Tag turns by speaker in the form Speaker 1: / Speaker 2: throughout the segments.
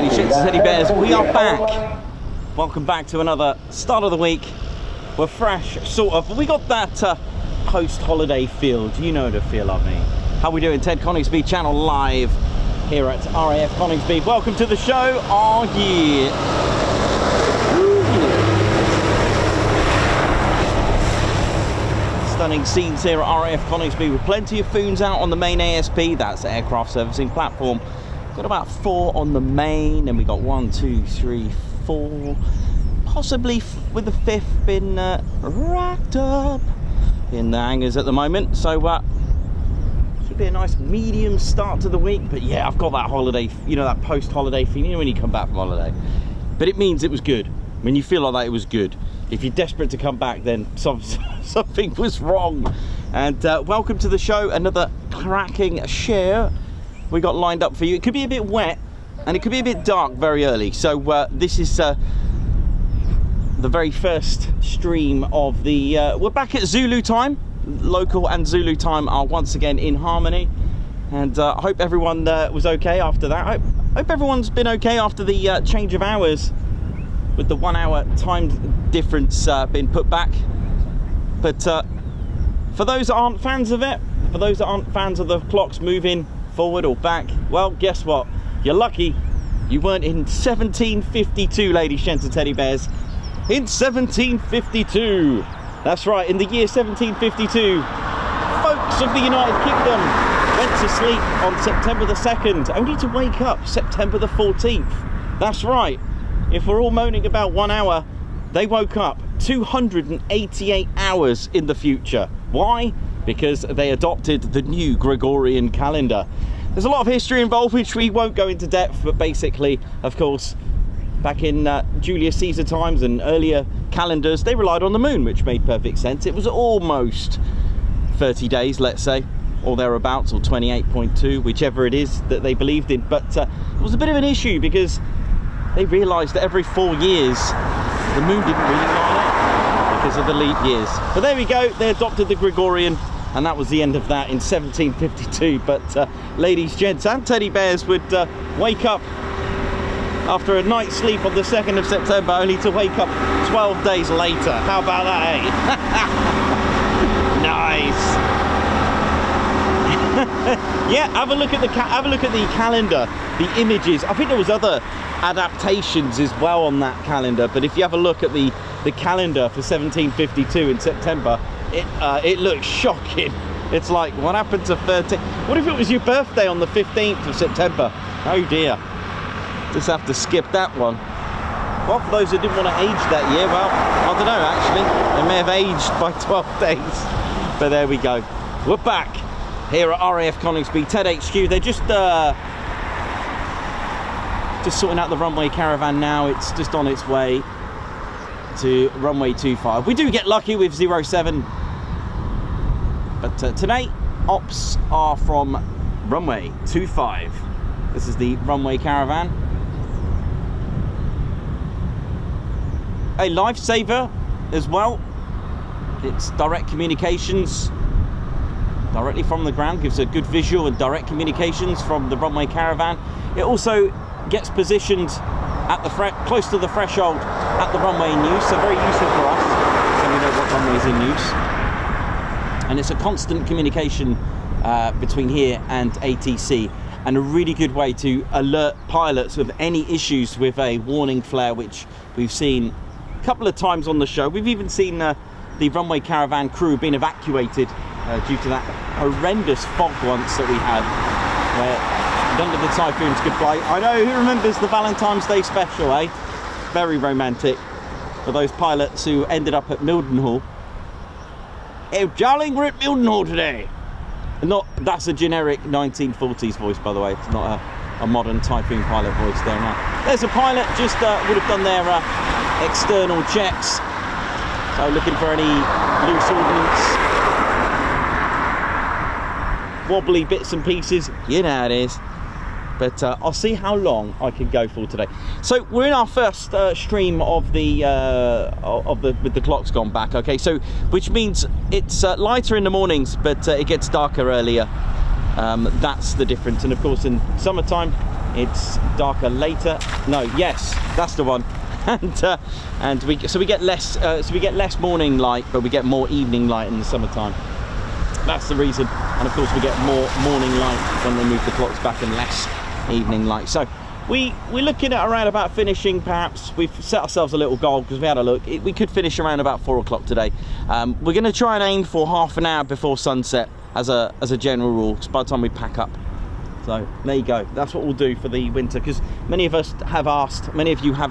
Speaker 1: ladies, gents, teddy bears, we are back. Welcome back to another start of the week. We're fresh, sort of, but we got that post-holiday feel. Do you know the feel of me? How we doing? Ted Coningsby, channel live here at RAF Coningsby. Welcome to the show. Oh yeah. Stunning scenes here at RAF Coningsby with plenty of foons out on the main ASP, that's aircraft servicing platform. Got about 4 on the main, and we got 1, 2, 3, 4, possibly with the 5th been racked up in the hangars at the moment. So should be a nice medium start to the week. But yeah, I've got that holiday, you know, that post-holiday feeling, you know, when you come back from holiday. But it means it was good. When you feel like that, it was good. If you're desperate to come back, then something was wrong. And welcome to the show. Another cracking share we got lined up for you. It could be a bit wet and it could be a bit dark very early. So this is the very first stream of the... we're back at Zulu time. Local and Zulu time are once again in harmony. And I hope everyone was okay after that. I hope everyone's been okay after the change of hours, with the 1 hour time difference being put back. But for those that aren't fans of it, for those that aren't fans of the clocks moving forward or back, well, guess what? You're lucky you weren't in 1752, ladies, gents and teddy bears. In 1752. That's right, in the year 1752, folks of the United Kingdom went to sleep on September the 2nd, only to wake up September the 14th. That's right. If we're all moaning about 1 hour, they woke up 288 hours in the future. Why? Because they adopted the new Gregorian calendar. There's a lot of history involved, which we won't go into depth, but basically, of course, back in Julius Caesar times and earlier calendars, they relied on the moon, which made perfect sense. It was almost 30 days, let's say, or thereabouts, or 28.2, whichever it is that they believed in. But it was a bit of an issue because they realised that every 4 years the moon didn't really line up because of the leap years. But there we go, they adopted the Gregorian, and that was the end of that in 1752. But ladies, gents and teddy bears would wake up after a night's sleep on the 2nd of September only to wake up 12 days later. How about that, eh? Nice. Yeah, have a look at the calendar, the images. I think there was other adaptations as well on that calendar, but if you have a look at the calendar for 1752 in September, it looks shocking. It's like, what happened to 13? What if it was your birthday on the 15th of September? Oh dear, just have to skip that one. Well, for those who didn't want to age that year, well, I don't know, actually they may have aged by 12 days. But there we go, we're back here at RAF Coningsby, Ted HQ. They're just sorting out the runway caravan now. It's just on its way to runway 25. We do get lucky with 07, but today ops are from runway 25. This is the runway caravan. A lifesaver as well. It's direct communications directly from the ground, gives a good visual and direct communications from the runway caravan. It also gets positioned at the close to the threshold at the runway in use, so very useful for us, so we know what runway is in use. And it's a constant communication between here and ATC, and a really good way to alert pilots of any issues with a warning flare, which we've seen a couple of times on the show. We've even seen the runway caravan crew being evacuated due to that horrendous fog once that we had, where none of the Typhoons could fly. I know, who remembers the Valentine's Day special, eh? Very romantic for those pilots who ended up at Mildenhall. Hey, darling, we're at Mildenhall today. That's a generic 1940s voice, by the way. It's not a modern Typhoon pilot voice there now. There's a pilot just would have done their external checks. So looking for any loose ordnance, wobbly bits and pieces, you know how it is. But I'll see how long I can go for today. So we're in our first stream of with the clocks gone back. Okay, so which means it's lighter in the mornings, but it gets darker earlier. That's the difference. And of course in summertime it's darker later. No, yes, that's the one. And we get less morning light, but we get more evening light in the summertime. That's the reason. And of course we get more morning light when they move the clocks back, and less evening light. So we're looking at around about finishing, perhaps we've set ourselves a little goal because we had a look. We could finish around about 4 o'clock today. We're going to try and aim for half an hour before sunset as a general rule, because by the time we pack up. So there you go, that's what we'll do for the winter, because many of you have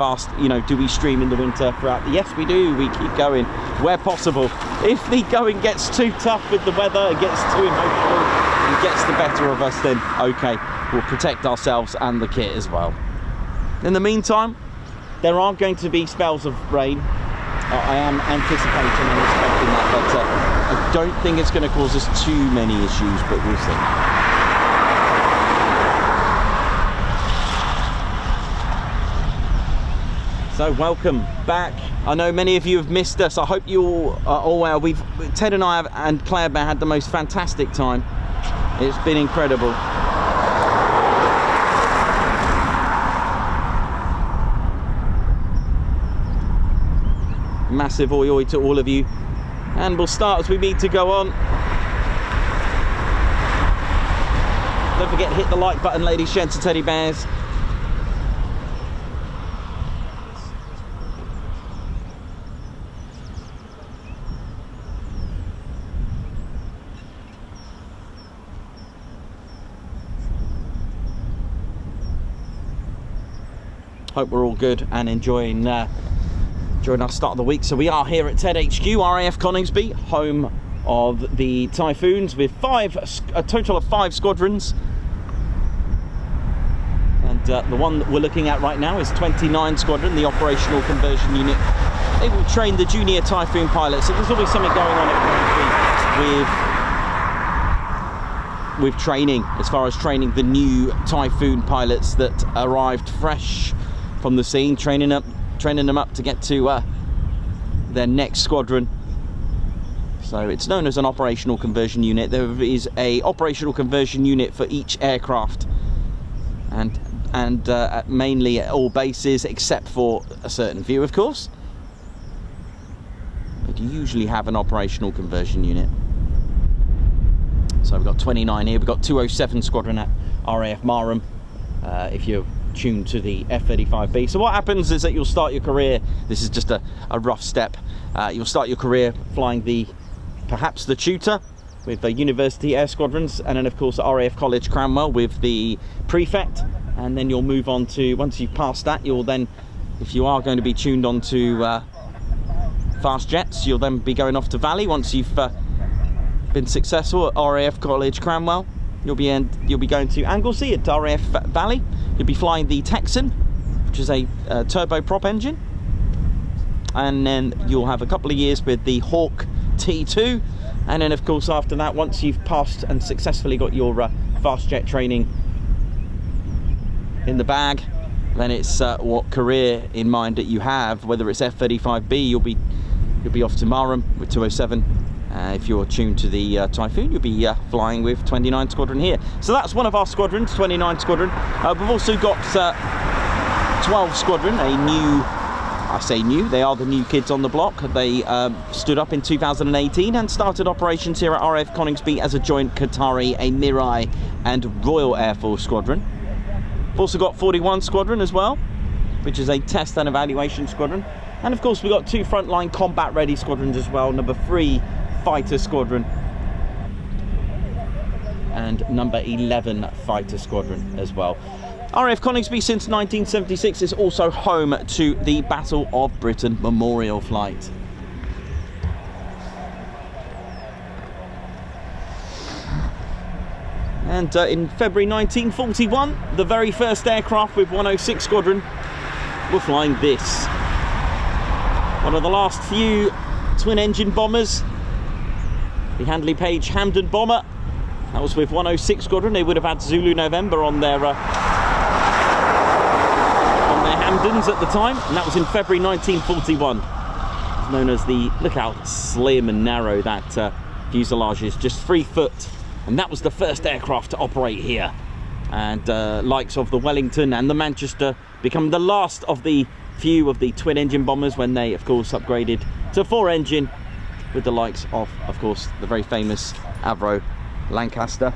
Speaker 1: asked, you know, do we stream in the winter throughout? Yes, we do. We keep going where possible. If the going gets too tough with the weather, it gets too emotional, and gets the better of us, then okay, we'll protect ourselves and the kit as well. In the meantime, there are going to be spells of rain. I am anticipating and expecting that, but I don't think it's going to cause us too many issues, but we'll see. So welcome back. I know many of you have missed us. I hope you all are all well. Ted and I and Claire had the most fantastic time. It's been incredible. Massive oi oi to all of you. And we'll start as we need to go on. Don't forget to hit the like button, ladies, gents and teddy bears. Hope we're all good and enjoying our start of the week. So we are here at Ted HQ, RAF Coningsby, home of the Typhoons, with a total of 5 squadrons. And the one that we're looking at right now is 29 Squadron, the operational conversion unit. They will train the junior Typhoon pilots. So there's always something going on at Coningsby with training, as far as training the new Typhoon pilots that arrived fresh from the scene, training them up to get to their next squadron. So it's known as an operational conversion unit. There is a operational conversion unit for each aircraft, and mainly at all bases except for a certain few, of course. But you usually have an operational conversion unit. So we've got 29 here. We've got 207 Squadron at RAF Marham. If you're tuned to the F-35B. So what happens is that you'll start your career, this is just a rough step, you'll start your career flying perhaps the tutor with the University Air Squadrons, and then of course RAF College Cranwell with the Prefect, and then you'll move on to, once you've passed that, you'll then, if you are going to be tuned on to fast jets, you'll then be going off to Valley. Once you've been successful at RAF College Cranwell, you'll be going to Anglesey at RAF Valley. You'll be flying the Texan, which is a turboprop engine, and then you'll have a couple of years with the Hawk T2, and then of course after that, once you've passed and successfully got your fast jet training in the bag, then it's what career in mind that you have. Whether it's F-35B, you'll be off to Marham with 207. If you're tuned to the Typhoon, you'll be flying with 29 Squadron here. So that's one of our squadrons, 29 Squadron. We've also got 12 Squadron, a new, I say new, they are the new kids on the block. They stood up in 2018 and started operations here at RAF Coningsby as a joint Qatari, a Mirai and Royal Air Force Squadron. We've also got 41 Squadron as well, which is a test and evaluation squadron. And of course we've got 2 frontline combat ready squadrons as well, number 3 Fighter Squadron and number 11 Fighter Squadron as well. RAF Coningsby since 1976 is also home to the Battle of Britain Memorial Flight. And in February 1941, the very first aircraft with 106 Squadron were flying this. One of the last few twin-engine bombers, the Handley Page Hampden bomber. That was with 106 Squadron. They would have had Zulu November on their Hampdens at the time, and that was in February 1941. It's known as the, look how slim and narrow that fuselage is, just 3 foot and that was the first aircraft to operate here. And likes of the Wellington and the Manchester become the last of the few of the twin engine bombers when they of course upgraded to 4-engine, with the likes of course the very famous Avro Lancaster,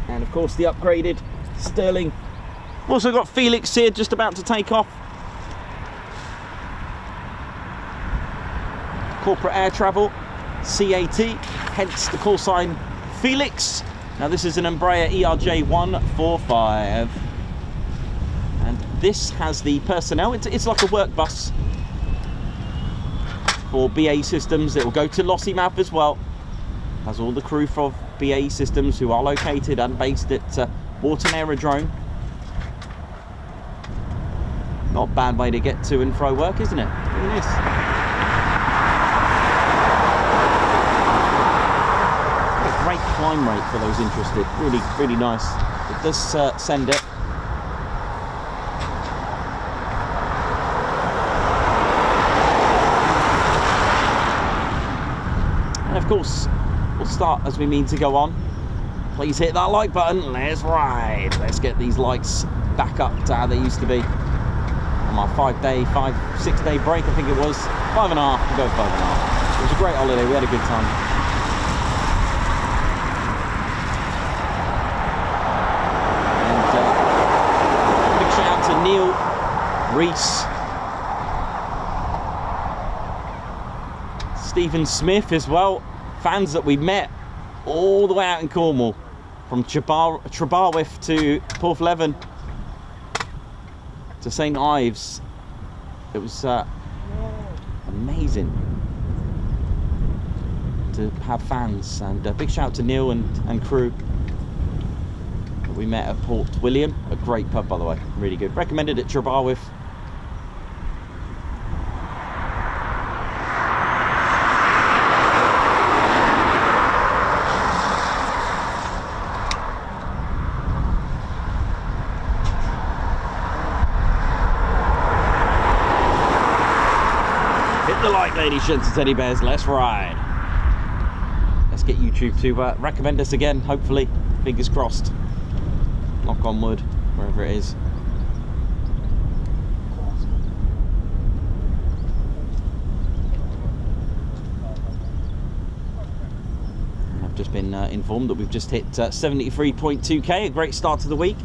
Speaker 1: and of course the upgraded Sterling. We've also got Felix here just about to take off. Corporate Air Travel, CAT, hence the call sign Felix. Now this is an Embraer ERJ145, and this has the personnel. It's like a work bus for BAE Systems. It will go to Lossiemouth as well. Has all the crew from BAE Systems who are located and based at Warton Aerodrome. Not a bad way to get to and fro work, isn't it? Look at this. Great climb rate for those interested. Really, really nice. It does send it. And of course, we'll start as we mean to go on. Please hit that like button. Let's ride. Let's get these likes back up to how they used to be. On my 6-day break, I think it was. 5.5. We'll go 5.5. It was a great holiday. We had a good time. Neil, Reese, Stephen Smith as well, fans that we met all the way out in Cornwall, from Trebarwith to Porthleven to St Ives. It was amazing to have fans, and a big shout out to Neil and crew. We met at Port William, a great pub by the way, really good. Recommended at Trebarwith. Hit the like, ladies, gents and teddy bears, let's ride. Let's get YouTube to recommend us again, hopefully, fingers crossed. Knock on wood, wherever it is. I've just been informed that we've just hit 73.2k, a great start to the week.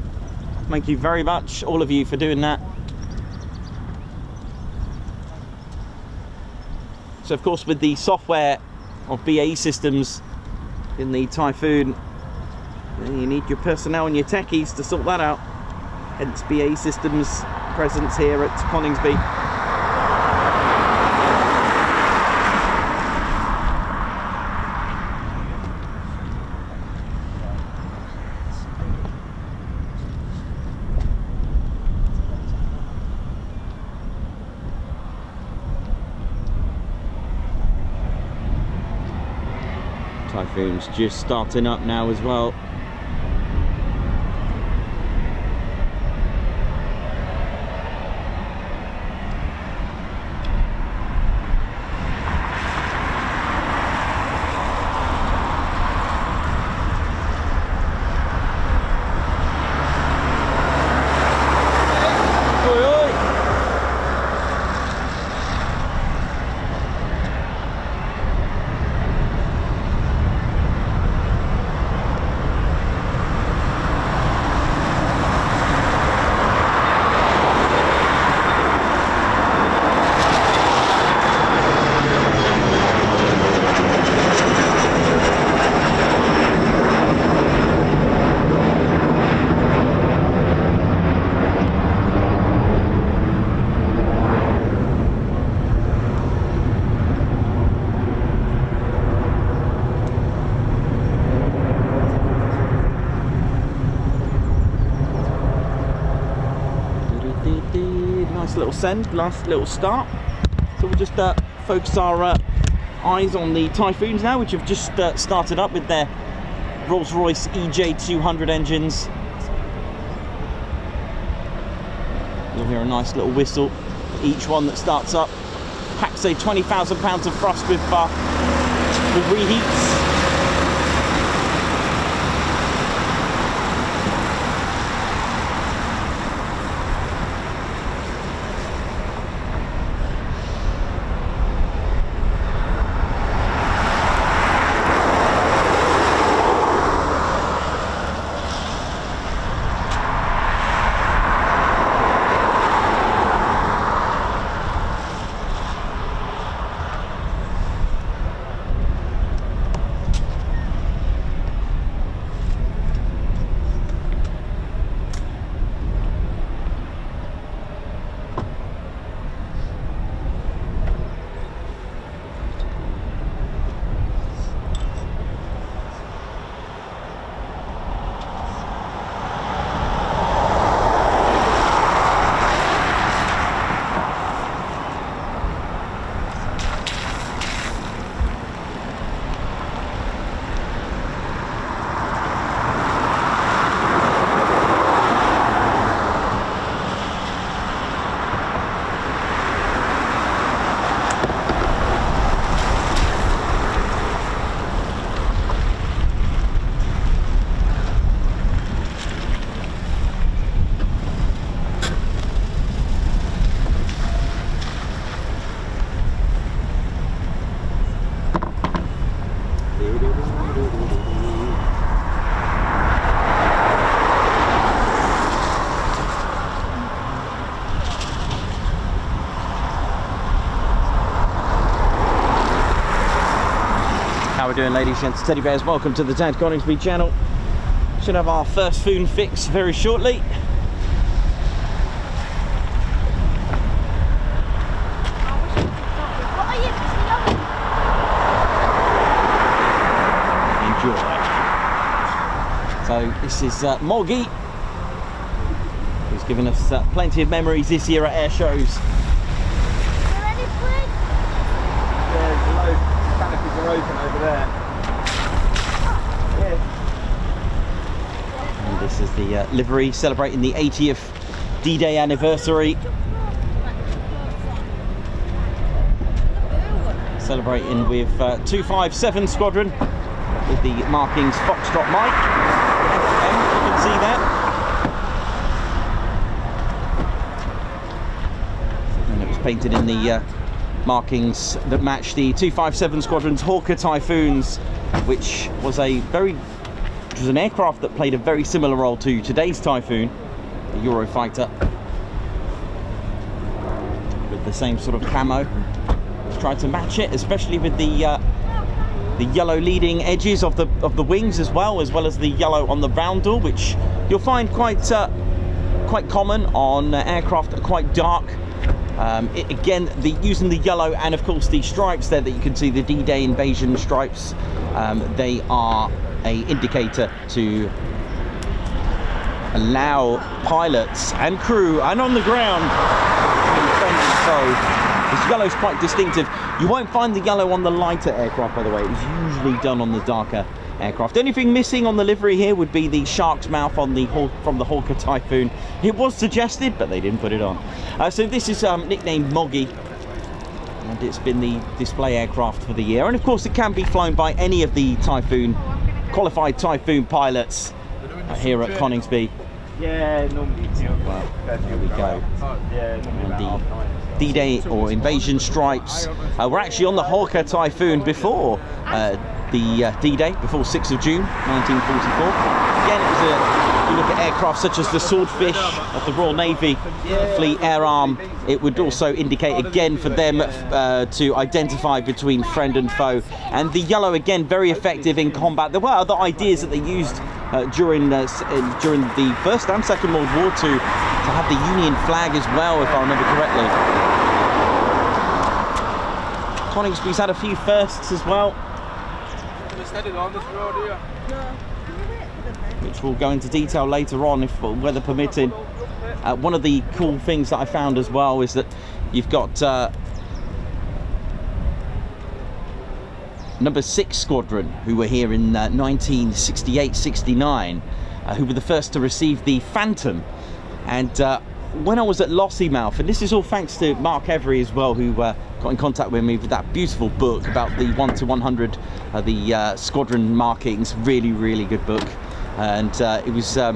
Speaker 1: Thank you very much, all of you, for doing that. So of course, with the software of BAE Systems in the Typhoon, you need your personnel and your techies to sort that out. Hence BAE Systems' presence here at Coningsby. Typhoon's just starting up now as well. Nice little send, last little start. So we'll just focus our eyes on the Typhoons now, which have just started up with their Rolls-Royce EJ200 engines. You'll hear a nice little whistle for each one that starts up. Packs a 20,000 pounds of thrust with reheats. How we doing, ladies and teddy bears? Welcome to the Ted Coningsby channel. Should have our first foon fix very shortly. Enjoy. So this is Moggy, who's given us plenty of memories this year at air shows. Canopies are open over there. Yeah. And this is the livery celebrating the 80th D-Day anniversary. Celebrating with 257 Squadron with the markings Foxtrot Mike. You can see that. And it was painted in the markings that match the 257 Squadron's Hawker Typhoons, which was an aircraft that played a very similar role to today's Typhoon, the Eurofighter, with the same sort of camo. Let's try to match it, especially with the yellow leading edges of the wings as well as the yellow on the roundel, which you'll find quite common on aircraft that are quite dark. Again, using the yellow and of course the stripes there that you can see, the D-Day invasion stripes, they are an indicator to allow pilots and crew and on the ground to defend and foe. This yellow is quite distinctive. You won't find the yellow on the lighter aircraft, by the way. It was usually done on the darker aircraft. Anything missing on the livery here would be the shark's mouth on the from the Hawker Typhoon. It was suggested, but they didn't put it on. So this is nicknamed Moggy, and it's been the display aircraft for the year. And of course, it can be flown by any of the qualified Typhoon pilots here at Coningsby. Yeah, normally. Well, there we go. And the D-Day or invasion stripes. We're actually on the Hawker Typhoon before the D-Day, before 6th of June 1944. Again, it was you look at aircraft such as the Swordfish of the Royal Navy Fleet Air Arm, it would also indicate again for them to identify between friend and foe. And the yellow, again, very effective in combat. There were other ideas that they used during the First and Second World War to have the Union flag as well, if I remember correctly. Coningsby's had a few firsts as well, which we'll go into detail later on if weather permitting. One of the cool things that I found as well is that you've got number 6 Squadron, who were here in 1968-69, who were the first to receive the Phantom. And when I was at Lossiemouth, and this is all thanks to Mark Every as well, who got in contact with me with that beautiful book about the 1 to 100, the squadron markings. Really, really good book. And it was, I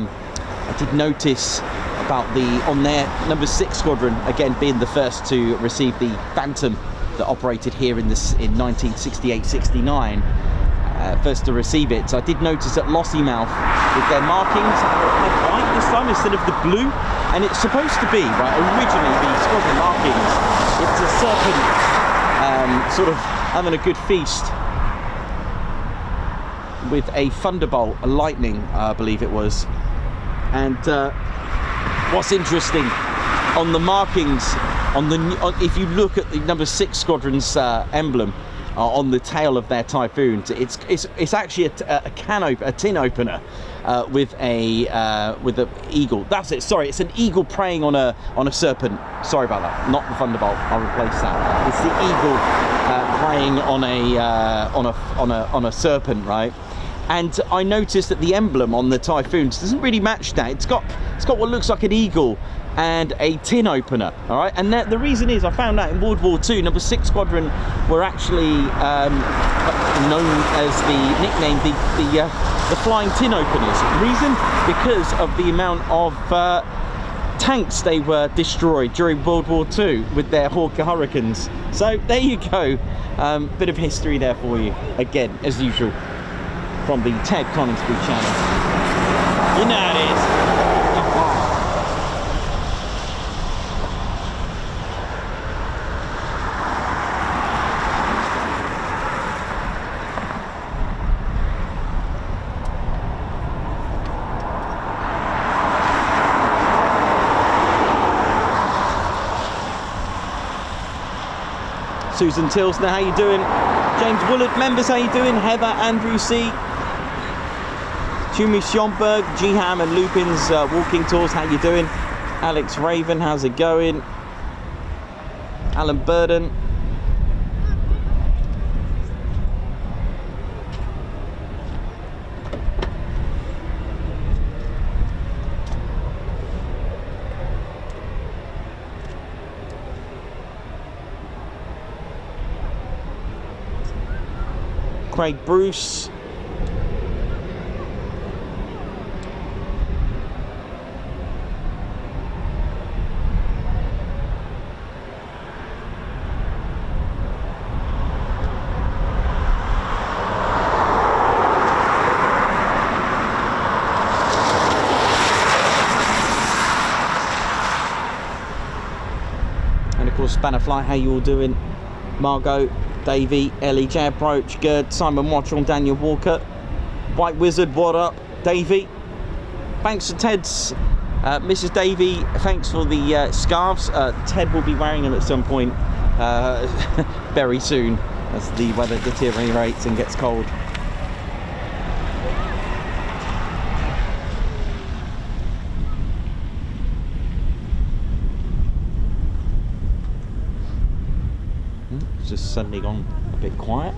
Speaker 1: did notice about on their number 6 Squadron, again being the first to receive the Phantom that operated here in 1968-69. First to receive it. So I did notice at Lossiemouth with their markings, they're white this time instead of the blue, and it's supposed to be, right, originally the squadron markings, it's a serpent sort of having a good feast with a thunderbolt, a lightning, I believe it was. And what's interesting on the markings, if you look at the number 6 Squadron's emblem on the tail of their Typhoons, it's actually a tin opener with an eagle. That's it. Sorry, it's an eagle preying on a serpent. Sorry about that. Not the thunderbolt. I'll replace that. It's the eagle preying on a serpent, right? And I noticed that the emblem on the Typhoons doesn't really match that. It's got what looks like an eagle and a tin opener, all right? And the reason is, I found out in World War II, number 6 Squadron were actually known as the flying tin openers. Reason? Because of the amount of tanks they were destroyed during World War II with their Hawker Hurricanes. So there you go, bit of history there for you, again, as usual, from the Ted Coningsby channel. You know how it is. Susan Tilsner, how you doing? James Woolard, members, how you doing? Heather, Andrew C. Tumi Schomburg, G-Ham and Lupin's Walking Tours, how you doing? Alex Raven, how's it going? Alan Burden. Craig Bruce. And of course, Spannerfly, how you all doing? Margot, Davey, Ellie, J Approach, Gerd, Simon Watchell, Daniel Walker, White Wizard, what up? Davey, thanks to Ted's, Mrs. Davey, thanks for the scarves. Ted will be wearing them at some point very soon as the weather deteriorates and gets cold. Just suddenly gone a bit quiet.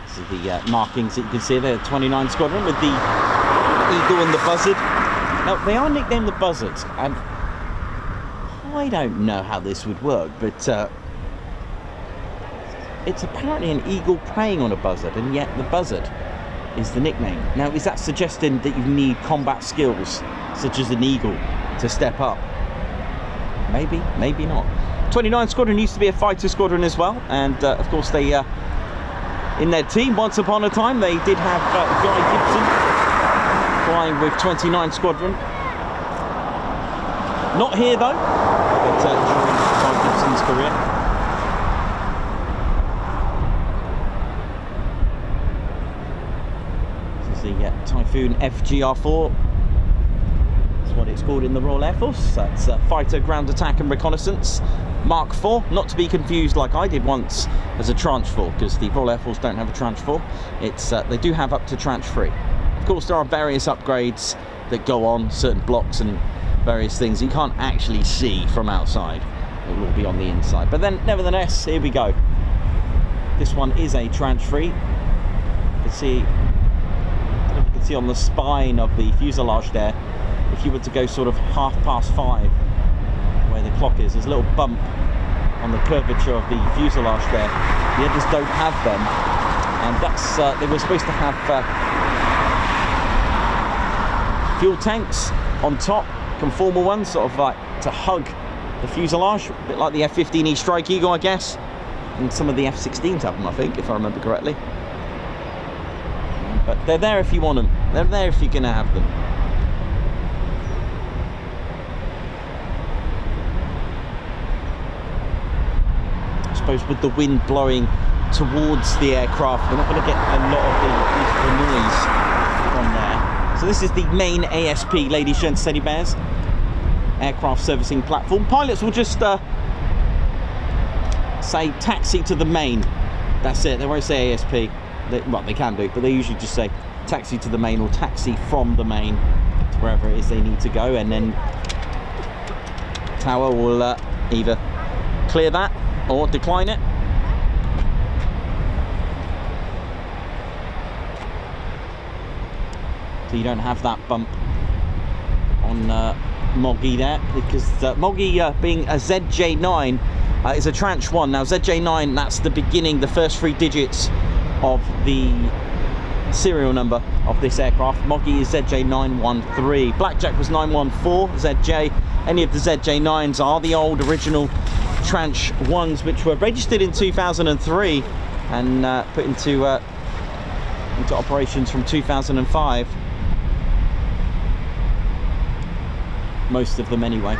Speaker 1: This is the markings that you can see there, 29 Squadron with the Eagle and the Buzzard. Now, they are nicknamed the Buzzards, and I don't know how this would work, but it's apparently an eagle preying on a buzzard, and yet the Buzzard is the nickname. Now, is that suggesting that you need combat skills such as an eagle to step up? Maybe, maybe not. 29 Squadron used to be a fighter squadron as well, and of course they in their team once upon a time they did have Guy Gibson flying with 29 Squadron. Not here though, but during Guy Gibson's career. The Typhoon FGR4, that's what it's called in the Royal Air Force. That's Fighter Ground Attack and Reconnaissance Mark IV, not to be confused like I did once as a tranche 4, because the Royal Air Force don't have a tranche 4. It's they do have up to tranche 3. Of course, there are various upgrades that go on certain blocks and various things you can't actually see from outside. It will all be on the inside, but then nevertheless, here we go. This one is a tranche 3. You can see on the spine of the fuselage there, if you were to go sort of 5:30 where the clock is, there's a little bump on the curvature of the fuselage there. The others don't have them, and that's they were supposed to have fuel tanks on top, conformal ones, sort of like to hug the fuselage, a bit like the F-15E Strike Eagle, I guess, and some of the F-16s have them, I think, if I remember correctly. But they're there if you want them. They're there if you're going to have them. I suppose with the wind blowing towards the aircraft, we're not going to get a lot of the noise from there. So this is the main ASP, ladies, gents, teddy bears. Aircraft servicing platform. Pilots will just say taxi to the main. That's it. They won't say ASP. Well, they can do, but they usually just say taxi to the main or taxi from the main to wherever it is they need to go, and then tower will either clear that or decline it. So you don't have that bump on Moggy there, because Moggy being a ZJ9 is a tranche 1. Now ZJ9, that's the beginning, the first 3 digits of the serial number of this aircraft. Moggy is ZJ913. Blackjack was 914 ZJ. Any of the ZJ9s are the old original tranche 1s, which were registered in 2003 and put into operations from 2005. Most of them anyway.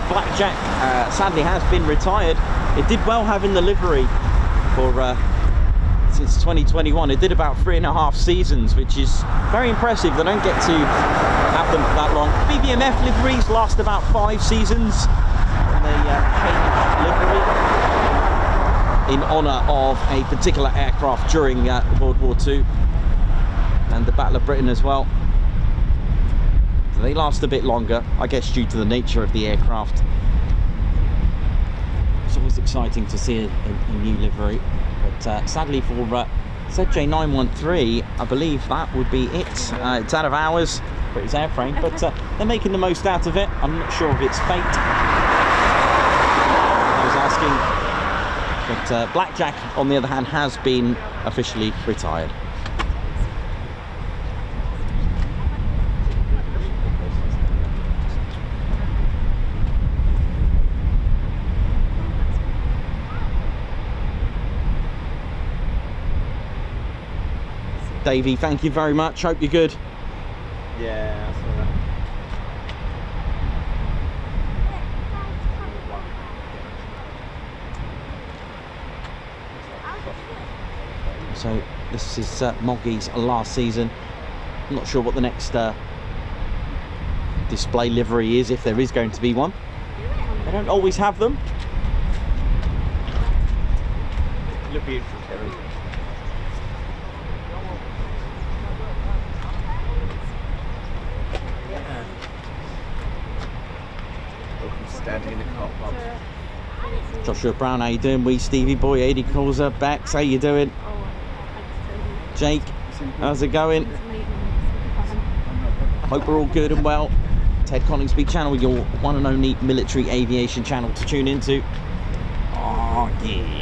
Speaker 1: Blackjack sadly has been retired. It did well having the livery for since 2021. It did about 3.5 seasons, which is very impressive. They don't get to have them for that long. Bbmf liveries last about 5 seasons, and they change livery in honour of a particular aircraft during World War II and the Battle of Britain as well. So they last a bit longer, I guess, due to the nature of the aircraft. It's always exciting to see a new livery, but sadly for ZJ913, I believe that would be it. It's out of hours for its airframe, but they're making the most out of it. I'm not sure of its fate, I was asking. But Blackjack, on the other hand, has been officially retired. Davey, thank you very much. Hope you're good.
Speaker 2: Yeah, that's all right.
Speaker 1: So this is Moggy's last season. I'm not sure what the next display livery is, if there is going to be one. They don't always have them.
Speaker 2: You look beautiful, Kevin. Standing in the car club.
Speaker 1: Joshua Brown, how you doing? Wee Stevie Boy, 80 calls her Bex, how you doing? Jake, how's it going? Hope we're all good and well. Ted Coningsby channel, your one and only military aviation channel to tune into. Oh yeah.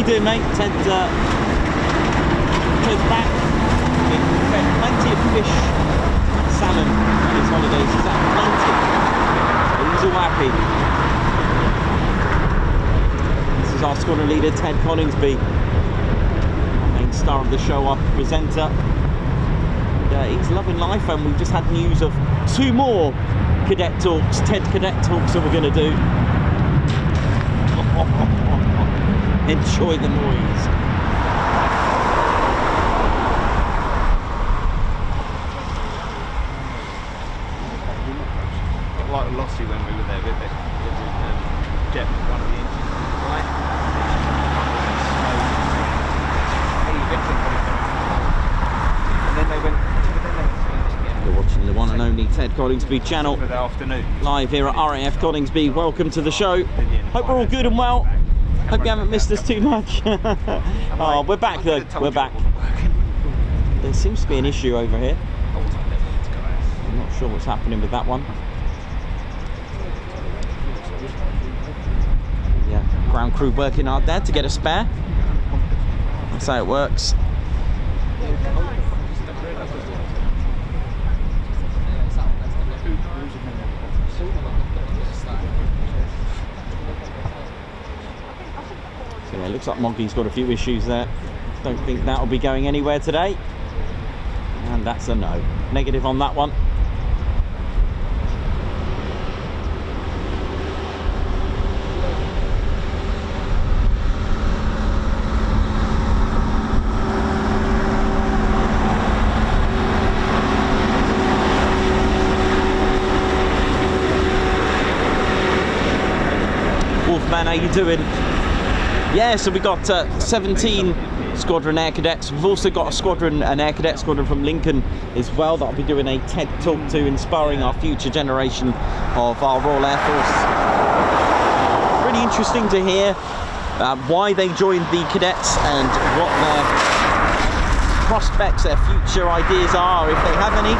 Speaker 1: Mate, Ted's back. He fed plenty of fish, salmon on his holidays. He's had plenty. He's all happy. This is our squadron leader, Ted Coningsby, main star of the show, our presenter. And, he's loving life, and we've just had news of 2 more cadet talks, Ted cadet talks that we're going to do. Enjoy the noise.
Speaker 2: Like Lossie when we were there with it. Jet one of the engines, right? And then they went.
Speaker 1: You're watching the one and only Ted Coningsby channel.
Speaker 2: For the afternoon.
Speaker 1: Live here at RAF Coningsby. Welcome to the show. Hope we're all good and well. Hope you haven't missed us too much. Oh, we're back though. We're back. There seems to be an issue over here. I'm not sure what's happening with that one. Yeah, ground crew working hard there to get a spare. That's how it works. So yeah, looks like Moggy's got a few issues there. Don't think that'll be going anywhere today. And that's a no. Negative on that one. Wolfman, how you doing? Yeah, so we got 17 Squadron Air Cadets. We've also got a squadron, an Air Cadet squadron from Lincoln as well, that I'll be doing a TED talk to, inspiring our future generation of our Royal Air Force. Really interesting to hear why they joined the cadets and what their prospects, their future ideas are, if they have any.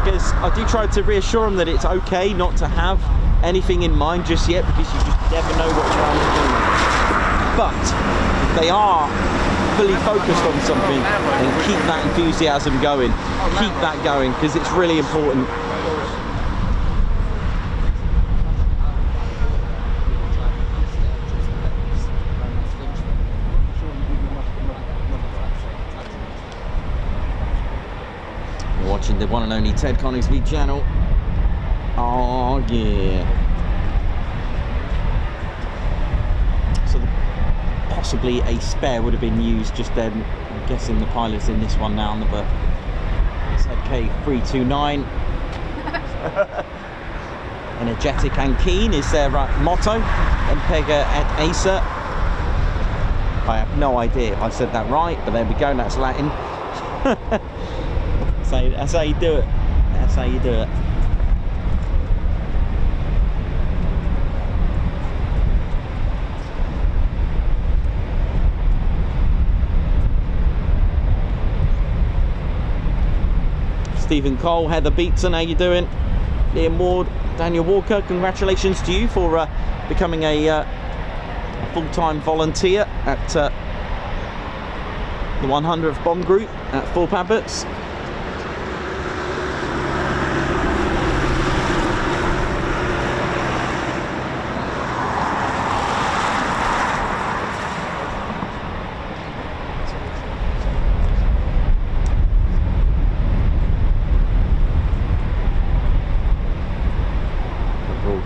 Speaker 1: because I do try to reassure them that it's okay not to have anything in mind just yet, because you just never know what's around the corner. But if they are fully focused on something, then keep that enthusiasm going. Keep that going, because it's really important. You're watching the one and only Ted Coningsby channel. Oh yeah. So possibly a spare would have been used just then. I'm guessing the pilot's in this one now on the boat. It's K329. Energetic and keen is their motto. Empega et Acer. I have no idea if I said that right, but there we go, that's Latin. So that's how you do it. That's how you do it. Stephen Cole, Heather Beatson, how you doing? Liam Ward, Daniel Walker, congratulations to you for becoming a full-time volunteer at the 100th Bomb Group at Thorpe Abbots.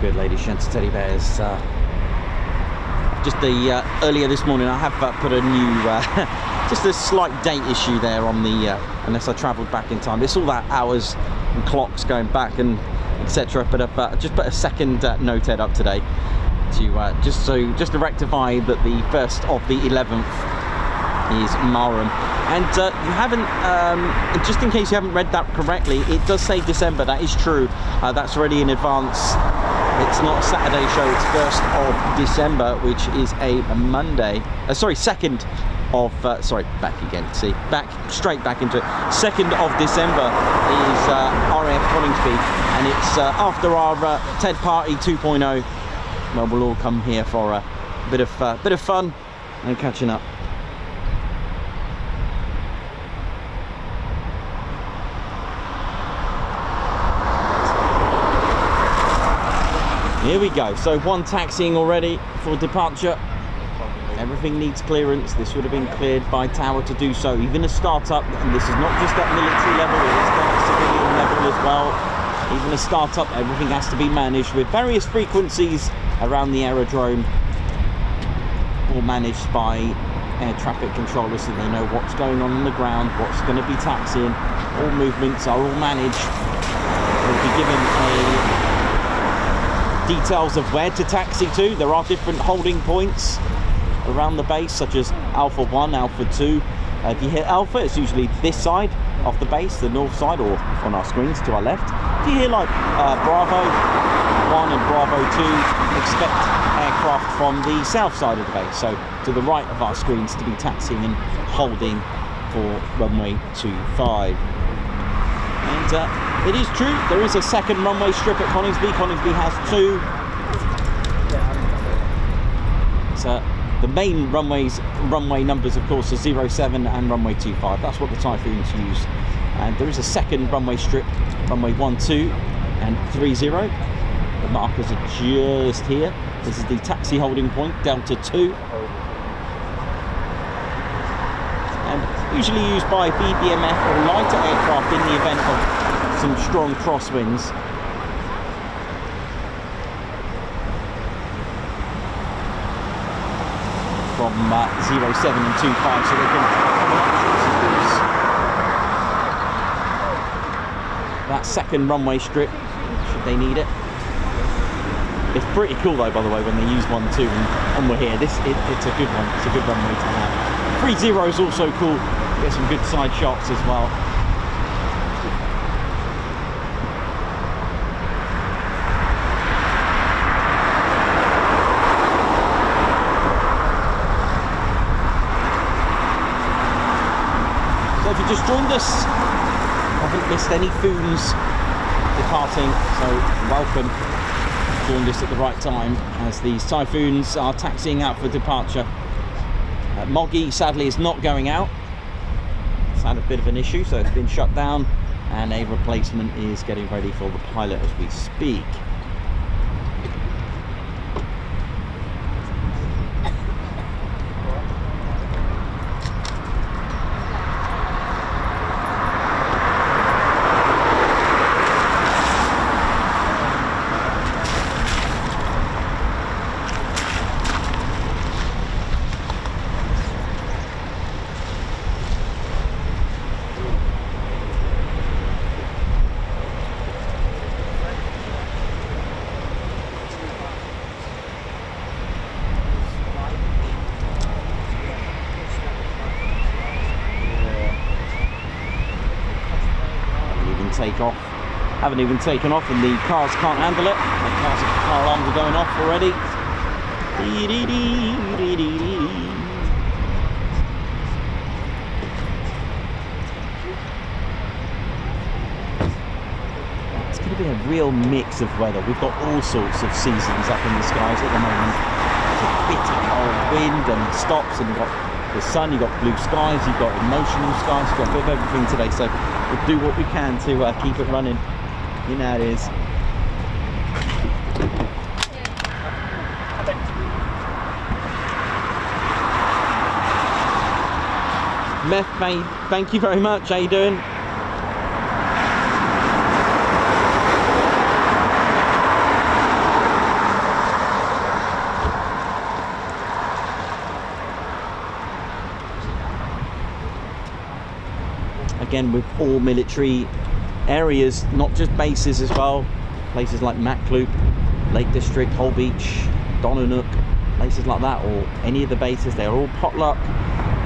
Speaker 1: Good ladies, gents, teddy bears. Just the earlier this morning, I have put a new, just a slight date issue there on the, unless I travelled back in time. It's all that hours and clocks going back and etc. But I've just put a second noted up today to just to rectify that the 1st of the 11th is Marum. And you haven't, just in case you haven't read that correctly, it does say December. That is true. That's already in advance. It's not a Saturday show, it's 1st of December, which is a Monday. Sorry, 2nd of, sorry, back again, see, straight back into it. 2nd of December is RAF Coningsby, and it's after our TED Party 2.0, where we'll all come here for a bit of fun and catching up. Here we go, so one taxiing already for departure. Everything needs clearance. This would have been cleared by tower to do so. Even a startup, and this is not just at military level, it is at civilian level as well. Even a startup, everything has to be managed with various frequencies around the aerodrome, all managed by air traffic controllers, so they know what's going on the ground, what's going to be taxiing. All movements are all managed. They'll be given details of where to taxi to. There are different holding points around the base, such as Alpha 1, Alpha 2. If you hit Alpha, it's usually this side of the base, the north side, or on our screens to our left. If you hear like Bravo 1 and Bravo 2, expect aircraft from the south side of the base, so to the right of our screens, to be taxiing and holding for runway 25. And it is true, there is a second runway strip at Coningsby. Coningsby has 2. So the main runway numbers, of course, are 07 and runway 25. That's what the Typhoons use. And there is a second runway strip, runway 12 and 30. The markers are just here. This is the taxi holding point, Delta 2. And usually used by Bbmf or lighter aircraft in the event of some strong crosswinds. From 07 and 25, so they can that second runway strip, should they need it. It's pretty cool though, by the way, when they use 1, 2 and we're here. It's a good one. It's a good runway to have. 30 is also cool. Get some good side shots as well. So if you just joined us, haven't missed any Foons departing, so welcome. Joined us at the right time as these Typhoons are taxiing out for departure. Moggy sadly is not going out. It's had a bit of an issue, so it's been shut down, and a replacement is getting ready for the pilot as we speak. Take off, haven't even taken off, and the cars can't handle it. The car alarms are going off already. It's going to be a real mix of weather. We've got all sorts of seasons up in the skies at the moment. It's a bitter cold wind and stops, and you've got the sun, you've got blue skies, you've got emotional skies, you've got a bit of everything today, so we'll do what we can to keep it running. You know how it is. Meth, mate, thank you very much. How you doing? Again, with all military areas, not just bases as well, places like Matloop, Lake District, Hull Beach, Donanook, places like that, or any of the bases, they're all potluck.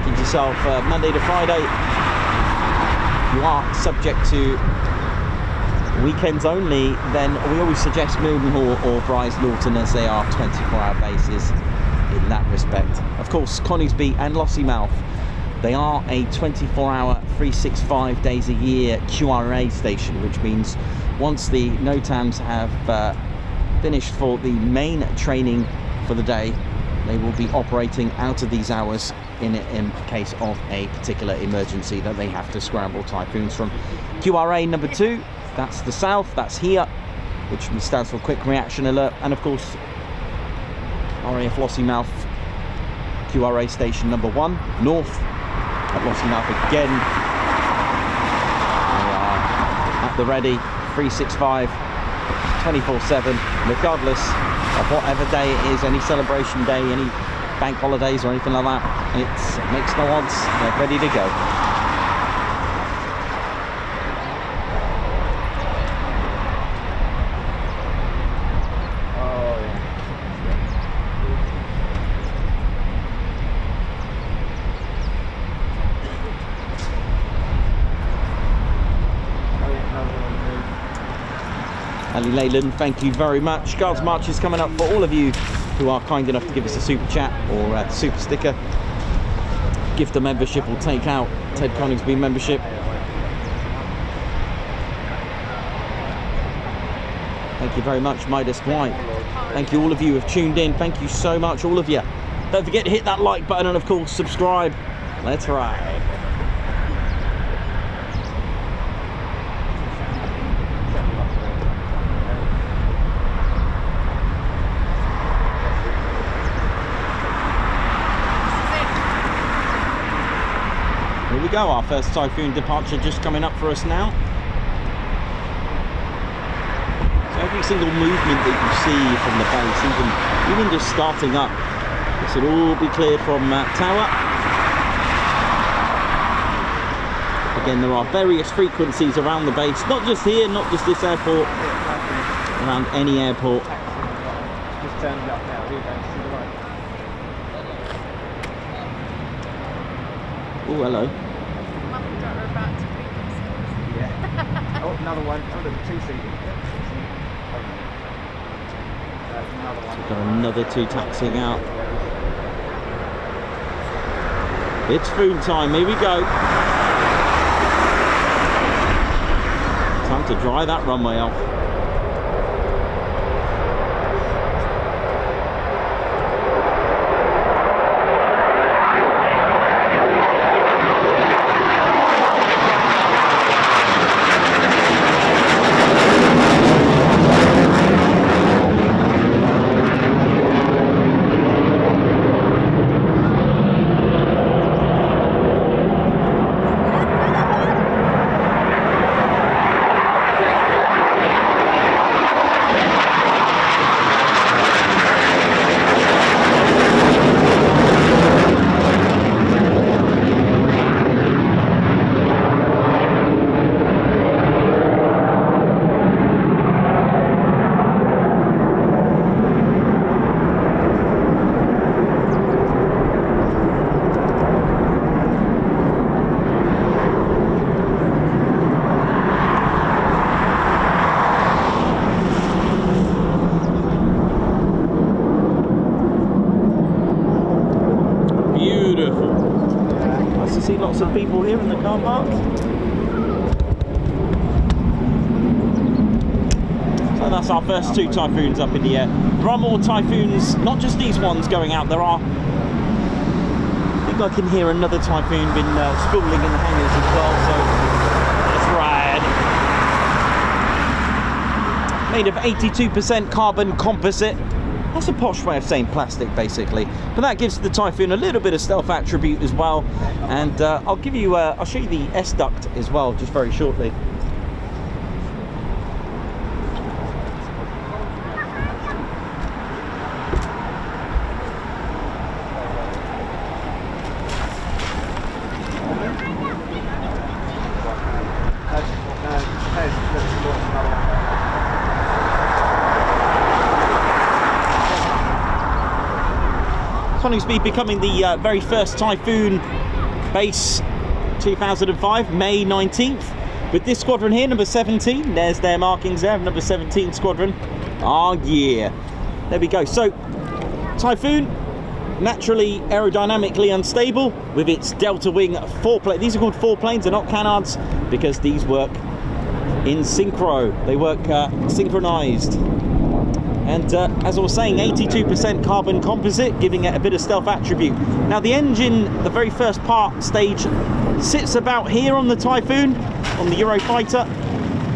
Speaker 1: Keep yourself Monday to Friday. You are subject to weekends only, then we always suggest Mildenhall or Bryce Norton, as they are 24-hour bases in that respect. Of course, Coningsby and Lossiemouth, they are a 24-hour, 365 days a year QRA station, which means once the NOTAMs have finished for the main training for the day, they will be operating out of these hours in case of a particular emergency that they have to scramble Typhoons from. QRA number 2, that's the south, that's here, which stands for Quick Reaction Alert, and of course RAF Lossiemouth QRA station number 1, north. At Lossiemouth again, they are at the ready, 365, 24/7, regardless of whatever day it is, any celebration day, any bank holidays or anything like that. It makes no odds, they're ready to go. Ali Leyland, thank you very much. Guards March is coming up for all of you who are kind enough to give us a super chat or a super sticker. Gift a membership or take out Ted Coningsby membership. Thank you very much, Midas White. Thank you, all of you who have tuned in. Thank you so much, all of you. Don't forget to hit that like button and of course subscribe. Let's ride. Here we go, our first Typhoon departure just coming up for us now. So every single movement that you see from the base, even just starting up, this will all be cleared from tower. Again, there are various frequencies around the base, not just here, not just this airport, around any airport.
Speaker 2: Just turning up now, we're going to the right.
Speaker 1: Oh, hello.
Speaker 2: Yeah. Oh, another one. Oh, there's a two-seater. Another one.
Speaker 1: Got another 2 taxiing out. It's food time. Here we go. Time to dry that runway off. Lots of people here in the car park. So that's our first 2 Typhoons up in the air. There are more Typhoons, not just these ones going out. There are, I think I can hear another Typhoon been spooling in the hangars as well, so that's rad. Made of 82% carbon composite. That's a posh way of saying plastic, basically. But that gives the Typhoon a little bit of stealth attribute as well. And I'll show you the S duct as well, just very shortly. Coningsby becoming the very first Typhoon base 2005, May 19th. With this squadron here, number 17. There's their markings there, number 17 squadron. Oh yeah. There we go. So, Typhoon, naturally aerodynamically unstable with its delta wing 4-plane. These are called 4-planes, they're not canards because these work in synchro. They work synchronized. And as I was saying, 82% carbon composite, giving it a bit of stealth attribute. Now the engine, the very first part stage, sits about here on the Typhoon, on the Eurofighter.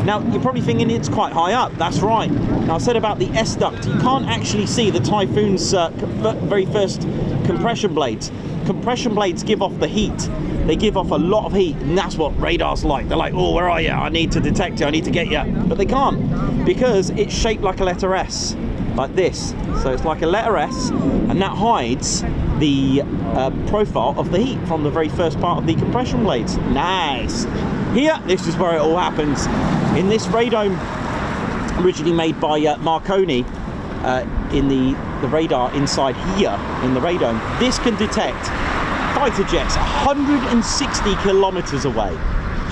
Speaker 1: Now you're probably thinking it's quite high up, that's right. Now I said about the S duct, you can't actually see the Typhoon's very first compression blades. Compression blades give off the heat. They give off a lot of heat, and that's what radars like. They're like, oh, where are you? I need to detect you, I need to get you. But they can't, because it's shaped like a letter S, like this. So it's like a letter S, and that hides the profile of the heat from the very first part of the compression blades. Nice. Here, this is where it all happens. In this radome, originally made by Marconi, in the radar inside here, in the radome, this can detect fighter jets 160 kilometers away.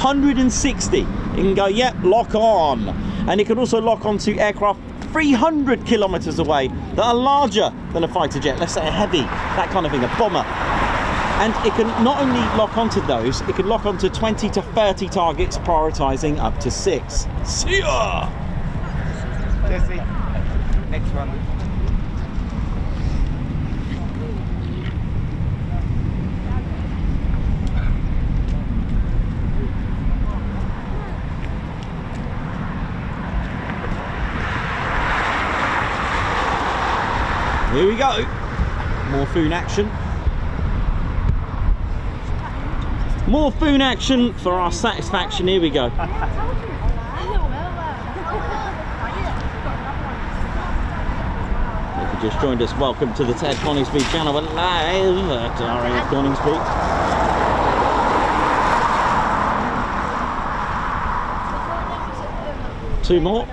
Speaker 1: 160. It can go, yep, lock on. And it can also lock onto aircraft 300 kilometers away that are larger than a fighter jet, let's say a heavy, that kind of thing, a bomber. And it can not only lock onto those, it can lock onto 20 to 30 targets, prioritizing up to 6. See ya!
Speaker 2: Jesse, next one.
Speaker 1: Here we go. More Foon action. More Foon action for our satisfaction. Here we go. If you just joined us, welcome to the Ted Coningsby channel. We're live at RAF Coningsby. Two more.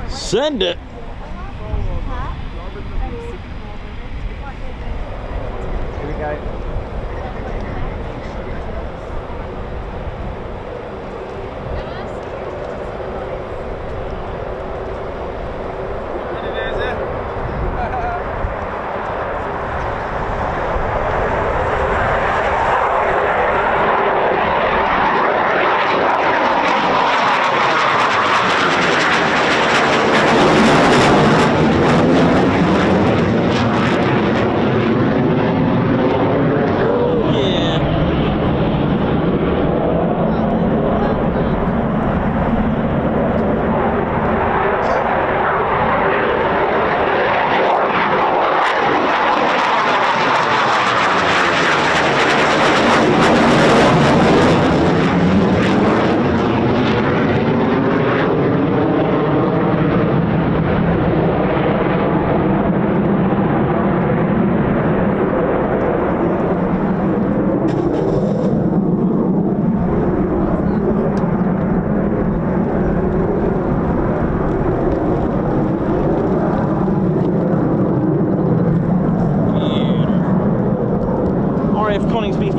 Speaker 1: Send it.
Speaker 2: Here we go.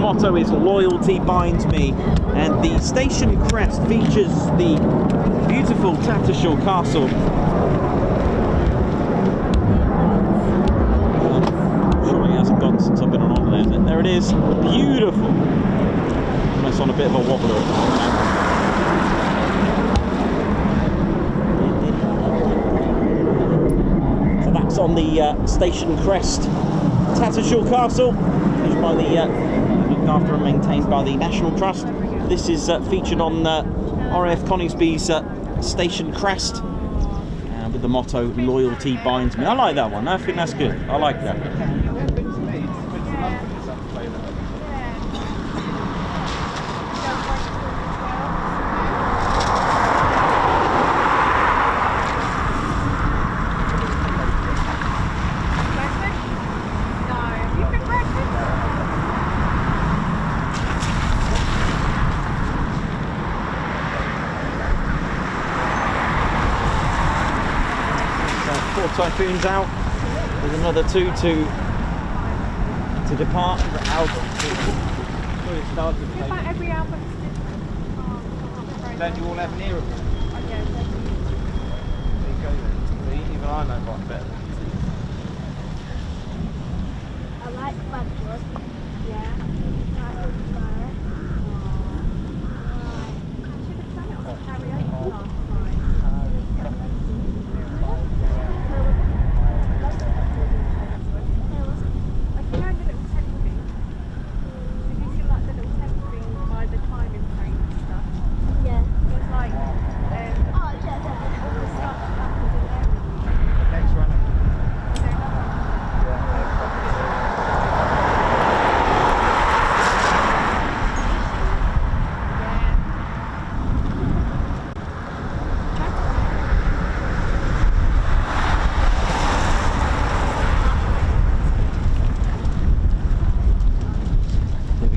Speaker 1: motto is "Loyalty binds me," and the station crest features the beautiful Tattershall Castle. I'm sure it hasn't gone since I've been on holiday, is it? There it is, beautiful. Almost on a bit of a wobbler at the moment. So that's on the station crest, Tattershall Castle, used by the looked after and maintained by the National Trust. This is featured on RAF Coningsby's station crest, with the motto "Loyalty binds me." I like that one. I think that's good. I like that. Typhoons out. There's another 2 to depart.
Speaker 3: Every album is different.
Speaker 2: Don't you all have an era?
Speaker 3: Yeah,
Speaker 2: There you go then. Even I know what's better.
Speaker 3: I like Squadrons. Yeah.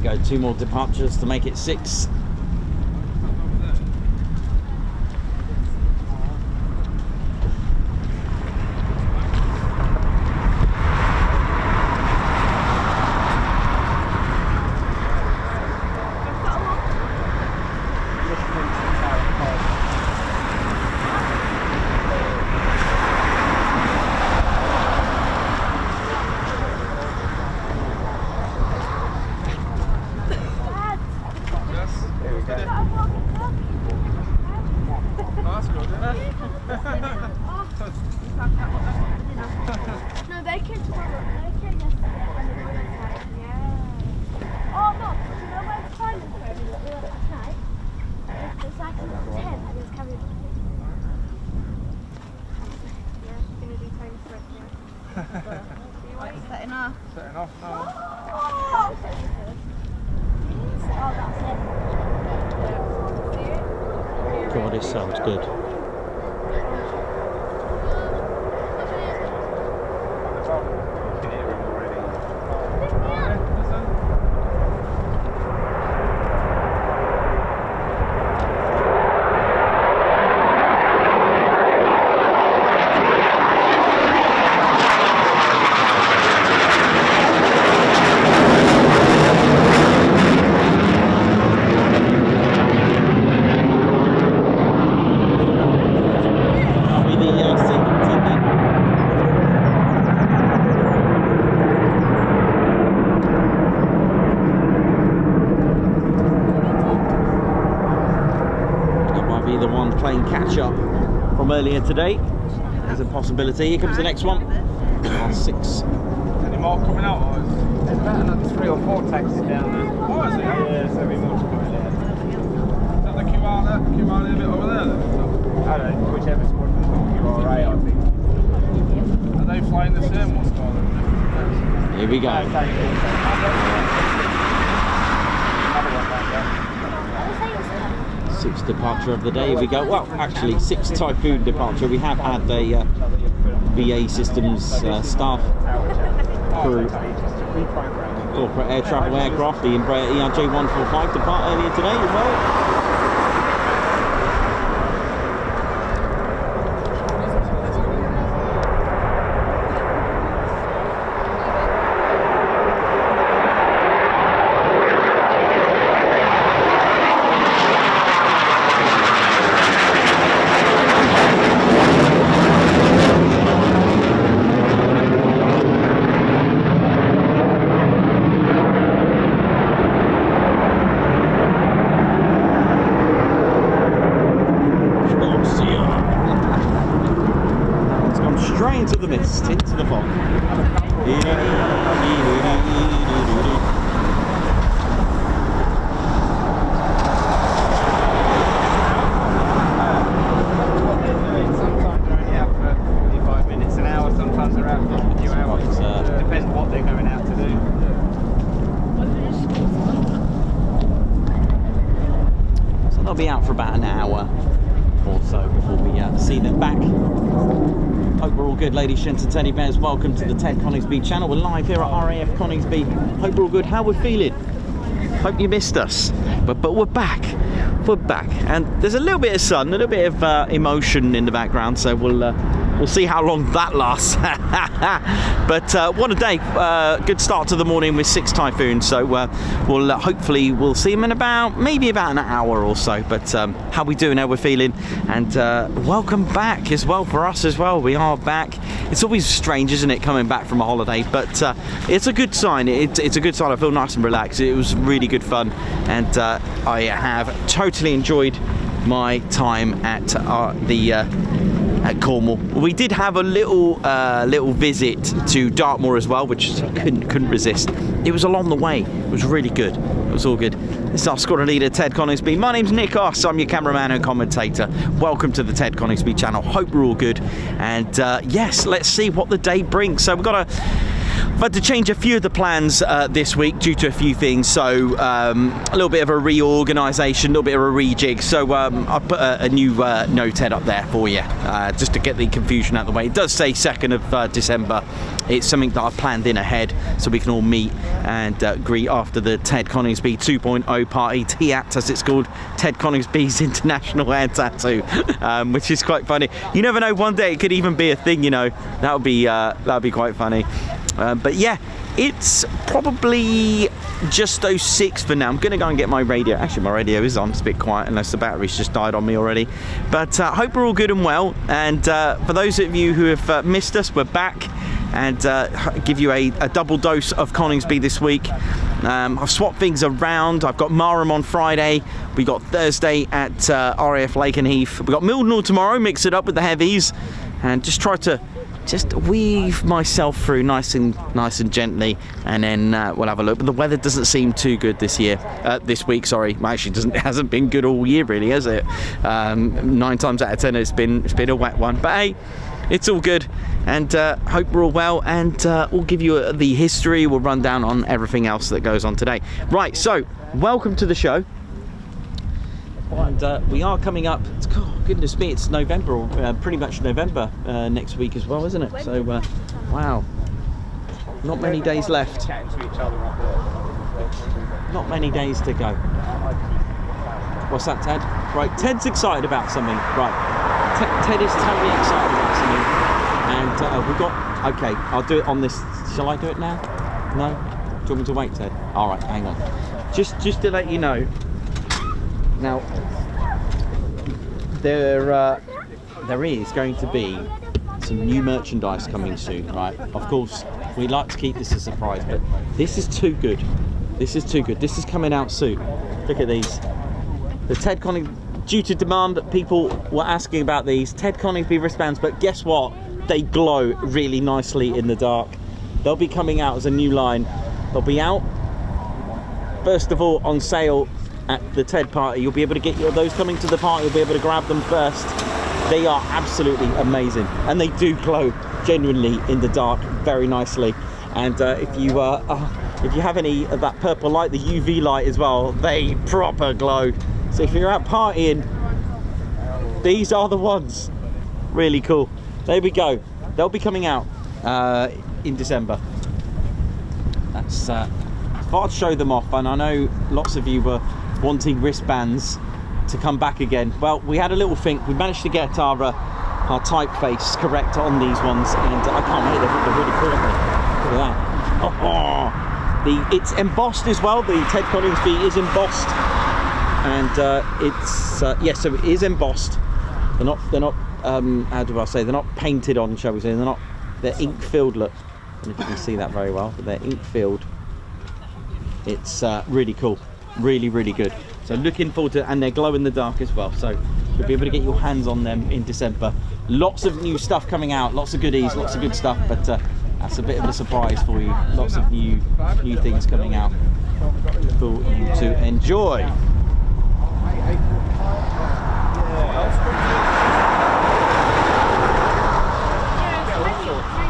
Speaker 1: Go 2 more departures to make it 6.
Speaker 3: No, they came tomorrow. They came yesterday. Yeah. Oh, no. You know where the silent phone is? We went last night. It's like a 10 and it's coming. Yeah, she's going to do time switch, yeah. Setting off.
Speaker 2: Setting off now.
Speaker 3: Oh, that's it.
Speaker 1: God, this sounds good. Playing catch up from earlier today. There's a possibility. Here comes the next one. 6.
Speaker 2: Any more coming out? Or there's about another 3 or 4 taxis down there. Oh, is it? Yeah, so we more coming there. Is that the QR there? QR a bit over there then? I don't know, whichever squadron QRA, I think. Are they flying the same one, Squadron?
Speaker 1: Here we go.
Speaker 2: Another one back there.
Speaker 1: 6th departure of the day. Here we go. Well, actually, 6th Typhoon departure. We have had a BA Systems staff crew corporate air travel aircraft, the Embraer ERJ145, depart earlier today as well. lost into the fog.
Speaker 2: Sometimes they're only out for 45 minutes, an hour, sometimes they're out for a few hours. Depends what they're going out to do.
Speaker 1: So they'll be out for about an hour or so before we see them back. Hope we're all good, ladies, gents and teddy bears. Welcome to the Ted Coningsby channel. We're live here at RAF Coningsby. Hope we're all good. How we're feeling? Hope you missed us, but we're back. We're back, and there's a little bit of sun, a little bit of emotion in the background. So we'll see how long that lasts. But what a day! Good start to the morning with 6 Typhoons. So we'll hopefully we'll see them in maybe about an hour or so. But how we doing? How we're feeling? And welcome back as well for us as well. We are back. It's always strange, isn't it, coming back from a holiday? But it's a good sign. It's a good sign. I feel nice and relaxed. It was really good fun, and I have totally enjoyed my time at at Cornwall. We did have a little visit to Dartmoor as well, which I couldn't resist. It was along the way. It was really good. It was all good. This is our squadron leader, Ted Coningsby. My name's Nick Oss. I'm your cameraman and commentator. Welcome to the Ted Coningsby channel. Hope we're all good. And yes, let's see what the day brings. So I've had to change a few of the plans this week due to a few things. So a little bit of a reorganisation, a little bit of a rejig. So I put a new note head up there for you, just to get the confusion out of the way. It does say 2nd of December. It's something that I've planned in ahead, so we can all meet and greet after the Ted Coningsby 2.0 party, TAT as it's called, Ted Coningsby's International Air Tattoo, which is quite funny. You never know, one day it could even be a thing, you know. That would be quite funny. But yeah, it's probably just those 6 for now. I'm going to go and get my radio. Actually, my radio is on. It's a bit quiet unless the battery's just died on me already. But I hope we're all good and well. And for those of you who have missed us, we're back and give you a double dose of Coningsby this week. I've swapped things around. I've got Marham on Friday. We got Thursday at RAF Lakenheath. We got Mildenhall tomorrow. Mix it up with the heavies and just try to weave myself through nice and gently, and then we'll have a look. But the weather doesn't seem too good this week. Sorry, actually it hasn't been good all year, really, has it? 9 times out of 10 it's been a wet one. But hey, it's all good, and hope we're all well. And we'll give you the history. We'll run down on everything else that goes on today. Right, so welcome to the show. And we are coming up, goodness me, it's November, or pretty much November next week as well, isn't it? So, wow, not many days left. Not many days to go. What's that, Ted? Right, Ted's excited about something. Right, Ted is totally excited about something. And we've got, okay, I'll do it on this. Shall I do it now? No? Do you want me to wait, Ted? All right, hang on. Just to let you know, now, there is going to be some new merchandise coming soon, right? Of course, we like to keep this a surprise, but this is too good. This is too good. This is coming out soon. Look at these. The Ted Coningsby, due to demand, people were asking about these Ted Coningsby wristbands, but guess what? They glow really nicely in the dark. They'll be coming out as a new line. They'll be out, first of all, on sale at the TED party. You'll be able to get those coming to the party. You'll be able to grab them first. They are absolutely amazing, and they do glow genuinely in the dark very nicely. And if you have any of that purple light, the UV light as well, they proper glow. So if you're out partying, these are the ones. Really cool. There we go. They'll be coming out in December. That's thought I'd show them off, and I know lots of you were wanting wristbands to come back again. Well, we had a little think. We managed to get our typeface correct on these ones, and I can't wait. They're really cool, aren't they? Look at that. It's embossed as well. The Ted Coningsby is embossed, and it's so it is embossed. They're not how do I say? They're not painted on, shall we say? They're ink filled. Look, I don't know if you can see that very well, but they're ink filled. It's really cool, really good. So looking forward to it, and they're glow in the dark as well. So you'll be able to get your hands on them in December. Lots of new stuff coming out, lots of goodies, lots of good stuff, but that's a bit of a surprise for you. Lots of new things coming out for you to enjoy.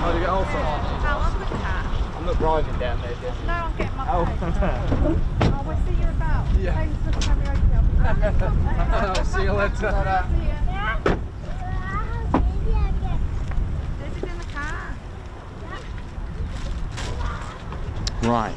Speaker 2: Oh, you get all sorts. I'm not driving down there, Jess.
Speaker 3: No, I'm getting my phone. We'll see you about.
Speaker 2: Yeah.
Speaker 3: Thanks for coming over.
Speaker 2: I'll see you later.
Speaker 3: This is in the car.
Speaker 1: Right.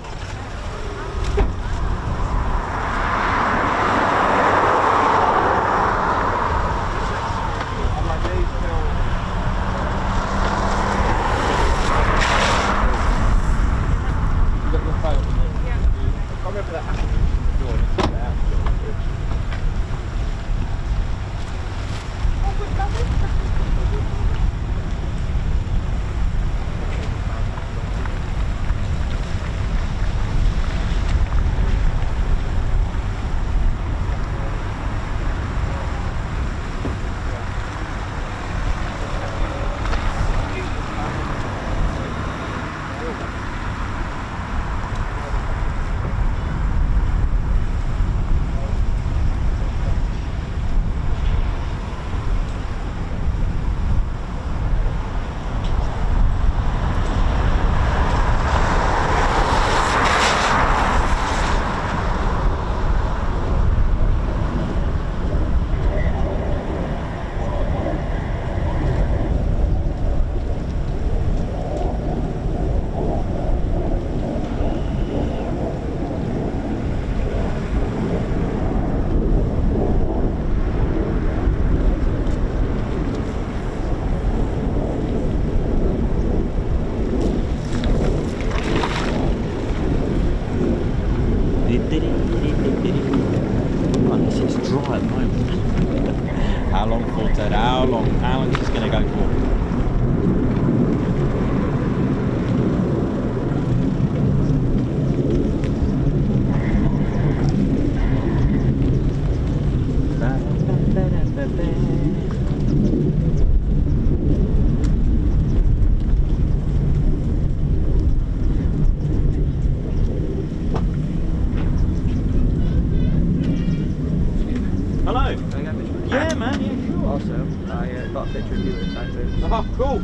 Speaker 1: Oh, this is dry at the moment. How long for, Ted? How long? How long is this going to go for? Oh, cool.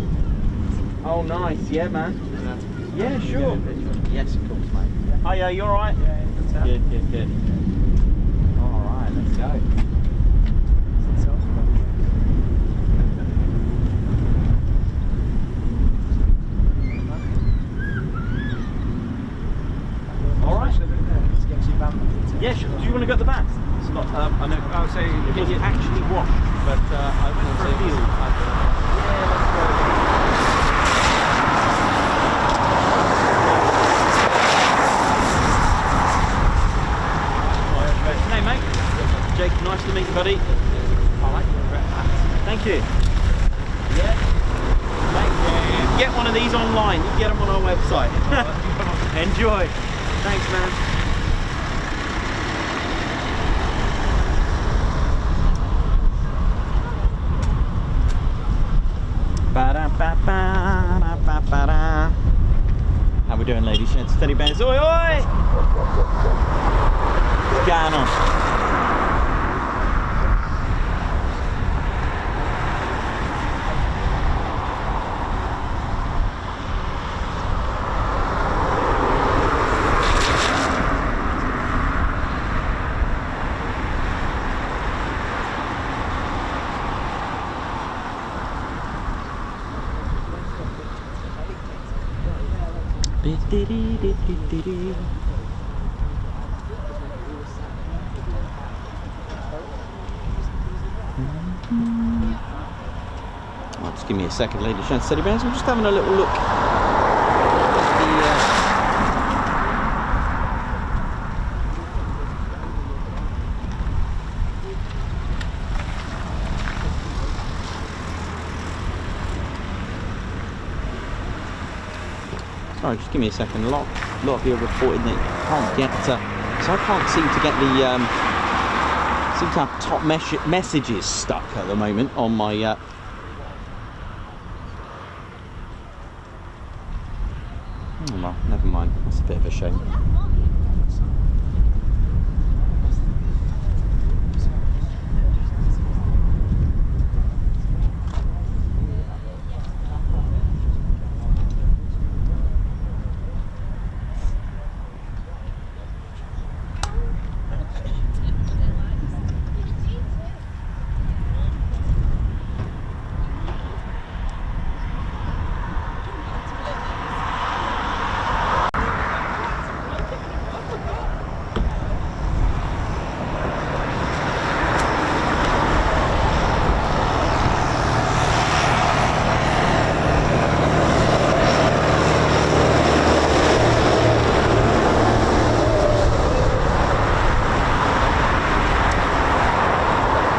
Speaker 1: Oh, nice. Yeah, man. Yeah, sure. Yes, of course, mate. Oh, yeah, you alright?
Speaker 2: Yeah,
Speaker 1: good, good, good. Alright, let's go. Alright. Yeah, sure. Do you want to go to the bath? It's not, I know.
Speaker 2: I'll say
Speaker 1: It was actually washed, but I went for a feel. Hey mate, Jake, nice to meet you, buddy. Thank you. Yeah. Thank you. Get one of these online. You can get them on our website. Enjoy. Thanks, man. How we doing, ladies? Teddy bears. Oi, oi! What's going on? Oh, just give me a second, ladies and steady bears. I'm just having a little look at sorry, just give me a second. A lot of you are reporting that you can't get, so I can't seem to get the, seem to have top messages stuck at the moment on my Oh well, never mind. That's a bit of a shame.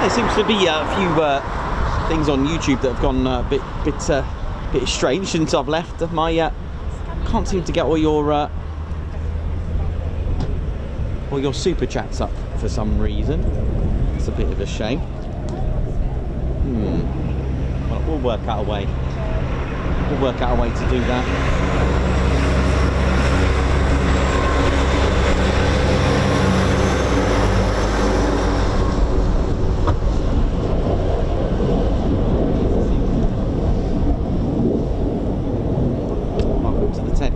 Speaker 1: There seems to be a few things on YouTube that have gone a bit strange since I've left. My can't seem to get all your super chats up for some reason. It's a bit of a shame. Well, we'll work out a way. We'll work out a way to do that.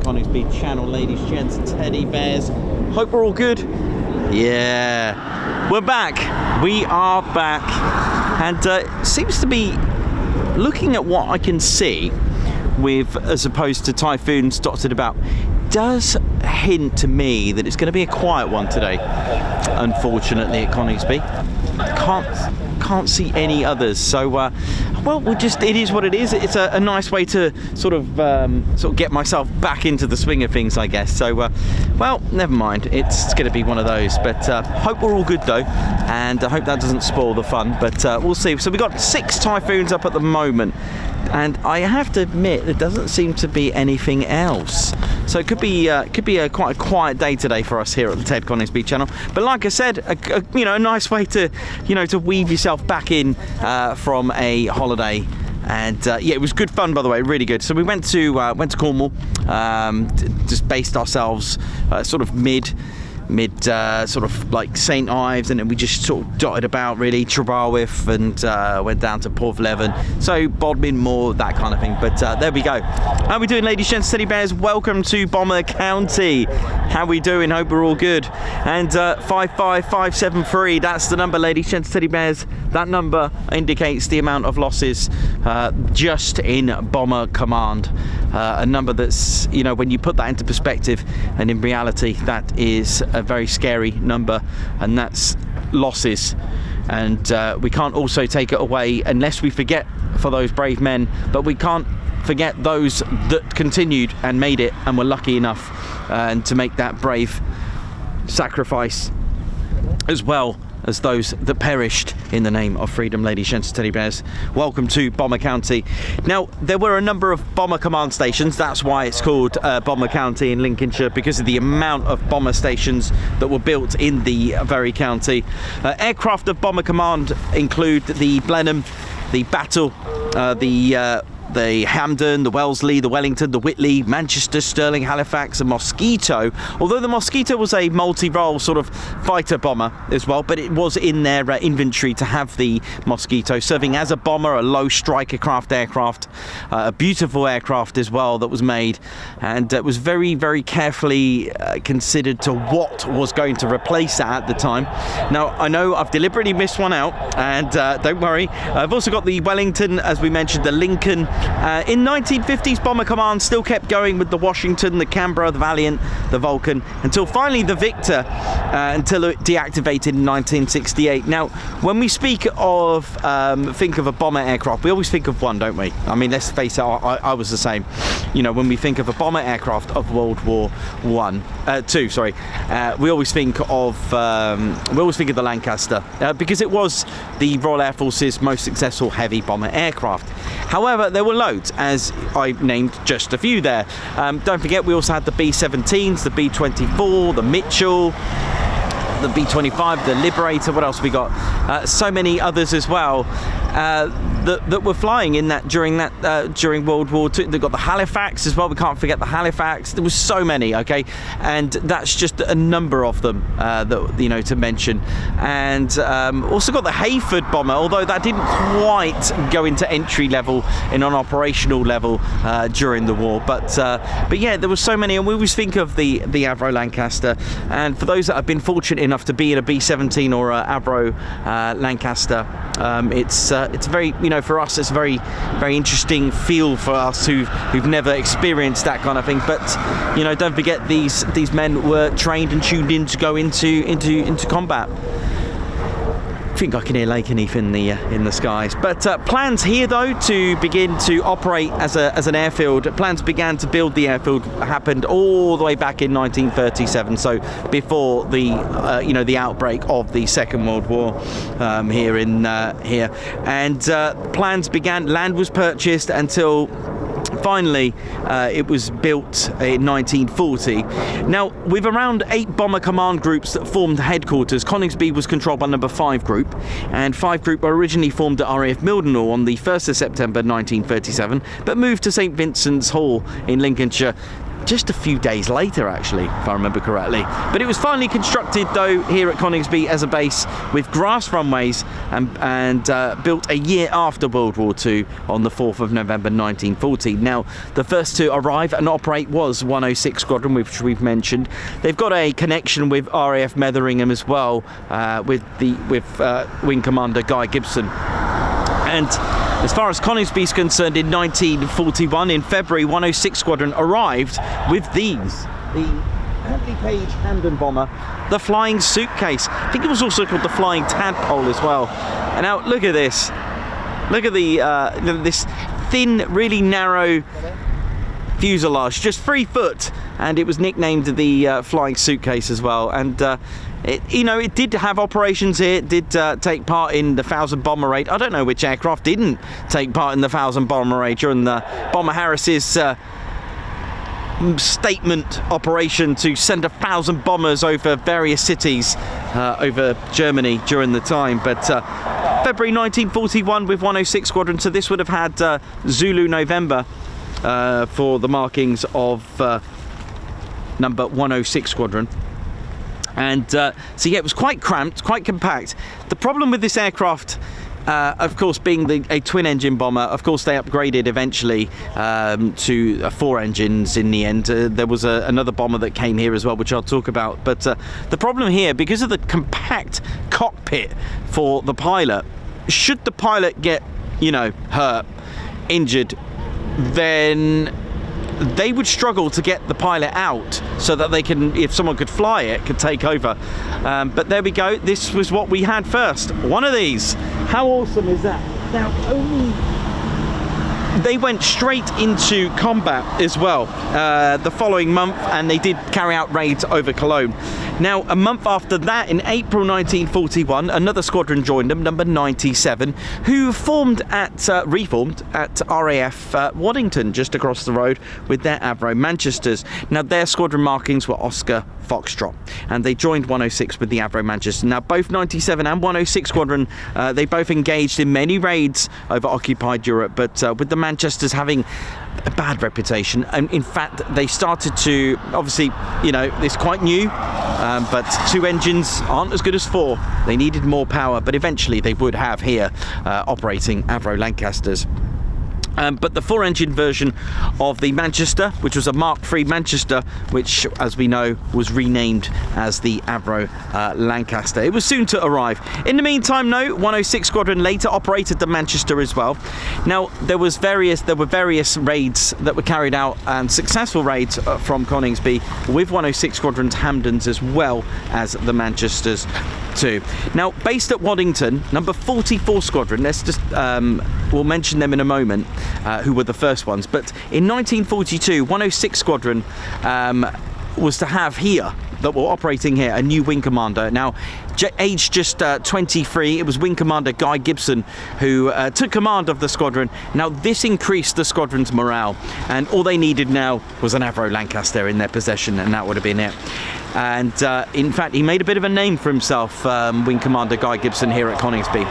Speaker 1: Coningsby channel, ladies, gents, teddy bears. Hope we're all good. Yeah, we're back. We are back, and seems to be, looking at what I can see, with as opposed to typhoons dotted about, does hint to me that it's going to be a quiet one today. Unfortunately, at Coningsby, can't see any others. So, well, it is what it is. It's a nice way to sort of get myself back into the swing of things, I guess. So, well, never mind. It's going to be one of those. But hope we're all good though, and I hope that doesn't spoil the fun. But we'll see. So we've got 6 typhoons up at the moment, and I have to admit there doesn't seem to be anything else. So it could be quite a quiet day today for us here at the Ted Coningsby channel. But like I said, a nice way to to weave yourself back in from a holiday. And yeah, it was good fun, by the way, really good. So we went to Cornwall, just based ourselves sort of mid sort of like St Ives, and then we just sort of dotted about really Trebarwith, and went down to Porthleven, so Bodmin Moor, that kind of thing. But there we go. How we doing, ladies, gents, teddy bears? Welcome to Bomber County. How we doing? Hope we're all good. And 55573, that's the number, ladies, gents, teddy bears. That number indicates the amount of losses just in Bomber Command. A number that's, when you put that into perspective, and in reality, that is a very scary number, and that's losses. And we can't also take it away unless we forget for those brave men, but we can't forget those that continued and made it and were lucky enough and to make that brave sacrifice, as well as those that perished in the name of freedom, ladies, gents, teddy bears. Welcome to Bomber County. Now, there were a number of bomber command stations. That's why it's called Bomber County in Lincolnshire, because of the amount of bomber stations that were built in the very county. Aircraft of Bomber Command include the Blenheim, the Battle, the Hampden, the Wellesley, the Wellington, the Whitley, Manchester, Stirling, Halifax, and Mosquito. Although the Mosquito was a multi-role sort of fighter bomber as well, but it was in their inventory to have the Mosquito, serving as a bomber, a low striker craft aircraft, a beautiful aircraft as well that was made, and it was very, very carefully considered to what was going to replace that at the time. Now, I know I've deliberately missed one out, and don't worry, I've also got the Wellington, as we mentioned, the Lincoln. In 1950s, Bomber Command still kept going with the Washington, the Canberra, the Valiant, the Vulcan, until finally the Victor, until it deactivated in 1968. Now, when we think of a bomber aircraft, we always think of one, don't we? I mean, let's face it, I was the same. When we think of a bomber aircraft of World War II, we always think of the Lancaster, because it was the Royal Air Force's most successful heavy bomber aircraft. However, there were loads, as I named just a few there. Don't forget, we also had the B-17s, the B-24, the Mitchell, the B-25, the Liberator. What else we got? So many others as well. that were flying in that during World War II. They've got the Halifax as well. We can't forget the Halifax. There was so many, okay, and that's just a number of them that, you know, to mention. And also got the Hayford bomber, although that didn't quite go into entry level in an operational level during the war. But yeah, there were so many, and we always think of the Avro Lancaster. And for those that have been fortunate enough to be in a B-17 or a Avro Lancaster, it's very, you know, for us it's a very interesting feel for us who've never experienced that kind of thing. But you know, don't forget these men were trained and tuned in to go into combat. I think I can hear Lake Heath in the skies. But plans here though to begin to operate as an airfield. Plans began to build the airfield happened all the way back in 1937. So before the you know, the outbreak of the Second World War here. And plans began. Land was purchased until finally it was built in 1940. Now, with around 8 bomber command groups that formed headquarters, Coningsby was controlled by number 5 group, and 5 group were originally formed at RAF Mildenhall on the 1st of September 1937, but moved to St Vincent's Hall in Lincolnshire just a few days later, actually, if I remember correctly. But it was finally constructed though here at Coningsby as a base with grass runways and built a year after World War II on the 4th of November 1940. Now, the first to arrive and operate was 106 Squadron, which we've mentioned. They've got a connection with RAF Metheringham as well, with Wing Commander Guy Gibson. And as far as Coningsby is concerned, in 1941, in February, 106 Squadron arrived with these. The Hadley Page Hamden bomber, the Flying Suitcase. I think it was also called the Flying Tadpole as well. And now, look at this. Look at this thin, really narrow fuselage, just 3 foot. And it was nicknamed the Flying Suitcase as well. And it did have operations here. It did take part in the 1000 bomber raid. I don't know which aircraft didn't take part in the 1000 bomber raid during the Bomber Harris's statement operation to send 1,000 bombers over various cities over Germany during the time. But February 1941 with 106 Squadron, so this would have had Zulu November for the markings of number 106 Squadron. And so yeah, it was quite cramped, quite compact. The problem with this aircraft, of course, being a twin-engine bomber, of course they upgraded eventually to 4 engines in the end. There was another bomber that came here as well, which I'll talk about. But the problem here, because of the compact cockpit for the pilot, should the pilot get, you know, hurt, injured, then they would struggle to get the pilot out so that they can, if someone could fly it, could take over. But there we go. This was what we had first. One of these. How awesome is that? Now, they went straight into combat as well the following month, and they did carry out raids over Cologne. Now, a month after that, in April 1941, another squadron joined them, number 97, who reformed at RAF Waddington, just across the road, with their Avro Manchesters. Now, their squadron markings were Oscar Foxtrot, and they joined 106 with the Avro Manchester. Now, both 97 and 106 Squadron, they both engaged in many raids over occupied Europe, but with the Manchesters having a bad reputation, and in fact they started to, obviously, you know, it's quite new, but 2 engines aren't as good as 4. They needed more power, but eventually they would have here operating Avro Lancasters. But the 4-engine version of the Manchester, which was a Mark III Manchester, which, as we know, was renamed as the Avro Lancaster. It was soon to arrive. In the meantime, 106 Squadron later operated the Manchester as well. Now, there were various raids that were carried out, and successful raids from Coningsby with 106 Squadron's Hamdens as well as the Manchesters too. Now, based at Waddington, number 44 Squadron, let's just, we'll mention them in a moment, who were the first ones, but in 1942, 106 Squadron was to have here, that were operating here, a new wing commander. Now, aged just 23. It was Wing Commander Guy Gibson who took command of the squadron. Now, this increased the squadron's morale, and all they needed now was an Avro Lancaster in their possession, and that would have been it. And in fact, he made a bit of a name for himself, Wing Commander Guy Gibson here at Coningsby.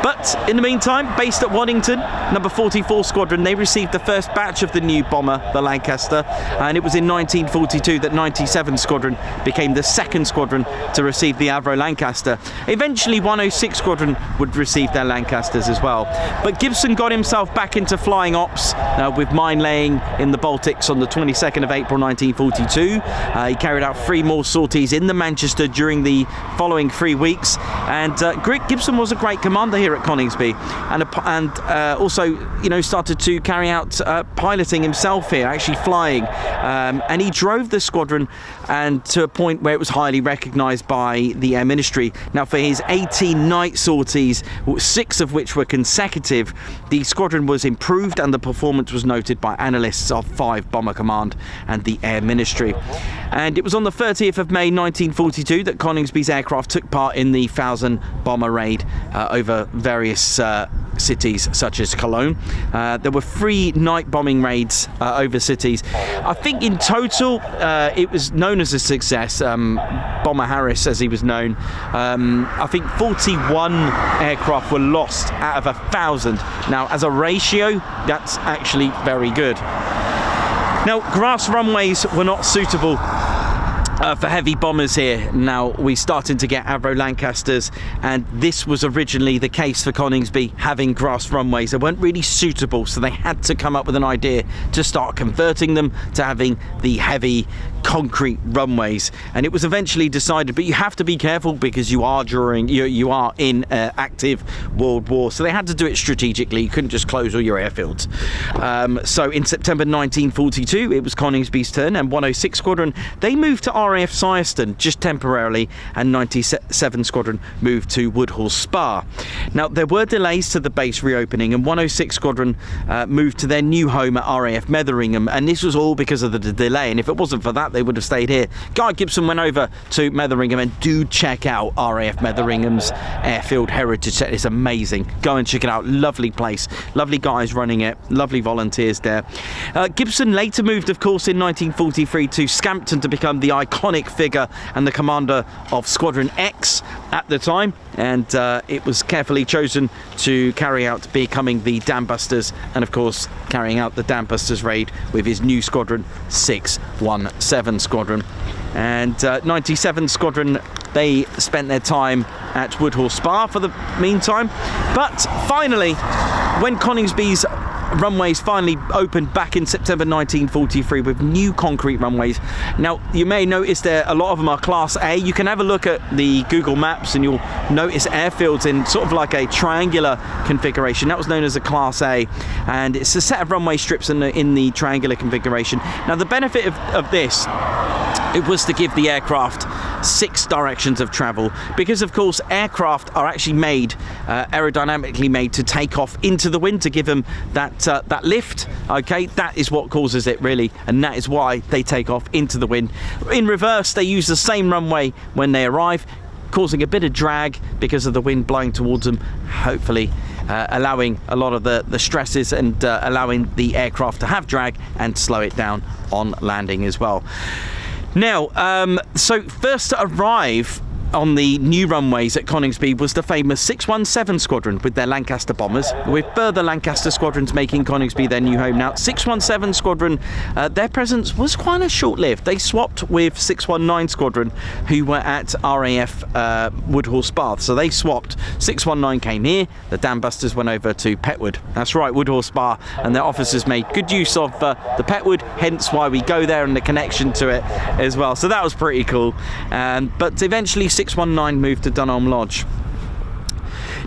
Speaker 1: But in the meantime, based at Waddington, number 44 Squadron, they received the first batch of the new bomber, the Lancaster, and it was in 1942 that 97 Squadron became the second squadron to receive the Avro Lancaster. Eventually, 106 Squadron would receive their Lancasters as well. But Gibson got himself back into flying ops with mine laying in the Baltics on the 22nd of April 1942. He carried out 3 more sorties in the Manchester during the following 3 weeks, and Gibson was a great commander here at Coningsby, and also, you know, started to carry out piloting himself here, actually flying, and he drove the squadron and to a point where it was highly recognised by the Air Ministry. Now, for his 18 night sorties, 6 of which were consecutive, the squadron was improved and the performance was noted by analysts of 5 Bomber Command and the Air Ministry. And it was on the 30th of May 1942 that Coningsby's aircraft took part in the 1,000 bomber raid over various cities such as Cologne. There were 3 night bombing raids over cities. I think in total it was known as a success. Bomber Harris, as he was known. I think 41 aircraft were lost out of 1,000. Now, as a ratio, that's actually very good. Now, grass runways were not suitable for heavy bombers here. Now we started to get Avro Lancasters, and this was originally the case for Coningsby, having grass runways. They weren't really suitable, so they had to come up with an idea to start converting them to having the heavy concrete runways, and it was eventually decided, but you have to be careful because you are in active World War, so they had to do it strategically. You couldn't just close all your airfields. So in September 1942 it was Coningsby's turn, and 106 Squadron, they moved to RAF Syerston just temporarily, and 97 Squadron moved to Woodhall Spa. Now, there were delays to the base reopening, and 106 Squadron moved to their new home at RAF Metheringham, and this was all because of the delay, and if it wasn't for that, they would have stayed here. Guy Gibson went over to Metheringham, and do check out RAF Metheringham's Airfield Heritage Set. It's amazing. Go and check it out. Lovely place. Lovely guys running it. Lovely volunteers there. Gibson later moved, of course, in 1943 to Scampton to become the iconic figure and the commander of Squadron X at the time, and it was carefully chosen to carry out becoming the Dambusters, and of course carrying out the Dambusters raid with his new squadron, 617 Squadron. And 97 Squadron, they spent their time at Woodhall Spa for the meantime. But finally, when Coningsby's runways finally opened back in September 1943 with new concrete runways. Now, you may notice there a lot of them are Class A. You can have a look at the Google Maps and you'll notice airfields in sort of like a triangular configuration. That was known as a Class A, and it's a set of runway strips in the triangular configuration. Now, the benefit of this, it was to give the aircraft 6 directions of travel, because of course aircraft are actually made aerodynamically made to take off into the wind, to give them that lift. Okay, that is what causes it really, and that is why they take off into the wind. In reverse, they use the same runway when they arrive, causing a bit of drag because of the wind blowing towards them, hopefully allowing a lot of the stresses and allowing the aircraft to have drag and slow it down on landing as well. Now, so first to arrive on the new runways at Coningsby was the famous 617 Squadron with their Lancaster bombers, with further Lancaster squadrons making Coningsby their new home. Now, 617 Squadron, their presence was quite a short-lived. They swapped with 619 Squadron, who were at RAF Woodhall Spa. So they swapped. 619 came here, the Dambusters went over to Petwood. That's right, Woodhall Spa, and their officers made good use of the Petwood, hence why we go there and the connection to it as well. So that was pretty cool. But eventually 619 moved to Dunholm Lodge.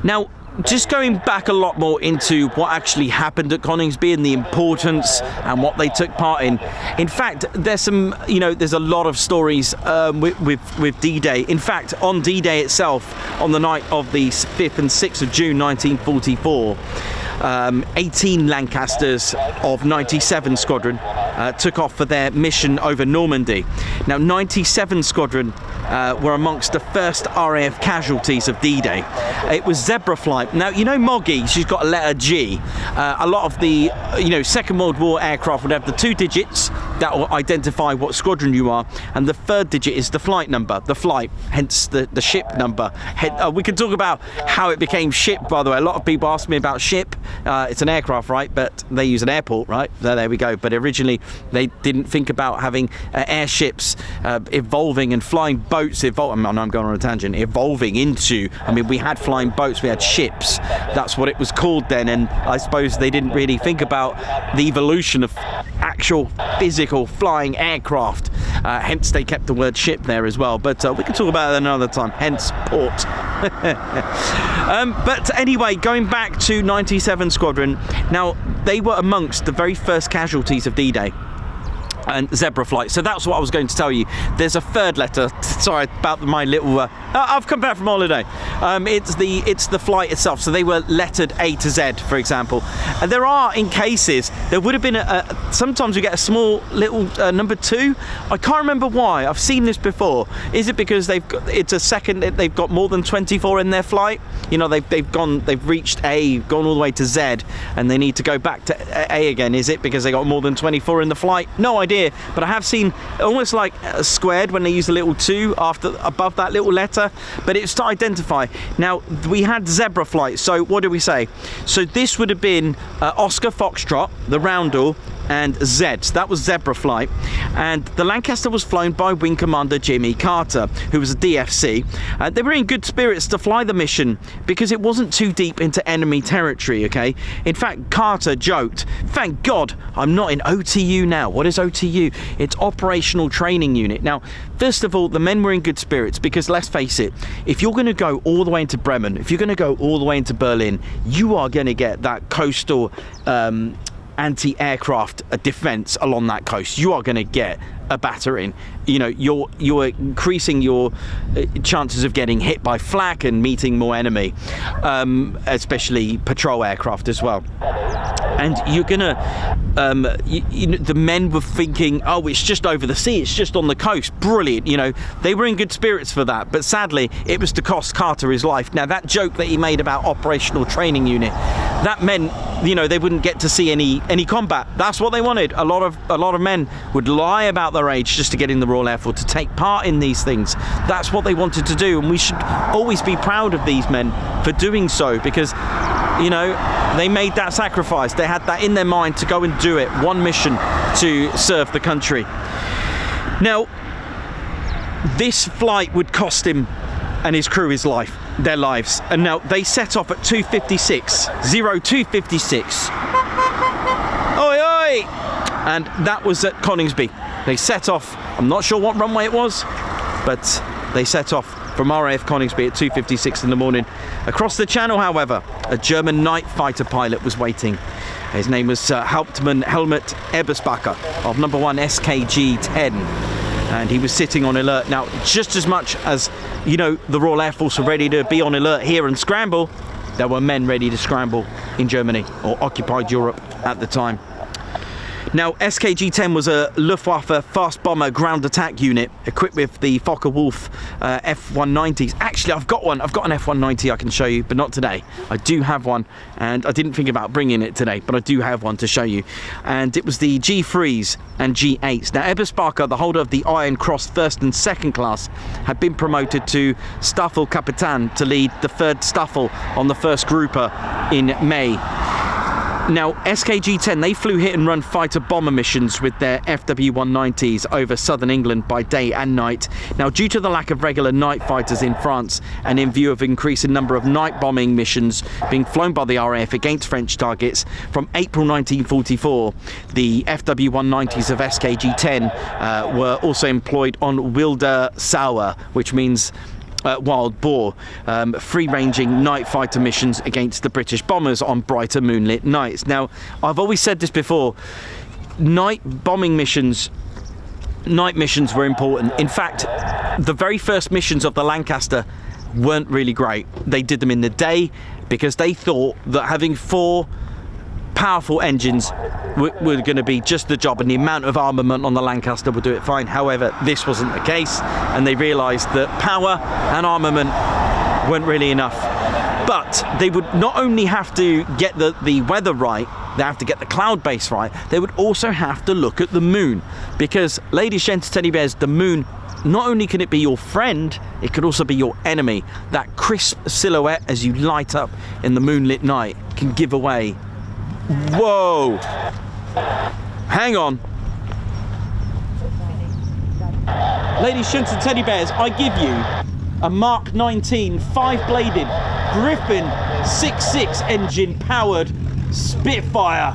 Speaker 1: Now, just going back a lot more into what actually happened at Coningsby and the importance and what they took part in. In fact, there's some, there's a lot of stories with D-Day. In fact, on D-Day itself, on the night of the 5th and 6th of June 1944, 18 Lancasters of 97 Squadron took off for their mission over Normandy. Now, 97 Squadron were amongst the first RAF casualties of D-Day. It was Zebra flight. Now, you know Moggy, she's got a letter G. A lot of the, Second World War aircraft would have the 2 digits that will identify what squadron you are, and the 3rd digit is the flight number, the flight, hence the ship number. We can talk about how it became ship, by the way. A lot of people ask me about ship. It's an aircraft, right? But they use an airport, right? So there we go. But originally, they didn't think about having airships evolving and flying boats evolving. I'm going on a tangent. Evolving into, we had flying boats, we had ships. That's what it was called then. And I suppose they didn't really think about the evolution of actual physical flying aircraft. Hence, they kept the word ship there as well. But we can talk about that another time. Hence, port. But anyway, going back to 97 Squadron. Now, they were amongst the very first casualties of D-Day and Zebra flight. So that's what I was going to tell you. There's a 3rd letter. Sorry about my little I've come back from holiday. It's the flight itself. So they were lettered A to Z, for example. And there are, in cases, there would have been sometimes we get a small little number 2. I can't remember why. I've seen this before. Is it because they've got more than 24 in their flight? They've reached A, gone all the way to Z, and they need to go back to A again. Is it because they got more than 24 in the flight? No idea. But I have seen almost like a squared when they use a little 2 above that little letter, but it's to identify. Now, we had Zebra flight, so what do we say? So this would have been Oscar Foxtrot, the Roundel, and Z. So that was Zebra flight, and the Lancaster was flown by Wing Commander Jimmy Carter, who was a DFC. They were in good spirits to fly the mission because it wasn't too deep into enemy territory, okay? In fact, Carter joked, "Thank God I'm not in OTU now." What is OTU? It's Operational Training Unit. Now, first of all, the men were in good spirits because, let's face it, if you're going to go all the way into Bremen, if you're going to go all the way into Berlin, you are going to get that coastal anti-aircraft defense along that coast. You are going to get a battering. You're increasing your chances of getting hit by flak and meeting more enemy, especially patrol aircraft as well. And you're gonna the men were thinking, oh, it's just over the sea, it's just on the coast, brilliant. They were in good spirits for that, but sadly it was to cost Carter his life. Now, that joke that he made about Operational Training Unit, that meant they wouldn't get to see any combat. That's what they wanted. A lot of men would lie about their age just to get in the Royal Air Force, to take part in these things. That's what they wanted to do, and we should always be proud of these men for doing so, because they made that sacrifice. They had that in their mind to go and do it. One mission to serve the country. Now, this flight would cost him and his crew their lives. And now they set off at 02:56. Oi, oi! And that was at Coningsby. They set off, I'm not sure what runway it was, but they set off from RAF Coningsby at 2:56 in the morning. Across the channel, however, a German night fighter pilot was waiting. His name was Hauptmann Helmut Eberspacher of number 1 SKG-10. And he was sitting on alert. Now, just as much as, the Royal Air Force were ready to be on alert here and scramble, there were men ready to scramble in Germany, or occupied Europe at the time. Now, SKG-10 was a Luftwaffe fast bomber ground attack unit equipped with the Focke-Wulf F-190s. Actually, I've got one. I've got an F-190 I can show you, but not today. I do have one, and I didn't think about bringing it today, but I do have one to show you. And it was the G3s and G8s. Now, Eberspacher, the holder of the Iron Cross 1st and 2nd class, had been promoted to Staffelkapitän to lead the 3rd Staffel on the 1st Grouper in May. Now, SKG-10, they flew hit and run fighter bomber missions with their FW-190s over southern England by day and night. Now, due to the lack of regular night fighters in France, and in view of increasing number of night bombing missions being flown by the RAF against French targets, from April 1944, the FW-190s of SKG-10 were also employed on Wilde Sauer, which means wild boar, free-ranging night fighter missions against the British bombers on brighter moonlit nights. Now, I've always said this before, night missions were important. In fact, the very first missions of the Lancaster weren't really great. They did them in the day because they thought that having 4 powerful engines were going to be just the job, and the amount of armament on the Lancaster would do it fine. However, this wasn't the case, and they realised that power and armament weren't really enough. But they would not only have to get the weather right, they have to get the cloud base right, they would also have to look at the moon. Because, ladies, gents, teddy bears, the moon, not only can it be your friend, it could also be your enemy. That crisp silhouette as you light up in the moonlit night can give away. Whoa! Hang on. Ladies, gents and teddy bears, I give you a Mark 19 5-bladed Griffin 6.6 engine powered Spitfire.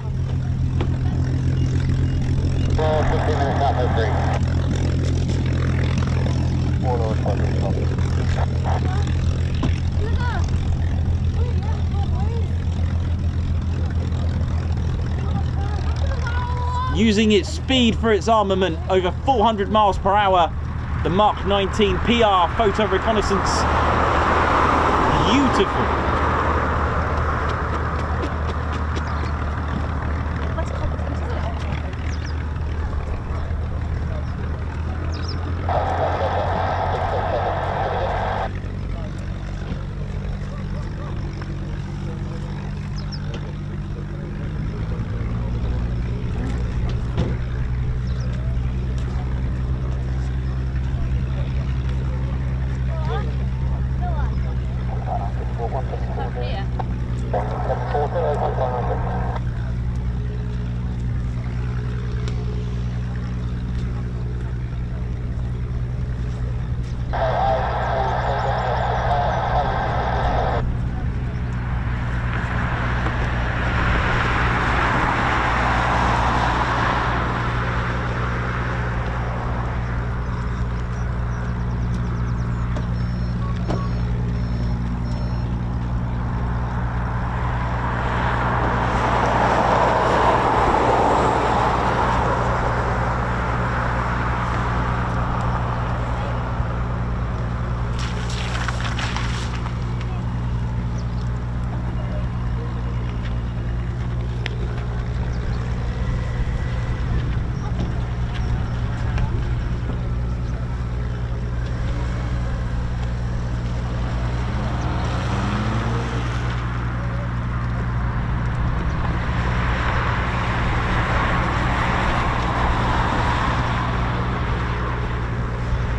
Speaker 1: Using its speed for its armament, over 400 miles per hour, the Mark 19 PR photo reconnaissance. Beautiful.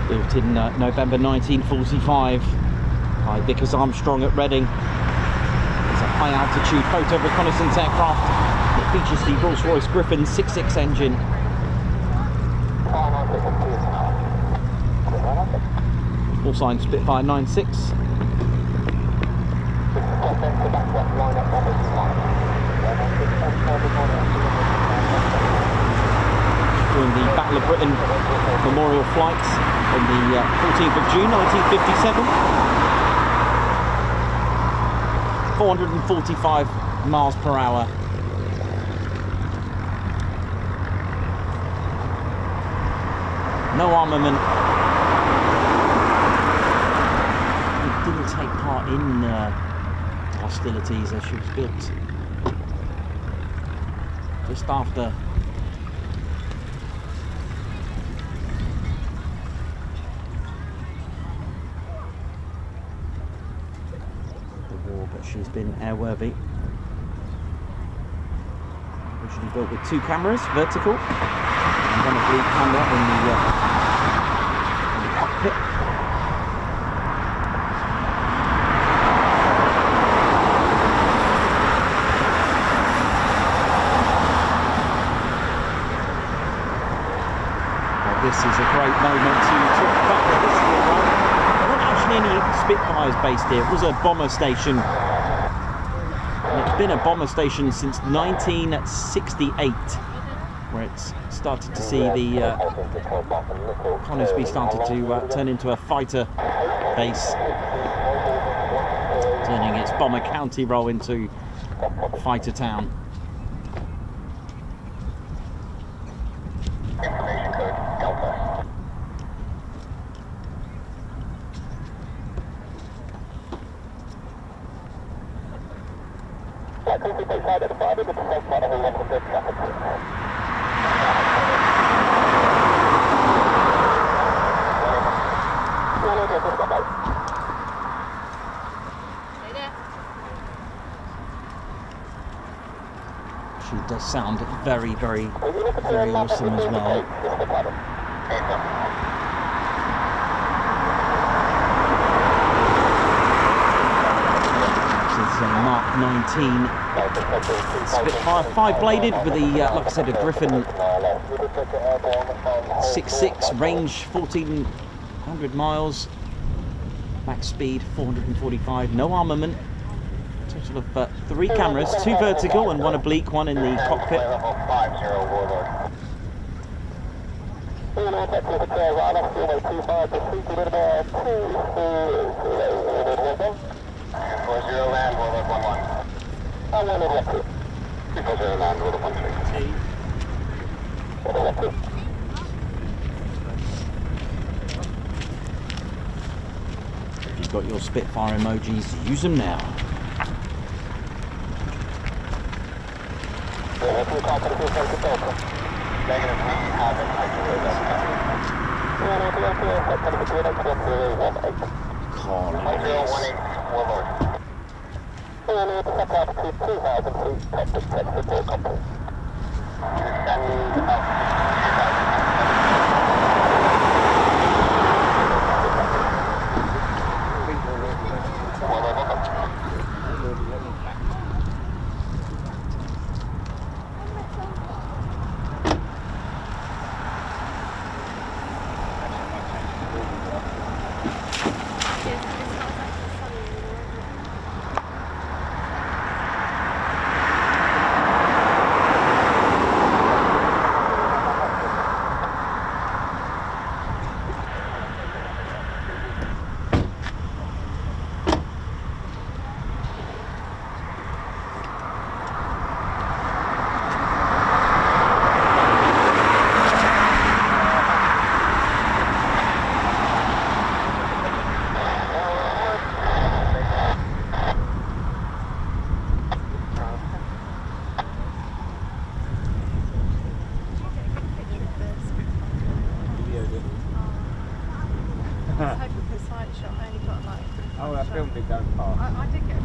Speaker 1: Built in November 1945 by Vickers Armstrong at Reading. It's a high altitude photo reconnaissance aircraft. It features the Rolls-Royce Griffin 6.6 engine. Full sign Spitfire 96. During the Battle of Britain memorial flights on the 14th of June 1957. 445 miles per hour. No armament. It didn't take part in hostilities as she was built. Just after she's been airworthy. Originally built with 2 cameras, vertical, and one oblique camera in the cockpit. Well, this is a great moment to talk about the history of one. There weren't actually any Spitfires based here. It was a bomber station. It's been a bomber station since 1968, where it's started to see the Coningsby started to turn into a fighter base, turning its bomber county role into fighter town. She does sound very, very, very awesome as well. This is a Mark 19 Spitfire 5-bladed with the, like I said, a Griffin 6.6, range 1400 miles, max speed 445, no armament. Total of 3 cameras, 2 vertical and 1 oblique, 1 in the cockpit. If you've got your Spitfire emojis, use them now.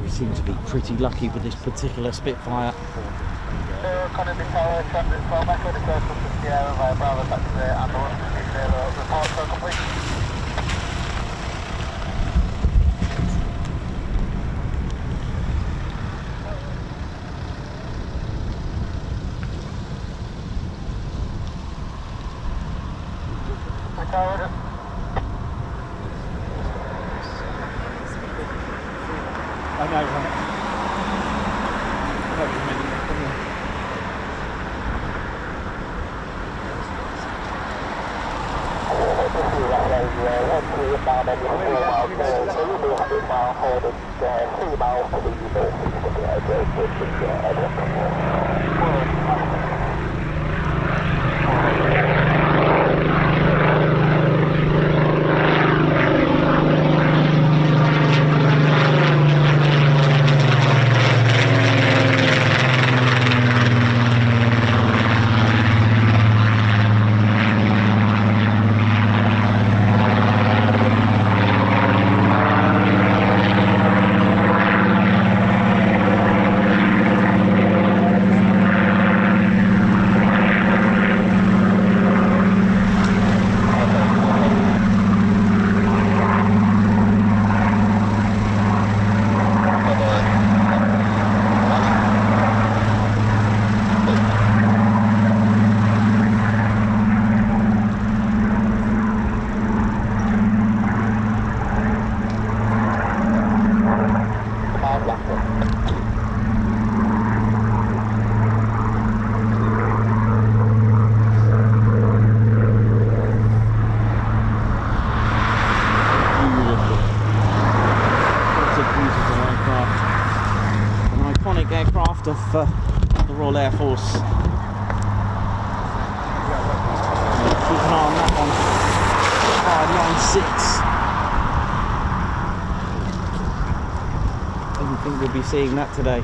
Speaker 1: We seem to be pretty lucky with this particular Spitfire. Aircraft of the Royal Air Force. Keep an eye on that one. 596. I don't think we'll be seeing that today.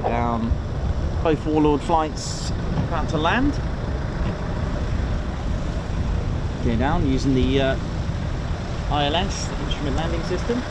Speaker 1: Down. Both Warlord flights about to land. Gear down using the ILS, Instrument Landing System.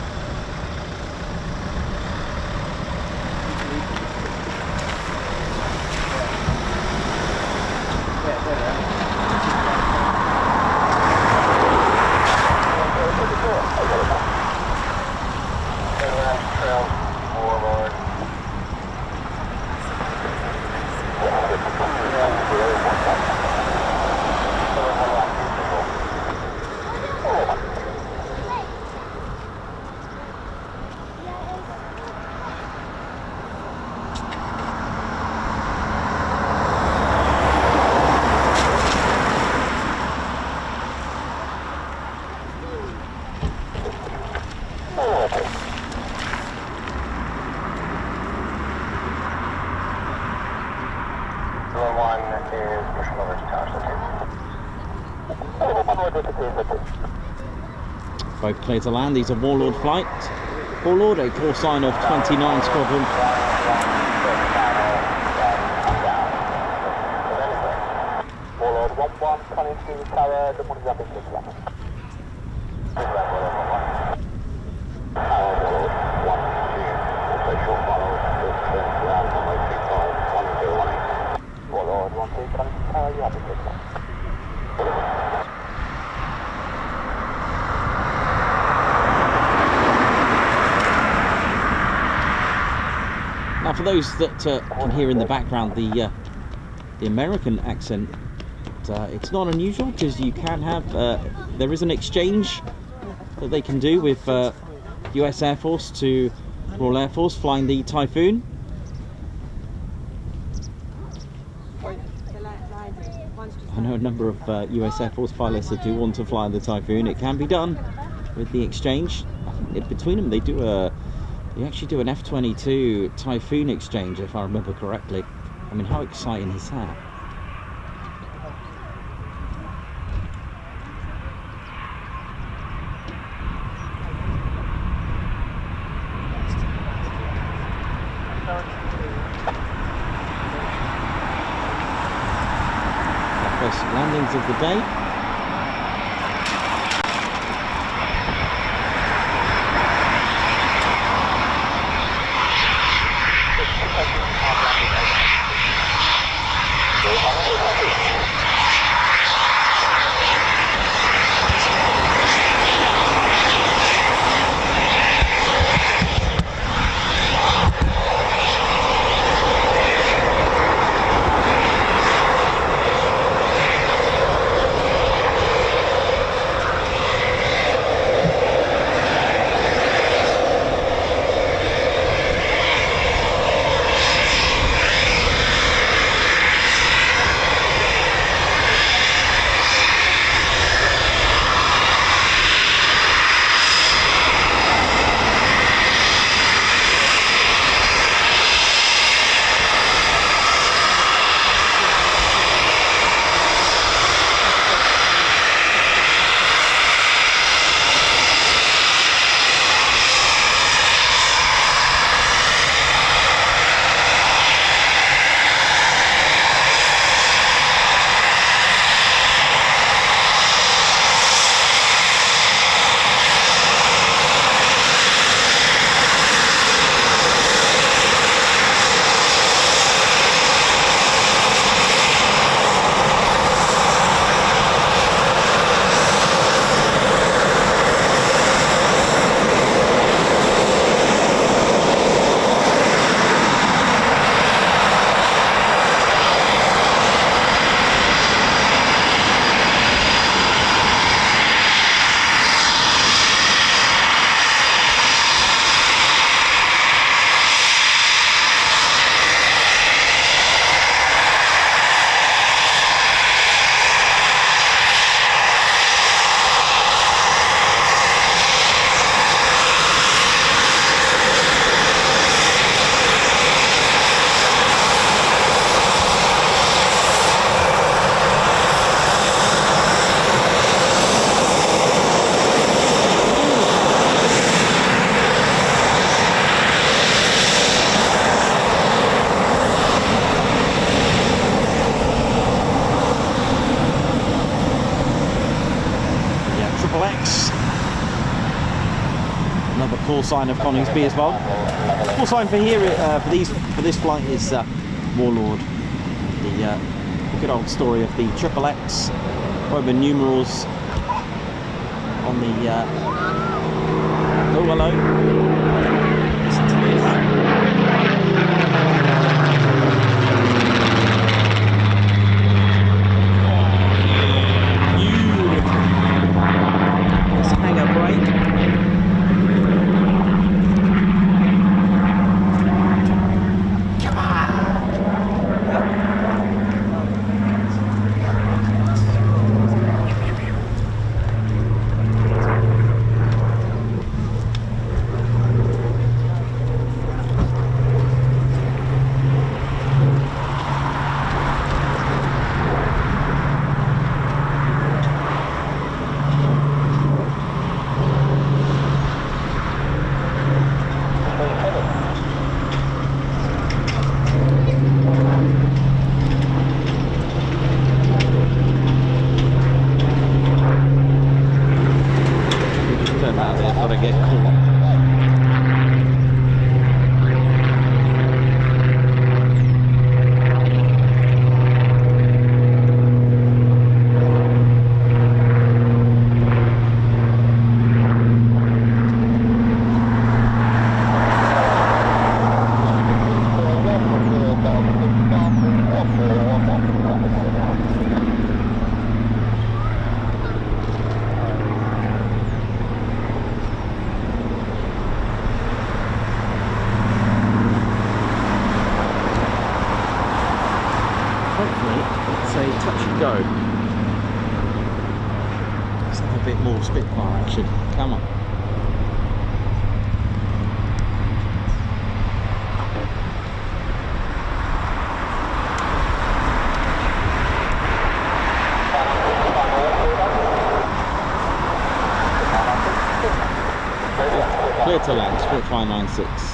Speaker 1: Both clear to land. These are Warlord flights. Warlord, a call sign of 29 Squadron.
Speaker 4: Warlord 1-1, coming to tower, the morning rapid 6-11. Warlord 1-2, coming to tower, you have the 6-11.
Speaker 1: Now, for those that can hear in the background the American accent, it's not unusual because you can have there is an exchange that they can do with US Air Force to Royal Air Force flying the Typhoon. I know a number of US Air Force pilots that do want to fly the Typhoon. It can be done with the exchange. I think between them they actually do an F-22 Typhoon exchange, if I remember correctly. I mean, how exciting is that? First landings of the day. call sign of Coningsby as well. Call sign for here for this flight is Warlord. The good old story of the XXX Roman numerals on the. Oh, hello. Listen to this. Spitfire action. Come on. Clear to land, Spitfire 96.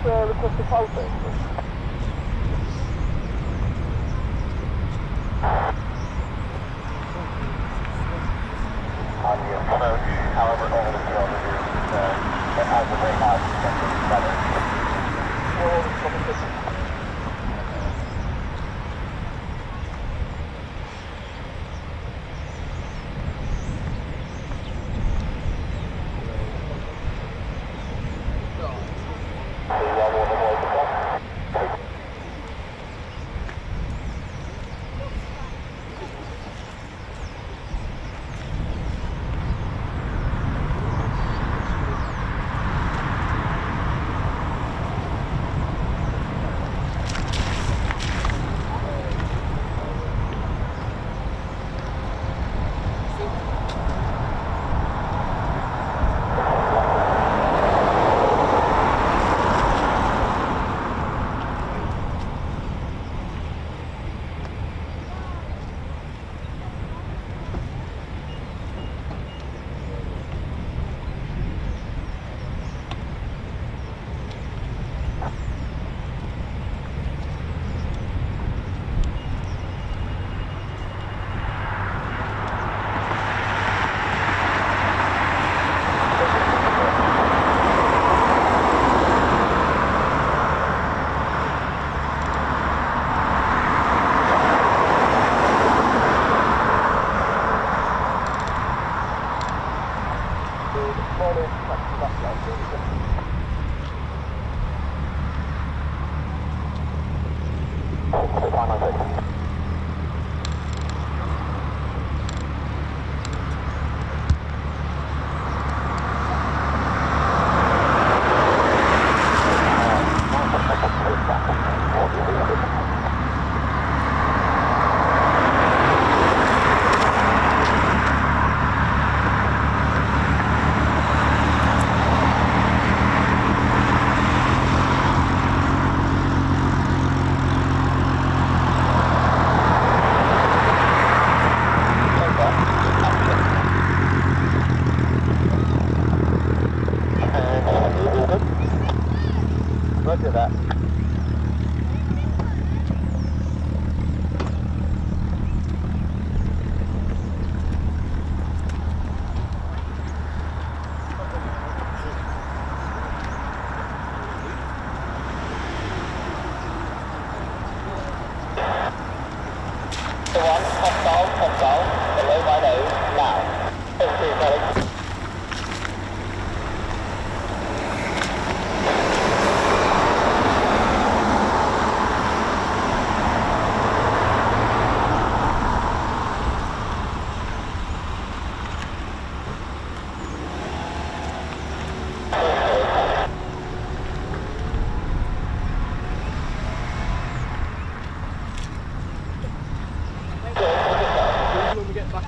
Speaker 4: Request a photo. However, all of the others as a very hard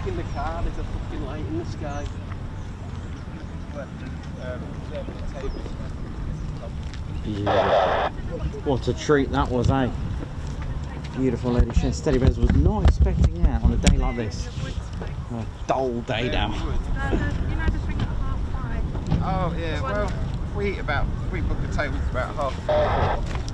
Speaker 5: look in the car, there's a fucking light in the sky.
Speaker 1: Yeah. What a treat that was, eh? Beautiful lady. Steady Bears was not expecting that on a day like this. A dull day now.
Speaker 3: You know, the thing at 5:30.
Speaker 2: Oh yeah, well, we book a table for about 4:30.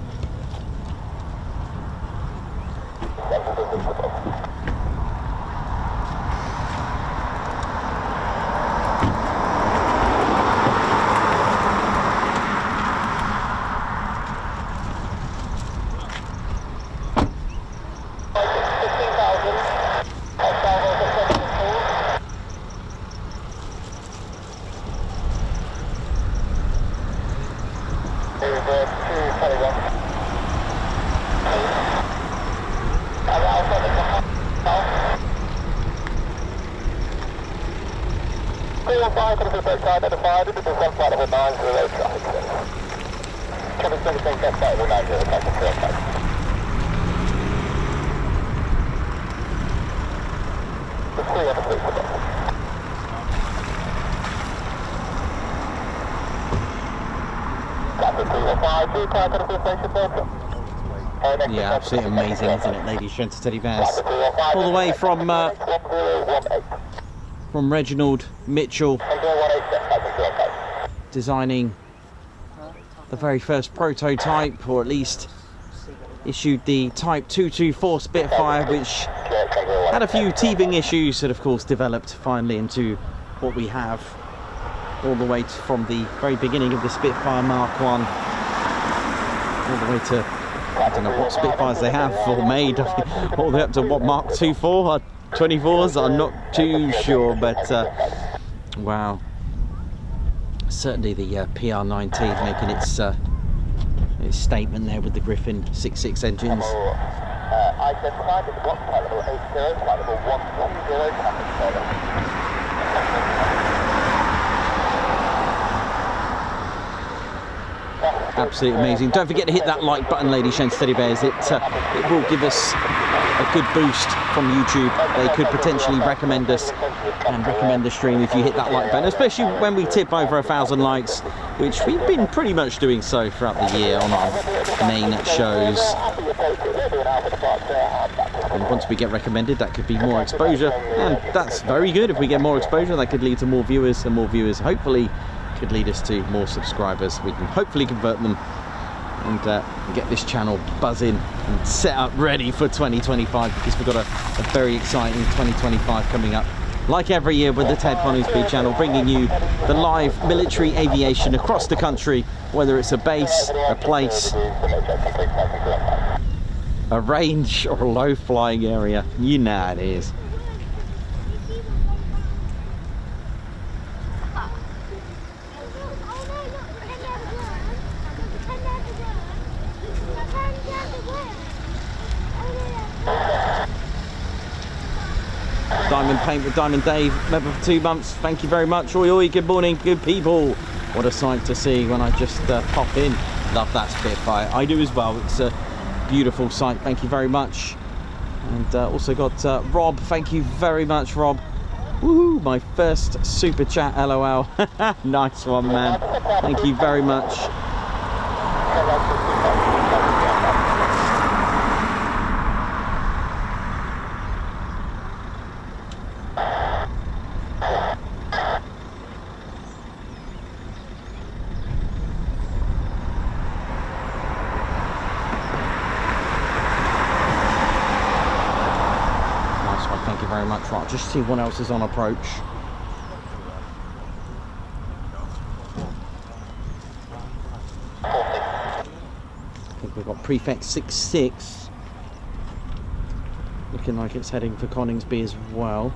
Speaker 4: Identified, this is one part of a 90 traffic. Kevin 17, get part of a 90 traffic. The 3 on the police for
Speaker 1: Yeah, absolutely amazing, isn't it, ladies, gents, Teddy Bears? All the way from Reginald Mitchell, designing the very first prototype, or at least issued the Type 224 Spitfire, which had a few teething issues that of course developed finally into what we have, all the way from the very beginning of the Spitfire Mark 1 all the way to, I don't know what Spitfires they have all made, all the way up to what Mark 24 24s, I'm not too sure, but wow, certainly the PR19 making its statement there with the Griffin 6.6 engines.
Speaker 4: Identified as one level 80, level 120 traffic service.
Speaker 1: Absolutely amazing. Don't forget to hit that like button, ladies and Steady Bears. It will give us a good boost from YouTube. They could potentially recommend us and recommend the stream if you hit that like button, especially when we tip over 1,000 likes, which we've been pretty much doing so throughout the year on our main shows. And once we get recommended, that could be more exposure, and that's very good. If we get more exposure, that could lead to more viewers, and more viewers hopefully could lead us to more subscribers. We can hopefully convert them and get this channel buzzing and set up ready for 2025, because we've got a very exciting 2025 coming up. Like every year with the Ted Coningsby channel, bringing you the live military aviation across the country, whether it's a base, a place, a range or a low flying area. You know how it is. Diamond Paint with Diamond Dave, member for 2 months. Thank you very much. Oi, oi, good morning, good people. What a sight to see when I just pop in. Love that Spitfire. I do as well. It's a beautiful sight. Thank you very much. And also got Rob. Thank you very much, Rob. Woohoo, my first super chat, LOL. Nice one, man. Thank you very much. Right, just see what else is on approach. I think we've got Prefect 6.6. Looking like it's heading for Coningsby as well.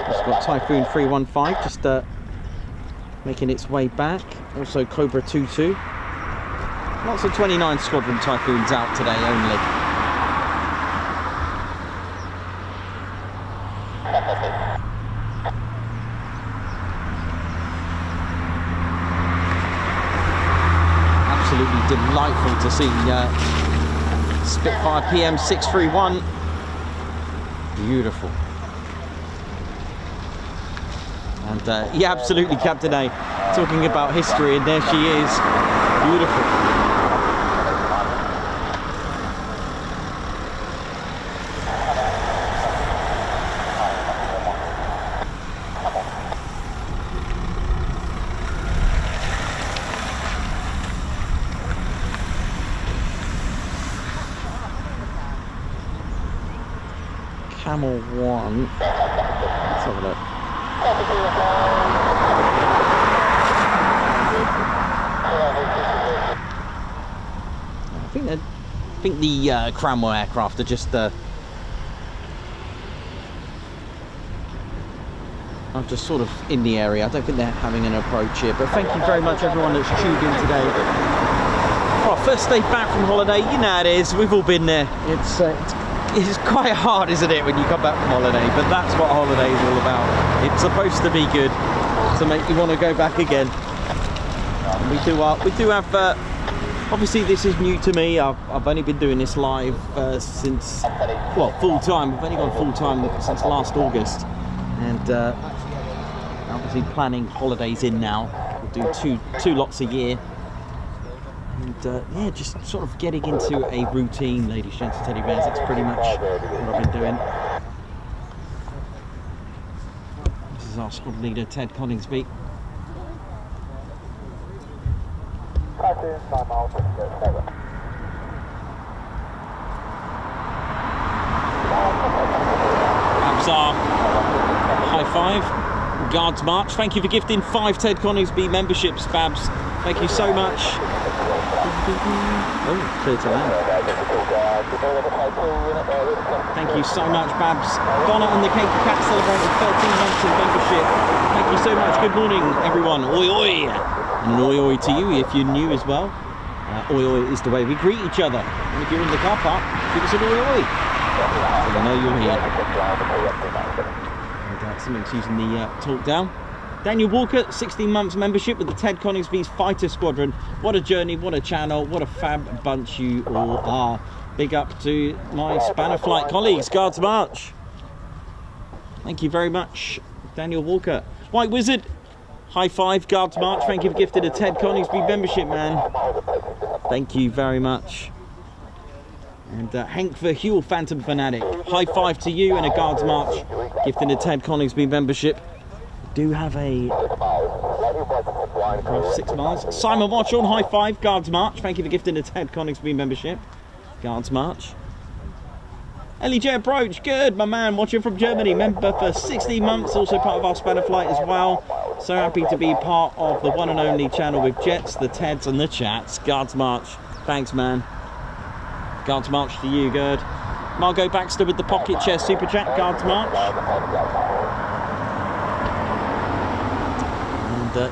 Speaker 1: It's got Typhoon 315 just making its way back. Also Cobra 22. Lots of 29 Squadron Typhoons out today only. Delightful to see Spitfire PM631 Beautiful. And yeah, absolutely, Captain A. Talking about history, and there she is. Beautiful. Camel 1. Let's have a look. I think the Cranwell aircraft are just sort of in the area. I don't think they're having an approach here. But thank you very much, everyone that's tuned in today. Well, first day back from holiday. You know how it is. We've all been there. It's quite hard, isn't it, when you come back from holiday? But that's what holiday is all about. It's supposed to be good, to make you want to go back again. And we do have. Obviously, this is new to me. I've only been doing this live since, well, full time. I've only gone full time since last August, and obviously planning holidays in now. We'll do two lots a year. And yeah, just sort of getting into a routine, ladies, gents, teddy bears. That's pretty much what I've been doing. This is our squad leader, Ted Coningsby. Abzar, high five. Guards march. Thank you for gifting 5 Ted Coningsby memberships, Babs. Thank you so much. Oh, clear to land. Thank you so much, Babs. Donna and the Cake Cat celebrated 13 months of membership. Thank you so much. Good morning, everyone. Oi, oi. And oi, oi to you if you're new as well. Oi, oi is the way we greet each other. And if you're in the car park, give us an oi, oi. So you know you're here. And something's using the talk down. Daniel Walker, 16 months membership with the Ted Coningsby's Fighter Squadron. What a journey, what a channel, what a fab bunch you all are. Big up to my Spanner Flight colleagues. Guards march. Thank you very much, Daniel Walker. White Wizard, high five. Guards march. Thank you for gifting a Ted Coningsby membership, man. Thank you very much. And Hank the Huel Phantom Fanatic, high five to you and a Guards march, gifting a Ted Coningsby membership. Do have a 6 miles. Simon Watchorn, high five. Guards march. Thank you for gifting a Ted Coningsby membership. Guards march. Ellie J Approach, good, my man, watching from Germany, member for 16 months, also part of our Spanner Flight as well. So happy to be part of the one and only channel with Jets, the Teds and the Chats. Guards march. Thanks, man. Guards march to you, good. Margot Baxter with the pocket chair super chat. Guards march.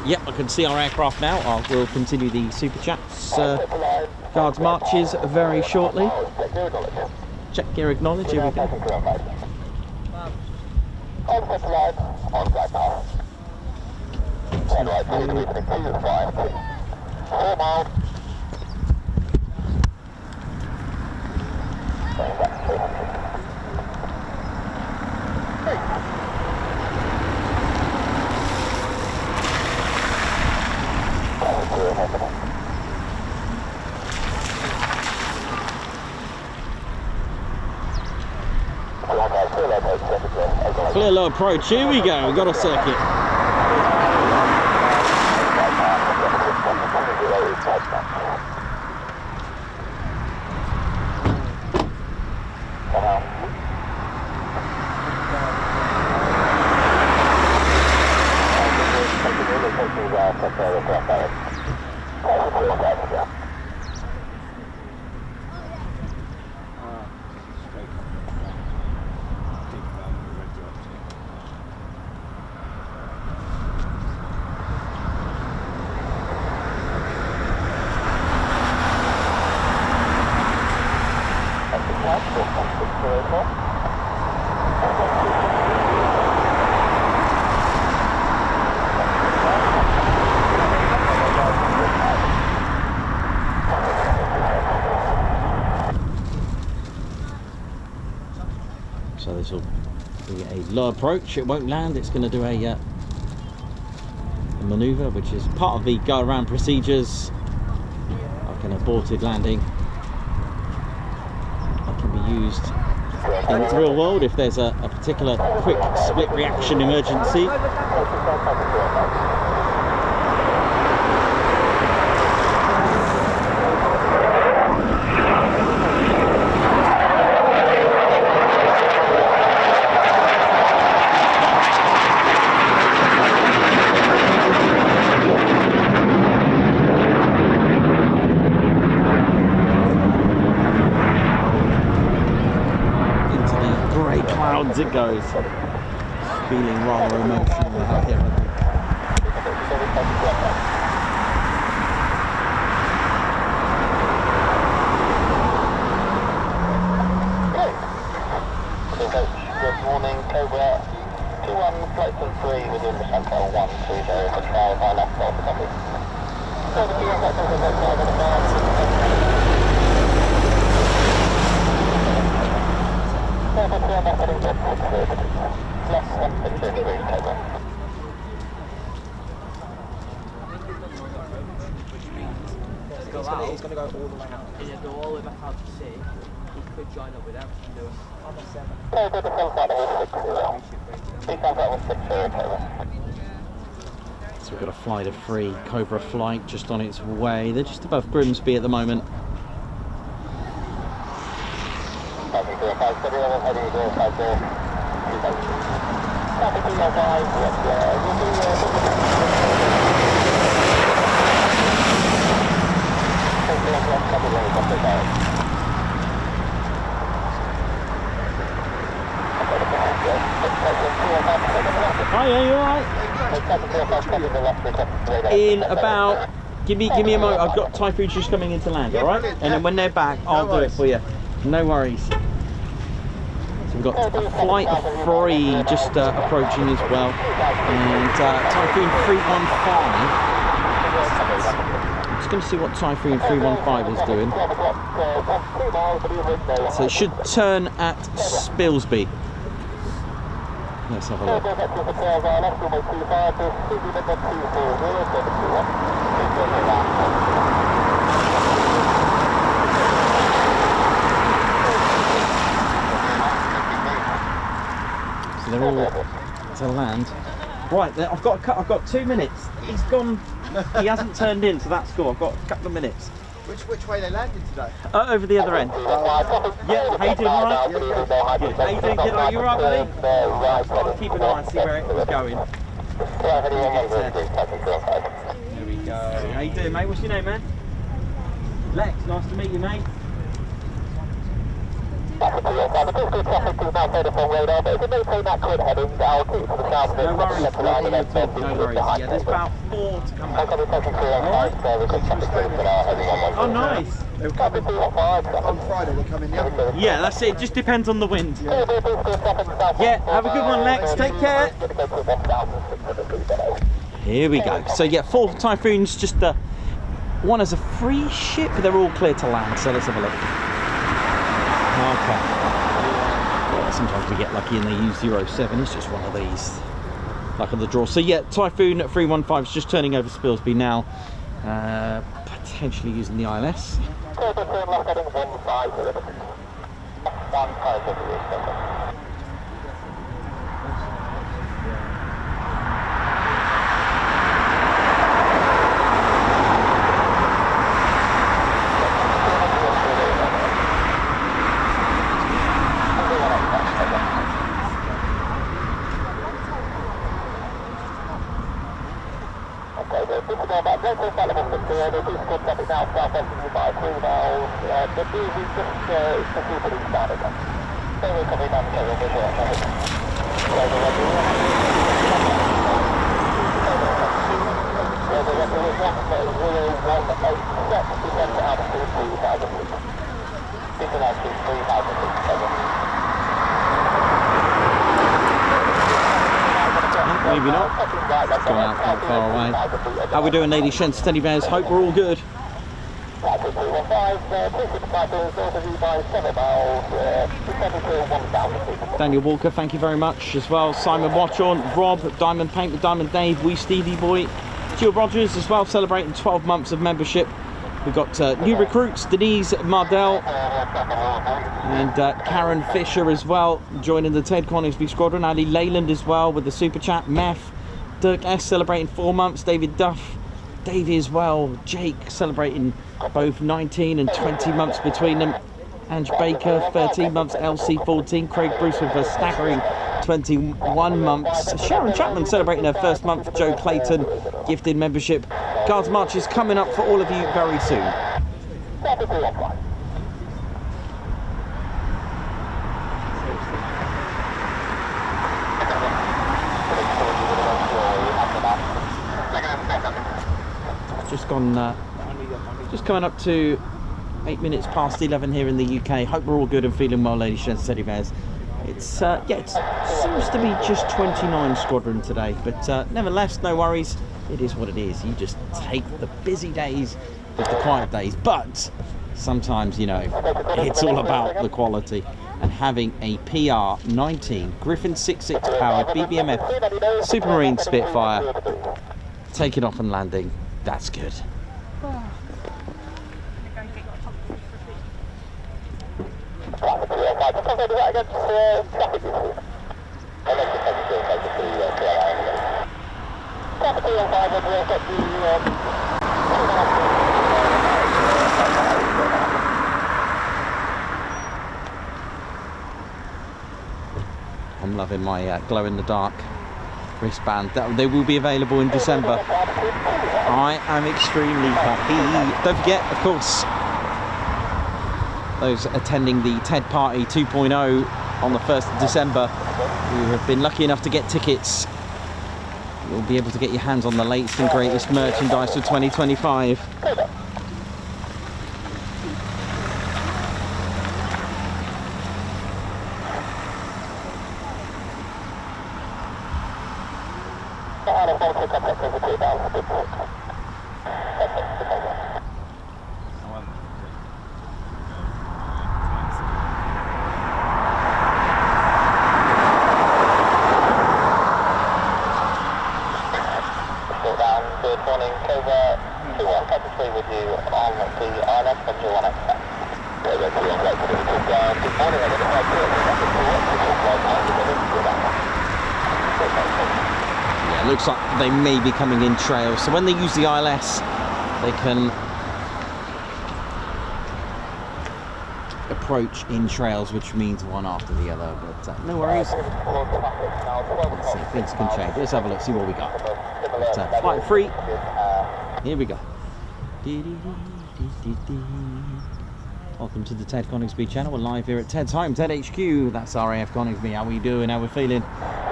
Speaker 1: Yep, I can see our aircraft now. We'll continue the super chats. Guards marches very shortly. Check gear, acknowledge. Here we go. Clear low approach, here we go, we've got a circuit. So this will be a low approach. It won't land. It's going to do a manoeuvre, which is part of the go around procedures, like an aborted landing. That can be used in the real world if there's a particular quick split reaction emergency. It goes, feeling rather emotional out here.
Speaker 4: Good morning, Cobra 21 flight 3 within the Chantal 130 for trial by left off the copy. Cobra 21 flight 3 within the
Speaker 5: He's going to go all the way out. And if they're all over how to see, he could join up with them and do it. On the 7.
Speaker 1: So we've got a flight of 3 Cobra flight just on its way. They're just above Grimsby at the moment. Oh yeah, you alright? In about, give me a moment. I've got Typhoons just coming into land, alright? And then when they're back, I'll do it for you. No worries. So we've got a flight of 3 just approaching as well, and Typhoon 315. I'm just going to see what Typhoon 315 is doing. So it should turn at Spilsby. Let's have a look. So they're all to land. Right, I've got 2 minutes. He's gone. He hasn't turned in, so that's cool. I've got a couple of minutes.
Speaker 2: Which way they landed today?
Speaker 1: Over the other end. Yeah, how you doing, alright? Good. How you doing, kid? Are you alright, buddy? I'll keep an eye and see where it was going. There we go. How you doing, mate? What's your name, man? Lex, nice to meet you, mate. No worries, no worries. Yeah, there's about 4 to come back. Alright? Oh, nice.
Speaker 2: They're coming on Friday, they're coming, yeah?
Speaker 1: Yeah, that's it. It just depends on the wind. Yeah, have a good one, Lex. Take care. Here we go. So, yeah, 4 Typhoons, just one as a free ship. They're all clear to land, so let's have a look. Okay. Yeah, sometimes we get lucky and they use 07. It's just one of these. Luck of the draw. So yeah, Typhoon 315 is just turning over Spilsby now. Potentially using the ILS. Maybe not. It's gone out quite far away. How we doing, ladies, gents, teddy bears? Hope we're all good. Daniel Walker, thank you very much as well. Simon Watchorn, Rob, Diamond Paint with Diamond Dave, Wee Stevie Boy, Jill Rogers as well, celebrating 12 months of membership. We've got new recruits, Denise Mardell and Karen Fisher as well, joining the Ted Coningsby Squadron. Ali Leyland as well with the Super Chat. Meth, Dirk S celebrating 4 months. David Duff, Davey as well. Jake celebrating both 19 and 20 months between them. Ange Baker, 13 months. LC 14. Craig Bruce with a staggering 21 months. Sharon Chapman celebrating her first month. Joe Clayton gifted membership. Guards March is coming up for all of you very soon. Just coming up to 8 minutes past 11 here in the UK. Hope we're all good and feeling well, ladies and steady bears. It seems to be just 29 squadron today, but nevertheless, no worries. It is what it is. You just take the busy days with the quiet days, but sometimes, you know, it's all about the quality. And having a PR-19 Griffin 66 powered Bbmf Supermarine Spitfire taking off and landing, that's good. I'm loving my glow-in-the-dark wristband. They will be available in December. I am extremely happy. Don't forget, of course, those attending the TED Party 2.0 on the 1st of December who have been lucky enough to get tickets, you'll be able to get your hands on the latest and greatest merchandise for 2025. Yeah, it looks like they may be coming in trails, so when they use the ILS they can approach in trails, which means one after the other, but no worries. Let's see, things can change. Let's have a look, see what we got. But, flight free, here we go. Welcome to the Ted Coningsby channel. We're live here at Ted's home, Ted HQ. That's RAF Coningsby. How are we doing? How are we feeling?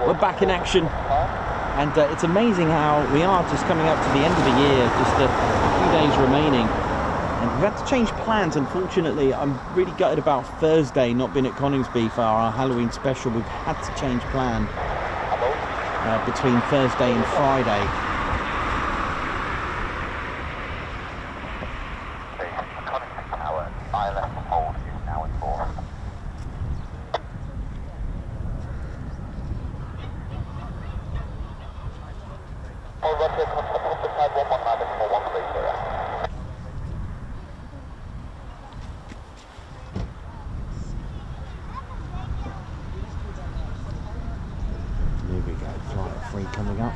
Speaker 1: We're back in action, and it's amazing how we are just coming up to the end of the year, just a few days remaining, and we've had to change plans. Unfortunately, I'm really gutted about Thursday not being at Coningsby for our Halloween special. We've had to change plan between Thursday and Friday. Coming up.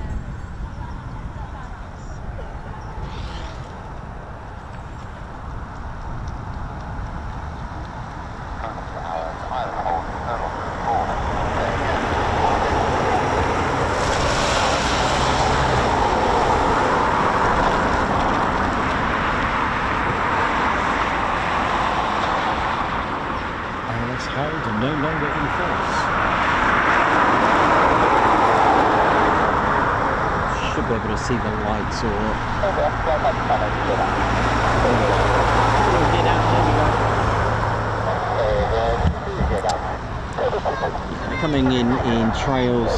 Speaker 1: Let's hold and no longer in force. Should be able to see the lights or coming in trails.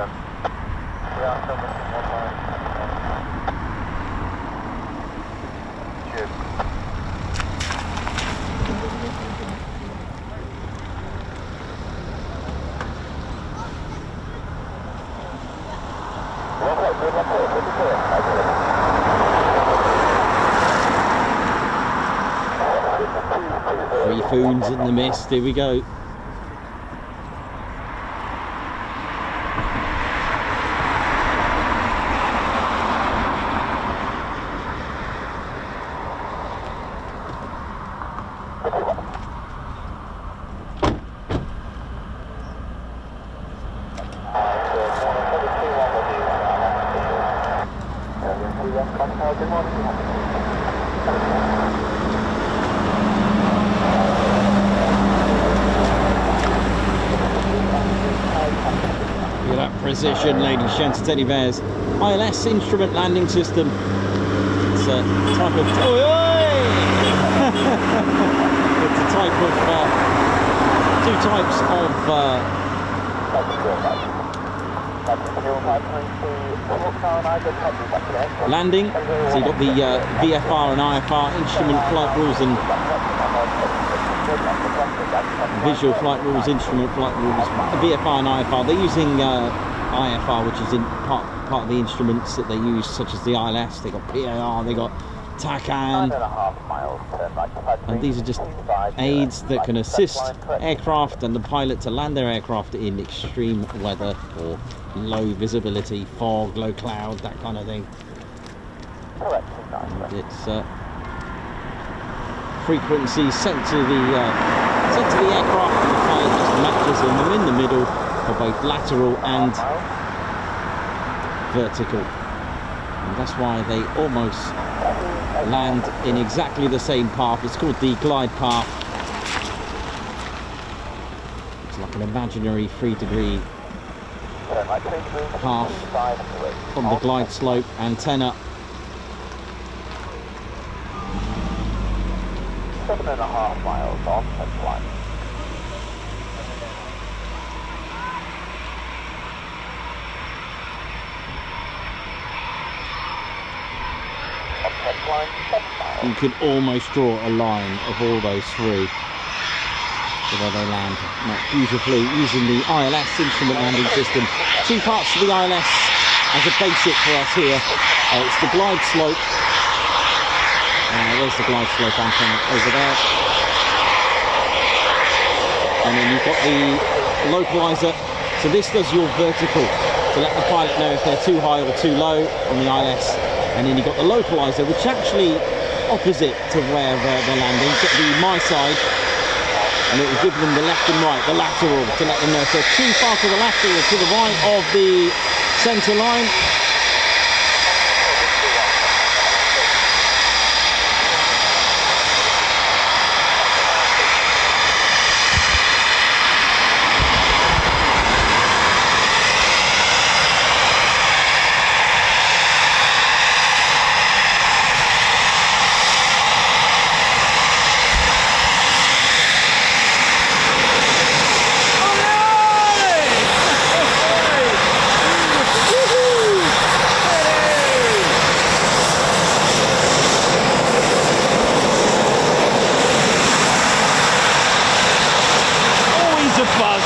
Speaker 4: them. We are still missing one line. Tube.
Speaker 1: Three Foons in the mist, here we go. Look at that precision, ladies, gents, teddy bears. ILS instrument landing system. It's a type of... Oi, oi! It's a type of... two types of... landing. So you've got the VFR and IFR instrument flight rules and visual flight rules, instrument flight rules. VFR and IFR. They're using IFR, which is in part of the instruments that they use, such as the ILS. They got PAR, they got TACAN, and these are just aids that can assist aircraft and the pilot to land their aircraft in extreme weather or low visibility, fog, low cloud, that kind of thing. And it's frequency sent to the aircraft, and the pilot just matches them in the middle for both lateral and vertical. And that's why they almost land in exactly the same path. It's called the glide path. It's like an imaginary 3-degree path from the glide slope antenna.
Speaker 4: 7.5 miles on frontline.
Speaker 1: You could almost draw a line of all those three to where they land. Beautifully using the ILS instrument landing system. Two parts of the ILS as a basic for us here. It's the glide slope. There's the glide slope antenna over there. And then you've got the localizer. So this does your vertical to let the pilot know if they're too high or too low on the ILS. And then you've got the localizer, which actually opposite to where they're landing. So it'll be my side, and it will give them the left and right, the lateral, to let them know if they're too far to the left or to the right of the centre line.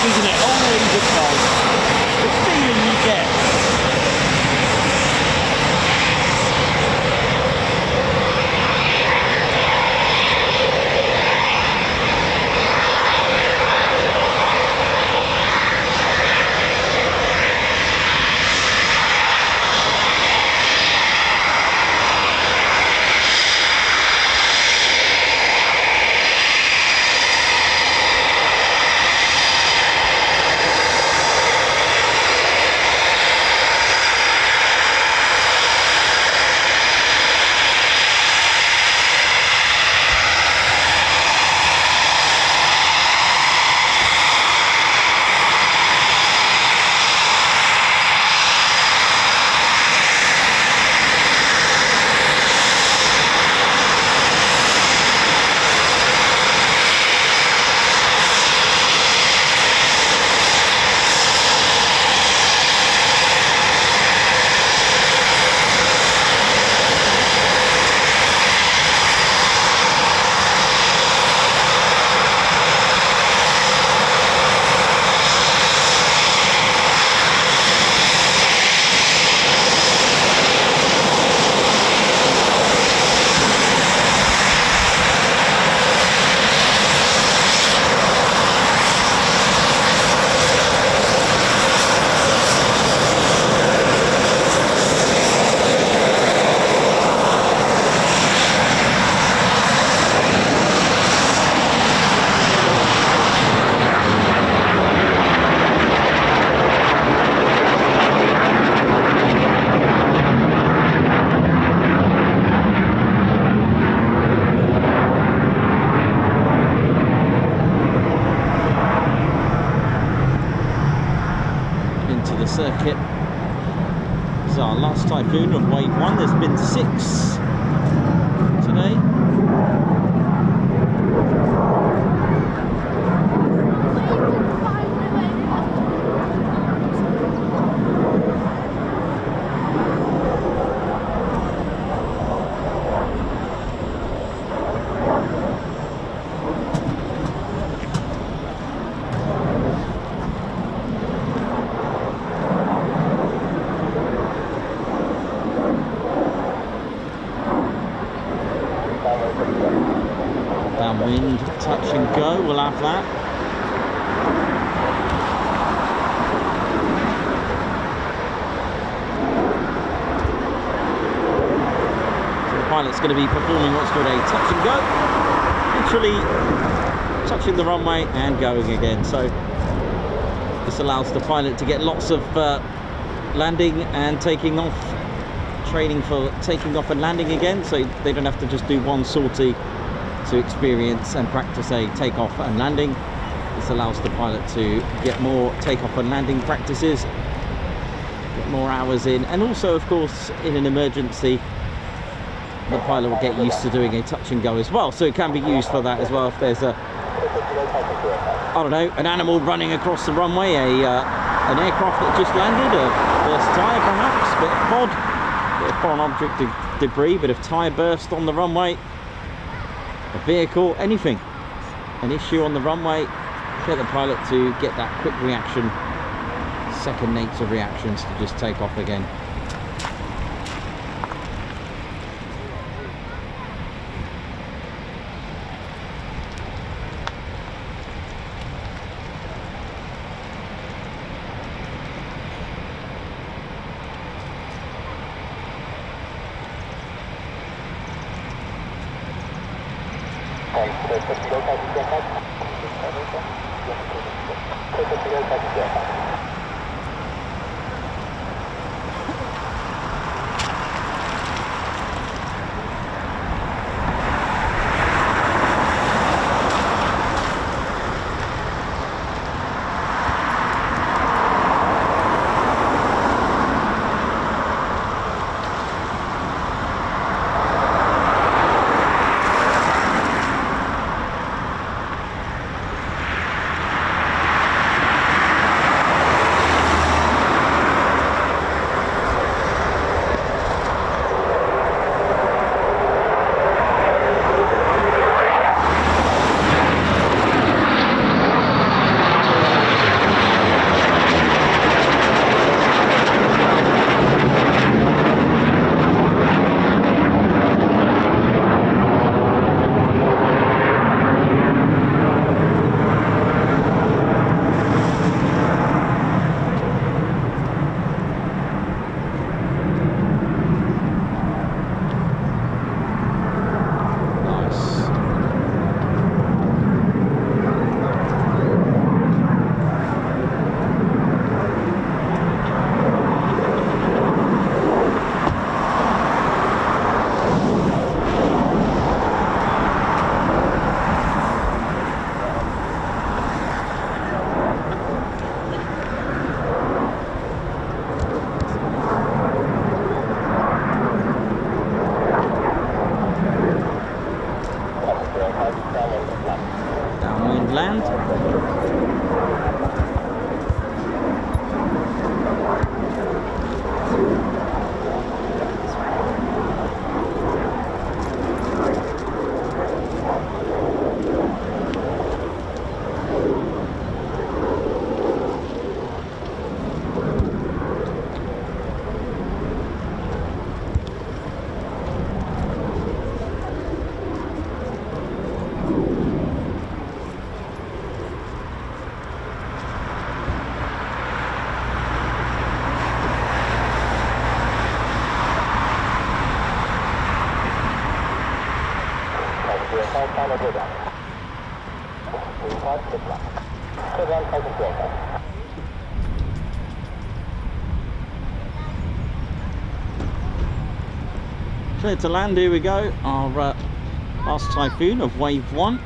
Speaker 1: Isn't it? Always a buzz. The feeling you get. circuit. So our last Typhoon of wave 1. There's been 6 today. Downwind, touch and go, we'll have that. So the pilot's going to be performing what's called a touch and go, literally touching the runway and going again. So this allows the pilot to get lots of landing and taking off, training for taking off and landing again, so they don't have to just do one sortie to experience and practice a takeoff and landing. This allows the pilot to get more takeoff and landing practices, get more hours in, and also of course in an emergency the pilot will get used to doing a touch and go as well, so it can be used for that as well. If there's a, I don't know, an animal running across the runway, an aircraft that just landed, a burst tyre perhaps, bit of pod, bit of foreign object debris, bit of tyre burst on the runway, a vehicle, anything, an issue on the runway, get the pilot to get that quick reaction, second nature reactions to just take off again. Clear to land, here we go, our last Typhoon of wave 1.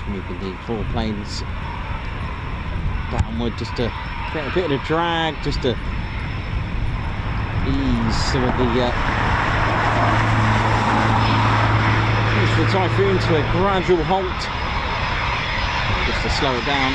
Speaker 1: moving the four planes downward just to get a bit of drag, just to ease some of the ease the Typhoon to a gradual halt, just to slow it down.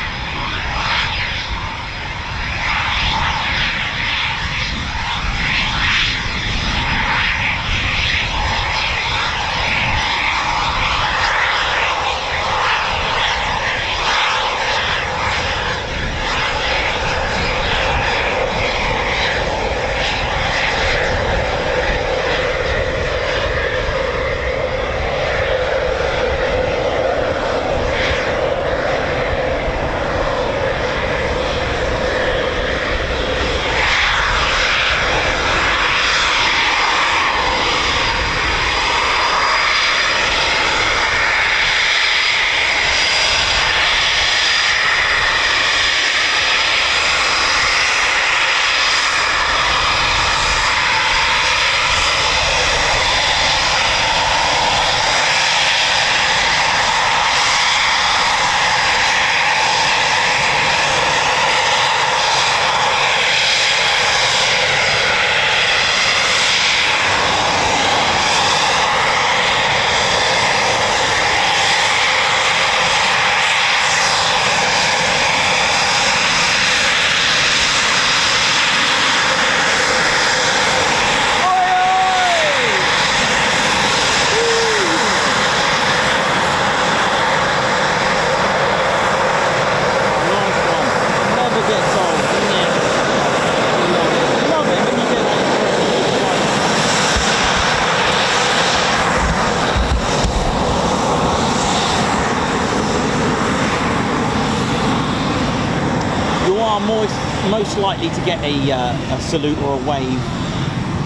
Speaker 1: Most likely to get a salute or a wave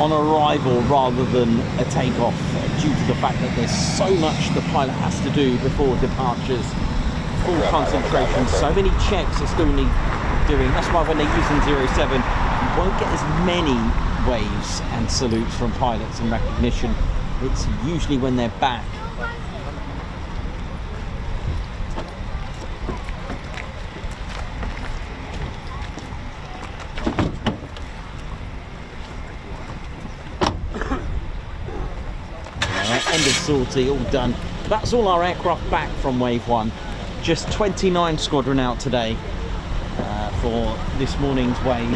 Speaker 1: on arrival rather than a takeoff, due to the fact that there's so much the pilot has to do before departures, full concentration, so many checks are still need doing. That's why when they're using 07, you won't get as many waves and salutes from pilots in recognition. It's usually when they're back. End of sortie, all done. That's all our aircraft back from wave 1. Just 29 squadron out today for this morning's waves.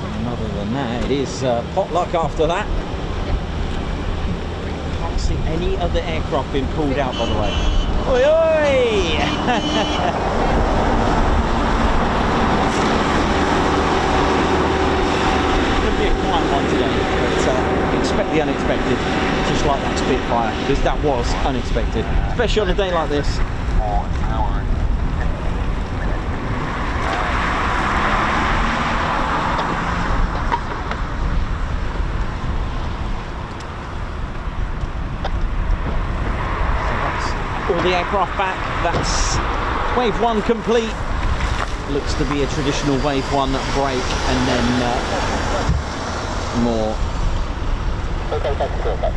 Speaker 1: And other than that, it is potluck after that. See any other aircraft being pulled out, by the way. Oi, oi! Could be a quiet one today, but expect the unexpected, just like that Spitfire, because that was unexpected, especially on a day like this. All the aircraft back, that's wave 1 complete. Looks to be a traditional wave 1 break and then more.
Speaker 4: Okay, thank you very much.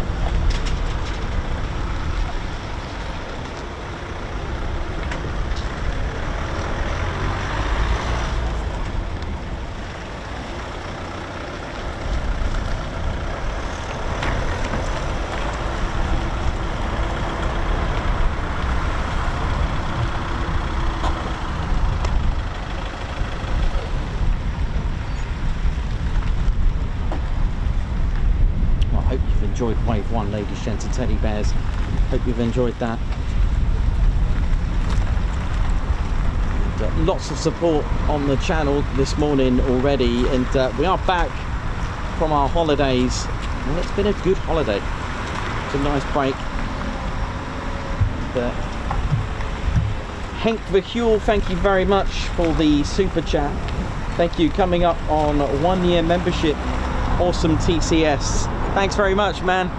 Speaker 1: Enjoyed wave 1, ladies, gents and teddy bears. Hope you've enjoyed that. And, lots of support on the channel this morning already, and we are back from our holidays. Well, it's been a good holiday. It's a nice break. Henk Verhuel, thank you very much for the super chat. Thank you. Coming up on 1 year membership. Awesome TCS. Thanks very much, man.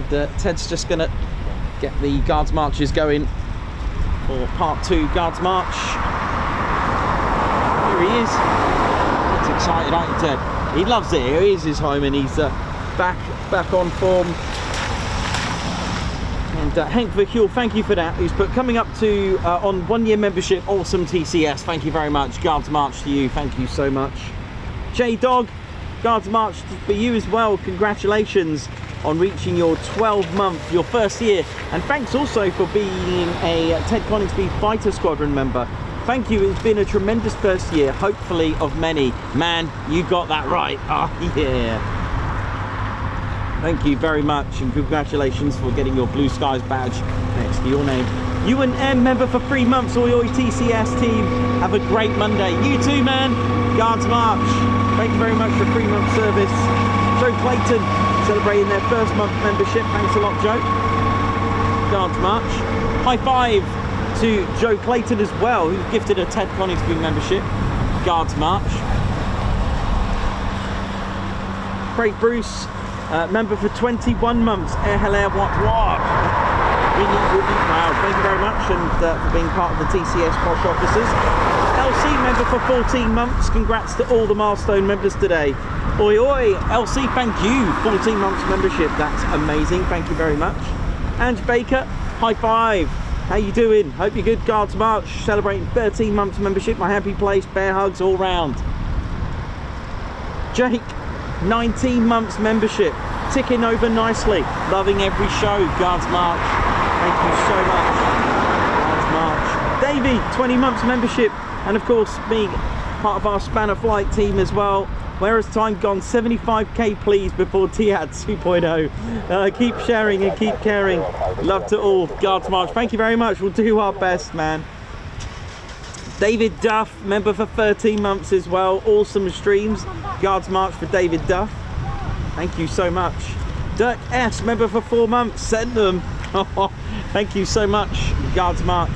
Speaker 1: And Ted's just gonna get the Guards marches going for part 2 Guards march. Here he is. He's excited, aren't you, Ted? He loves it. Here is his home, and he's back on form. And Hank Verkuel, thank you for that. He's put coming up to on 1-year membership. Awesome TCS. Thank you very much. Guards march to you. Thank you so much. J Dog, Guards march for you as well. Congratulations on reaching your 12-month, your first year, and thanks also for being a Ted Coningsby Fighter Squadron member. Thank you. It's been a tremendous first year, hopefully of many. Man, you got that right. Oh yeah. Thank you very much, and congratulations for getting your Blue Skies badge next to your name. UNM member for 3 months. Oi oi TCS team, have a great Monday. You too, man. Guards march. Thank you very much for 3 months service. Joe Clayton celebrating their first month membership. Thanks a lot, Joe. Guards march. High five to Joe Clayton as well, who gifted a Ted Coningsby membership. Guards march. Craig Bruce, member for 21 months. What? Wow, thank you very much, and for being part of the TCS Posh officers. LC member for 14 months. Congrats to all the milestone members today. Oi oi, LC, thank you. 14 months membership, that's amazing. Thank you very much. Ange Baker, high five. How you doing? Hope you're good. Guards march, celebrating 13 months membership. My happy place, bear hugs all round. Jake, 19 months membership, ticking over nicely. Loving every show. Guards march. Thank you so much. Guards march. Davey, 20 months membership, and of course me, part of our Spanner flight team as well. Where has time gone? 75k please before TAD 2.0. Keep sharing and keep caring. Love to all. Guards march. Thank you very much. We'll do our best, man. David Duff, member for 13 months as well. Awesome streams. Guards march for David Duff. Thank you so much. Dirk S, member for 4 months. Send them. Thank you so much. Guards march.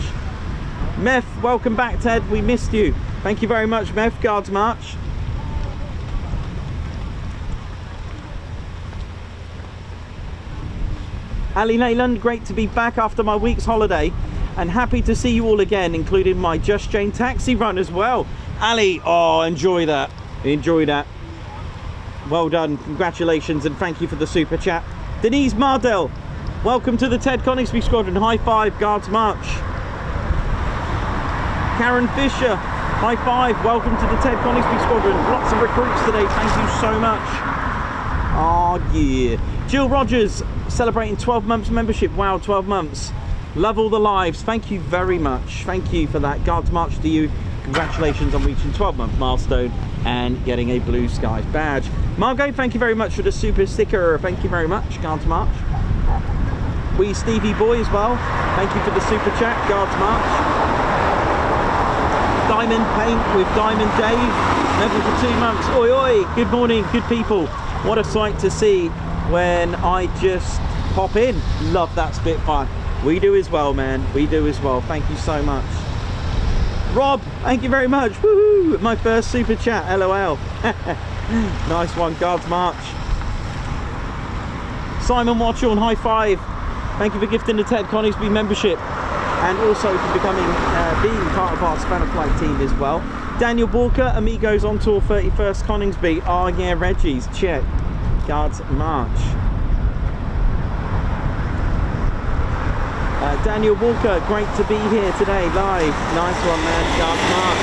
Speaker 1: Meth, welcome back, Ted. We missed you. Thank you very much, Meth. Guards march. Ali Nayland, great to be back after my week's holiday, and happy to see you all again, including my Just Jane taxi run as well. Ali, oh, enjoy that. Enjoy that. Well done. Congratulations, and thank you for the super chat. Denise Mardell, welcome to the Ted Coningsby Squadron. High five. Guards march. Karen Fisher, high five. Welcome to the Ted Coningsby Squadron. Lots of recruits today. Thank you so much. Oh yeah. Jill Rogers, celebrating 12 months membership. Wow, 12 months. Love all the lives. Thank you very much. Thank you for that. Guards march to you. Congratulations on reaching 12-month milestone and getting a Blue Skies badge. Margot, thank you very much for the super sticker. Thank you very much. Guards march. Wee Stevie Boy as well. Thank you for the super chat. Guards march. Diamond Paint with Diamond Dave, member for 2 months. Oi oi, good morning, good people. What a sight to see when I just pop in. Love that Spitfire. We do as well, man. We do as well. Thank you so much. Rob, thank you very much. Woohoo! My first super chat. LOL. Nice one. Guards march. Simon Watchorn, high five. Thank you for gifting the Ted Coningsby membership, and also for becoming being part of our Spanner flight team as well. Daniel Walker, Amigos on tour 31st Coningsby. Oh yeah, Reggie's check. Guards march. Daniel Walker, great to be here today live. Nice one, man. Guards march.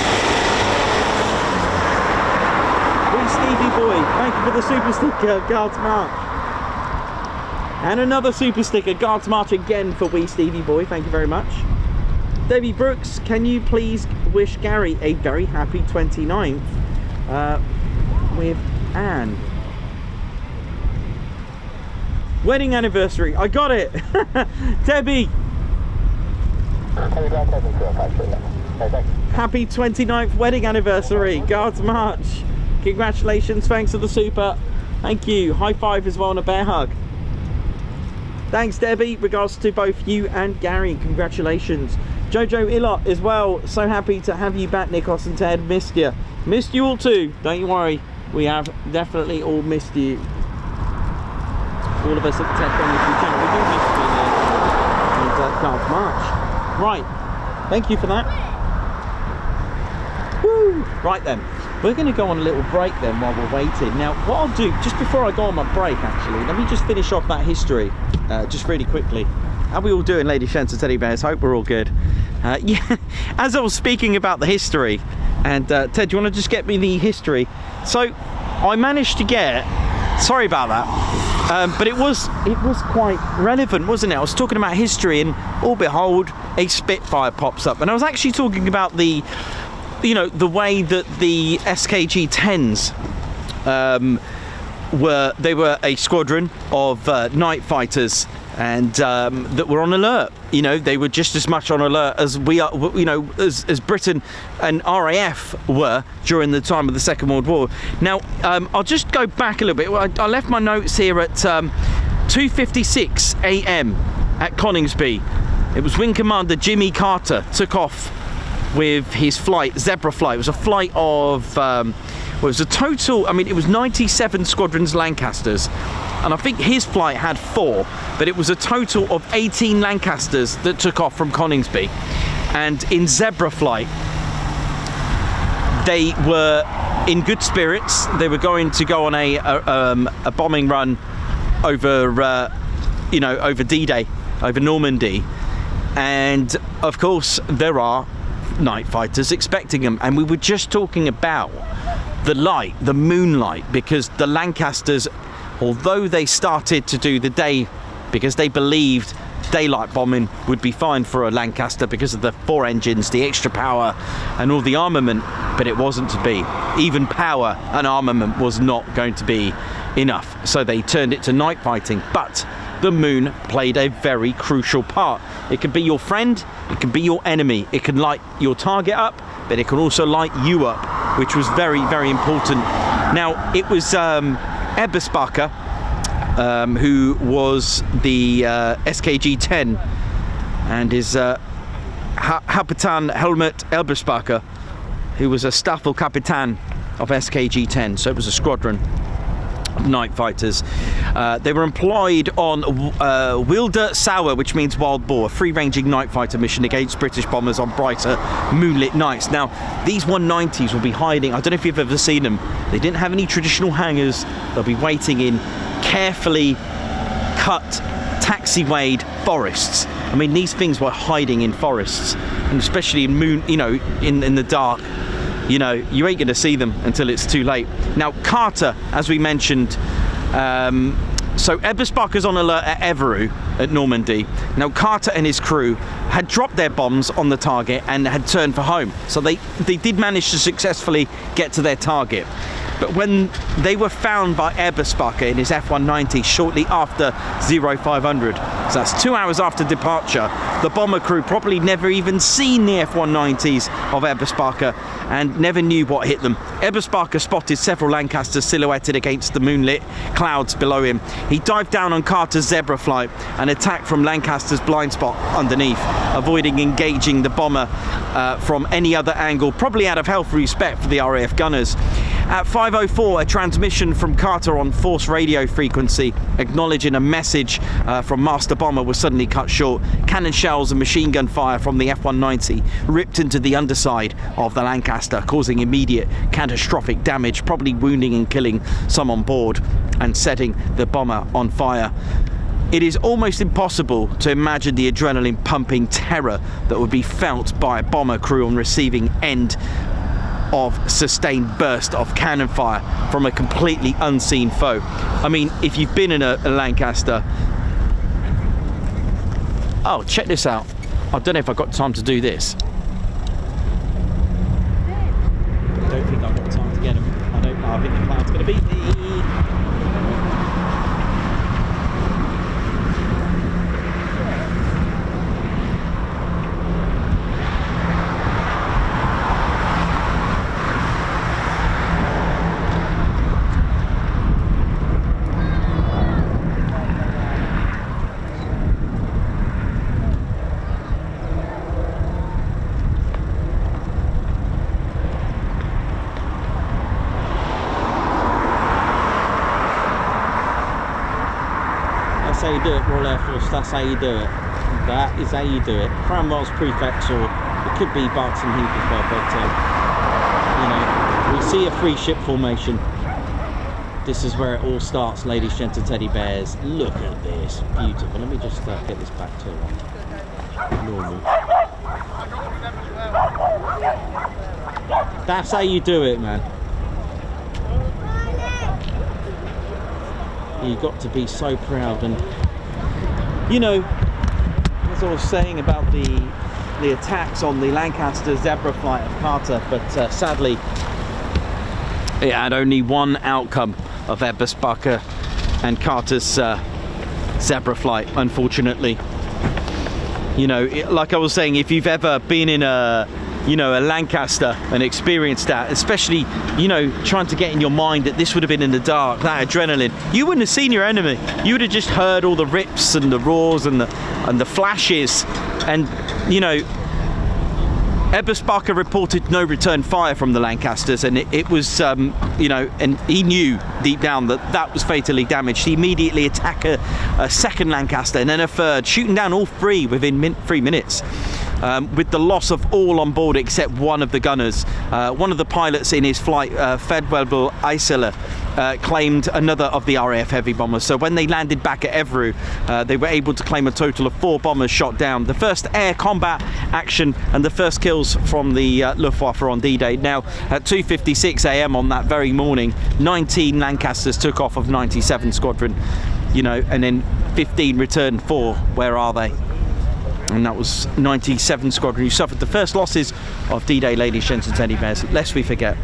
Speaker 1: Wee Stevie Boy, thank you for the super sticker. Guards march. And another super sticker. Guards march again for Wee Stevie Boy. Thank you very much. Debbie Brooks, can you please wish Gary a very happy 29th with Anne? Wedding anniversary. I got it. Debbie. Happy 29th wedding anniversary. Guards march. Congratulations. Thanks for the super. Thank you. High five as well and a bear hug. Thanks, Debbie. Regards to both you and Gary. Congratulations. Jojo Ilott as well. So happy to have you back, Nikos and Ted. Missed you. Missed you all too. Don't you worry. We have definitely all missed you. All of us at the Ted Coningsby channel. We do miss you there. and Gulf March. Right, thank you for that. Woo! Right then, we're going to go on a little break then while we're waiting. Now, what I'll do, just before I go on my break actually, let me just finish off that history, just really quickly. How are we all doing, ladies, gents and teddy bears? Hope we're all good. Yeah, as I was speaking about the history, and Ted, do you want to just get me the history? So, I managed to get, sorry about that, but it was quite relevant, wasn't it? I was talking about history, and all behold, a Spitfire pops up, and I was actually talking about the, you know, the way that the SKG-10s were a squadron of night fighters, and that were on alert. You know, they were just as much on alert as we are, you know, as Britain and RAF were during the time of the Second World War. Now, I'll just go back a little bit. I left my notes here at 2:56 a.m. at Coningsby. It was Wing Commander Jimmy Carter took off with his flight, Zebra flight. It was a flight of, well, it was a total, I mean, it was 97 Squadrons Lancasters. And I think his flight had 4, but it was a total of 18 Lancasters that took off from Coningsby. And in Zebra flight, they were in good spirits. They were going to go on a bombing run over, you know, over D-Day, over Normandy. And of course, there are night fighters expecting them. And we were just talking about the light, the moonlight, because the Lancasters, although they started to do the day because they believed daylight bombing would be fine for a Lancaster because of the 4 engines, the extra power and all the armament, but it wasn't to be. Even power and armament was not going to be enough, so they turned it to night fighting. But the moon played a very crucial part. It could be your friend, it could be your enemy, it can light your target up, but it can also light you up, which was very, very important. Now, it was Eberspacher, who was the SKG-10, and his Kapitan Helmut Eberspacher, who was a Staffelkapitan of SKG-10, so it was a squadron of night fighters. They were employed on Wilde Sauer, which means wild boar, a free-ranging night fighter mission against British bombers on brighter moonlit nights. Now, these 190s will be hiding, I don't know if you've ever seen them, they didn't have any traditional hangars. They'll be waiting in carefully cut, taxiwayed forests. I mean, these things were hiding in forests, and especially in moon, you know, in the dark. You know, you ain't going to see them until it's too late. Now, Carter, as we mentioned, so Eberspacher's on alert at Evreux at Normandy. Now, Carter and his crew had dropped their bombs on the target and had turned for home. So they did manage to successfully get to their target. But when they were found by Eberspacher in his F-190 shortly after 0500, so that's 2 hours after departure, the bomber crew probably never even seen the F-190s of Eberspacher and never knew what hit them. Eberspacher spotted several Lancasters silhouetted against the moonlit clouds below him. He dived down on Carter's Zebra flight and attacked from Lancaster's blind spot underneath, avoiding engaging the bomber from any other angle, probably out of health respect for the RAF gunners. At 5:04, a transmission from Carter on force radio frequency acknowledging a message from Master Bomber was suddenly cut short. Cannon shells and machine gun fire from the F-190 ripped into the underside of the Lancaster, causing immediate catastrophic damage, probably wounding and killing some on board and setting the bomber on fire. It is almost impossible to imagine the adrenaline pumping terror that would be felt by a bomber crew on receiving end of sustained burst of cannon fire from a completely unseen foe. I mean, if you've been in a Lancaster, oh, check this out. I don't know if I've got time to do this. I don't think I've got time to get them. I think the cloud's going to beat me. That's how you do it, Royal Air Force, that's how you do it. That is how you do it. Cranwell's Prefects, or it could be Barton Heath as well, but you know, we see a free ship formation. This is where it all starts, ladies, gents, and teddy bears. Look at this, beautiful. Let me just get this back to normal. That's how you do it, man. You've got to be so proud. And you know, as I was saying about the attacks on the Lancaster Zebra flight of Carter, but sadly it had only one outcome of Eberspacher and Carter's Zebra flight, unfortunately. You know, like I was saying, if you've ever been in a Lancaster and experienced that, especially, you know, trying to get in your mind that this would have been in the dark, that adrenaline, you wouldn't have seen your enemy. You would have just heard all the rips and the roars and the flashes. And, you know, Eberspacher reported no return fire from the Lancasters, and it was, you know, and he knew deep down that was fatally damaged. He immediately attacked a second Lancaster and then a third, shooting down all three within 3 minutes. With the loss of all on board except one of the gunners. One of the pilots in his flight, Fedwebel Eiseler, claimed another of the RAF heavy bombers. So when they landed back at Evreux, they were able to claim a total of 4 bombers shot down. The first air combat action and the first kills from the Luftwaffe on D-Day. Now, at 2:56 a.m. on that very morning, 19 Lancasters took off of 97 Squadron, you know, and then 15 returned. 4, where are they? And that was 97 Squadron who suffered the first losses of D-Day, ladies, gents, and teddy bears, lest we forget.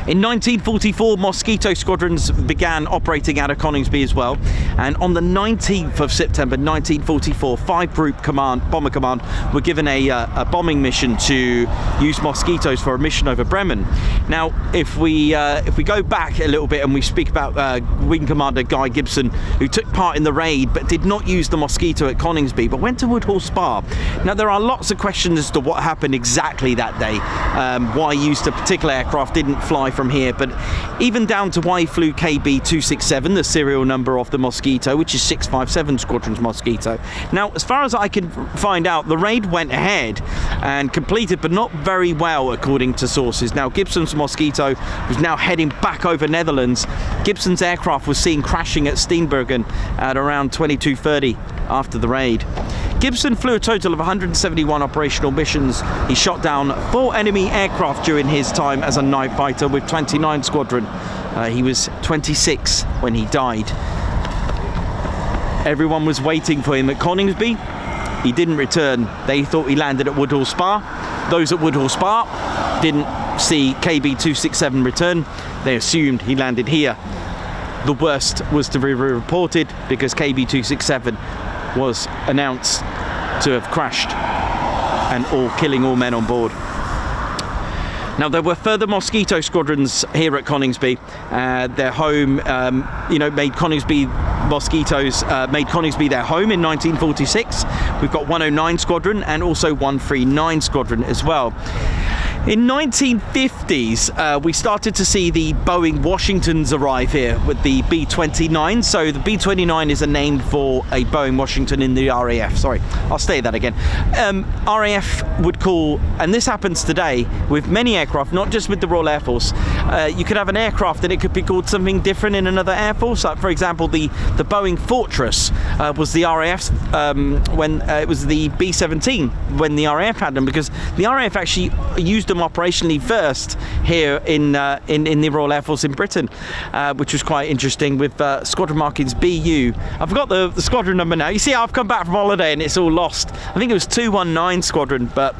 Speaker 1: In 1944, Mosquito squadrons began operating out of Coningsby as well, and on the 19th of September 1944, 5 Group Bomber Command were given a bombing mission to use Mosquitoes for a mission over Bremen. Now, if we go back a little bit and we speak about Wing Commander Guy Gibson, who took part in the raid but did not use the Mosquito at Coningsby, but went to Woodhall Spa. Now, there are lots of questions as to what happened exactly that day, why he used a particular aircraft, didn't fly from here, but even down to why he flew KB267, the serial number of the Mosquito, which is 657 Squadron's Mosquito. Now, as far as I can find out, the raid went ahead and completed, but not very well, according to sources. Now, Gibson's Mosquito was now heading back over Netherlands. Gibson's aircraft was seen crashing at Steenbergen at around 22:30 after the raid. Gibson flew a total of 171 operational missions. He shot down 4 enemy aircraft during his time as a night fighter with 29 Squadron. He was 26 when he died. Everyone was waiting for him at Coningsby. He didn't return. They thought he landed at Woodhall Spa. Those at Woodhall Spa didn't see KB267 return. They assumed he landed here. The worst was to be reported because KB267 was announced to have crashed and killing all men on board. Now, there were further Mosquito squadrons here at Coningsby. Their home, you know, made Coningsby Mosquitoes, made Coningsby their home in 1946. We've got 109 Squadron and also 139 Squadron as well. In 1950s, we started to see the Boeing Washingtons arrive here with the B-29. So the B-29 is a name for a Boeing Washington in the RAF. Sorry, I'll say that again. RAF would call, and this happens today with many aircraft, not just with the Royal Air Force. You could have an aircraft and it could be called something different in another Air Force. Like, for example, the Boeing Fortress was the RAF's when it was the B-17 when the RAF had them, because the RAF actually used them operationally first here in the Royal Air Force in Britain, which was quite interesting with squadron markings BU. I forgot the squadron number now. You see, I've come back from holiday and it's all lost. I think it was 219 Squadron, but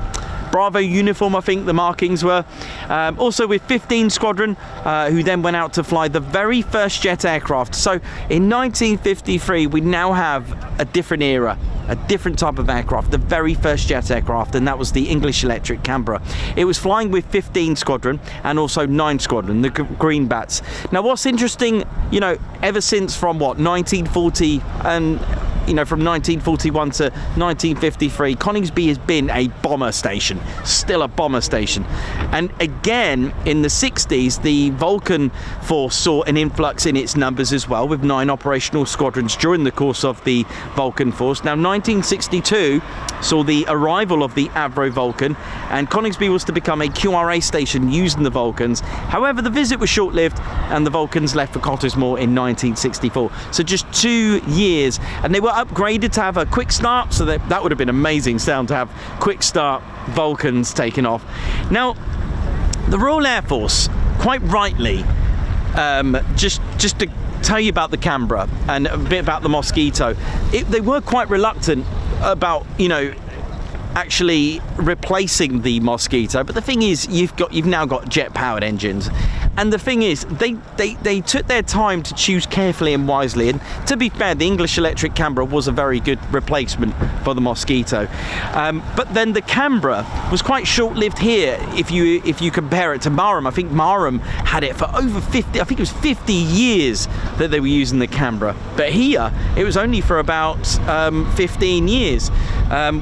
Speaker 1: Bravo uniform, I think the markings were. Also with 15 Squadron, who then went out to fly the very first jet aircraft. So in 1953, we now have a different era, a different type of aircraft, the very first jet aircraft, and that was the English Electric Canberra. It was flying with 15 Squadron and also 9 Squadron, the Greenbats. Now, what's interesting, you know, ever since from 1940 and you know, from 1941 to 1953, Coningsby has been a bomber station, still a bomber station. And again, in the 60s, the Vulcan Force saw an influx in its numbers as well, with 9 operational squadrons during the course of the Vulcan Force. Now, 1962 saw the arrival of the Avro Vulcan, and Coningsby was to become a QRA station using the Vulcans. However, the visit was short-lived, and the Vulcans left for Cottesmore in 1964. So just 2 years, and they were upgraded to have a quick start, so that would have been amazing sound to have quick start Vulcans taking off. Now, the Royal Air Force, quite rightly, just to tell you about the Canberra and a bit about the Mosquito, they were quite reluctant about, you know, actually replacing the Mosquito. But the thing is, you've now got jet-powered engines, and the thing is, they took their time to choose carefully and wisely. And to be fair, the English Electric Canberra was a very good replacement for the Mosquito. But then the Canberra was quite short-lived here. If you compare it to Marham, I think Marham had it for over 50. I think it was 50 years that they were using the Canberra. But here, it was only for about 15 years,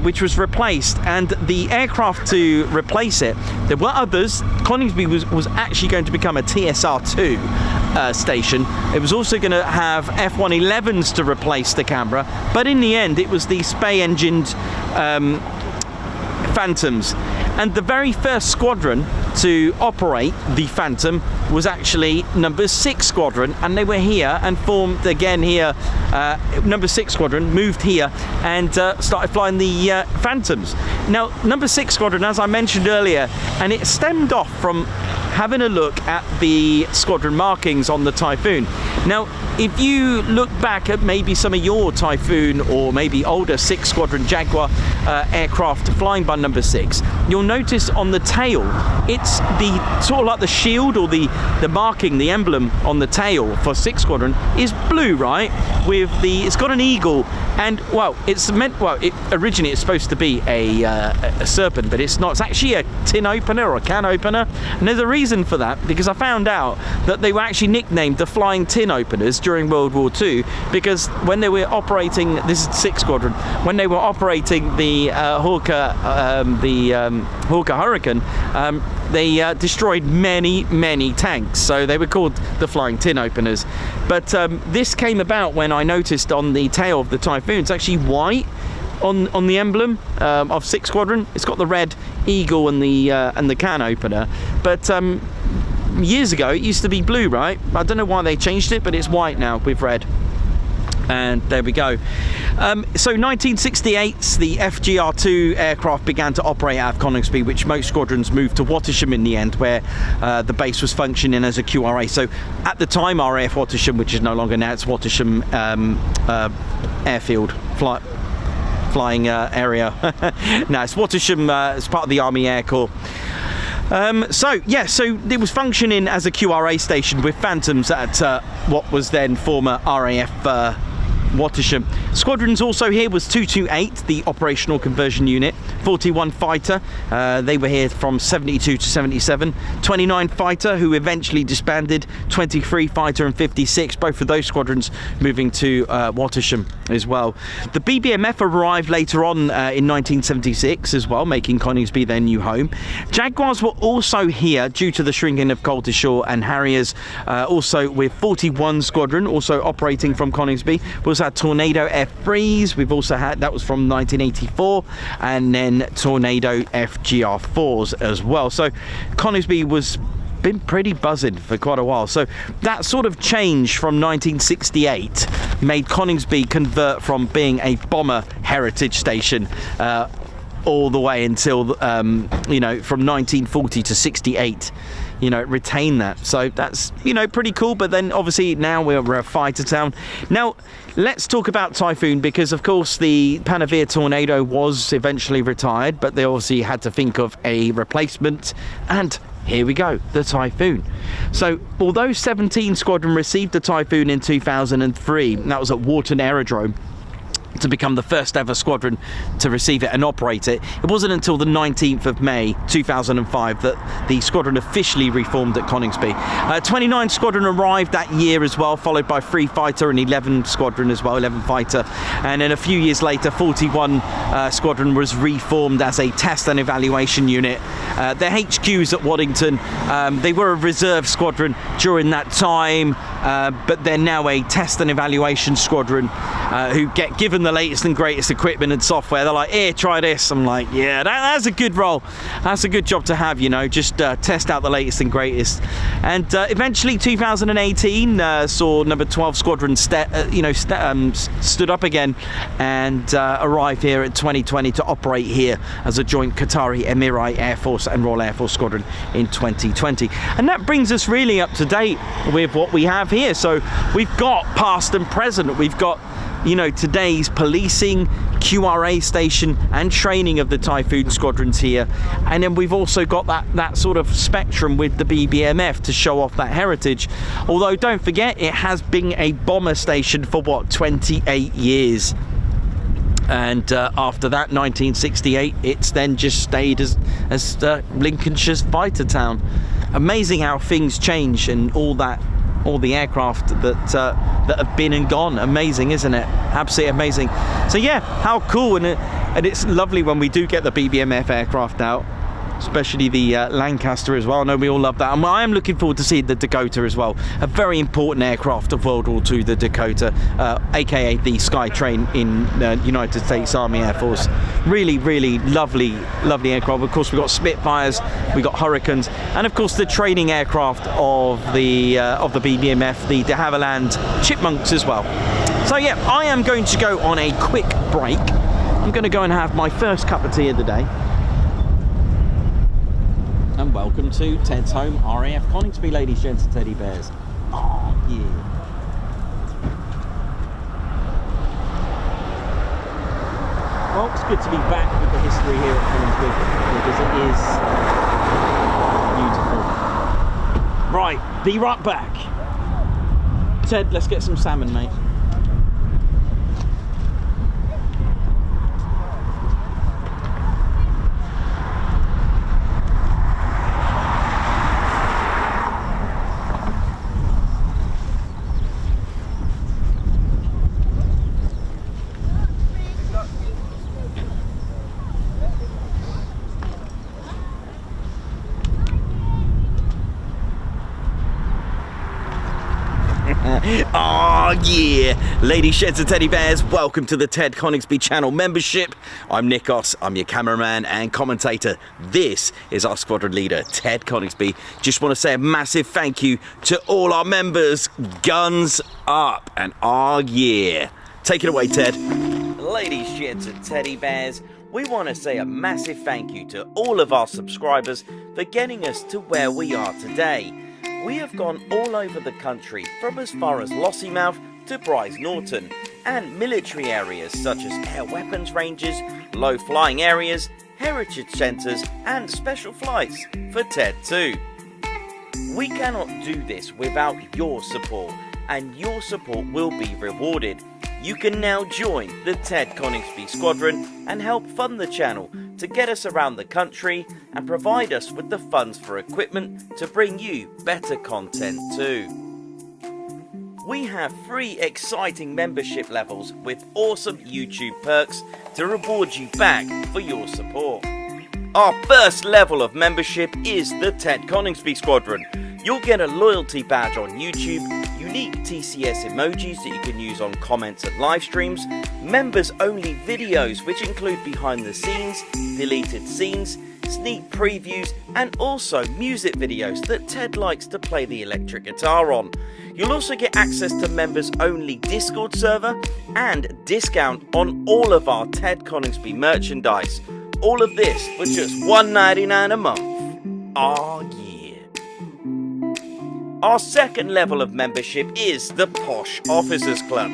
Speaker 1: which was replaced. And the aircraft to replace it, there were others. Coningsby was actually going to become a TSR2 station. It was also going to have F-111s to replace the Canberra, but in the end it was the Spey-engined Phantoms. And the very first squadron to operate the Phantom was actually number 6 Squadron, and they were here and formed again here. Number 6 Squadron moved here and started flying the Phantoms. Now, number 6 Squadron, as I mentioned earlier, and it stemmed off from having a look at the squadron markings on the Typhoon. Now, if you look back at maybe some of your Typhoon or maybe older 6 Squadron Jaguar aircraft flying by number 6, you'll notice on the tail, it's the sort of like the shield or the marking, the emblem on the tail for 6 Squadron is blue, right? With it's got an eagle, and well, originally it's supposed to be a serpent, but it's not. It's actually a tin opener or a can opener, and there's a reason for that, because I found out that they were actually nicknamed the Flying Tin Openers during World War II, because when they were operating, this is 6 Squadron, when they were operating the Hawker Hurricane, they destroyed many tanks, so they were called the Flying Tin Openers. But this came about when I noticed on the tail of the Typhoon, it's actually white on the emblem of 6 Squadron. It's got the red eagle and the can opener, but years ago it used to be blue, right? I don't know why they changed it, but it's white now with red. And there we go. So 1968, the FGR2 aircraft began to operate out of Coningsby, which most squadrons moved to Wattisham in the end, where the base was functioning as a QRA. So at the time, RAF Wattisham, which is no longer now, it's Wattisham Airfield flying area. No, it's Wattisham, it's part of the Army Air Corps. So it was functioning as a QRA station with Phantoms at what was then former RAF Wattisham. Squadrons also here was 228, the operational conversion unit, 41 fighter, they were here from 72 to 77, 29 fighter who eventually disbanded, 23 fighter and 56, both of those squadrons moving to Wattisham as well. The Bbmf arrived later on in 1976 as well, making Coningsby their new home. Jaguars were also here due to the shrinking of Coltishore, and Harriers also with 41 Squadron also operating from Coningsby. We also had Tornado F3s, we've also had, that was from 1984, and then Tornado FGR4s as well. So Coningsby was been pretty buzzing for quite a while. So that sort of change from 1968 made Coningsby convert from being a bomber heritage station all the way until you know, from 1940 to 68, you know, retain that. So that's, you know, pretty cool. But then obviously now we're a fighter town. Now let's talk about Typhoon, because of course the Panavia Tornado was eventually retired, but they obviously had to think of a replacement, and here we go, the Typhoon. So although 17 Squadron received the Typhoon in 2003, and that was at Warton Aerodrome, to become the first ever squadron to receive it and operate it. It wasn't until the 19th of May 2005 that the squadron officially reformed at Coningsby. 29 squadron arrived that year as well, followed by 3 fighter and 11 squadron as well, 11 fighter. And then a few years later, 41 squadron was reformed as a test and evaluation unit. Their HQs at Waddington, they were a reserve squadron during that time, but they're now a test and evaluation squadron who get given the latest and greatest equipment and software. They're like, here, try this. I'm like, yeah, that's a good role. That's a good job to have, you know, just test out the latest and greatest. And eventually 2018 saw number 12 squadron stood up again and arrived here at 2020 to operate here as a joint Qatari Emirati Air Force and Royal Air Force squadron in 2020. And that brings us really up to date with what we have here. So we've got past and present. We've got, you know, today's policing, QRA station and training of the Typhoon squadrons here. And then we've also got that sort of spectrum with the Bbmf to show off that heritage. Although don't forget, it has been a bomber station for what, 28 years. And after that, 1968, it's then just stayed as Lincolnshire's fighter town. Amazing how things change and all the aircraft that have been and gone. Amazing, isn't it? Absolutely amazing. So yeah, how cool, and it's lovely when we do get the Bbmf aircraft out, especially the Lancaster as well. I know we all love that, and I am looking forward to seeing the Dakota as well. A very important aircraft of World War II, the Dakota, aka the Skytrain in United States Army Air Force. Really, really lovely aircraft. Of course, we've got Spitfires, we've got Hurricanes, and of course the training aircraft of the Bbmf, the de Havilland Chipmunks as well. So yeah, I am going to go on a quick break. I'm going to go and have my first cup of tea of the day. And welcome to Ted's home, RAF Coningsby, ladies, gents and teddy bears. Oh yeah. Well, it's good to be back with the history here at Coningsby because it is beautiful. Right, be right back. Ted, let's get some salmon, mate. Oh yeah, ladies, sheds and teddy bears, welcome to the Ted Coningsby channel membership. I'm Nikos, I'm your cameraman and commentator. This is our squadron leader, Ted Coningsby. Just want to say a massive thank you to all our members. Guns up, and oh yeah. Take it away, Ted. Ladies, sheds and teddy bears, we want to say a massive thank you to all of our subscribers for getting us to where we are today. We have gone all over the country, from as far as Lossiemouth to Bryce Norton, and military areas such as air weapons ranges, low flying areas, heritage centres and special flights for TED 2. We cannot do this without your support, and your support will be rewarded. You can now join the Ted Coningsby Squadron and help fund the channel to get us around the country and provide us with the funds for equipment to bring you better content too. We have 3 exciting membership levels with awesome YouTube perks to reward you back for your support. Our first level of membership is the Ted Coningsby Squadron. You'll get a loyalty badge on YouTube, unique TCS emojis that you can use on comments and live streams, members only videos which include behind the scenes, deleted scenes, sneak previews and also music videos that Ted likes to play the electric guitar on. You'll also get access to members only Discord server and discount on all of our Ted Coningsby merchandise. All of this for just $1.99 a month. Oh yeah. Our second level of membership is the Posh Officers Club.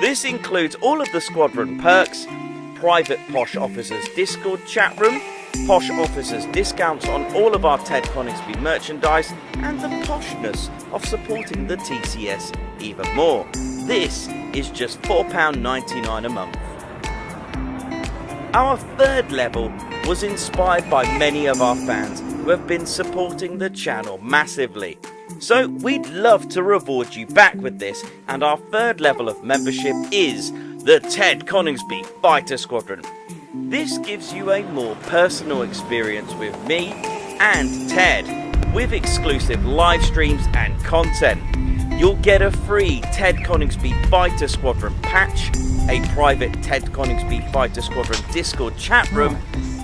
Speaker 1: This includes all of the squadron perks, private Posh Officers Discord chat room, Posh Officers discounts on all of our Ted Coningsby merchandise, and the poshness of supporting the TCS even more. This is just £4.99 a month. Our third level was inspired by many of our fans who have been supporting the channel massively. So we'd love to reward you back with this, and our third level of membership is the Ted Coningsby Fighter Squadron. This gives you a more personal experience with me and Ted, with exclusive live streams and content. You'll get a free Ted Coningsby Fighter Squadron patch, a private Ted Coningsby Fighter Squadron Discord chat room,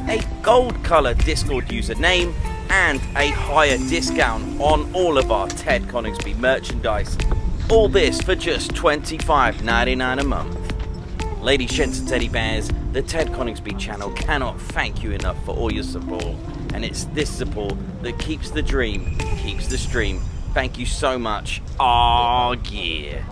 Speaker 1: a gold colour Discord username, and a higher discount on all of our Ted Coningsby merchandise. All this for just £25.99 a month. Ladies, gents and teddy bears, the Ted Coningsby channel cannot thank you enough for all your support, and it's this support that keeps the dream, keeps the stream. Thank you so much. Oh yeah.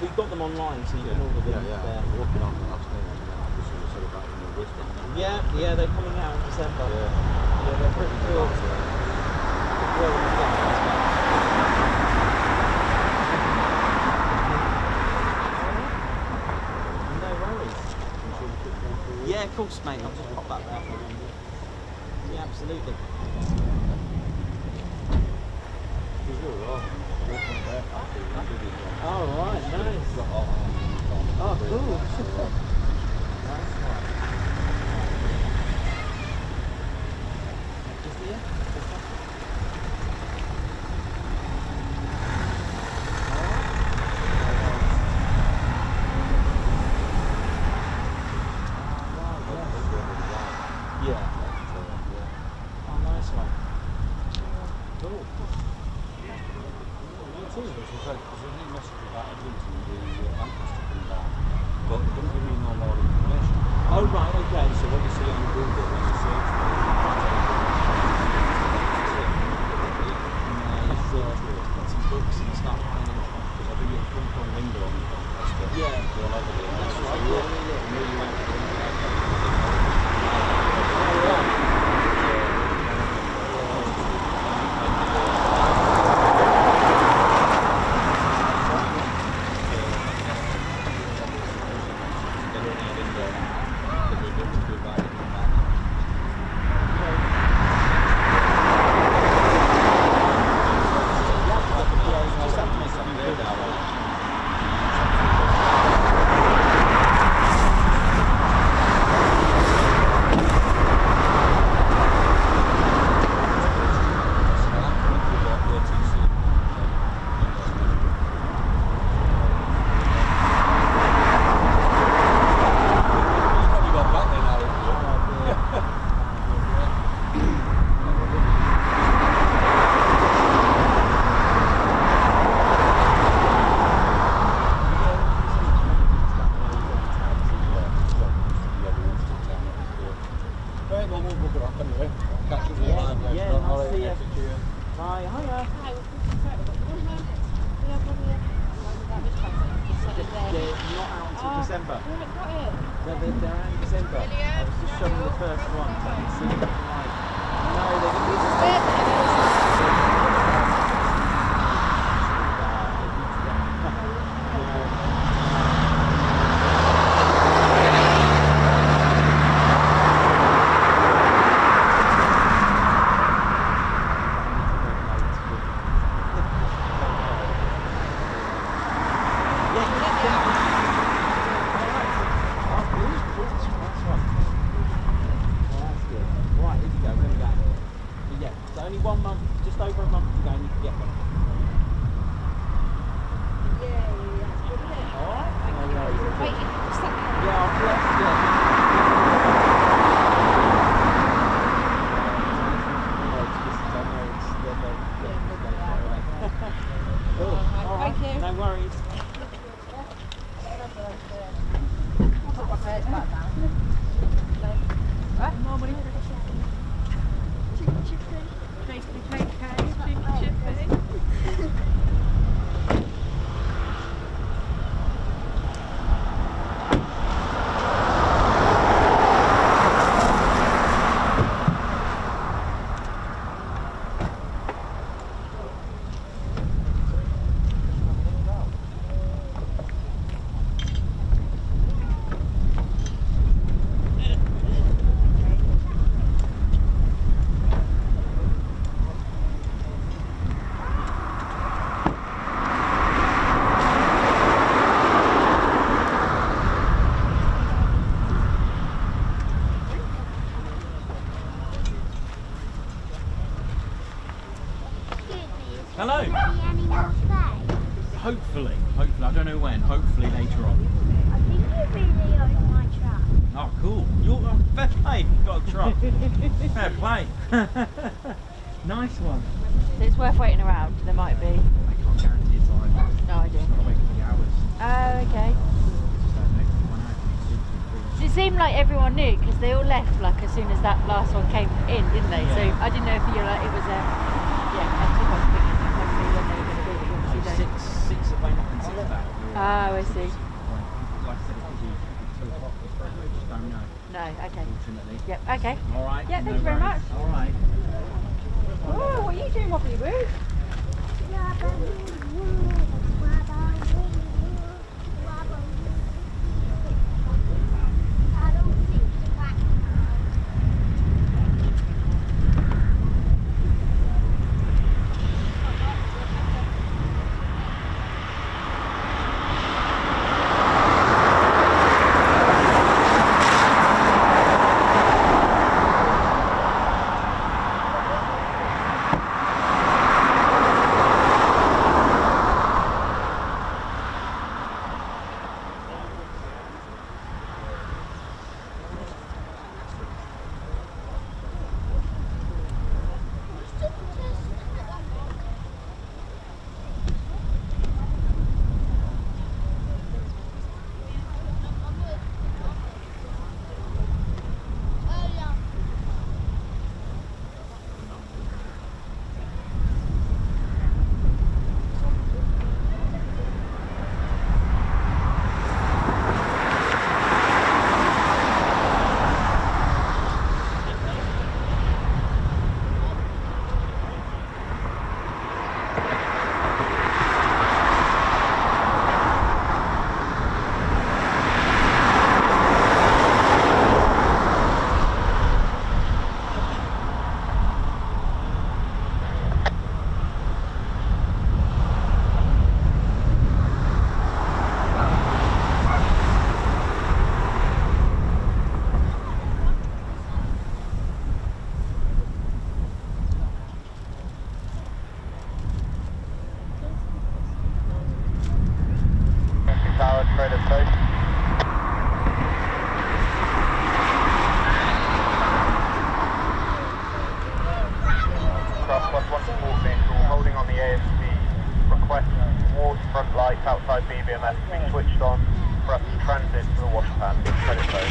Speaker 1: We've got them online, so you can order them there.
Speaker 2: Working on that sort of back in the Bristol.
Speaker 1: Yeah, they're coming out in December.
Speaker 2: Yeah,
Speaker 1: they're pretty cool. No worries. Yeah, of course, mate. I'll just pop that there for you. Yeah, absolutely. Oh, right, nice. Oh, cool. Nice one. Just here? Yeah. Oh, nice one. Cool.
Speaker 2: But it doesn't give me no more information.
Speaker 1: Oh, right, okay.
Speaker 2: So what you see on Google, when you search for it,
Speaker 1: got some books and stuff.
Speaker 2: because I think it's come from window on the
Speaker 1: Yeah.
Speaker 2: That's right.
Speaker 3: December.
Speaker 1: They're out in December. I was just showing the first one. So I can see what they're like. No, they're going to be Yeah. Alright. Yeah, I'll collect,
Speaker 3: Thank you.
Speaker 1: No worries. Hello.
Speaker 3: Any more space?
Speaker 1: Hopefully, I don't know when, hopefully later on.
Speaker 3: I think you really own my truck.
Speaker 1: Oh, cool. You're fair play. You've got a truck. Fair play. Nice one.
Speaker 6: So it's worth waiting around. There might be.
Speaker 1: I can't guarantee it's alright.
Speaker 6: No idea.
Speaker 1: I'll wait for the hours.
Speaker 6: Oh, okay.
Speaker 1: Just don't know. 1 hour, 2, 3.
Speaker 6: So it seemed like everyone knew because they all left like as soon as that last one came in, didn't they?
Speaker 1: Yeah.
Speaker 6: So I didn't know if you were like it was a I think I was thinking hopefully when they were going to do it. You obviously don't.
Speaker 1: Six at Wayne and 6 back.
Speaker 6: Oh, I see.
Speaker 1: Like I said, it could be 2 o'clock. I just don't know.
Speaker 6: No, okay.
Speaker 1: Unfortunately.
Speaker 6: Yep, okay.
Speaker 1: Alright.
Speaker 6: Yeah, thank you very much.
Speaker 1: Alright.
Speaker 6: Oh, what are you doing, Moggy Boo?
Speaker 3: I don't think it's back.
Speaker 4: front light outside Bbmf being switched on for us to transit to the wash pan. Credit code.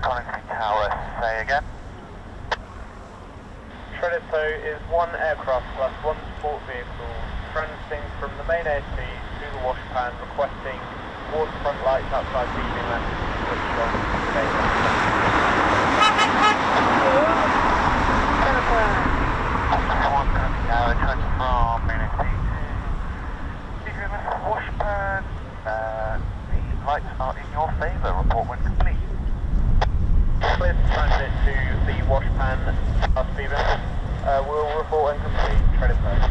Speaker 4: Coningsby Tower, say again. Shredded Toe is one aircraft plus one support vehicle transiting from the main ASP to the wash pan requesting towards the front lights outside beaming that switched on. Washburn, the lights are in your favour. Report when complete. Clear to transit to the washpan past Bbmf. We'll report when complete. Credit first.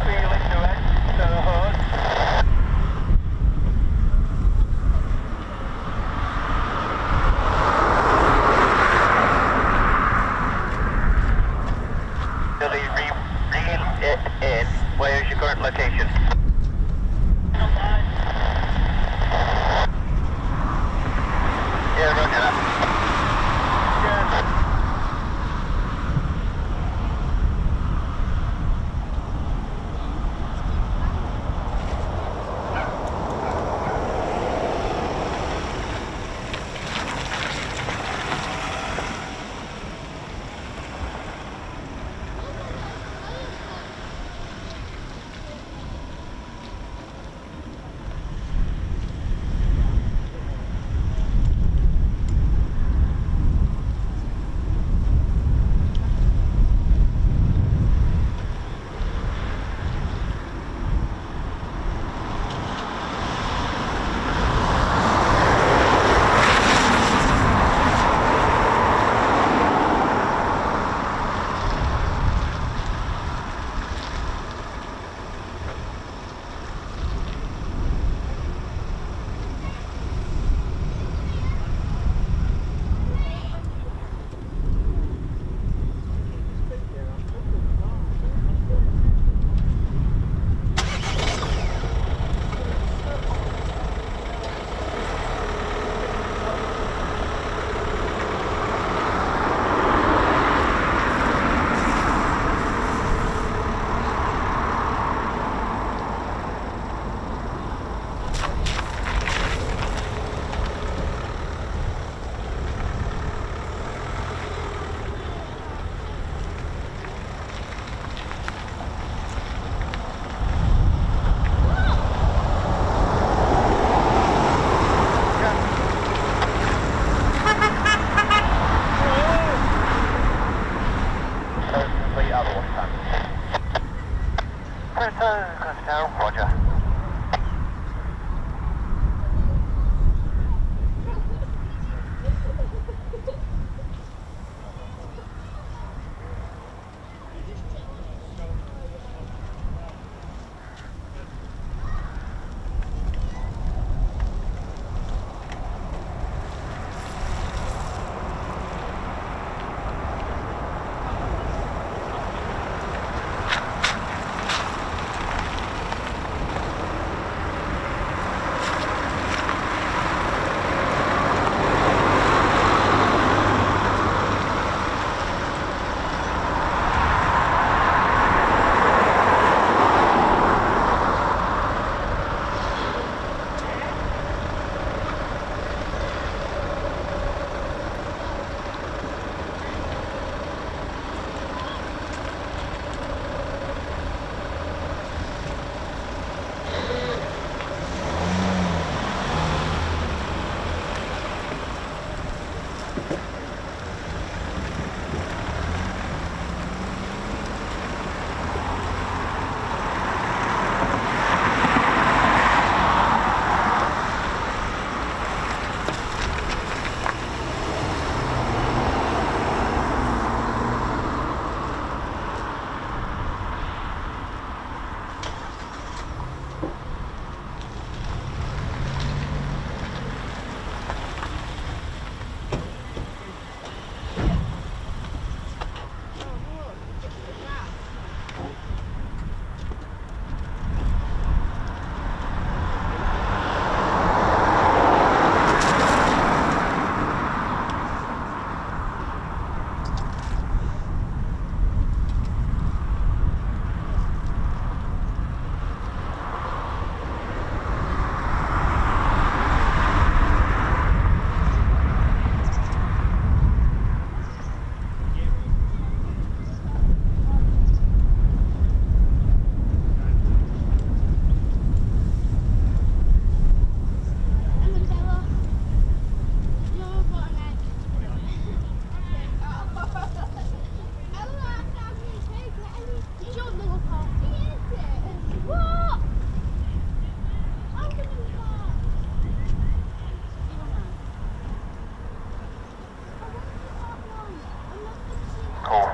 Speaker 4: Reel it in. Where is your current location?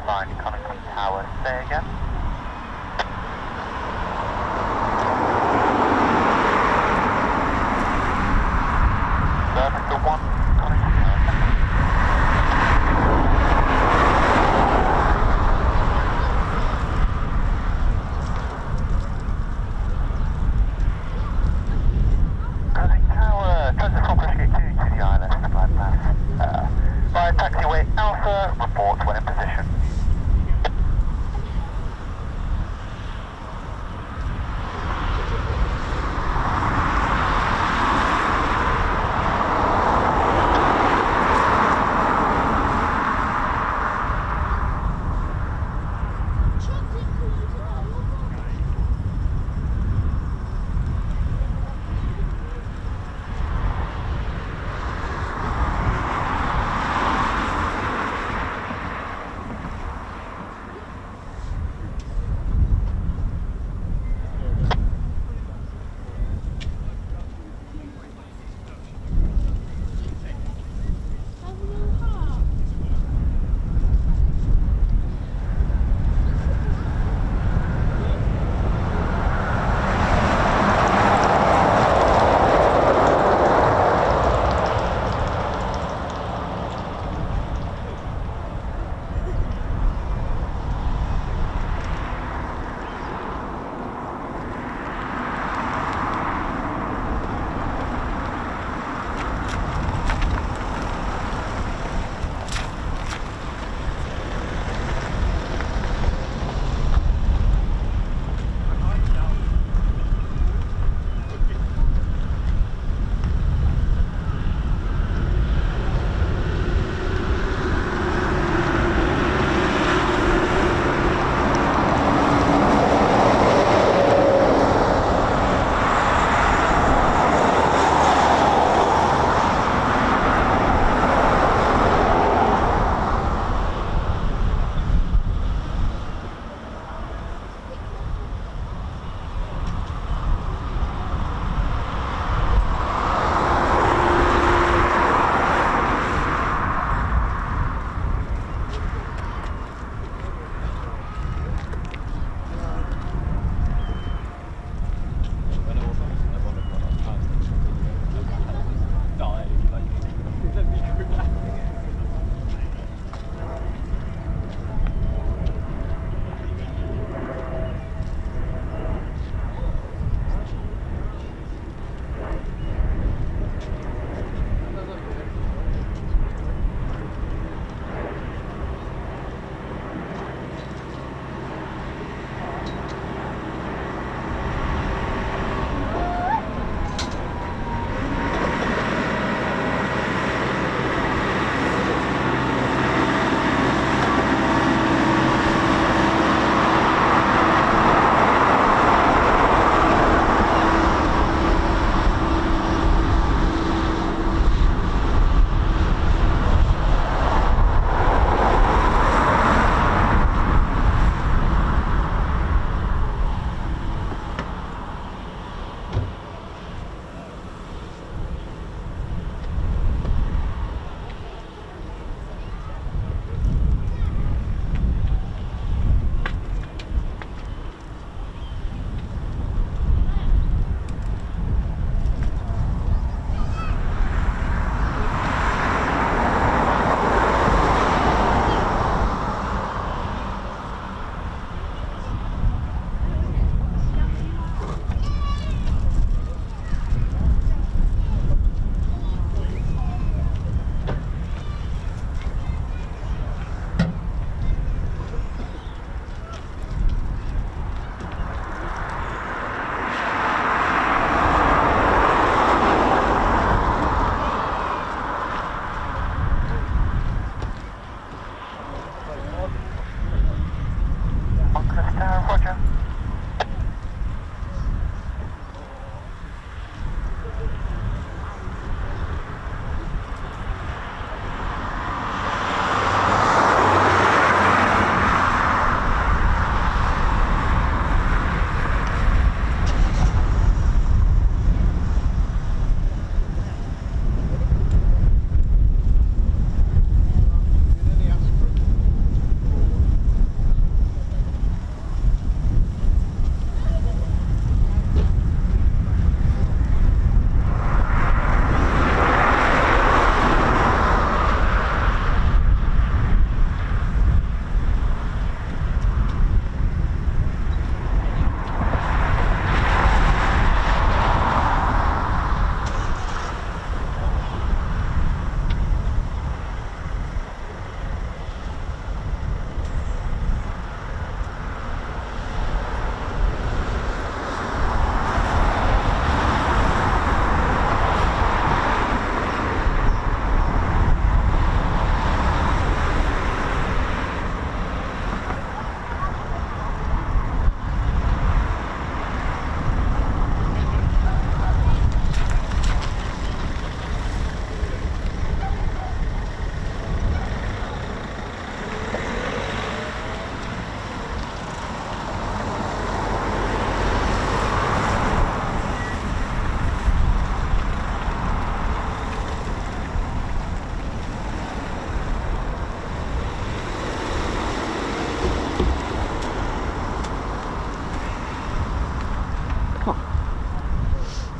Speaker 4: frontline, Coningsby Tower. Say again. Service to 1, Coningsby Tower. Coningsby Tower, transit from Prefect 2 to the island, flight path. Via taxiway Alpha, report when in position.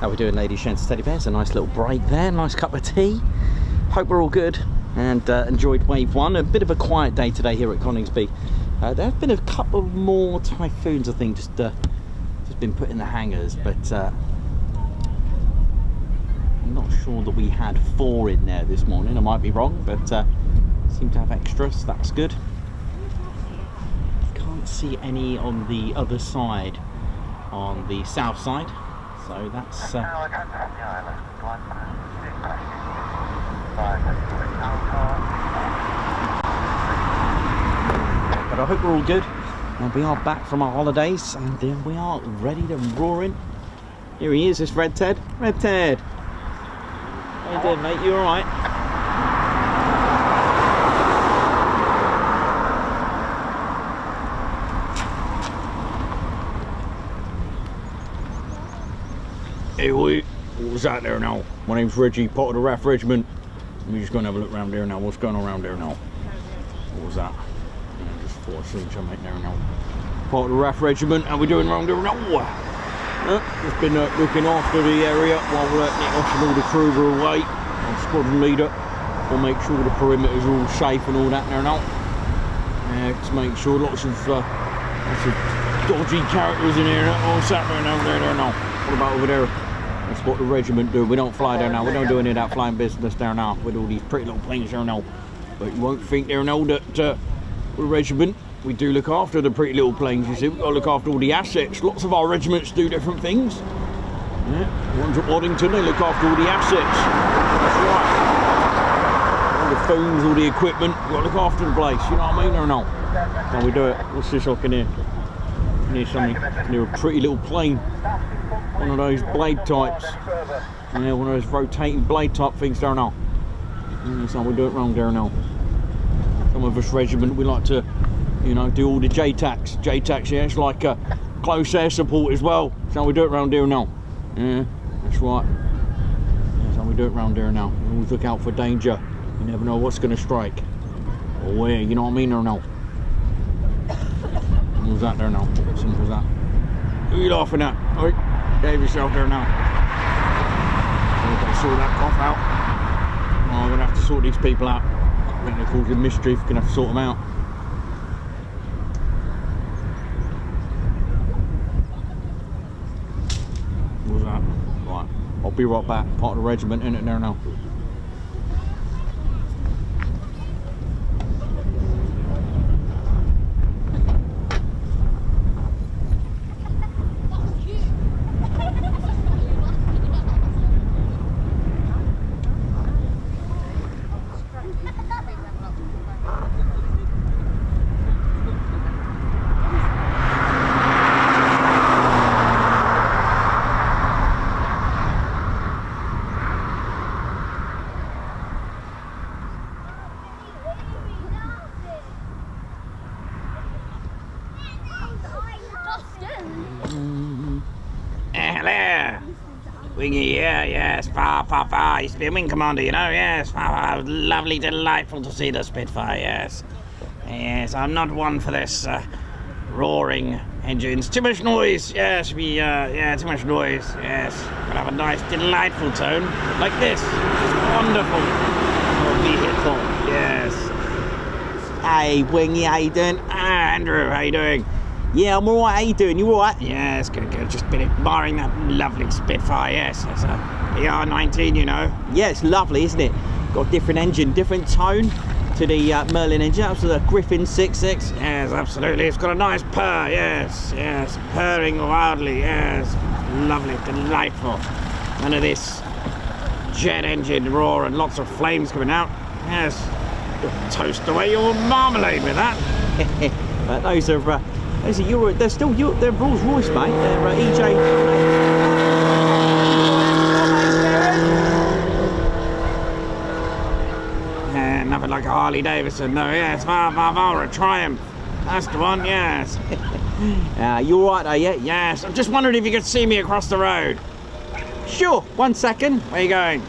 Speaker 1: How we doing, ladies, gents, teddy bears? A nice little break there, nice cup of tea. Hope we're all good and enjoyed wave 1. A bit of a quiet day today here at Coningsby. There have been a couple more typhoons, I think, just been put in the hangars, but I'm not sure that we had 4 in there this morning. I might be wrong, but seem to have extras. That's good. Can't see any on the other side, on the south side, so that's but I hope we're all good, and we are back from our holidays, and then we are ready to roaring. Here he is, this Red Ted. Red Ted, how you doing, mate? You all right? Hey, what was that there now? My name's Reggie, part of the RAF Regiment. We're just going to have a look around there now. What's going on around there now? What was that? Yeah, just thought I'd see something there now. Part of the RAF Regiment, how we doing around there now? Just been looking after the area while Nicholas and all the crew were away. I'm squadron leader. We'll make sure the perimeter's all safe and all that there now. Just make sure lots of dodgy characters in here. What's happening down there now? What about over there? That's what the regiment do. We don't fly there now. We don't do any of that flying business there now with all these pretty little planes there now. But you won't think there now that the regiment, we do look after the pretty little planes. You see, we've got to look after all the assets. Lots of our regiments do different things. Yeah, the ones at Waddington, they look after all the assets. That's right. All the phones, all the equipment, we've got to look after the place. You know what I mean or no? How we do it? What's this I can hear? I can hear something. I can hear a pretty little plane. One of those blade types. Yeah, one of those rotating blade type things there now. That's how we do it wrong there now. Some of us regiment, we like to, you know, do all the JTACs. JTACs, yeah, it's like close air support as well. That's how we do it round there now. Yeah, that's right. That's how we do it round there now. We always look out for danger. You never know what's going to strike. Or where, you know what I mean or no? What was that there now? What simple as that? Who are you laughing at? Oi, behave yourself there now. We've got to sort that cough out. Oh, I'm going to have to sort these people out. I think they're causing mischief. Going to have to sort them out. What was that? Right, I'll be right back. Part of the regiment in it there now. Yes, far. Used to be a wing commander, you know, yes. Far. Lovely, delightful to see the Spitfire, yes. Yes, I'm not one for this roaring engines. Too much noise, yes, too much noise, yes. But have a nice, delightful tone, like this. It's wonderful. Vehicle, yes. Hey, Wingy, how you doing? Andrew, how you doing? Yeah, I'm alright, how you doing? You alright? Yes, good. Just been admiring that lovely Spitfire, yes. It's a ER19, you know. Yeah, it's lovely, isn't it? Got a different engine, different tone to the Merlin engine. That was the Griffin 6.6. Yes, absolutely. It's got a nice purr, yes. Purring wildly, yes. Lovely, delightful. None of this jet engine roar and lots of flames coming out. Yes. You'll toast away your marmalade with that. But those are Euro, they're still they're Rolls Royce, mate. They're EJ. Yeah, nothing like a Harley Davidson, no. Yes, far, a Triumph. That's the one, yes. You all right, are you? Yes. I'm just wondering if you could see me across the road. Sure. 1 second. Where are you going?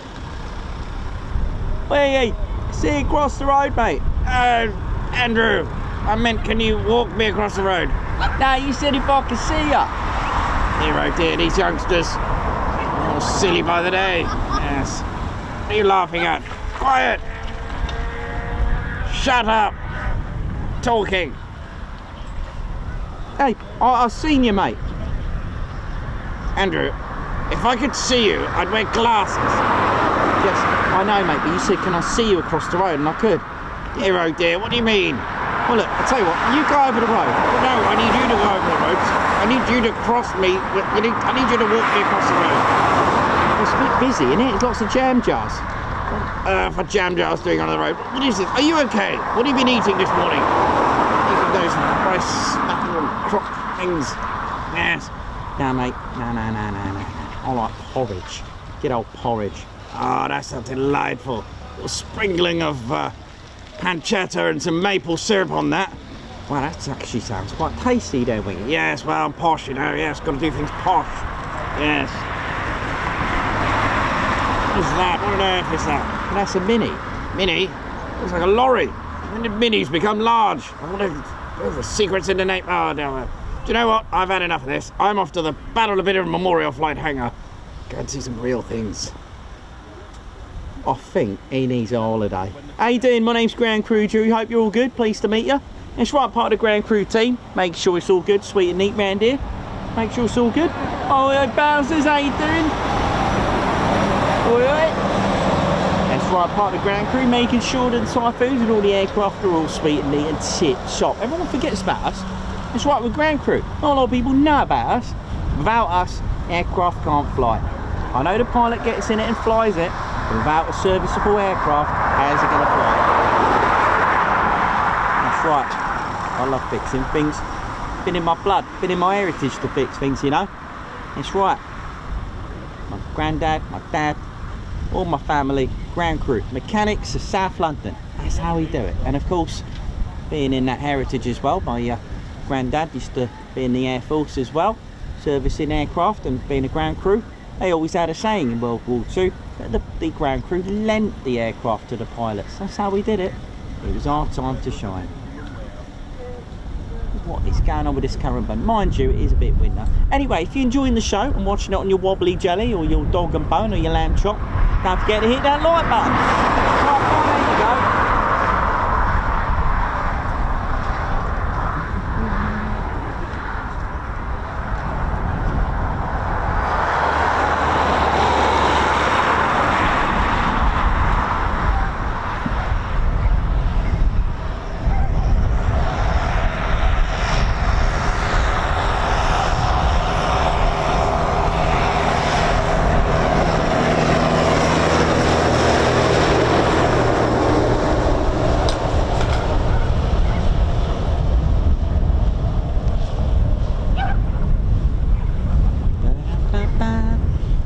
Speaker 1: Hey, see you across the road, mate. Andrew. I meant, can you walk me across the road? No, you said if I could see ya. Hero dear, these youngsters.
Speaker 2: more silly by the day. Yes. What are you laughing at? Quiet! Shut up! Talking!
Speaker 1: Hey, I've seen you, mate.
Speaker 2: Andrew, if I could see you, I'd wear glasses.
Speaker 1: Yes, I know, mate, but you said, can I see you across the road? And I could.
Speaker 2: Dear, oh dear, what do you mean?
Speaker 1: Well, look, I'll tell you what, you go over the road.
Speaker 2: Well, no, I need you to go over the road. I need you to cross me. I need you to walk me across the road.
Speaker 1: It's a bit busy, isn't it? There's lots of jam jars.
Speaker 2: For jam jars doing on the road. What is this? Are you okay? What have you been eating this morning? Eating those rice snapping crock things. Yes.
Speaker 1: No, mate, no. I like porridge. Good old porridge.
Speaker 2: Oh, that's so delightful. A little sprinkling of pancetta and some maple syrup on that.
Speaker 1: Well, that actually sounds quite tasty, don't we?
Speaker 2: Yes, well, I'm posh, you know. Yes, got to do things posh. Yes. What is that? What on earth is that?
Speaker 1: That's a Mini.
Speaker 2: Mini? Looks like a lorry. When did Minis become large? I wonder if the secrets in the name. Oh, no. Do you know what? I've had enough of this. I'm off to the Battle of Bitter Memorial Flight Hangar. Go and see some real things.
Speaker 1: I think he needs a holiday. How you doing? My name's Ground Crew Drew. Hope you're all good. Pleased to meet you. It's right part of the Ground Crew team. Make sure it's all good, sweet and neat round here. Make sure it's all good. Oh, Bowsers, how you doing? Alright. That's right part of the Ground Crew, making sure that the Typhoons and all the aircraft are all sweet and neat and tip-top. Everyone forgets about us. That's right, with Ground Crew. Not a lot of people know about us. Without us, aircraft can't fly. I know the pilot gets in it and flies it, but without a serviceable aircraft, how's it going to fly? That's right. I love fixing things. Been in my blood, been in my heritage to fix things, you know. That's right. My granddad, my dad, all my family, Ground Crew, mechanics of South London. That's how we do it. And of course, being in that heritage as well, my granddad used to be in the Air Force as well, servicing aircraft and being a ground crew. They always had a saying in World War II that the ground crew lent the aircraft to the pilots. That's how we did it. It was our time to shine. What is going on with this current bone? Mind you, it is a bit winter. Anyway, if you're enjoying the show and watching it on your wobbly jelly or your dog and bone or your lamb chop, don't forget to hit that like button. Right, there you go.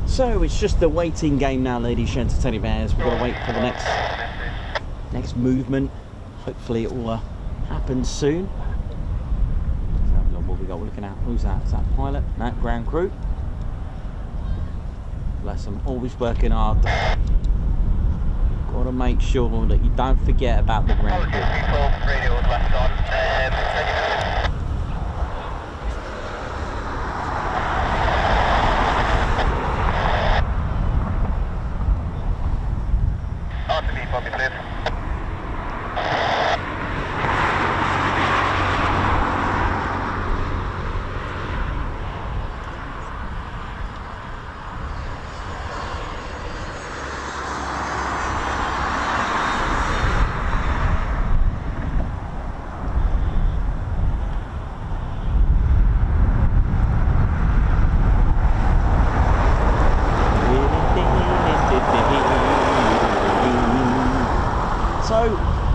Speaker 1: So it's just the waiting game now, ladies and teddy bears. We've got to wait for the next movement. Hopefully it will happen soon. Let's have a look what we got. We're looking at. Who's that? Is that pilot? No, ground crew. Bless them. Always working hard. Got to make sure that you don't forget about the ground crew.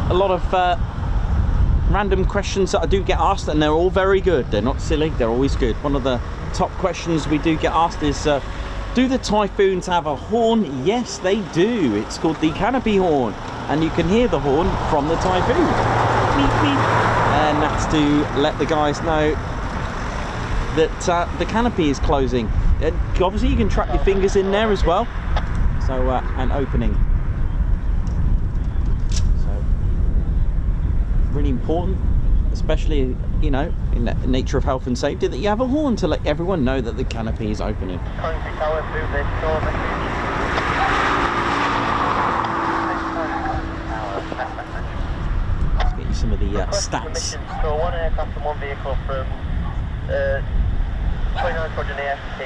Speaker 1: A lot of random questions that I do get asked, and they're all very good. They're not silly, they're always good. One of the top questions we do get asked is, do the Typhoons have a horn? Yes, they do. It's called the canopy horn, and you can hear the horn from the Typhoon. Beep, beep. And that's to let the guys know that the canopy is closing. And obviously you can track your fingers in there as well. So, and opening. Really important. especially, you know, in the nature of health and safety, that you have a horn to let everyone know that the canopy is opening.
Speaker 4: Coningsby Tower, move this door message.
Speaker 1: Let's get you some of the
Speaker 4: Request
Speaker 1: stats.
Speaker 4: permission to store one aircraft and one vehicle from 29 Squadron AFT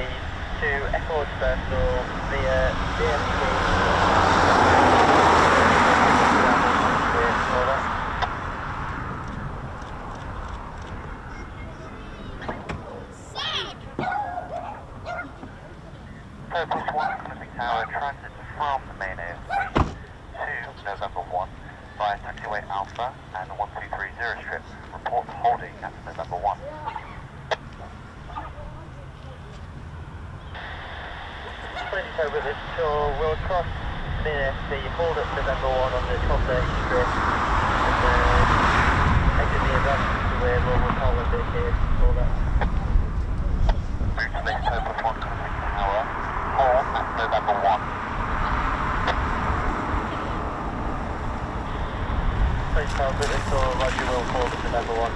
Speaker 4: to Echo Dispersal via DFT. Purpose 1 Coningsby Tower, transit from the main AFT to November 1 via taxiway Alpha and 1230 strip. Report holding at November 1. Over this tour, we'll cross the AFT, hold at November 1 on the 1230 strip, and then exit the evacuation way where we'll call it here, all that. Move to this Purpose 1 Coningsby Tower, hold at November 1. Please tell that this tour, Roger will hold at November 1.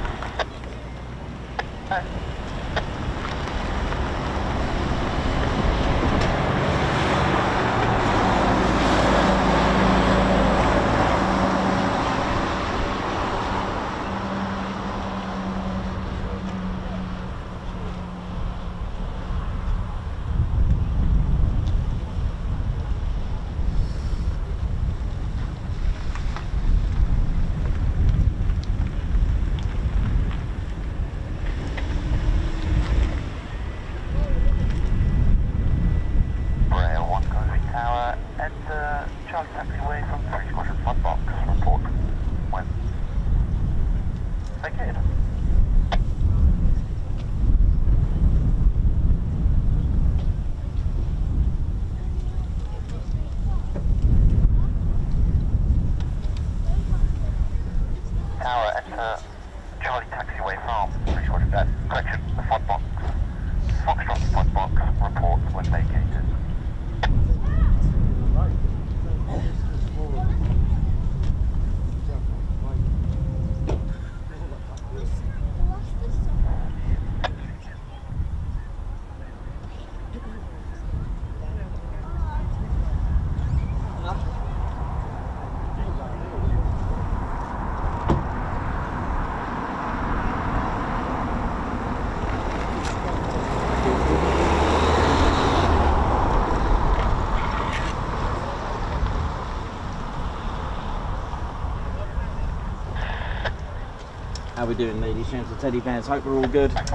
Speaker 1: How we doing, ladies, gents and teddy bears? Hope we're all good. Hope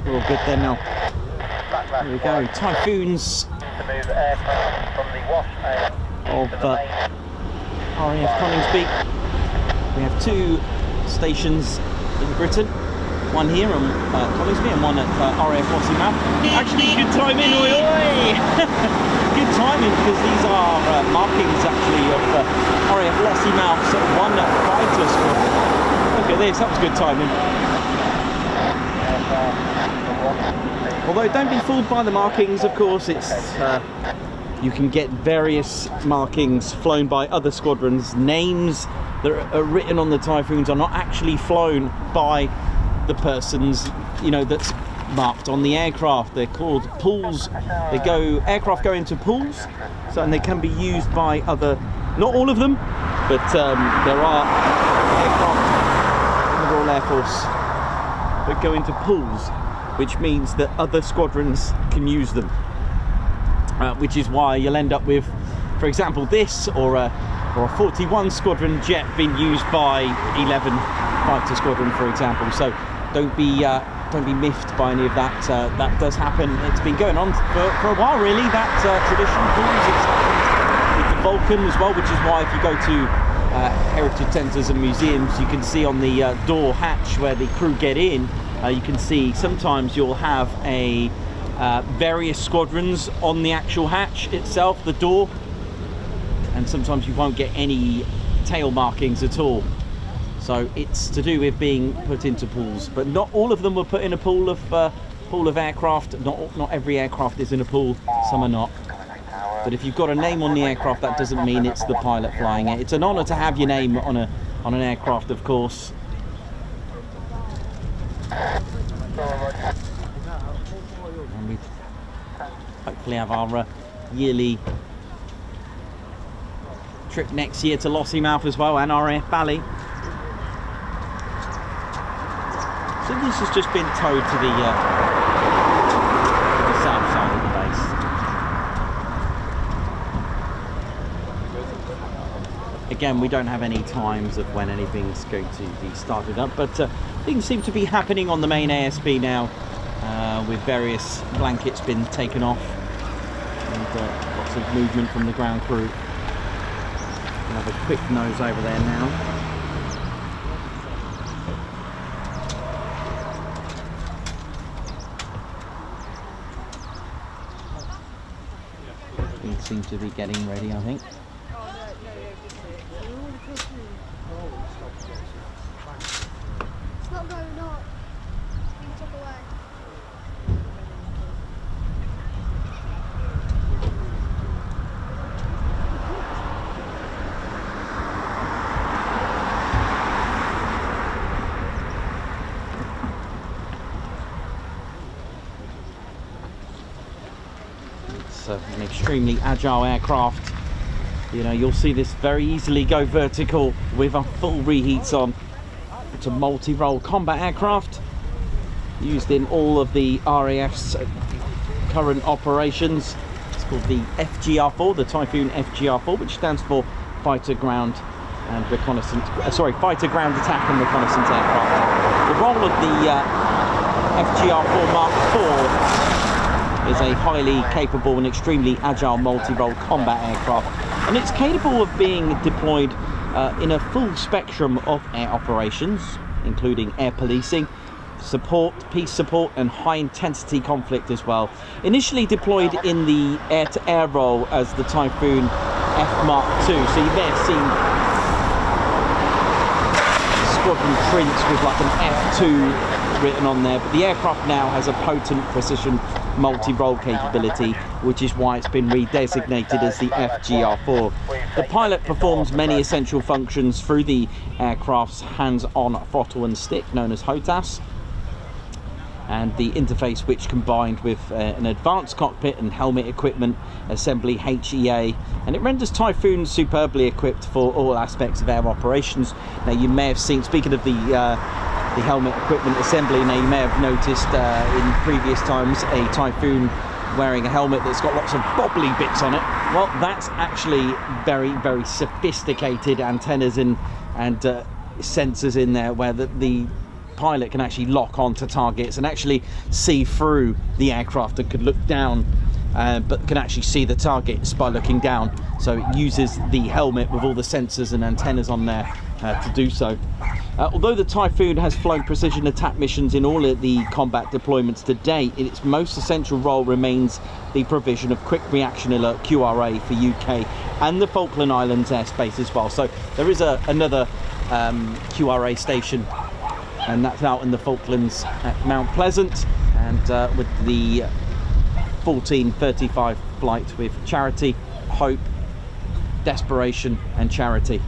Speaker 1: we're all good then now. Here we go, Typhoons of RAF Coningsby. We have 2 stations in Britain, one here on Coningsby and one at RAF Coningsby. Actually, good timing, oi oi! Good timing, because these are markings actually of RAF Lossiemouth, sort of one fighter squadron. Look at this, that was good timing. Although don't be fooled by the markings, of course, it's you can get various markings flown by other squadrons. Names that are written on the Typhoons are not actually flown by the persons, you know, that's marked on the aircraft. They're called pools. Aircraft go into pools, so, and they can be used by other, not all of them, but there are aircraft in the Royal Air Force that go into pools, which means that other squadrons can use them, which is why you'll end up with, for example, this or a 41 squadron jet being used by 11 fighter squadron, for example. So don't be miffed by any of that. That does happen. It's been going on for a while, really, that tradition. It's happened with the Vulcan as well, which is why if you go to heritage centres and museums, you can see on the door hatch where the crew get in, you can see sometimes you'll have a various squadrons on the actual hatch itself, the door, and sometimes you won't get any tail markings at all. So it's to do with being put into pools, but not all of them were put in a pool of aircraft. Not every aircraft is in a pool. Some are not. But if you've got a name on the aircraft, that doesn't mean it's the pilot flying it. It's an honour to have your name on a on an aircraft, of course. And we hopefully have our yearly trip next year to Lossiemouth as well, and RAF Valley. So this has just been towed to the south side of the base. Again, we don't have any times of when anything's going to be started up, but things seem to be happening on the main ASP now, with various blankets been taken off and lots of movement from the ground crew. We'll have a quick nose over there now. Things seem to be getting ready, I think.
Speaker 3: It's not going up. You took away.
Speaker 1: It's an extremely agile aircraft. You know, you'll see this very easily go vertical with a full reheats on. It's a multi-role combat aircraft used in all of the RAF's current operations. It's called the FGR4, the Typhoon FGR4, which stands for Fighter Ground and Reconnaissance. Fighter Ground Attack and Reconnaissance Aircraft. The role of the FGR4 Mark IV is a highly capable and extremely agile multi-role combat aircraft, and it's capable of being deployed in a full spectrum of air operations, including air policing, support, peace support, and high-intensity conflict as well. Initially deployed in the air-to-air role as the Typhoon F Mark II, so you may have seen Squadron prints with like an F2 written on there, but the aircraft now has a potent precision multi-role capability, which is why it's been redesignated as the FGR4. The pilot performs many essential functions through the aircraft's hands-on throttle and stick, known as HOTAS, and the interface, which combined with an advanced cockpit and helmet equipment assembly, HEA, and it renders Typhoon superbly equipped for all aspects of air operations. Now, you may have seen, speaking of the helmet equipment assembly, now you may have noticed in previous times a Typhoon wearing a helmet that's got lots of bobbly bits on it. Well, that's actually very, very sophisticated antennas and sensors in there, where the pilot can actually lock onto targets and actually see through the aircraft, and could look down but can actually see the targets by looking down. So it uses the helmet with all the sensors and antennas on there to do so. Although the Typhoon has flown precision attack missions in all of the combat deployments to date, its most essential role remains the provision of quick reaction alert QRA for UK and the Falkland Islands airspace as well. So there is another QRA station, and that's out in the Falklands at Mount Pleasant, and with the 1435 flight with Charity, Hope, Desperation and Charity.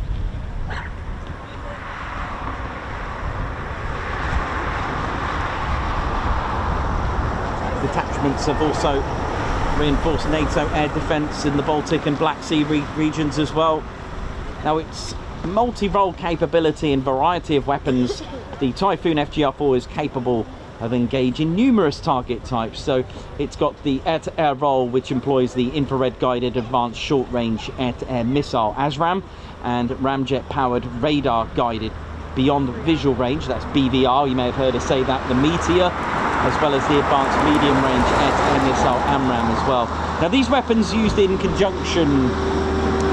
Speaker 1: Detachments have also reinforced NATO air defence in the Baltic and Black Sea regions as well. Now, its multi-role capability and variety of weapons, the Typhoon FGR4 is capable of engaging numerous target types. So it's got the air-to-air role, which employs the infrared guided advanced short-range air-to-air missile ASRAM and ramjet powered radar guided beyond visual range, that's BVR, you may have heard us say that, the Meteor, as well as the advanced medium range air-to-air missile AMRAM as well. Now, these weapons used in conjunction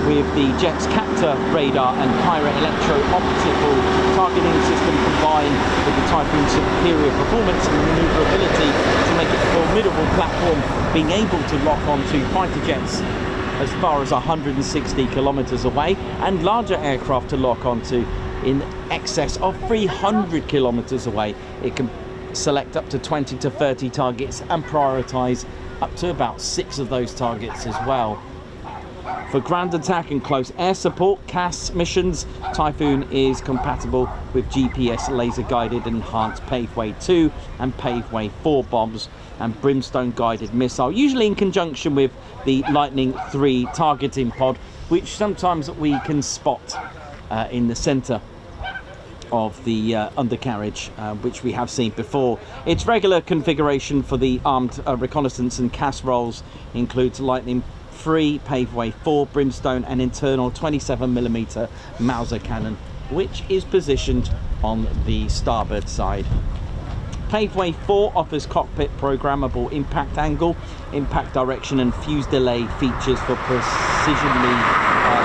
Speaker 1: with the Jet's Captor radar and Kyra electro-optical targeting system, combined with the Typhoon's superior performance and maneuverability to make it a formidable platform, being able to lock onto fighter jets as far as 160 kilometers away, and larger aircraft to lock onto in excess of 300 kilometers away. It can select up to 20 to 30 targets and prioritize up to about 6 of those targets as well. For ground attack and close air support, CAS missions, Typhoon is compatible with GPS laser-guided enhanced Paveway 2 and Paveway 4 bombs and Brimstone-guided missile, usually in conjunction with the Lightning 3 targeting pod, which sometimes we can spot in the centre of the undercarriage, which we have seen before. Its regular configuration for the armed reconnaissance and CAS roles includes Lightning 3, Paveway 4, Brimstone and internal 27mm Mauser cannon, which is positioned on the starboard side. Paveway 4 offers cockpit programmable impact angle, impact direction and fuse delay features for precisionally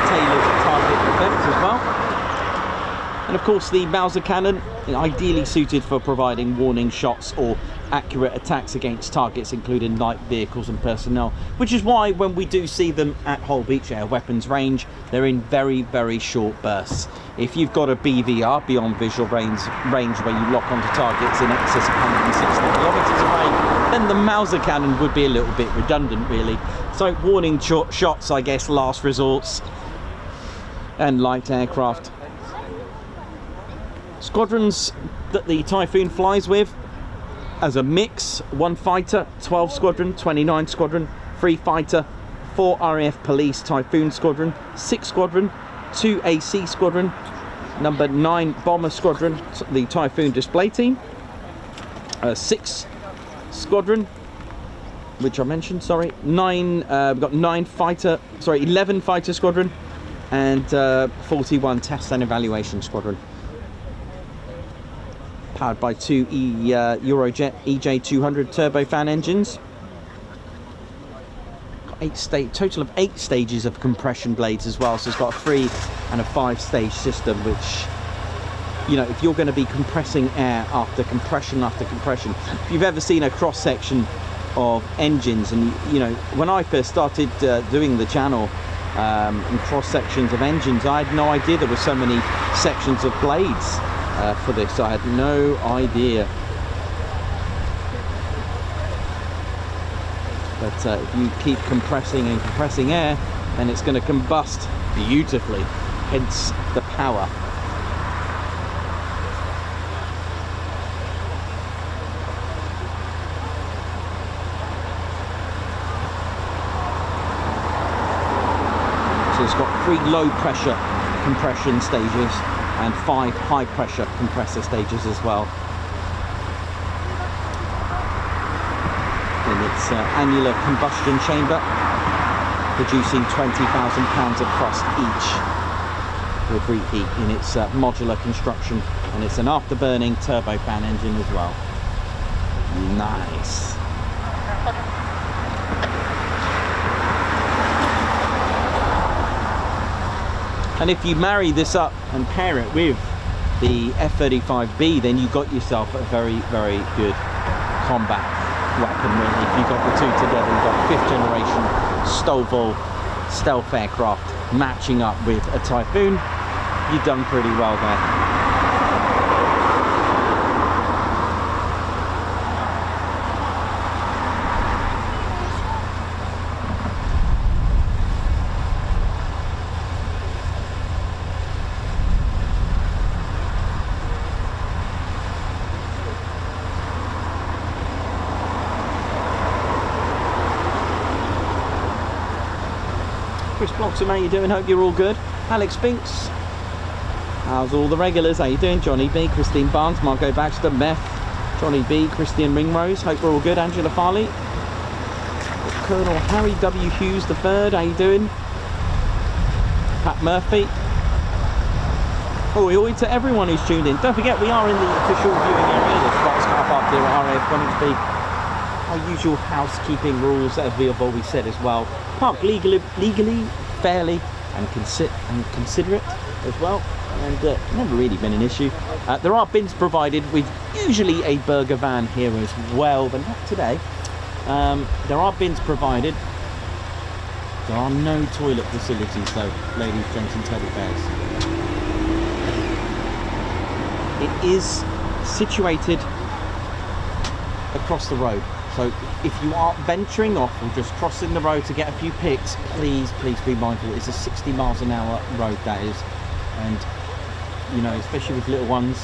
Speaker 1: tailored target effects as well. And of course the Mauser cannon, ideally suited for providing warning shots or accurate attacks against targets including light vehicles and personnel, which is why when we do see them at Hull Beach Air Weapons Range, they're in very, very short bursts. If you've got a BVR, beyond visual range where you lock onto targets in excess of 160 kilometres away, then the Mauser cannon would be a little bit redundant really. So warning shots, I guess, last resorts, and light aircraft. Squadrons that the Typhoon flies with as a mix: 1 fighter, 12 squadron, 29 squadron, 3 fighter, 4 RAF police Typhoon squadron, 6 squadron, 2 AC squadron, number 9 bomber squadron, the Typhoon Display Team, 6 squadron, which I mentioned, sorry, 9, we've got 11 fighter squadron, and 41 test and evaluation squadron. Powered by 2 Eurojet EJ200 turbofan engines. Got total of 8 stages of compression blades as well, so it's got a 3 and a 5 stage system, which, you know, if you're going to be compressing air after compression, if you've ever seen a cross section of engines, and you know, when I first started doing the channel in cross sections of engines, I had no idea there were so many sections of blades. For this, I had no idea. But if you keep compressing and compressing air, then it's going to combust beautifully, hence the power. So it's got 3 low pressure compression stages and 5 high pressure compressor stages as well. In its annular combustion chamber, producing 20,000 pounds of thrust each with reheat in its modular construction, and it's an afterburning turbofan engine as well. Nice. And if you marry this up and pair it with the F-35B, then you've got yourself a very, very good combat weapon really. If you've got the two together, you've got 5th generation Stovall stealth aircraft matching up with a Typhoon, you've done pretty well there. Chris Bloxham, how you doing? Hope you're all good. Alex Binks, how's all the regulars? How you doing? Johnny B, Christine Barnes, Margot Baxter, Meth, Johnny B, Christian Ringrose, hope we're all good. Angela Farley, Colonel Harry W. Hughes III, how you doing? Pat Murphy. Oi to everyone who's tuned in. Don't forget, we are in the official viewing area, the Spots car park here at RAF Coningsby. Our usual housekeeping rules, as we have always said as well. Park legally, fairly, and considerate as well, and never really been an issue. There are bins provided with usually a burger van here as well, but not today. There are bins provided. There are no toilet facilities though, ladies, gents and teddy bears. It is situated across the road, So if you are venturing off or just crossing the road to get a few pics, please be mindful. It's a 60 miles an hour road, that is, and you know, especially with little ones,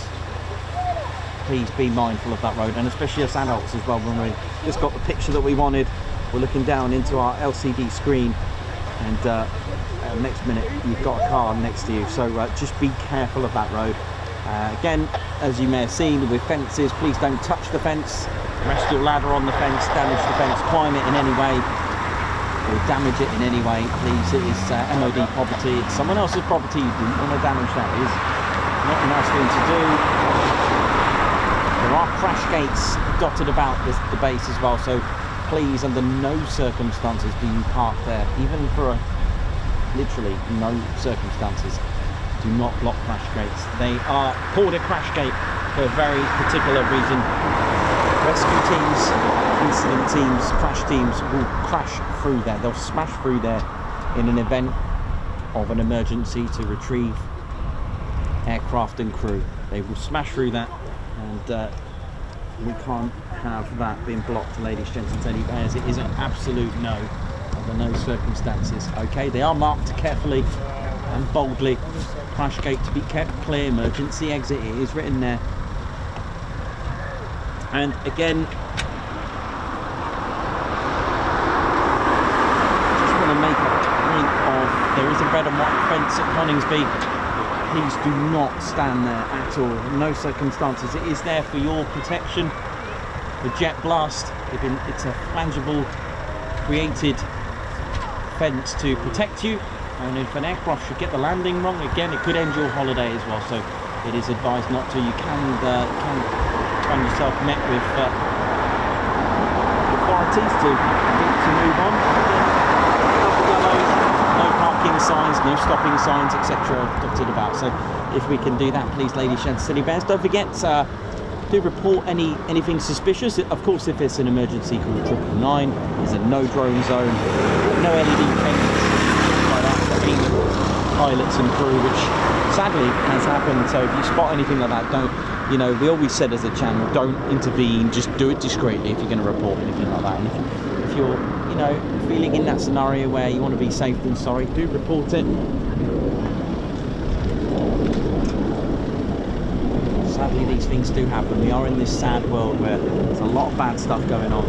Speaker 1: please be mindful of that road, and especially us adults as well. When we just got the picture that we wanted, we're looking down into our LCD screen, and next minute you've got a car next to you, so just be careful of that road. Again, as you may have seen with fences, please don't touch the fence, rest your ladder on the fence, damage the fence, climb it in any way, or damage it in any way. Please, it is MOD property, it's someone else's property, you don't want to damage that. It is not a nice thing to do. There are crash gates dotted about the base as well, so please, under no circumstances do you park there, even for literally no circumstances. Do not block crash gates. They are called a crash gate for a very particular reason. Rescue teams, incident teams, crash teams will crash through there. They'll smash through there in an event of an emergency to retrieve aircraft and crew. They will smash through that, and we can't have that being blocked, ladies, gents and teddy bears. It is an absolute no under no circumstances. Okay, they are marked carefully and boldly. Crash gate to be kept clear, emergency exit, it is written there. And again, just want to make a point of, there is a red and white fence at Coningsby. Please do not stand there at all, no circumstances. It is there for your protection. The jet blast, it's a flangeable created fence to protect you, and if an aircraft should get the landing wrong, again, it could end your holiday as well, so it is advised not to. You can find yourself met with authorities to move on. No parking signs, no stopping signs, etc. dotted about. So if we can do that, please, ladies, gents, silly bears, don't forget do report anything suspicious. Of course, if it's an emergency, call 999. There's a no drone zone, no LED cameras like that, pilots and crew, which sadly has happened. So if you spot anything like that, don't, you know, we always said as a channel, don't intervene, just do it discreetly if you're going to report anything like that. And if you're, you know, feeling in that scenario where you want to be safe than sorry, do report it. Sadly, these things do happen. We are in this sad world where there's a lot of bad stuff going on.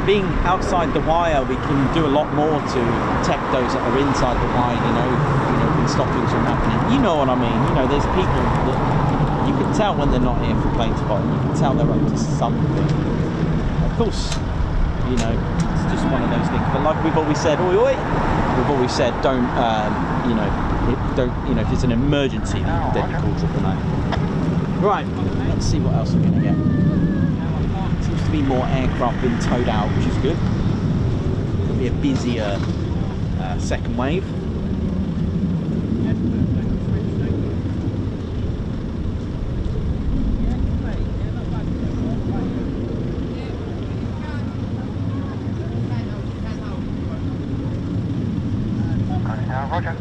Speaker 1: Being outside the wire, we can do a lot more to protect those that are inside the wire, you know, and stop things from happening. You know what I mean? You know, there's people that you can tell when they're not here for plane spotting. You can tell they're up to something. Of course, you know, it's just one of those things. But like we've always said, oi oi, we've always said, don't, you know, if it's an emergency, then you call 999. Right, let's see what else we're going to get. Seems to be more aircraft being towed out, which is good. Could be a busier second wave.
Speaker 4: Roger.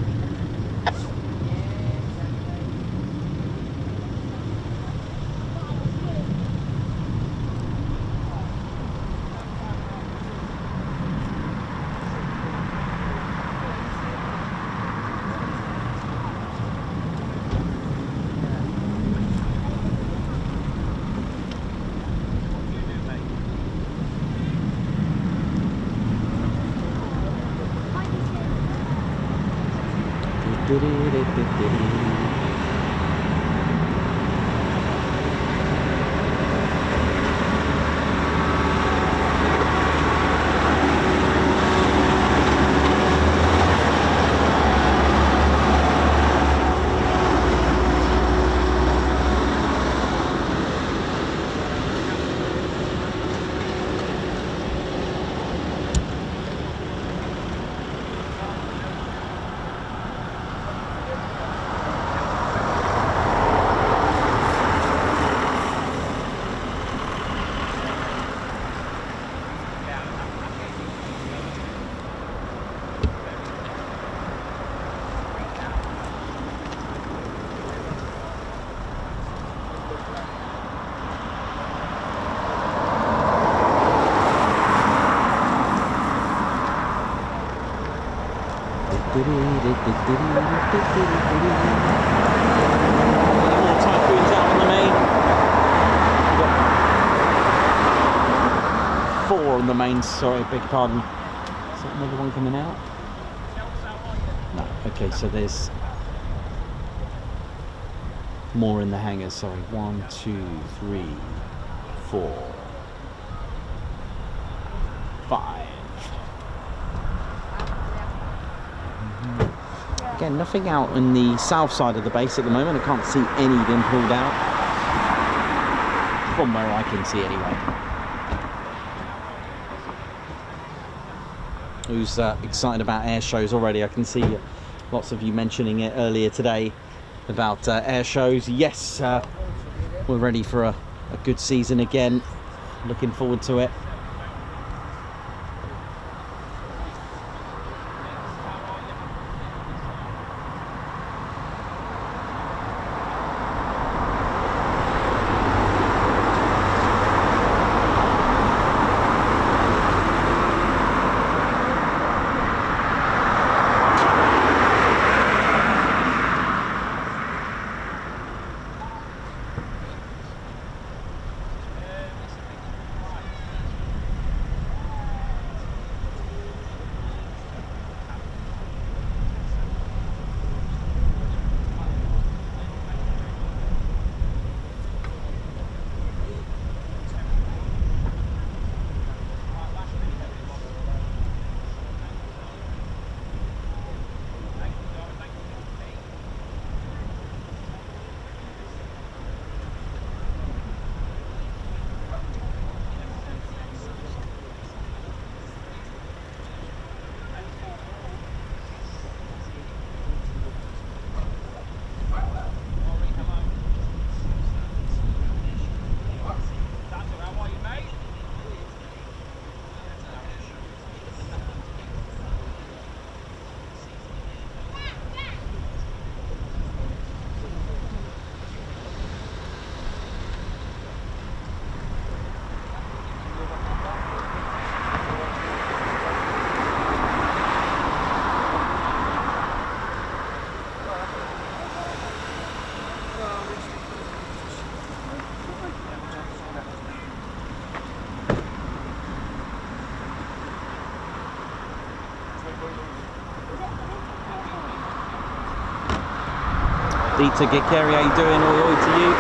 Speaker 1: More Typhoons out on the main. We've got 4 on the main, sorry, beg your pardon. Is that another one coming out? No, okay, so there's more in the hangars, sorry. 1, 2, 3, 4, 5. Again, nothing out on the south side of the base at the moment. I can't see any being pulled out. From where I can see anyway. Who's excited about air shows already? I can see lots of you mentioning it earlier today about air shows. Yes, we're ready for a good season again. Looking forward to it. Dieter Gikeri, how you doing? Oi, oi to you.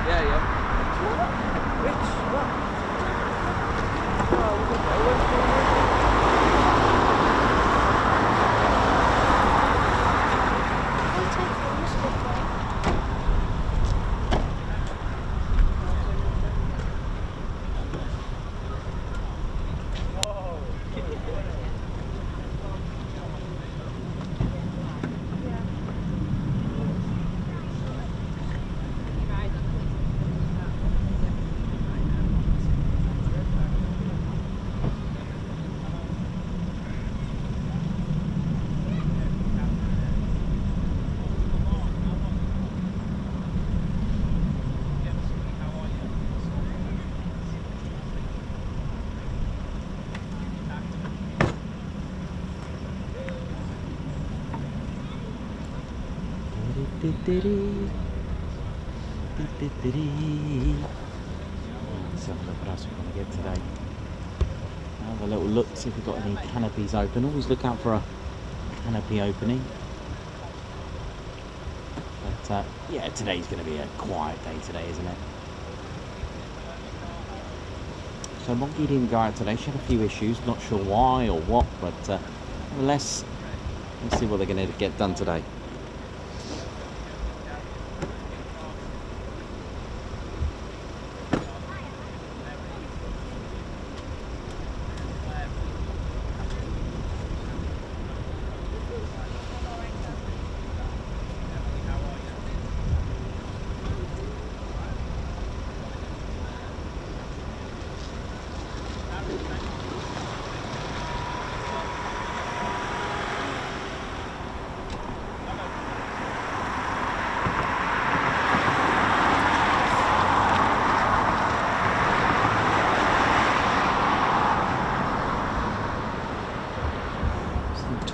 Speaker 5: Yeah, yeah. Which? What? Oh,
Speaker 1: Let's have a look what else we're going to get today. Have a little look, see if we've got any canopies open. Always look out for a canopy opening. But yeah, today's going to be a quiet day today, isn't it? So Moggy didn't go out today. She had a few issues, not sure why or what, but nevertheless, let's see what they're going to get done today.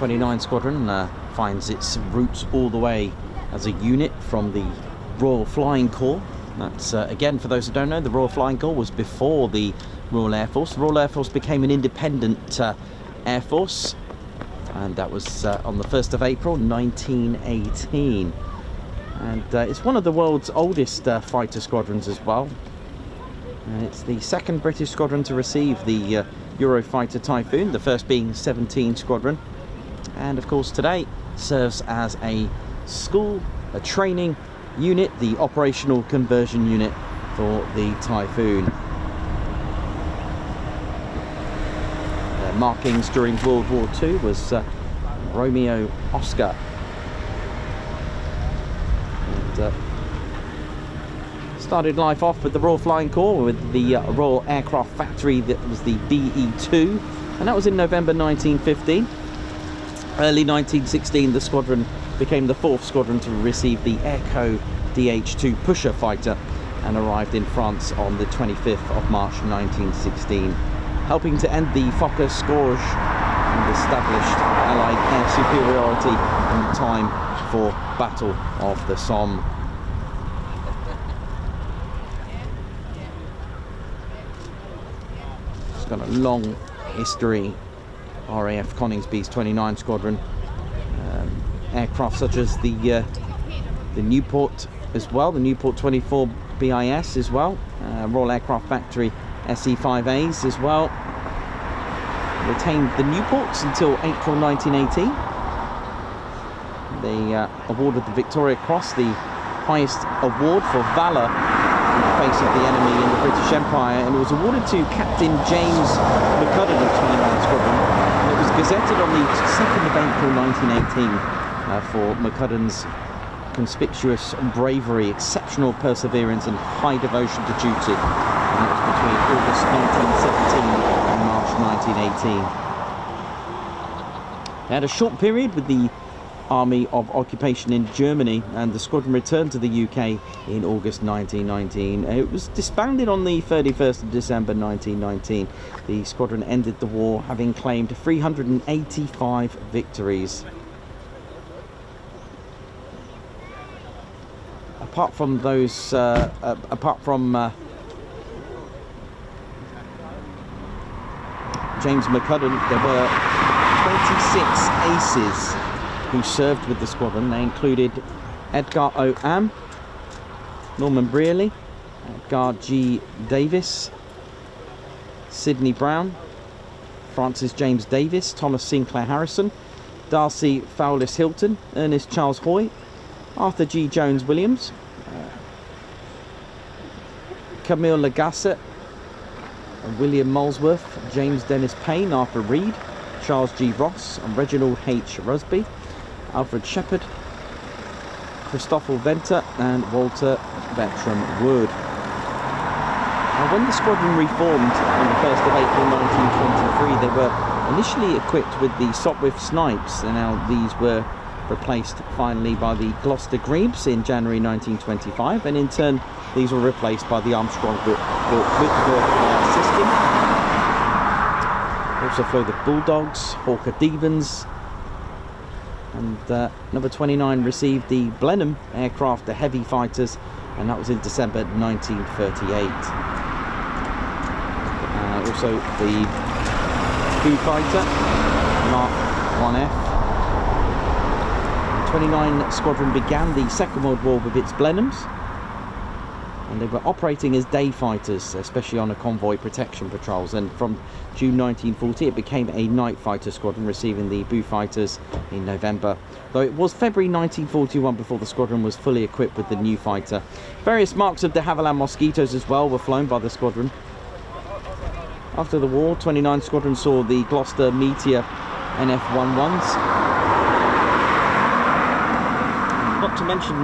Speaker 1: 29 Squadron finds its roots all the way as a unit from the Royal Flying Corps. That's, again, for those who don't know, the Royal Flying Corps was before the Royal Air Force. The Royal Air Force became an independent Air Force, and that was on the 1st of April 1918. And it's one of the world's oldest fighter squadrons as well. And it's the second British squadron to receive the Eurofighter Typhoon, the first being 17 Squadron. And of course today serves as a school, a training unit, the operational conversion unit for the Typhoon. Their markings during World War II was Romeo Oscar. And started life off with the Royal Flying Corps with the Royal Aircraft Factory, that was the DE2, and that was in November 1915. Early 1916 the squadron became the 4th squadron to receive the Airco DH2 pusher fighter and arrived in France on the 25th of March 1916, helping to end the Fokker scourge and established Allied air superiority in time for Battle of the Somme. It's got a long history, RAF Coningsby's 29 Squadron. Aircraft such as the Newport as well, the Newport 24 BIS as well, Royal Aircraft Factory SE5As as well. Retained the Newports until April 1918. They awarded the Victoria Cross, the highest award for valour in the face of the enemy in the British Empire, and it was awarded to Captain James McCudden of 29 Squadron. And it was gazetted on the 2nd of April 1918 for McCudden's conspicuous bravery, exceptional perseverance and high devotion to duty. And it was between August 1917 and March 1918. They had a short period with the Army of Occupation in Germany, and the squadron returned to the UK in August 1919. It was disbanded on the 31st of December 1919. The squadron ended the war having claimed 385 victories. Apart from those, James McCudden, there were 26 aces who served with the squadron. They included Edgar O. Am, Norman Brearley, Edgar G. Davis, Sidney Brown, Francis James Davis, Thomas Sinclair Harrison, Darcy Fowlis Hilton, Ernest Charles Hoy, Arthur G. Jones Williams, Camille Lagasse, William Molesworth, James Dennis Payne, Arthur Reed, Charles G. Ross, and Reginald H. Rusby, Alfred Shepherd, Christoffel Venter, and Walter Bertram Wood. Now, when the squadron reformed on the 1st of April 1923, they were initially equipped with the Sopwith Snipes, and now these were replaced finally by the Gloucester Grebes in January 1925, and in turn these were replaced by the Armstrong-built Whitworth system. Also flew the Bulldogs, Hawker Devons, and number 29 received the Blenheim aircraft, the heavy fighters, and that was in December 1938. Also the Bullfighter Mark 1F. 29 Squadron began the Second World War with its Blenheims, and they were operating as day fighters, especially on a convoy protection patrols, and from June 1940 it became a night fighter squadron, receiving the Bullfighters in November, though it was February 1941 before the squadron was fully equipped with the new fighter. Various marks of de Havilland Mosquitoes as well were flown by the squadron. After the war, 29 Squadron saw the Gloucester Meteor NF-11s. Not to mention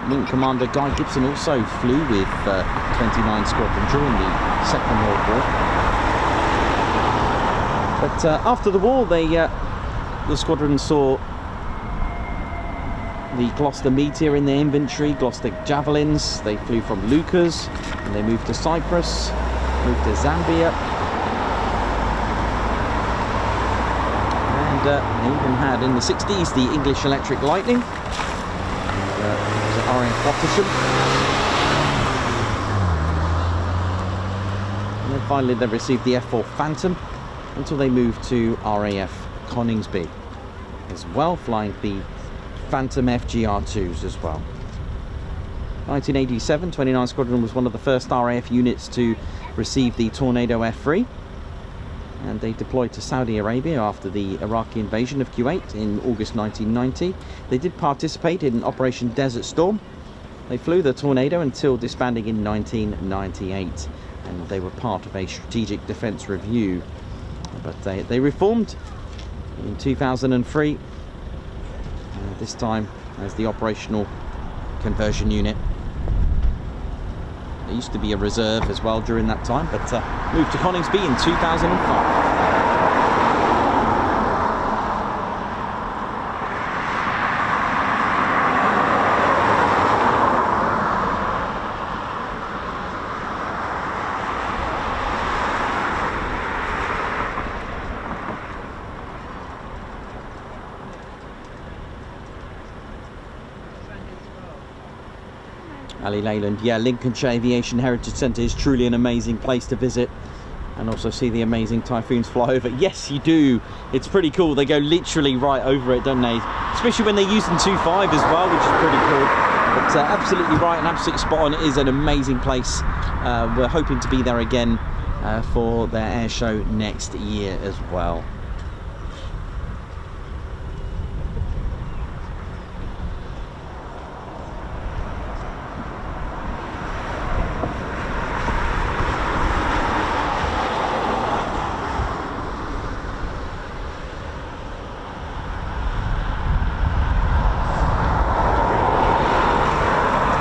Speaker 1: Wing Commander Guy Gibson also flew with 29 Squadron during the Second World War. But after the war, the squadron saw the Gloucester Meteor in their inventory, Gloucester Javelins. They flew from Lucas, and they moved to Cyprus, moved to Zambia, and they even had in the 60s the English Electric Lightning. It was at RAF Rotterdam. And then finally they received the F4 Phantom until they moved to RAF Coningsby as well, flying the Phantom FGR4s as well. 1987, 29 Squadron was one of the first RAF units to receive the Tornado F3, and they deployed to Saudi Arabia after the Iraqi invasion of Kuwait in August 1990. They did participate in Operation Desert Storm. They flew the Tornado until disbanding in 1998, and they were part of a strategic defence review. But they reformed in 2003, this time as the operational conversion unit. There used to be a reserve as well during that time, but moved to Coningsby in 2005. Ali Leyland, yeah, Lincolnshire Aviation Heritage Centre is truly an amazing place to visit, and also see the amazing Typhoons fly over. Yes, you do. It's pretty cool. They go literally right over it, don't they? Especially when they're using 2.5 as well, which is pretty cool. But absolutely right and absolutely spot on. It is an amazing place. We're hoping to be there again for their air show next year as well.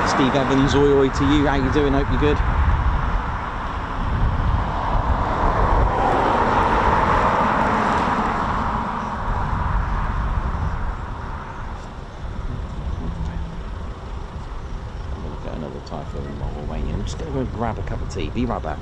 Speaker 1: Steve Evans, oi oi to you. How you doing? Hope you're good. I'm going to get another Typhoon while we're waiting. I'm just going to go and grab a cup of tea. Be right back.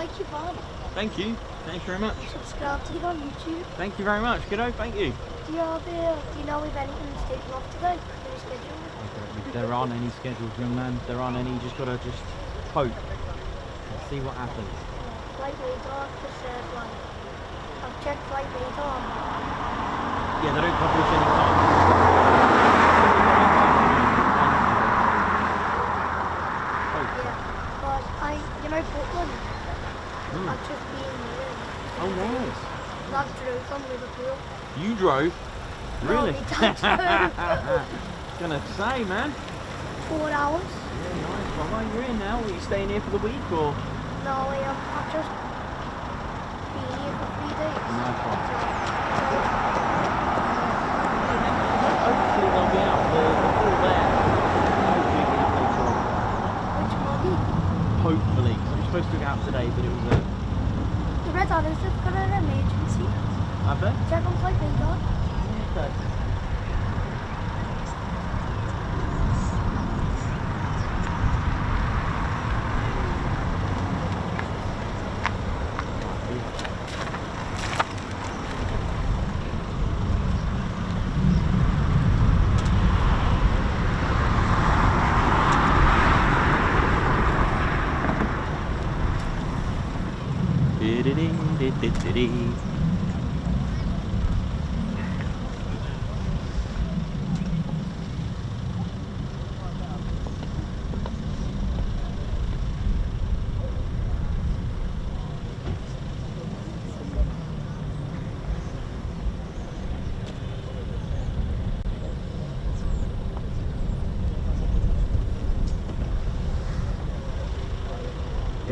Speaker 3: Like your vlog.
Speaker 1: Thank you. Thanks very much.
Speaker 3: Subscribe to you on YouTube.
Speaker 1: Thank you very much. Kiddo, thank you.
Speaker 3: Do you know if anything's taken off today? Any schedule?
Speaker 1: There aren't any schedules, young man. There aren't any. You just gotta hope and see what happens.
Speaker 3: Flight radar just says like, I've checked flight radar.
Speaker 1: Yeah, they don't publish any time.
Speaker 3: Yeah, but Portland, I've just been here.
Speaker 1: Oh, nice.
Speaker 3: I've drove from Liverpool.
Speaker 1: You drove? Really?
Speaker 3: No, my dad drove.
Speaker 1: Gonna say, man.
Speaker 3: 4 hours.
Speaker 1: Yeah, nice. Well, while you're in now, are you staying here for the week or?
Speaker 3: No, I've just been here for 3 days.
Speaker 1: Nice one. Hopefully they'll be out the full there. Hopefully it'll be out later on.
Speaker 3: Which Moggy?
Speaker 1: Hopefully. I'm supposed to go out today, but it was a...
Speaker 3: The Red Others have got an emergency.
Speaker 1: Have they?
Speaker 3: Check on flight radar.
Speaker 1: Okay.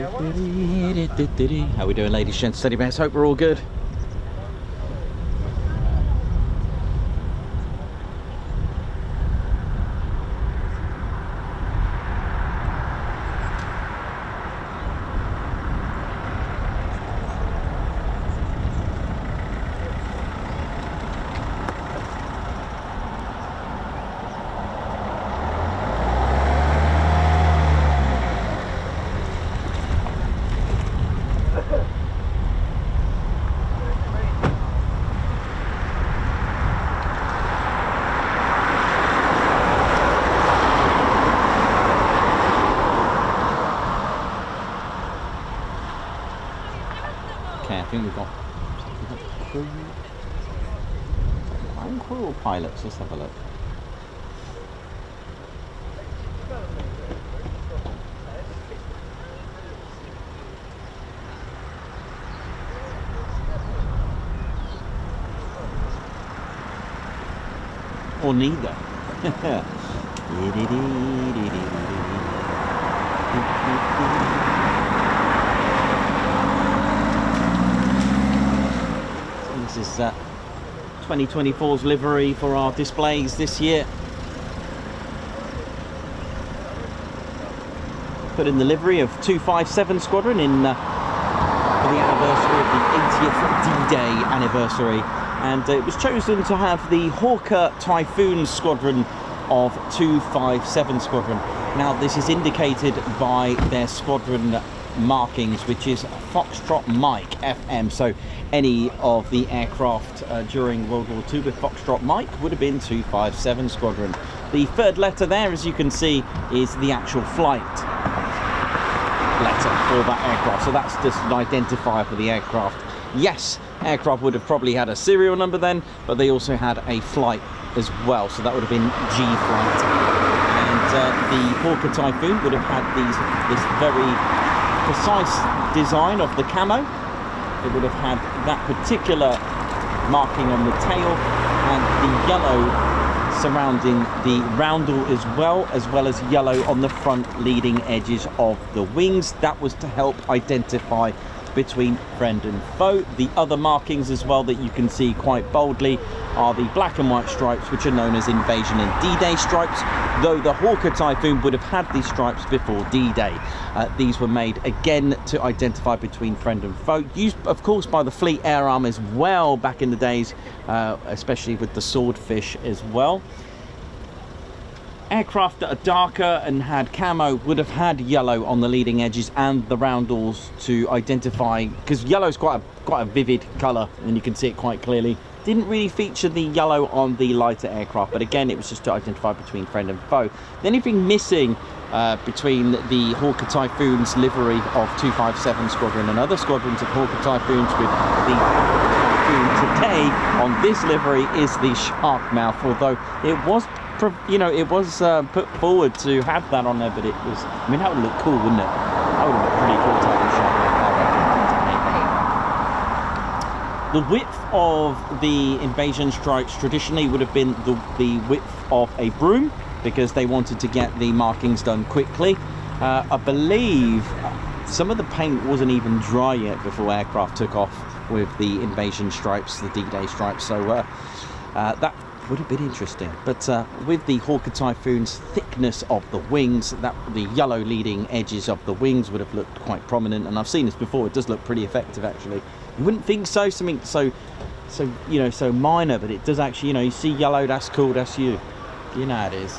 Speaker 1: How we doing, ladies, gents, steady bears? Hope we're all good. Okay, I think we've got crew. I'm crew or pilots? Let's have a look. Or neither. This is 2024's livery for our displays this year. Put in the livery of 257 Squadron in for the anniversary of the 80th D-Day anniversary, and it was chosen to have the Hawker Typhoon Squadron of 257 Squadron. Now this is indicated by their squadron markings, which is Foxtrot Mike FM, so any of the aircraft during World War II with Foxtrot Mike would have been 257 Squadron. The third letter there, as you can see, is the actual flight letter for that aircraft, so that's just an identifier for the aircraft. Yes, aircraft would have probably had a serial number then, but they also had a flight as well, so that would have been G flight. And the Hawker Typhoon would have had this very precise design of the camo. It would have had that particular marking on the tail and the yellow surrounding the roundel as well as yellow on the front leading edges of the wings. That was to help identify between friend and foe. The other markings as well that you can see quite boldly are the black and white stripes, which are known as invasion and D-Day stripes, though the Hawker Typhoon would have had these stripes before D-Day. These were made again to identify between friend and foe, used of course by the Fleet Air Arm as well back in the days, especially with the Swordfish as well. Aircraft that are darker and had camo would have had yellow on the leading edges and the roundels to identify, because yellow is quite a vivid colour and you can see it quite clearly. Didn't really feature the yellow on the lighter aircraft, but again it was just to identify between friend and foe. The only thing missing between the Hawker Typhoon's livery of 257 Squadron and other squadrons of Hawker Typhoons with the Typhoon today on this livery is the shark mouth, although it was put forward to have that on there, but it was, I mean, that would look cool, wouldn't it? That would have looked pretty cool to have the shark mouth. The width of the invasion stripes traditionally would have been the width of a broom, because they wanted to get the markings done quickly. I believe some of the paint wasn't even dry yet before aircraft took off with the invasion stripes, the D-Day stripes, so that would have been interesting. But with the Hawker Typhoon's thickness of the wings, the yellow leading edges of the wings would have looked quite prominent, and I've seen this before. It does look pretty effective actually. You wouldn't think so, something so minor, but it does actually, you see yellow, that's cool, that's you know how it is.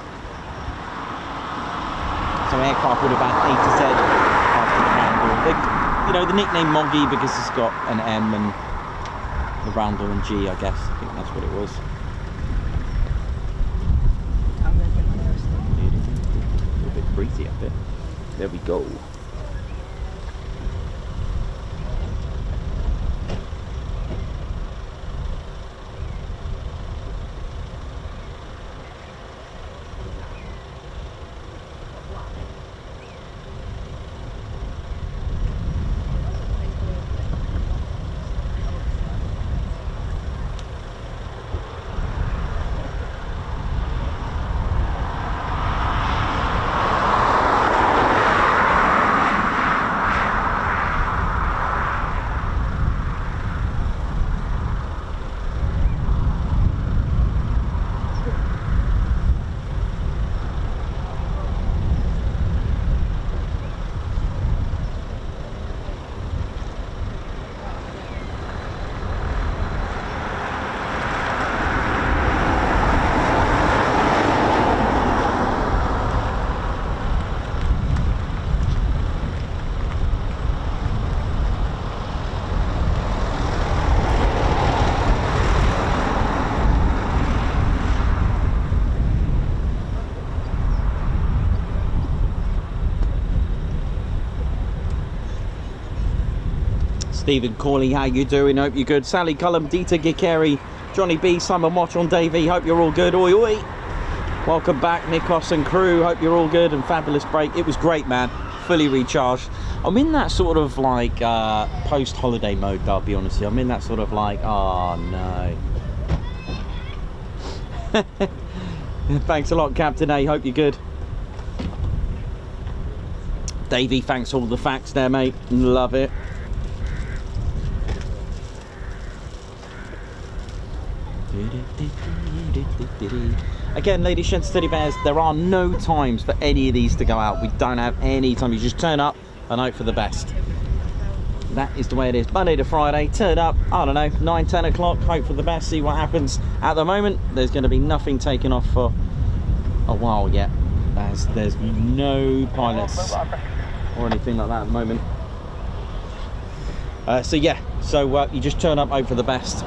Speaker 1: So aircraft would have had A to Z after the roundel. The nickname Moggy because it's got an M and the roundel and G, I guess. I think that's what it was. A little bit breezy up here. There we go. Stephen Corley, how you doing? Hope you're good. Sally Cullum, Dieter Gikeri, Johnny B, Simon Watch on Davey, hope you're all good. Oi, oi. Welcome back, Nikos and crew, hope you're all good, and fabulous break. It was great, man. Fully recharged. I'm in that sort of like post-holiday mode, though, I'll be honest with you. I'm in that sort of like, oh no. Thanks a lot, Captain A, hope you're good. Davey, thanks for all the facts there, mate. Love it. Again, ladies, gents, teddy bears, there are no times for any of these to go out. We don't have any time. You just turn up and hope for the best. That is the way it is. Monday to Friday, turn up, I don't know, 9, 10 o'clock, hope for the best, see what happens. At the moment, there's going to be nothing taken off for a while yet. There's no pilots or anything like that at the moment. So yeah, you just turn up, hope for the best.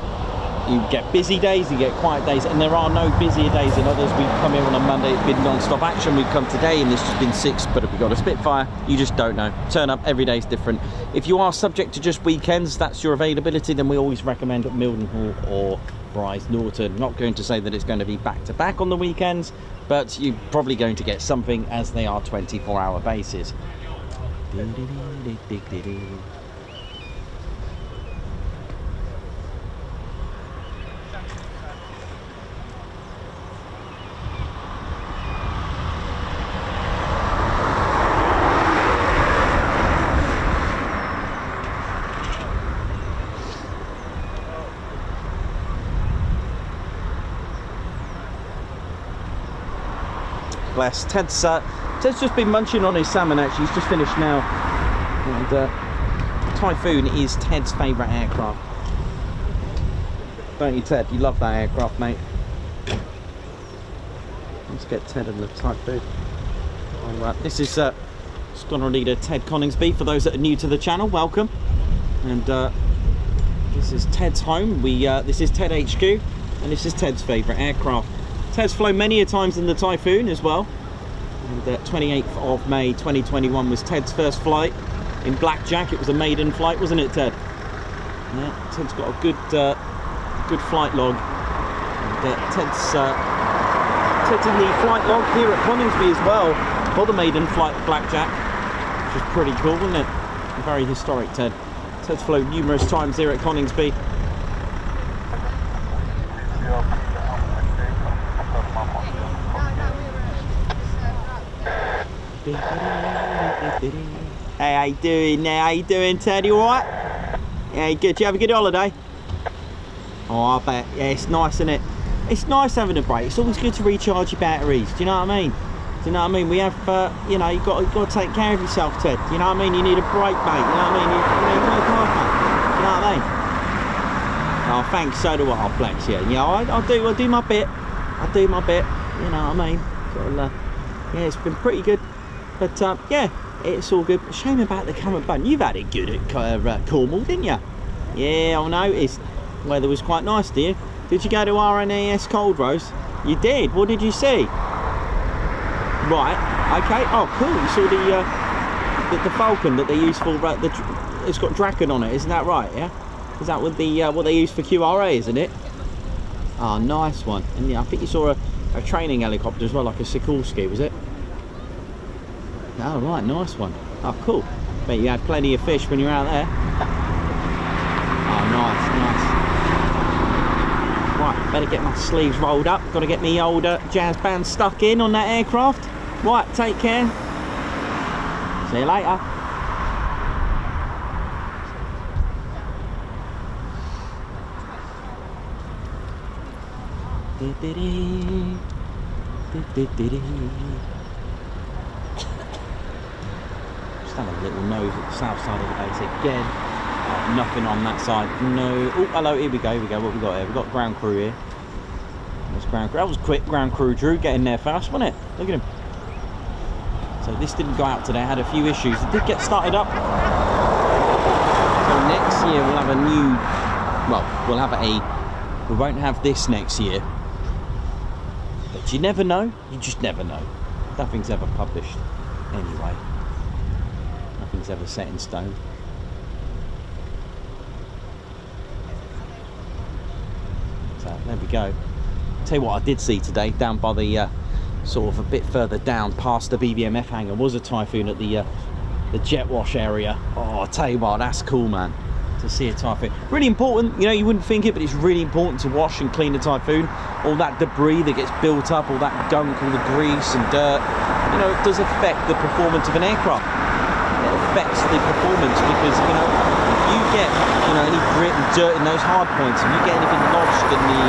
Speaker 1: You get busy days, you get quiet days, and there are no busier days than others. We've come here on a Monday, it's been non-stop action. We've come today and this has been 6, but if we've got a Spitfire, you just don't know. Turn up, every day is different. If you are subject to just weekends, that's your availability, then we always recommend Mildenhall or Bryce Norton. Not going to say that it's going to be back-to-back on the weekends, but you're probably going to get something as they are 24-hour bases. Bless. Ted's just been munching on his salmon, actually. He's just finished now. And Typhoon is Ted's favourite aircraft. Don't you, Ted? You love that aircraft, mate. Let's get Ted and the Typhoon. Alright, this is Squadron Leader Ted Coningsby. For those that are new to the channel, welcome. And this is Ted's home. This is Ted HQ, and this is Ted's favourite aircraft. Ted's flown many a times in the Typhoon as well. And 28th of May 2021 was Ted's first flight in Blackjack. It was a maiden flight, wasn't it, Ted? Yeah, Ted's got a good flight log. And, Ted's in the flight log here at Coningsby as well for the maiden flight of Blackjack, which is pretty cool, wasn't it? Very historic, Ted. Ted's flown numerous times here at Coningsby. Hey, how you doing now? How you doing, Ted? You alright? Yeah, you good? Did you have a good holiday? Oh, I bet. Yeah, it's nice, isn't it? It's nice having a break. It's always good to recharge your batteries. Do you know what I mean? Do you know what I mean? We have, you know, you've got to take care of yourself, Ted. Do you know what I mean? You need a break, mate. You know what I mean? You work hard, mate. Do you know what I mean? Oh, thanks. So do I. Oh, bless you. Yeah, I do my bit. I do my bit. You know what I mean? Sort of, yeah, it's been pretty good. But yeah, it's all good. Shame about the current bun. You've had it good at Cornwall, didn't you? Yeah, I noticed. Weather was quite nice, did you? Did you go to RNAS Cold Rose? You did. What did you see? Right. Okay. Oh, cool. You saw the Falcon that they use for it's got Draken on it. Isn't that right? Yeah. Is that what they use for QRA? Isn't it? Oh, nice one. And yeah, I think you saw a training helicopter as well, like a Sikorsky, was it? Oh, right, nice one. Oh, cool. Bet you had plenty of fish when you were out there. Oh, nice. Right, better get my sleeves rolled up. Got to get me old jazz band stuck in on that aircraft. Right, take care. See you later. Just have a little nose at the south side of the base again. Nothing on that side. No. Oh, hello. Here we go. What we got here? We got ground crew here. That's ground crew. That was quick. Ground crew Drew getting there fast, wasn't it? Look at him. So this didn't go out today. Had a few issues. It did get started up. So next year we'll have a new. Well, we'll have a. We won't have this next year. But you never know. You just never know. Nothing's ever published. Anyway. Nothing's ever set in stone. there we go. Tell you what I did see today, down by the sort of a bit further down past the Bbmf hangar, was a Typhoon at the jet wash area. Oh, I tell you what, that's cool, man, to see a Typhoon. Really important, you know, you wouldn't think it, but it's really important to wash and clean a Typhoon. All that debris that gets built up, all that gunk, all the grease and dirt, you know, it does affect the performance of an aircraft. It affects the performance because, you know, if you get, you know, any grit and dirt in those hard points, if you get anything lodged in the,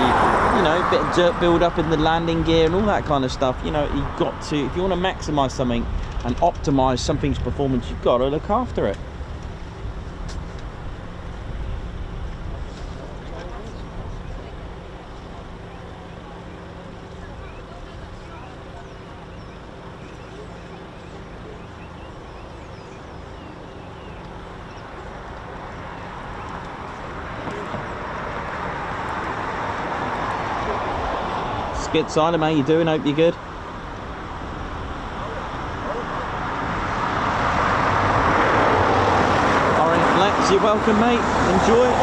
Speaker 1: you know, bit of dirt build up in the landing gear and all that kind of stuff, you know, you've got to, if you want to maximize something and optimize something's performance, you've got to look after it. Skid Silent, how you doing? Hope you're good. Alright, Lex, you're welcome, mate. Enjoy.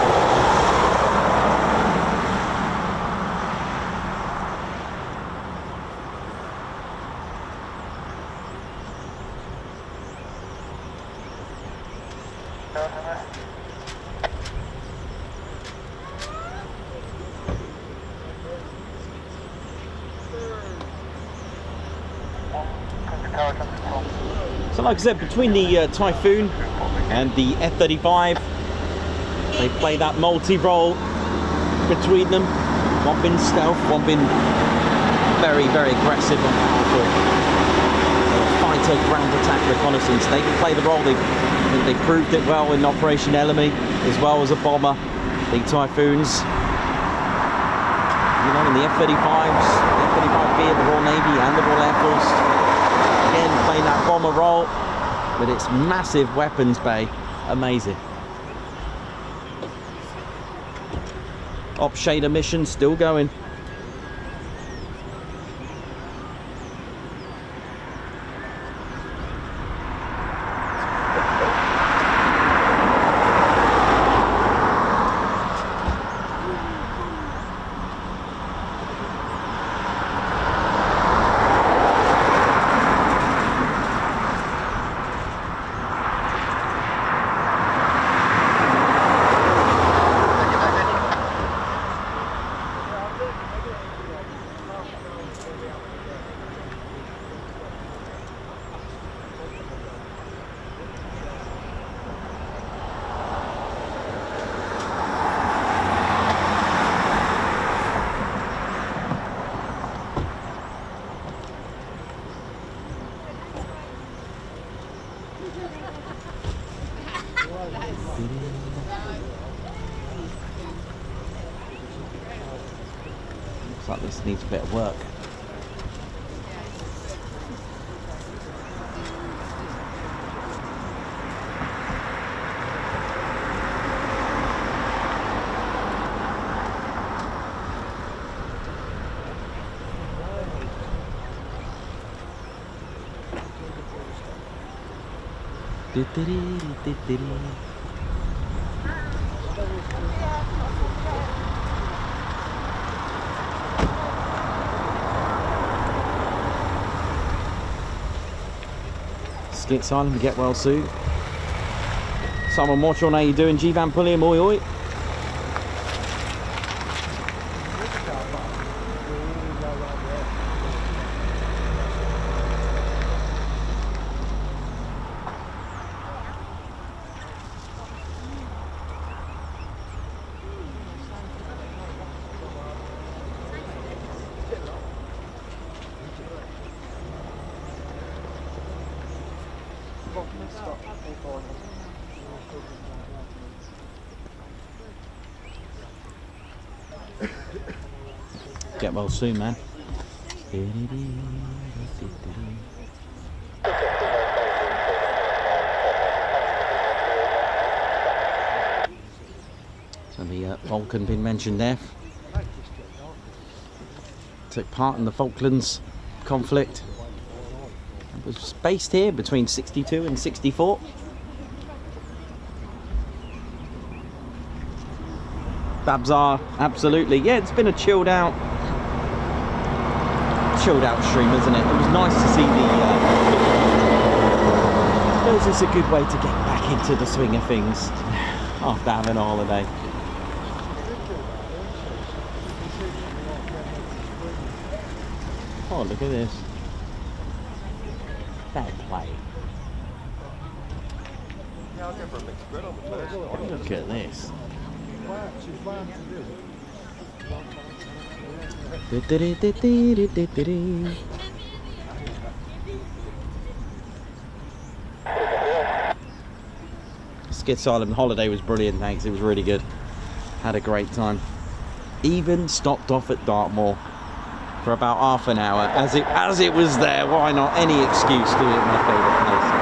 Speaker 1: So like I said, between the Typhoon and the F-35, they play that multi-role between them. One been stealth, one been very, very aggressive and powerful. Fighter, ground attack, reconnaissance. They can play the role. They proved it well in Operation Elemi, as well as a bomber. The Typhoons, you know, in the F-35s, the F-35B of the Royal Navy and the Royal Air Force. Again, playing that bomber role with its massive weapons bay. Amazing. Op shader mission still going. Looks like this needs a bit of work. Skit Silent, get well soon. Simon Watchon, how you doing? G-Van Pulliam, oi oi. Get well soon, man. So the Vulcan been mentioned there. Took part in the Falklands conflict. It was based here between 62 and 64. Babs are, absolutely. Yeah, it's been a chilled out stream, isn't it? It was nice to see it's a good way to get back into the swing of things after having a holiday. Oh, look at this. Fair play. Look at this. Skits Island holiday was brilliant, thanks. It was really good. Had a great time. Even stopped off at Dartmoor for about half an hour as it was there. Why not? Any excuse to do it, my favourite place.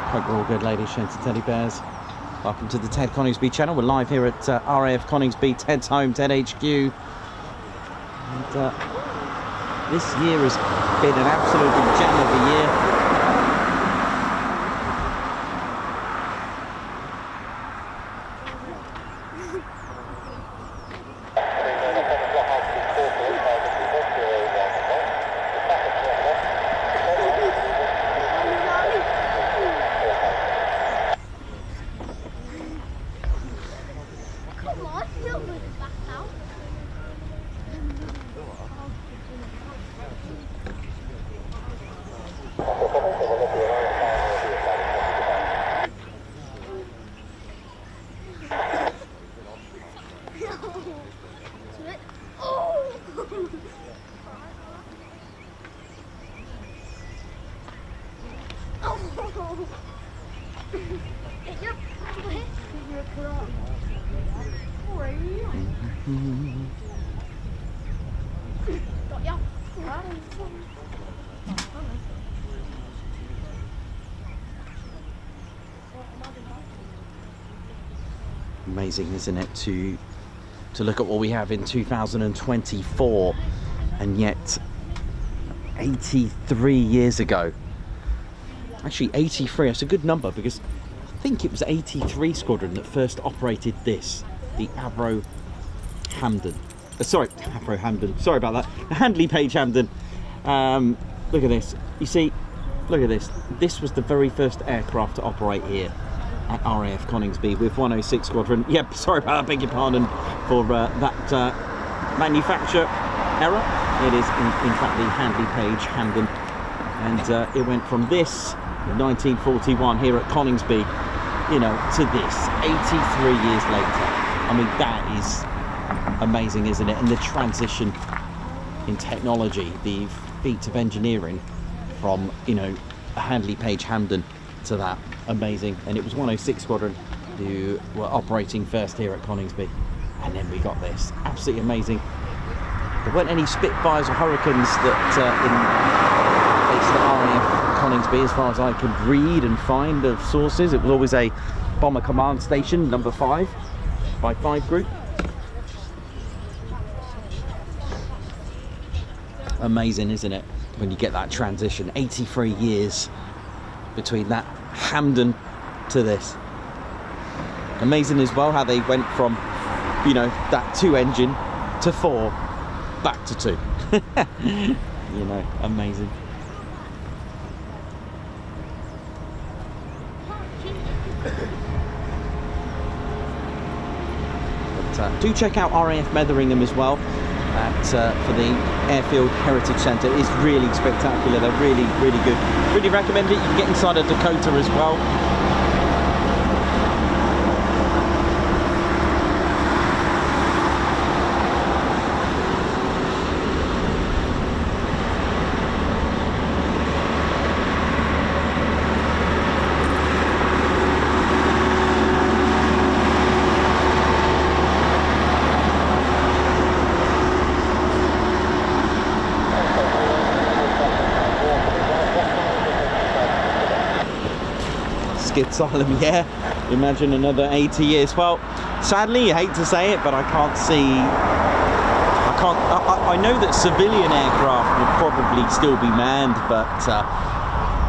Speaker 1: Hope you're all good, ladies, gents and teddy bears. Welcome to the Ted Coningsby channel. We're live here at RAF Coningsby, Ted's home, Ted HQ. And this year has been an absolutely gem of a year. Amazing, isn't it, to look at what we have in 2024, and yet 83 years ago, actually 83, that's a good number, because I think it was 83 Squadron that first operated this, the Avro Hamden. Sorry about that, the Handley Page Hamden. Look at this, you see, look at this. This was the very first aircraft to operate here at RAF Coningsby with 106 Squadron. Yep, sorry about that, beg your pardon for that manufacture error. It is in fact the Handley Page Hamden, and it went from this in 1941 here at Coningsby, you know, to this 83 years later. I mean, that is amazing, isn't it? And the transition in technology, the feat of engineering from, you know, a Handley Page Hamden to that, amazing. And it was 106 Squadron who were operating first here at Coningsby, and then we got this, absolutely amazing. There weren't any Spitfires or Hurricanes that based at RAF Coningsby, as far as I could read and find of sources. It was always a Bomber Command Station number 5 by 5 group. Amazing, isn't it, when you get that transition, 83 years between that Hamden to this. Amazing as well how they went from, you know, that 2 engine to 4 back to 2. You know, amazing. do check out RAF Metheringham as well for the Airfield Heritage Centre. It's really spectacular. They're really, really good. Really recommend it. You can get inside a Dakota as well. Asylum, yeah. Imagine another 80 years. Well, sadly, I hate to say it, but I can't see. I know that civilian aircraft would probably still be manned, but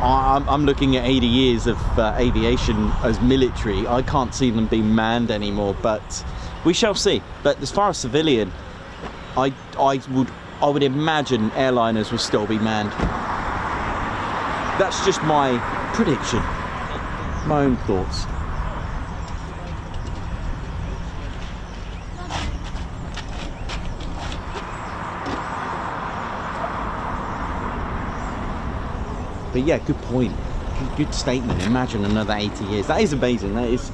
Speaker 1: I'm looking at 80 years of aviation as military. I can't see them being manned anymore, but we shall see. But as far as civilian, I would imagine airliners will still be manned. That's just my prediction. My own thoughts. But yeah, good point. Good statement. Imagine another 80 years. That is amazing. That is.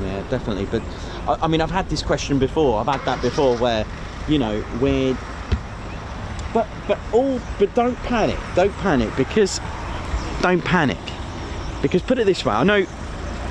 Speaker 1: Yeah, definitely. But I mean, I've had this question before. I've had that before, where, you know, where. But don't panic. Don't panic because. Don't panic. Because put it this way, I know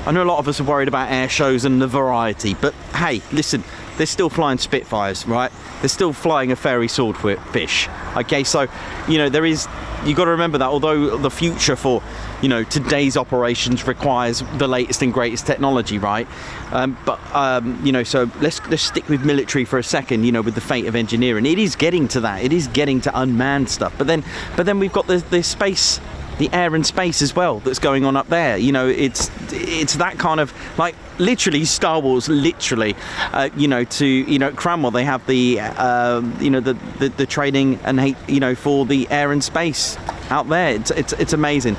Speaker 1: a lot of us are worried about air shows and the variety, but hey, listen, they're still flying Spitfires, right? They're still flying a fairy swordfish. Okay, so, you know, you've got to remember that although the future for, you know, today's operations requires the latest and greatest technology, right? You know, so let's stick with military for a second, you know, with the fate of engineering. It is getting to that. It is getting to unmanned stuff. But then we've got the space, the air and space as well that's going on up there. You know, it's that kind of, like, literally Star Wars, literally, you know, to, you know, Cranwell, they have the, you know, the training and, you know, for the air and space out there. It's amazing.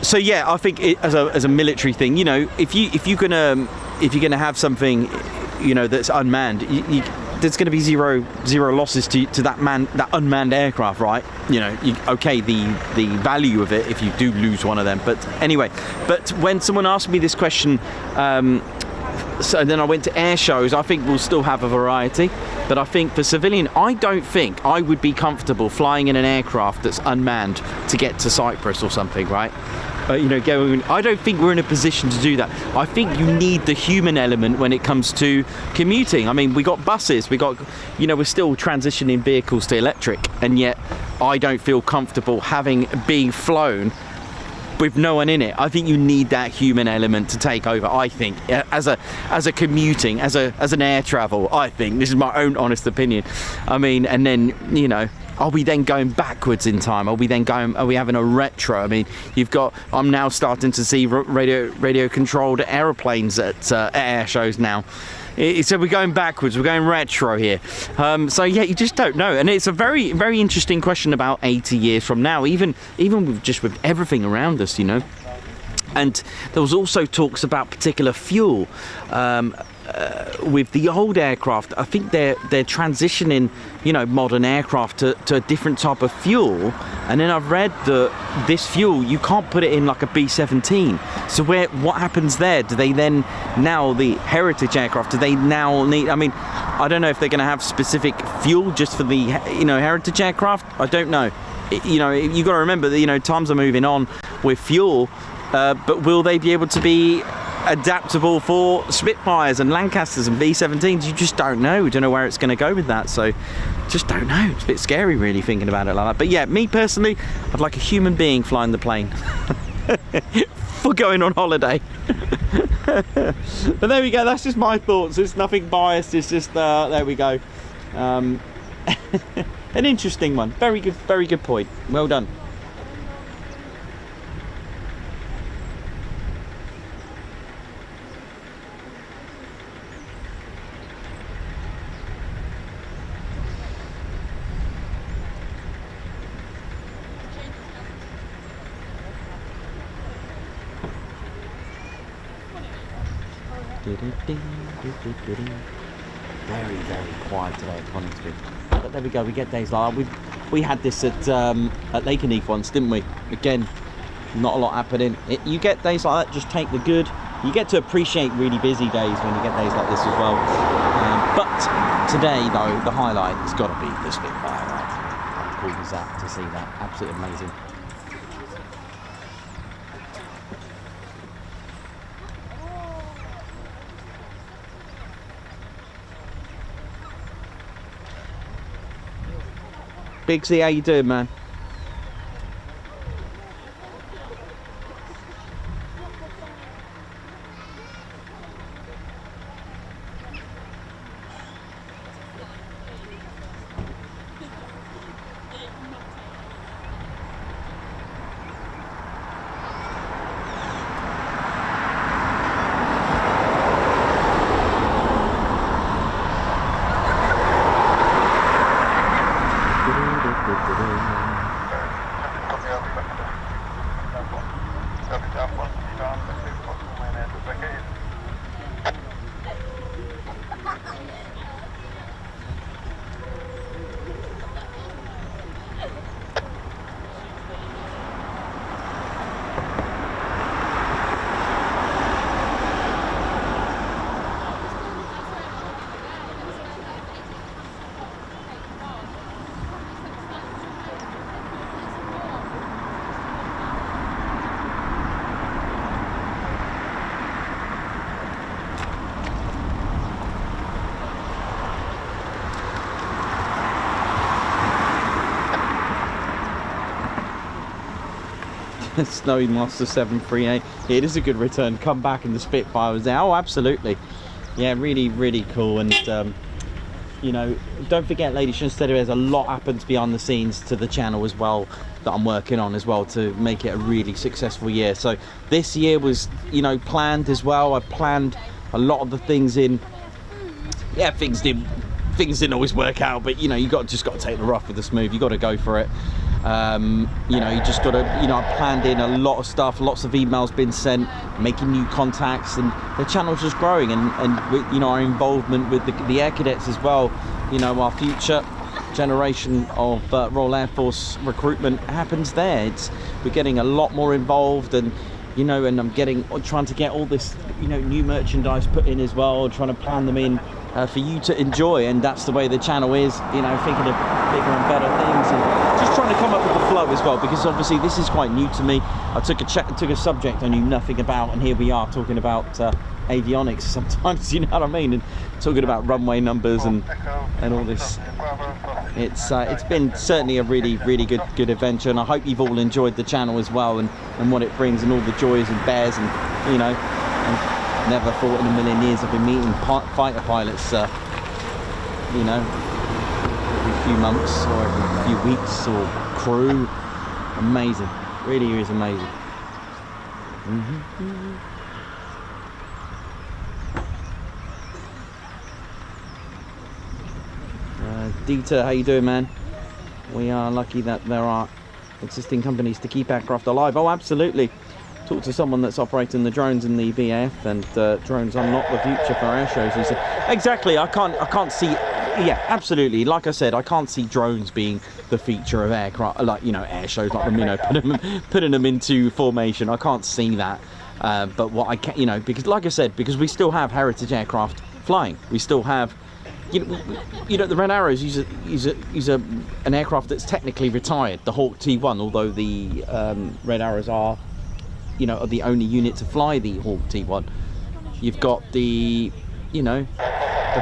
Speaker 1: So yeah, I think as a military thing, you know, if you're gonna have something, you know, that's unmanned, there's going to be zero losses to that unmanned aircraft, right? You know, the value of it if you do lose one of them. But anyway, but when someone asked me this question, so then I went to air shows. I think we'll still have a variety, but I think for civilian, I don't think I would be comfortable flying in an aircraft that's unmanned to get to Cyprus or something, right? You know, I don't think we're in a position to do that. I think you need the human element when it comes to commuting. I mean, we got buses, you know, we're still transitioning vehicles to electric, and yet I don't feel comfortable being flown with no one in it. I think you need that human element to take over. I think as a commuting, as an air travel, I think this is my own honest opinion. I mean, and then, you know, are we then going backwards in time? Are we having a retro? I mean, I'm now starting to see radio controlled aeroplanes at air shows now. So we're going backwards, we're going retro here. So yeah, you just don't know. And it's a very, very interesting question about 80 years from now, even with everything around us, you know. And there was also talks about particular fuel. With the old aircraft, I think they're transitioning, you know, modern aircraft to a different type of fuel. And then I've read that this fuel, you can't put it in like a B-17. So what happens there? Do they then, now the heritage aircraft, do they now need, I mean, I don't know if they're going to have specific fuel just for the, you know, heritage aircraft. I don't know. You know, you've got to remember that, you know, times are moving on with fuel, but will they be able to be adaptable for Spitfires and Lancasters and B-17s? You just don't know. We don't know where it's going to go with that, so just don't know. It's a bit scary really thinking about it like that. But yeah, me personally, I'd like a human being flying the plane for going on holiday. But there we go, that's just my thoughts. It's nothing biased, it's just there we go. An interesting one. Very good point. Well done. Very, very quiet today at Coningsby. But there we go, we get days like that. We had this at Lakenheath once, didn't we? Again, not a lot happening. You get days like that, just take the good. You get to appreciate really busy days when you get days like this as well. But today, though, the highlight has got to be the Spitfire. Right? How cool was that to see that? Absolutely amazing. Big C, how you doing, man? Snowy Master 738. It is a good return. Come back and the Spitfire was there. Oh, absolutely. Yeah, really, really cool. And you know, don't forget, ladies and gentlemen, there's a lot happens behind the scenes to the channel as well that I'm working on as well to make it a really successful year. So this year was, you know, planned as well. I planned a lot of the things in. Yeah, things didn't always work out, but you know, just got to take the rough with the smooth. You got to go for it. You know, you just got to, you know, I planned in a lot of stuff, lots of emails been sent, making new contacts, and the channel's just growing, and with, you know, our involvement with the Air Cadets as well, you know, our future generation of Royal Air Force recruitment happens there. We're getting a lot more involved, and you know, and I'm trying to get all this, you know, new merchandise put in as well, trying to plan them in for you to enjoy, and that's the way the channel is, you know, thinking of bigger and better things, and just trying to come up with the flow as well, because obviously this is quite new to me. I took a subject I knew nothing about, and here we are talking about avionics sometimes, you know what I mean, and talking about runway numbers and all this. It's been certainly a really, really good adventure, and I hope you've all enjoyed the channel as well, and what it brings, and all the joys and bears, and you know, and never thought in a million years I've been meeting fighter pilots, you know, every few months or every few weeks, or crew. Amazing, really is amazing. Dieter, how you doing, man? We are lucky that there are existing companies to keep aircraft alive. Oh, absolutely. Talk to someone that's operating the drones in the BAF, and drones are not the future for air shows. He said, exactly. I can't see. Yeah, absolutely. Like I said, I can't see drones being the feature of aircraft, like, you know, air shows, like them, you know, putting them into formation. I can't see that. But what I can, you know, because like I said, because we still have heritage aircraft flying. We still have. You know, the Red Arrows use an aircraft that's technically retired, the Hawk T1, although the Red Arrows are, you know, the only unit to fly the Hawk T1. You've got the, you know, the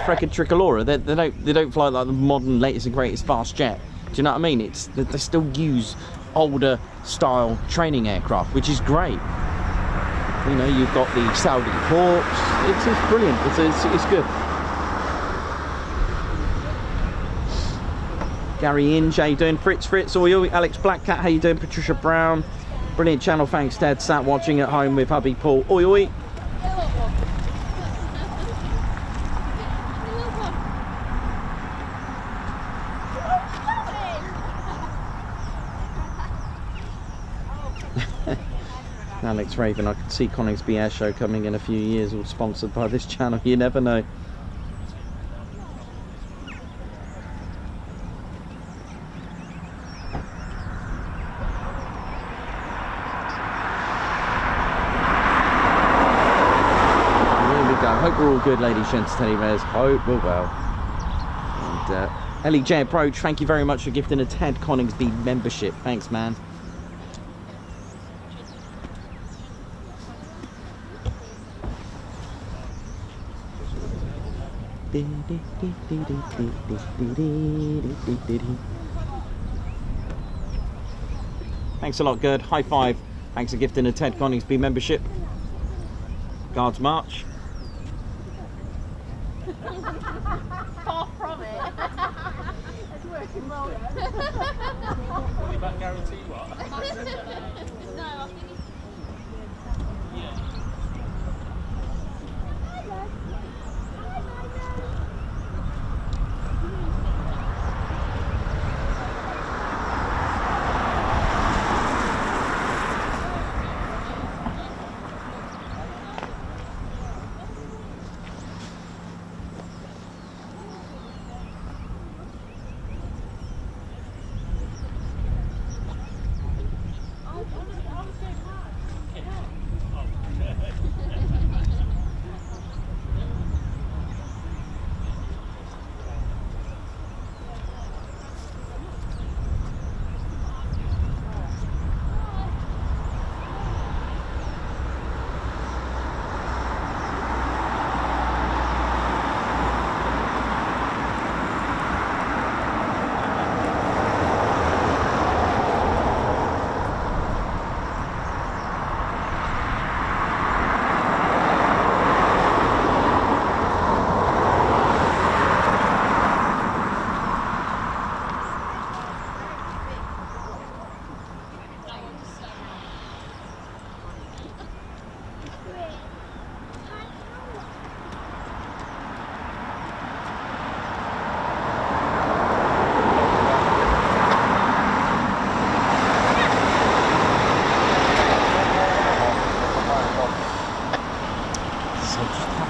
Speaker 1: Frecked Tricolora. They don't fly like the modern, latest and greatest fast jet. Do you know what I mean? They still use older style training aircraft, which is great. You know, you've got the Saudi Hawks. It's brilliant. It's good. Gary Inge, how you doing? Fritz, Oil, Alex Blackcat, how you doing? Patricia Brown, brilliant channel, thanks Ted. Sat watching at home with hubby Paul. Oi. Alex Raven, I could see Coningsby Air Show coming in a few years, all sponsored by this channel. You never know. Hope we're all good, ladies, gents, teddy bears. Hope we're well. And LEJ Approach, thank you very much for gifting a Ted Coningsby membership. Thanks, man. Thanks a lot, Gerd. High five. Thanks for gifting a Ted Coningsby membership. Guards march.
Speaker 3: Far from it. It's working well.
Speaker 2: Will you back guarantee what?
Speaker 3: No, I think it's...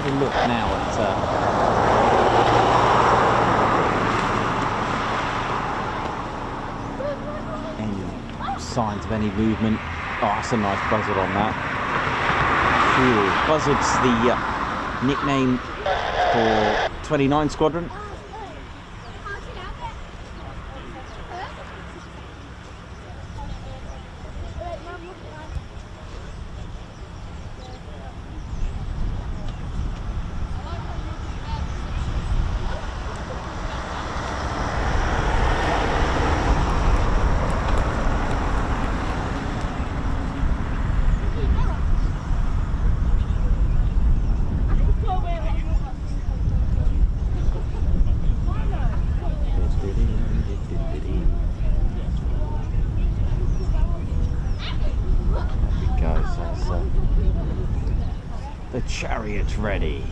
Speaker 1: Look now at any signs of any movement. Oh, that's a nice buzzard on that. Cool. Buzzard's the nickname for 29 Squadron. The chariot ready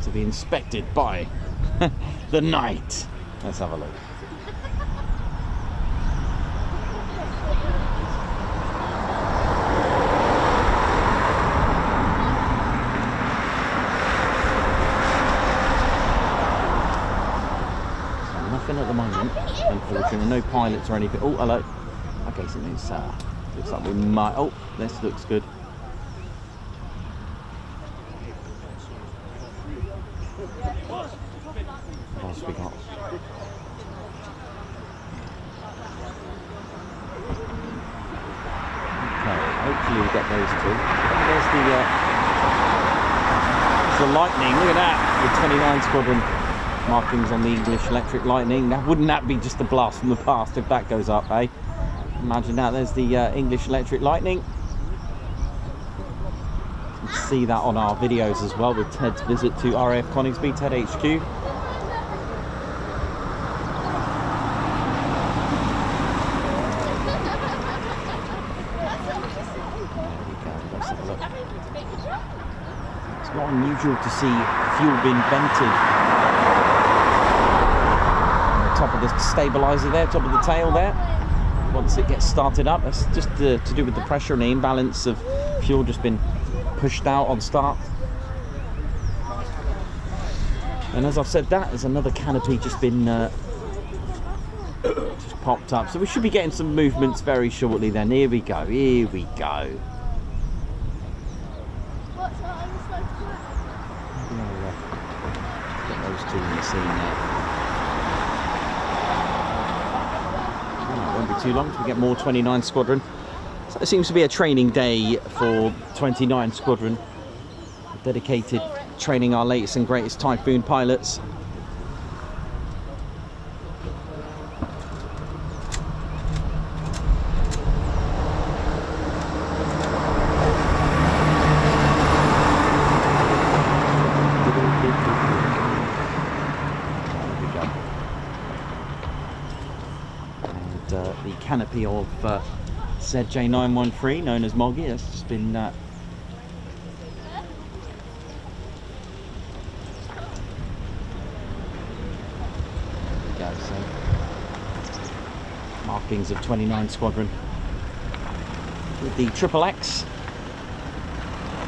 Speaker 1: to be inspected by the knight. Let's have a look. So nothing at the moment, unfortunately. No pilots or anything. Oh, hello. Okay, so this looks like we might. Oh, this looks good. What else we got? Okay, hopefully we get those two. There's the Lightning. Look at that, the 29 Squadron markings on the English Electric Lightning. Now, wouldn't that be just a blast from the past if that goes up, eh? Imagine that. There's the English Electric Lightning. You can see that on our videos as well with Ted's visit to RAF Coningsby, Ted HQ. It's not unusual to see fuel being vented on the top of the stabiliser there, top of the tail there. Once it gets started up, that's just to do with the pressure and the imbalance of fuel just been pushed out on start. And as I've said, that is another canopy just been just popped up. So we should be getting some movements very shortly then. Here we go, here we go.
Speaker 3: What's that on the slope
Speaker 1: Get those two in the scene there. Oh, it won't be too long till we get more 29 Squadron. So it seems to be a training day for 29 Squadron. Dedicated training our latest and greatest Typhoon pilots. The canopy of ZJ913, known as Moggy, has just been so markings of 29 Squadron with the XXX.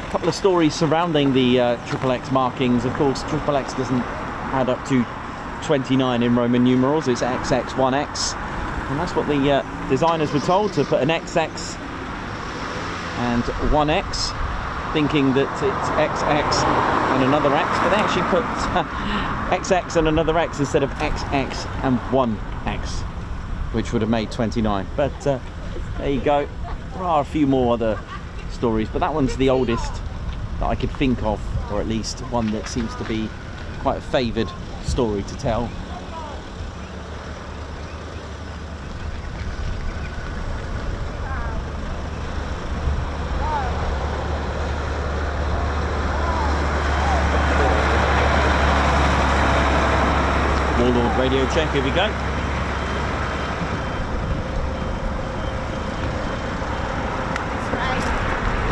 Speaker 1: A couple of stories surrounding the XXX markings. Of course, XXX doesn't add up to 29 in Roman numerals, it's XX1X. And that's what the designers were told, to put an XX and 1X, thinking that it's XX and another X, but they actually put XX and another X instead of XX and 1X, which would have made 29. But there you go. There are a few more other stories, but that one's the oldest that I could think of, or at least one that seems to be quite a favoured story to tell. Warlord radio check, here we go.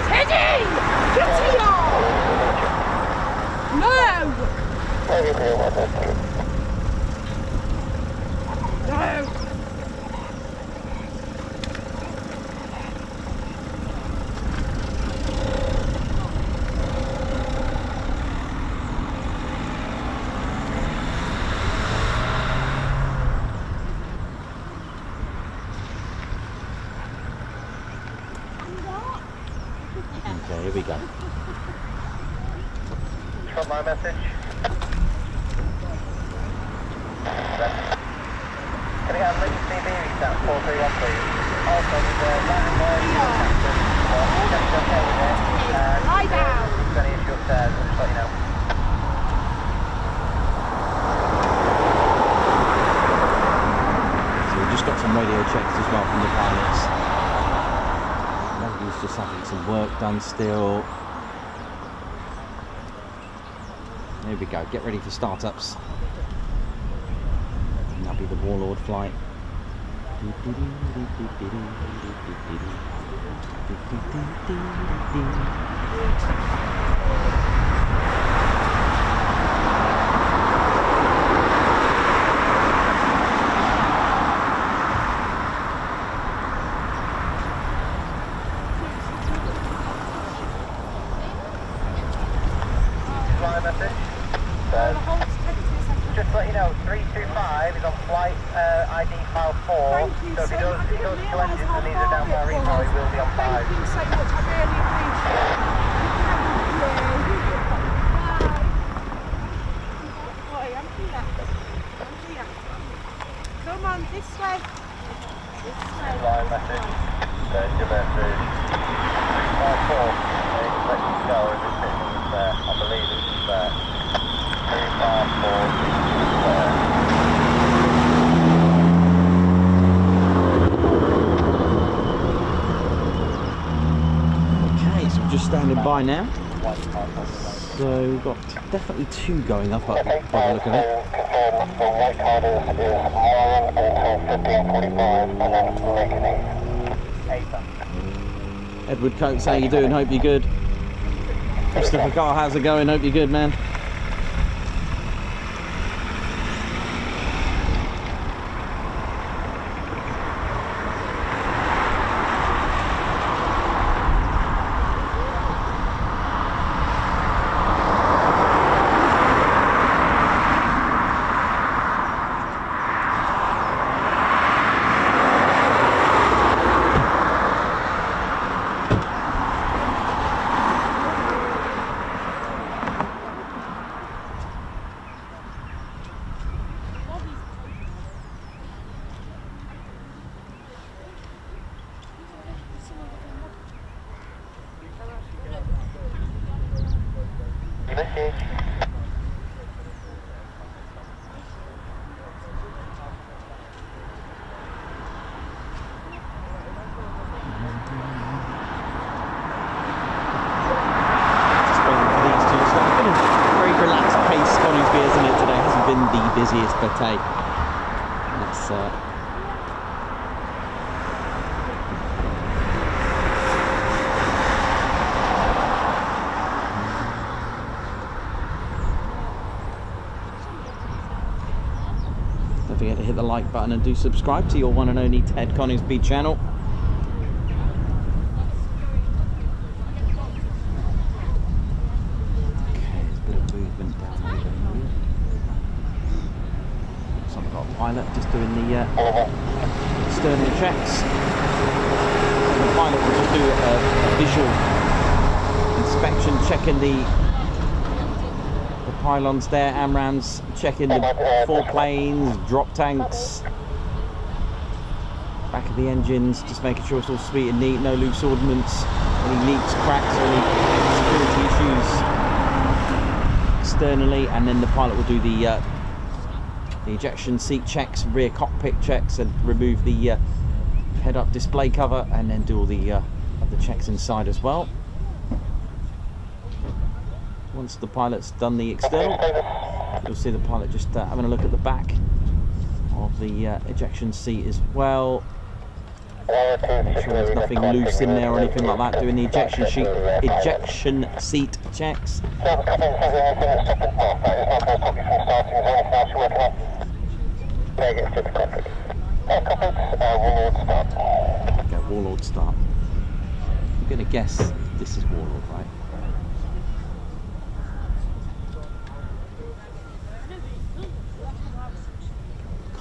Speaker 3: Teddy! Get here! No! No!
Speaker 1: Okay, here we go.
Speaker 4: Frontline message. Can I get a emergency bearing at 431 please? Also, there's a right and left captain. Can you okay with it?
Speaker 3: Lie down!
Speaker 4: If there's any issue upstairs, I'll just let you know.
Speaker 1: So we've just got some radio checks as well from the pilots. Moggy's just having some work done still. There we go, get ready for startups. And that'll be the Warlord flight.
Speaker 4: Flying message. Just to let you know, 325 is on flight ID file 4.
Speaker 3: Thank you
Speaker 4: So if he
Speaker 3: so
Speaker 4: goes
Speaker 3: much.
Speaker 4: to engines and these are down
Speaker 3: far
Speaker 4: by
Speaker 3: it
Speaker 4: repo,
Speaker 3: was.
Speaker 4: he will be on 5.
Speaker 3: Thank you so much, I really appreciate it. Boy, I'm here. I'm here. Come on, this way. This way.
Speaker 4: Flying message. Gibbet 354. Let you go if it's there. I believe it's there. 354 there.
Speaker 1: Okay, so we're just standing by now. So we've got definitely two going up by the look of it. Edward Coates, how you doing? Hope you're good. Christopher Carr, how's it going? Hope you're good, man. The busiest, but hey, let's don't forget to hit the like button and do subscribe to your one and only Ted Coningsby channel. Pilot just doing the external checks. So the pilot will just do a visual inspection, checking the pylons there, AMRAAMs, checking the foreplanes, drop tanks, back of the engines, just making sure it's all sweet and neat, no loose ordnance, any leaks, cracks, or any security issues externally, and then the pilot will do the ejection seat checks, rear cockpit checks, and remove the head-up display cover, and then do all the other checks inside as well. Once the pilot's done the external, you'll see the pilot just having a look at the back of the ejection seat as well. Make sure there's nothing loose in there or anything like that. Doing the ejection seat checks. Okay, Warlord start. I'm gonna guess this is Warlord, right?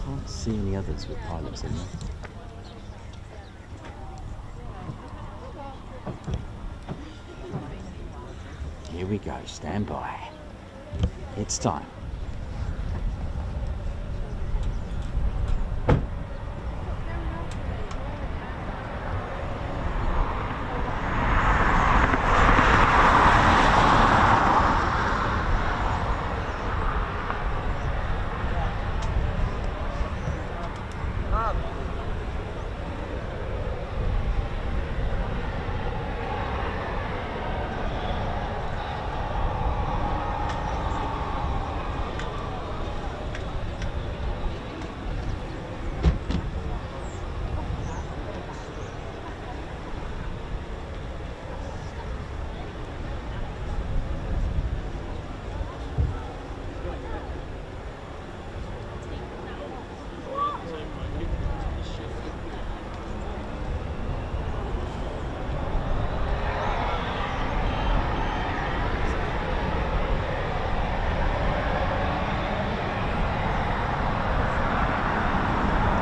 Speaker 1: Can't see any others with pilots in there. Here we go, stand by. It's time.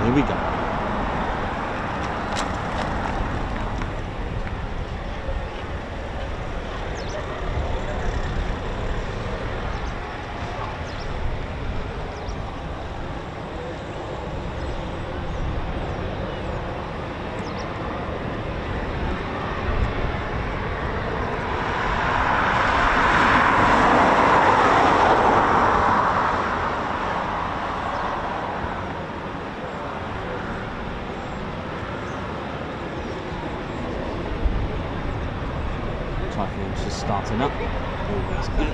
Speaker 1: Here we go. Typhoon's just starting up. Always good.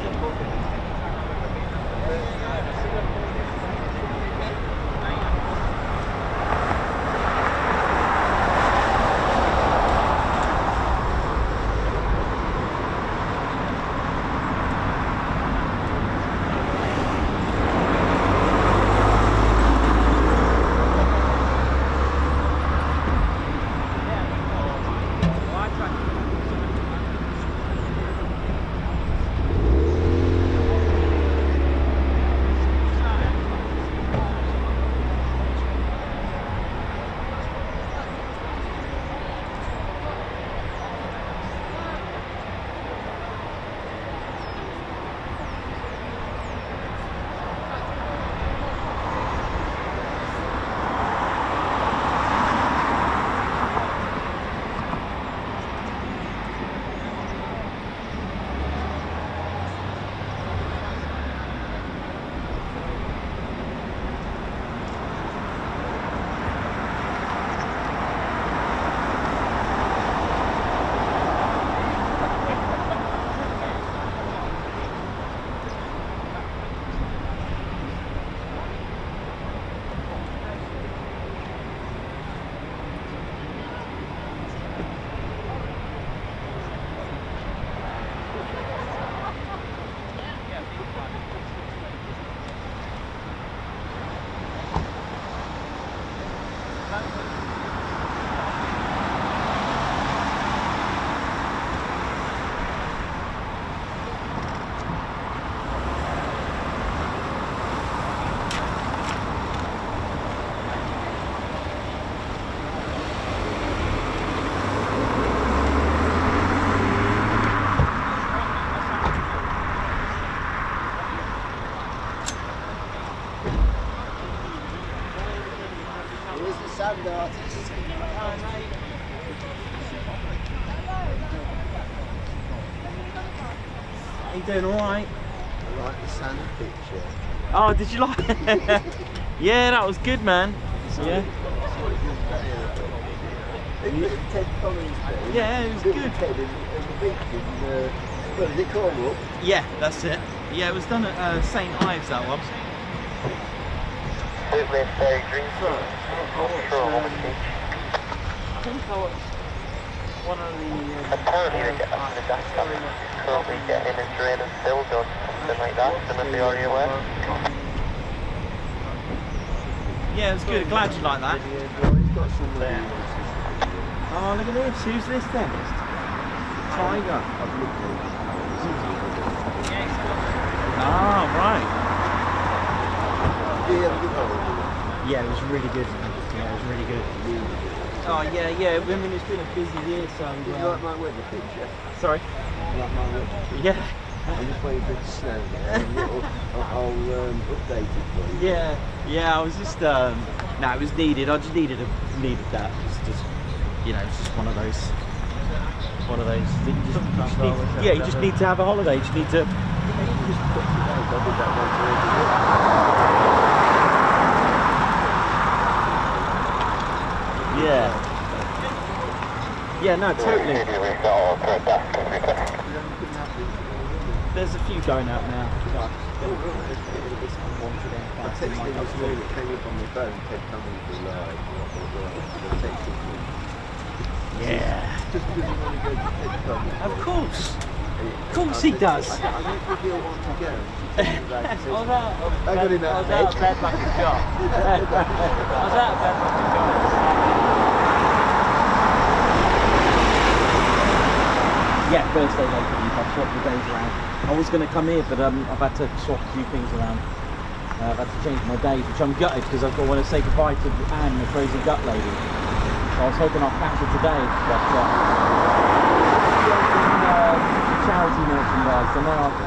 Speaker 7: standard.
Speaker 1: How you doing? All right?
Speaker 7: I like the sand picture.
Speaker 1: Oh, did you like it? Yeah, that was good, man. Yeah.
Speaker 7: Ted Coningsby.
Speaker 1: Yeah, it was good.
Speaker 7: Ted in the beach in, well, is it Cornwall?
Speaker 1: Yeah, that's it. Yeah, it was done at St. Ives, that one.
Speaker 4: Bootlift Ferry Green Front.
Speaker 5: I think I watched one of the...
Speaker 4: Apparently they get up to the dash cam. Currently getting a drain and fill done. Something like that. Don't know if you're already aware.
Speaker 1: Yeah, it was good. Glad you like that.
Speaker 7: He's got some there.
Speaker 1: Oh, look at this. Who's this then? Tiger.
Speaker 7: I've looked at it.
Speaker 1: Ah, right.
Speaker 7: Yeah, have a good holiday.
Speaker 1: Yeah, it was really good. Yeah, it was really good. Oh, yeah. I mean, it's been a busy year, so...
Speaker 7: You like my weather picture?
Speaker 1: Sorry?
Speaker 7: You like my weather picture?
Speaker 1: Yeah.
Speaker 7: I'm just waiting for it to snow. I'll update it for you.
Speaker 1: Yeah, I was just... No, it was needed. I just needed that. Just, you know, it's just one of those... You just need to have a holiday. You just need to... Yeah, no, totally. There's a few going out now.
Speaker 7: I texted him this morning, it came up on my phone, Ted Coningsby live.
Speaker 1: Yeah.
Speaker 7: Just because you want to go to Ted Coningsby.
Speaker 1: Of course. Of course he does.
Speaker 7: I don't think he'll want to go.
Speaker 5: I
Speaker 7: got him out of bed.
Speaker 5: bed like a job. I was out of bed like a job.
Speaker 1: Yeah, Thursday later, I've swapped the days around. I was going to come here, but I've had to swap a few things around. I've had to change my days, which I'm gutted because I want to say goodbye to Anne, the crazy gut lady. So I was hoping I'll catch her today, but charity merchandise, so now I'm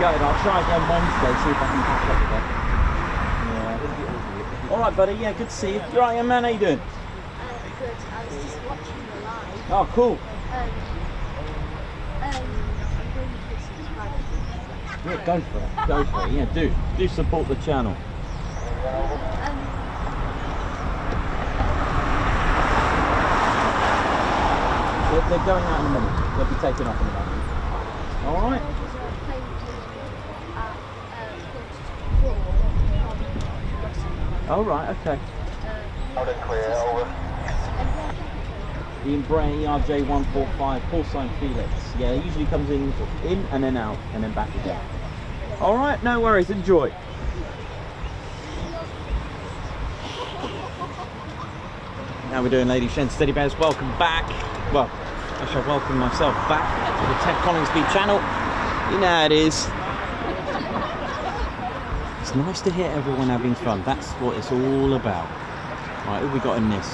Speaker 1: gutted. I'll try again Wednesday, see if I can catch up with her. Yeah. Alright, buddy, yeah, good to see you. You alright, young man? How you doing?
Speaker 8: Good. I was just watching the live.
Speaker 1: Oh, cool.
Speaker 8: I'm going to subscribe.
Speaker 1: Yeah, go for it. Go for it. Yeah, do support the channel. They're going out in a minute. They'll be taking off in a moment. All right. All right. Okay.
Speaker 4: Out and clear, over.
Speaker 1: The Embraer ERJ145 porcine Felix. Yeah, it usually comes in and then out and then back again. All right. No worries. Enjoy. How we doing, ladies and gents? Steady Bears, welcome back. Well, I shall welcome myself back to the Ted Coningsby channel. You know how it is. It's nice to hear everyone having fun. That's what it's all about. Right, who have we got in this?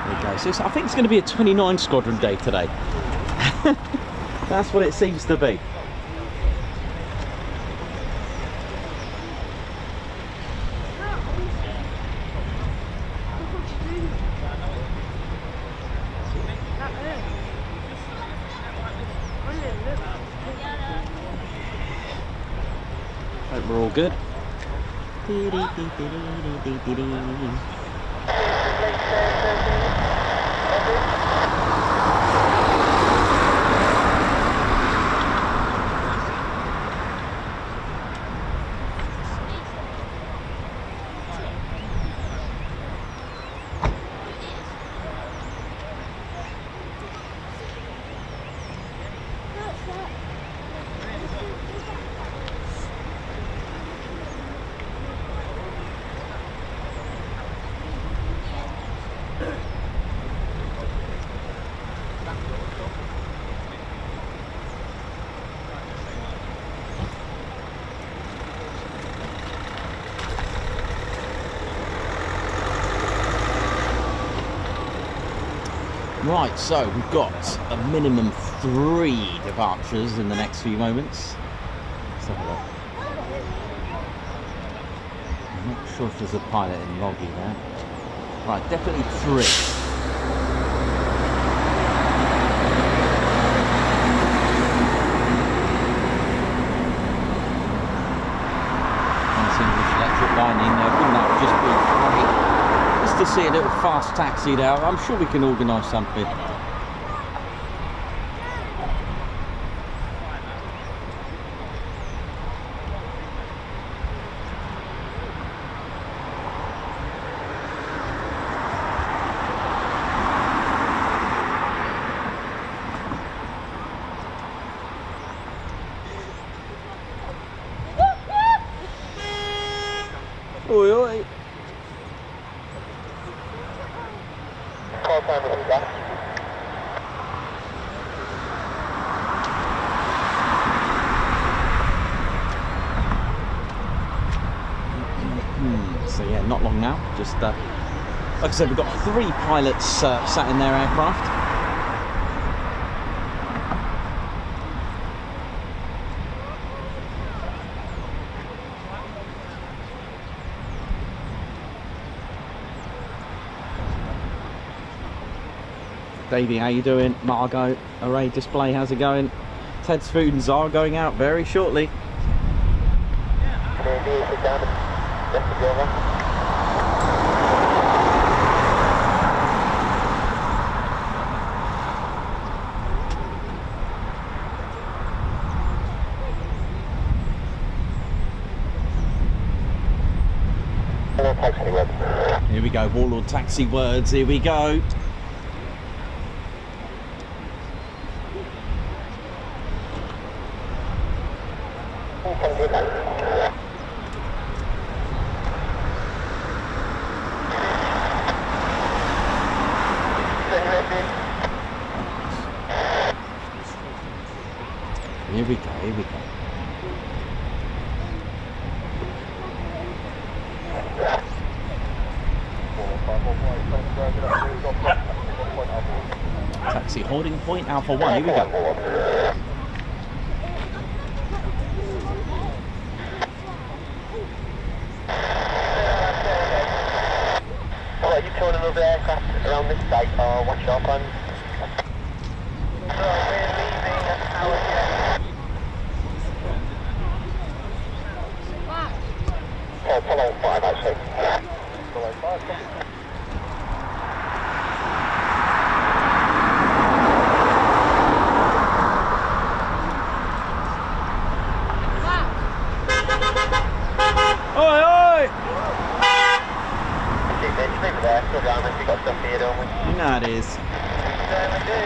Speaker 1: There we go. So I think it's going to be a 29 Squadron day today. That's what it seems to be. Hope we're all good. Right, so we've got a minimum 3 departures in the next few moments. Let's have a look. I'm not sure if there's a pilot in Moggy there. Right, definitely 3. Wouldn't that just be great? Just to see a little fast taxi there. I'm sure we can organise something. Oi, oi.
Speaker 4: Call time with that.
Speaker 1: So yeah, not long now. Just like I said, we've got 3 pilots sat in their aircraft. Davey, how you doing? Margot, Array Display, how's it going? Ted's Foods are going out very shortly. Here we go, Warlord taxi words, here we go. Here we go, here we go. Taxi holding point Alpha 1, here we go.
Speaker 4: Are you towing another aircraft around this site or what's your plan? We're leaving our jet. Oh, follow 5 actually. Follow 5.
Speaker 1: Oi, oi!
Speaker 4: Leave it there, still down if you've got stuff here, don't we?
Speaker 1: No, it is.
Speaker 4: There we do.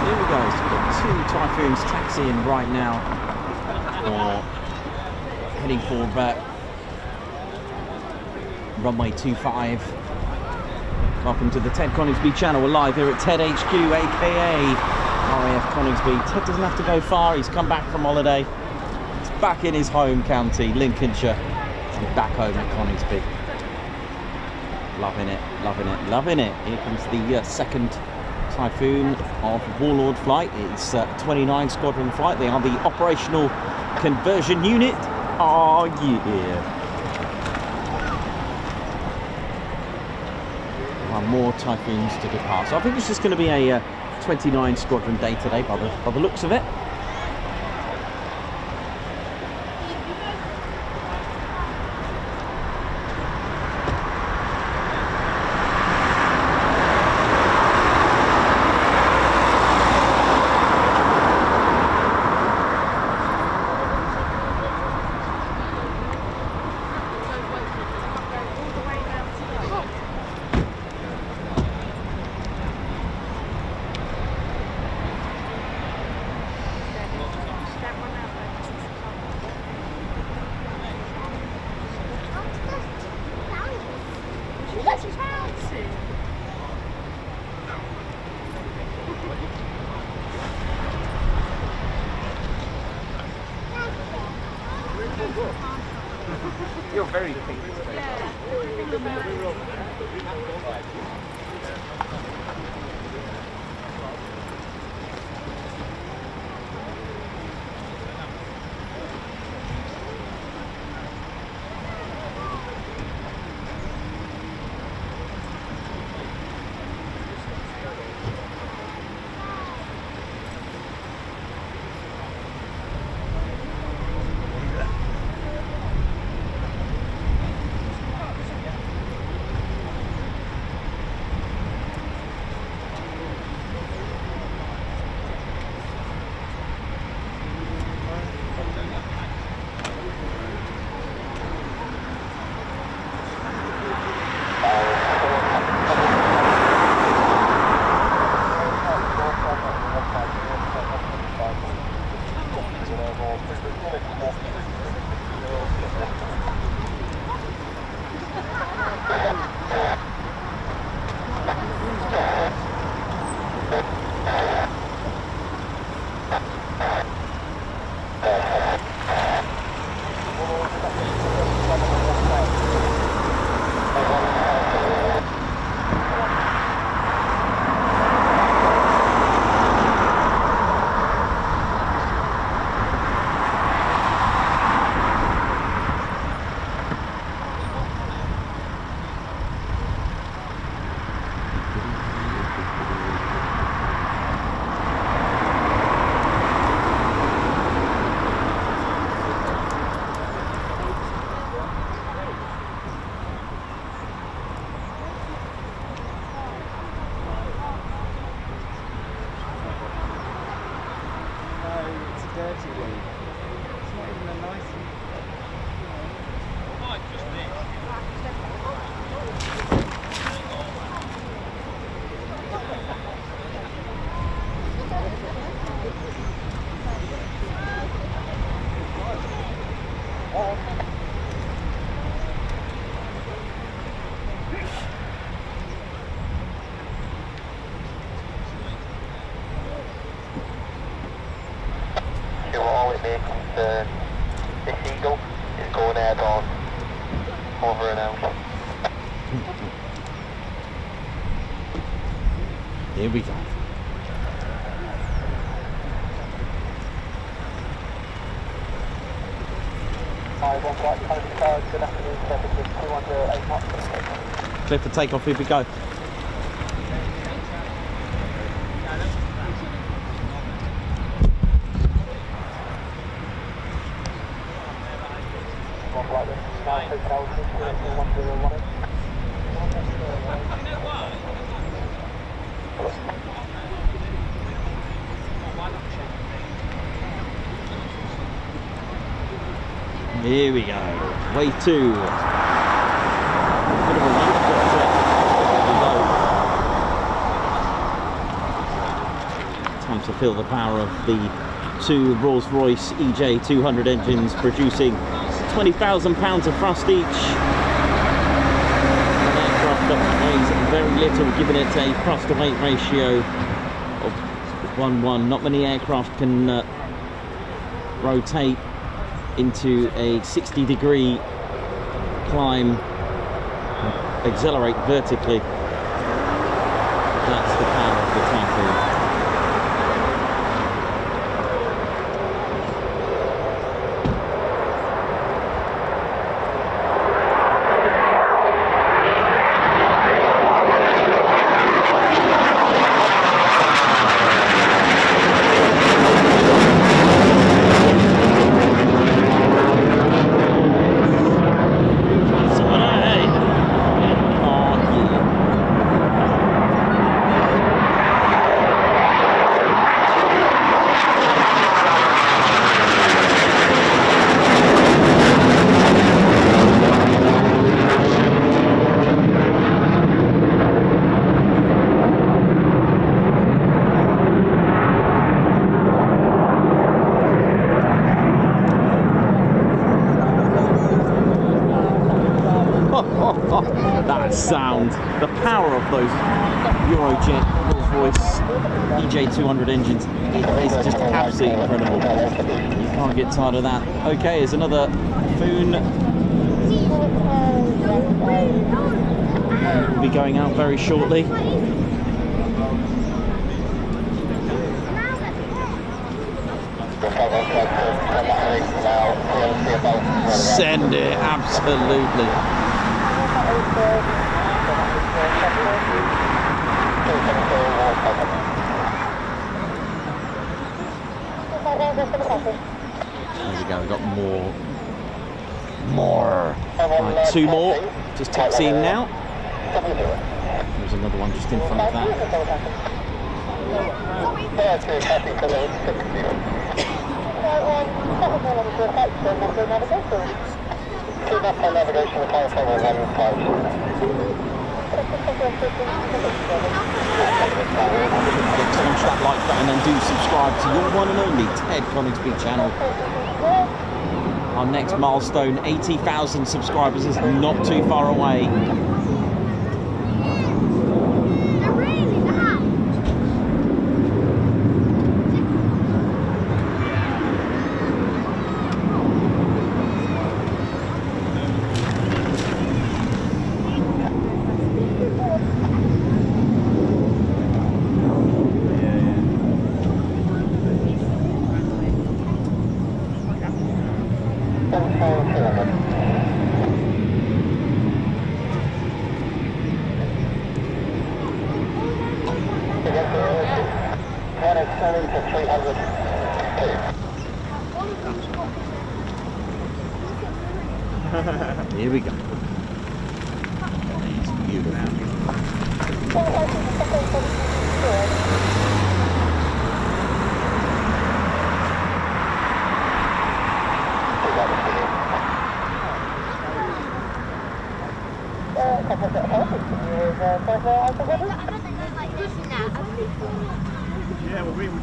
Speaker 1: Here we go, so we've got 2 Typhoons taxiing right now, or heading for runway 25. Welcome to the Ted Coningsby channel. We're live here at Ted HQ, aka RAF Coningsby. Ted doesn't have to go far, he's come back from holiday. He's back in his home county, Lincolnshire, and back home at Coningsby. Loving it, loving it, loving it. Here comes the second Typhoon of Warlord flight. It's 29 Squadron flight. They are the operational conversion unit. Oh yeah. More Typhoons to depart. So I think it's just going to be a 29 Squadron day today by the looks of it.
Speaker 4: This Eagle is going airborne. Over and out.
Speaker 1: Here we go.
Speaker 4: Good afternoon, services 208 knots.
Speaker 1: Clear for takeoff, here we go. Here we go. Wave 2. Bit of a ramp, but time to feel the power of the two Rolls-Royce EJ200 engines producing 20,000 pounds of thrust each. An aircraft that weighs very little, giving it a thrust to weight ratio of 1:1. Not many aircraft can rotate into a 60-degree climb, accelerate vertically. That's the power of the Typhoon. That sound, the power of those Eurojet Rolls-Royce EJ200 engines is just absolutely incredible. You can't get tired of that. Okay, here's another Typhoon be going out very shortly. Send it, absolutely. There we go, we've got more. Right, 2 more, just taxiing now. There's another one just in front of that. Smash that like button and do subscribe to your one and only Ted Coningsby channel. Our next milestone, 80,000 subscribers, is not too far away. Here we go. It's beautiful.
Speaker 2: Yeah, well, we would.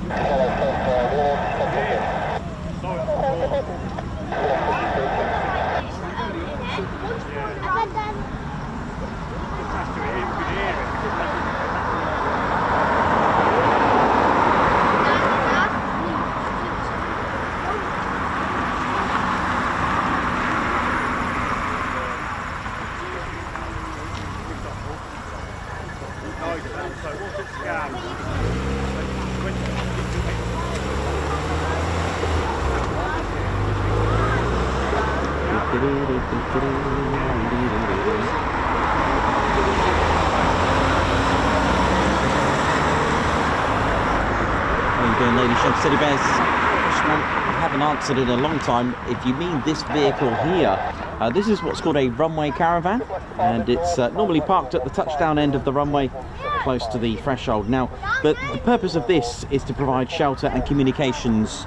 Speaker 1: City Bears, I haven't answered in a long time. If you mean this vehicle here, this is what's called a runway caravan, and it's normally parked at the touchdown end of the runway, close to the threshold. Now, the purpose of this is to provide shelter and communications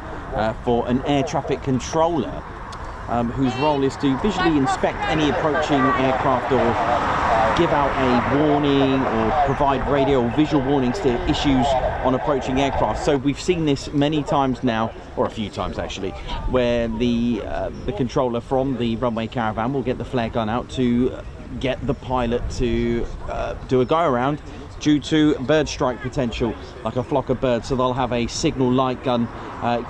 Speaker 1: for an air traffic controller, whose role is to visually inspect any approaching aircraft or give out a warning or provide radio or visual warnings to issues on approaching aircraft. So we've seen this many times now, or a few times actually, where the controller from the runway caravan will get the flare gun out to get the pilot to do a go around due to bird strike potential, like a flock of birds. So they'll have a signal light gun.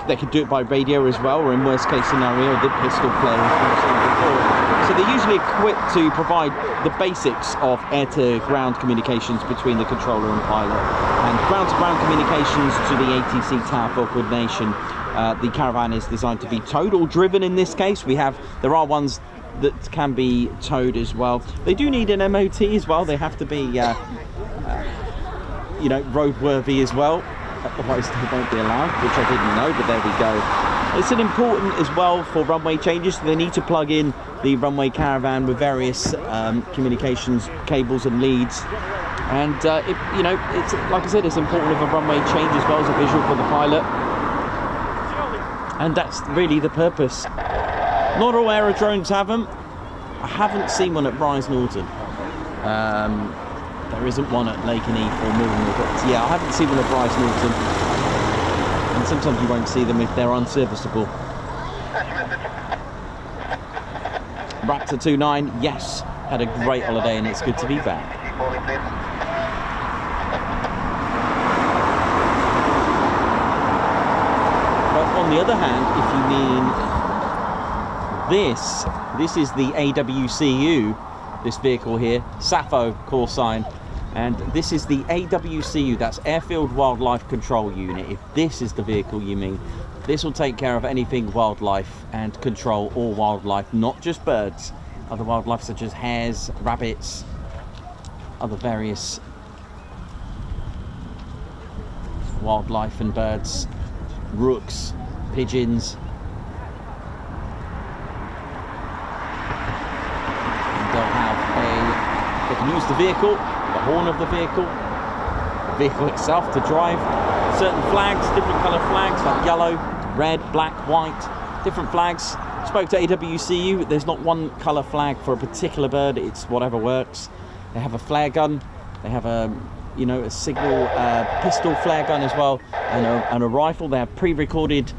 Speaker 1: They could do it by radio as well, or in worst case scenario, the pistol flare as we've seen before. So they're usually equipped to provide the basics of air-to-ground communications between the controller and pilot, and ground-to-ground communications to the ATC tower for coordination. The caravan is designed to be towed or driven in this case. There are ones that can be towed as well. They do need an MOT as well. They have to be, roadworthy as well. Otherwise they won't be allowed, which I didn't know, but there we go. It's an important as well for runway changes. They need to plug in the runway caravan with various communications cables and leads. And it's like I said, it's important if a runway change as well as a visual for the pilot. And that's really the purpose. Not all aerodromes have them. I haven't seen one at Rise Norton. There isn't one at Lake and Efe or Millwall, but yeah, I haven't seen one at Rise Norton. And sometimes you won't see them if they're unserviceable. Raptor 29, yes, had a great holiday and it's good to be back. But on the other hand, if you mean this is the AWCU this vehicle here, Sappho call sign, and this is the AWCU, that's Airfield Wildlife Control Unit. If this is the vehicle you mean, this will take care of anything wildlife and control all wildlife, not just birds, other wildlife such as hares, rabbits, other various wildlife and birds, rooks, pigeons. And they can use the vehicle, the horn of the vehicle itself to drive certain flags, different colour flags like yellow, red, black, white, different flags. Spoke to AWCU, there's not one colour flag for a particular bird, it's whatever works. They have a flare gun, they have a signal pistol flare gun as well, and a rifle. They have pre-recorded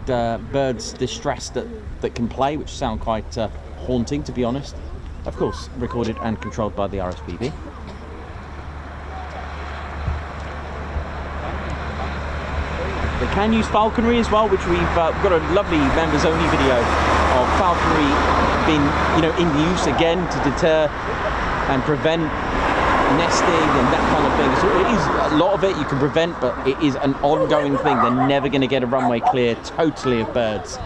Speaker 1: birds distress that can play, which sound quite haunting, to be honest. Of course, recorded and controlled by the RSPB. They can use falconry as well, which we've got a lovely members only video of falconry being in use again to deter and prevent nesting and that kind of thing. So it is a lot of it you can prevent, but it is an ongoing thing. They're never going to get a runway clear totally of birds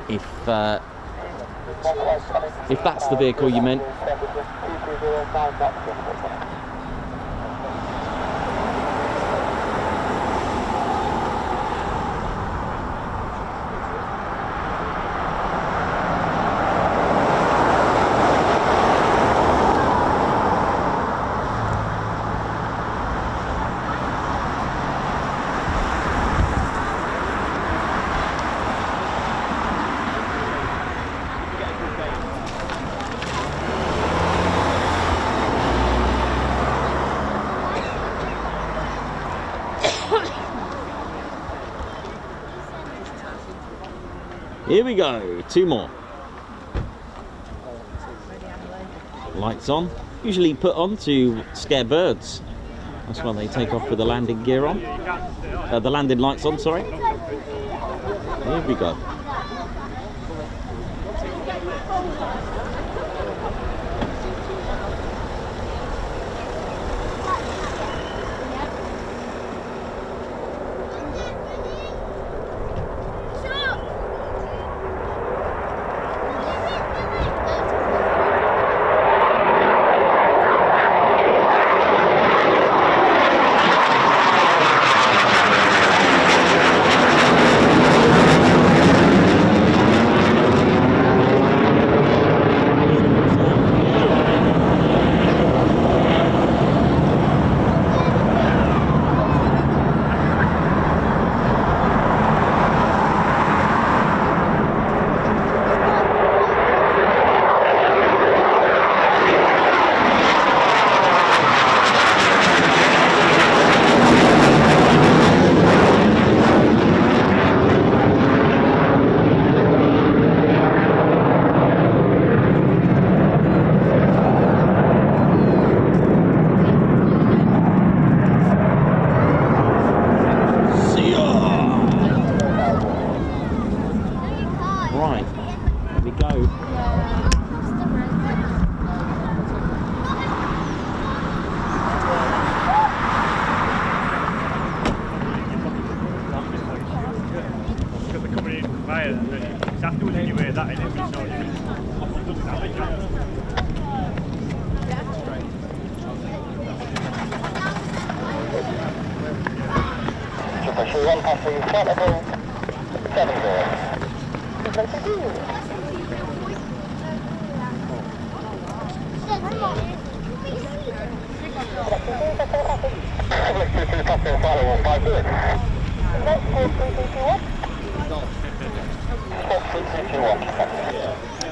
Speaker 1: if that's the vehicle you meant. Here we go, two more. Lights on, usually put on to scare birds. That's why they take off with the landing gear on. The landing lights on, sorry. Here we go.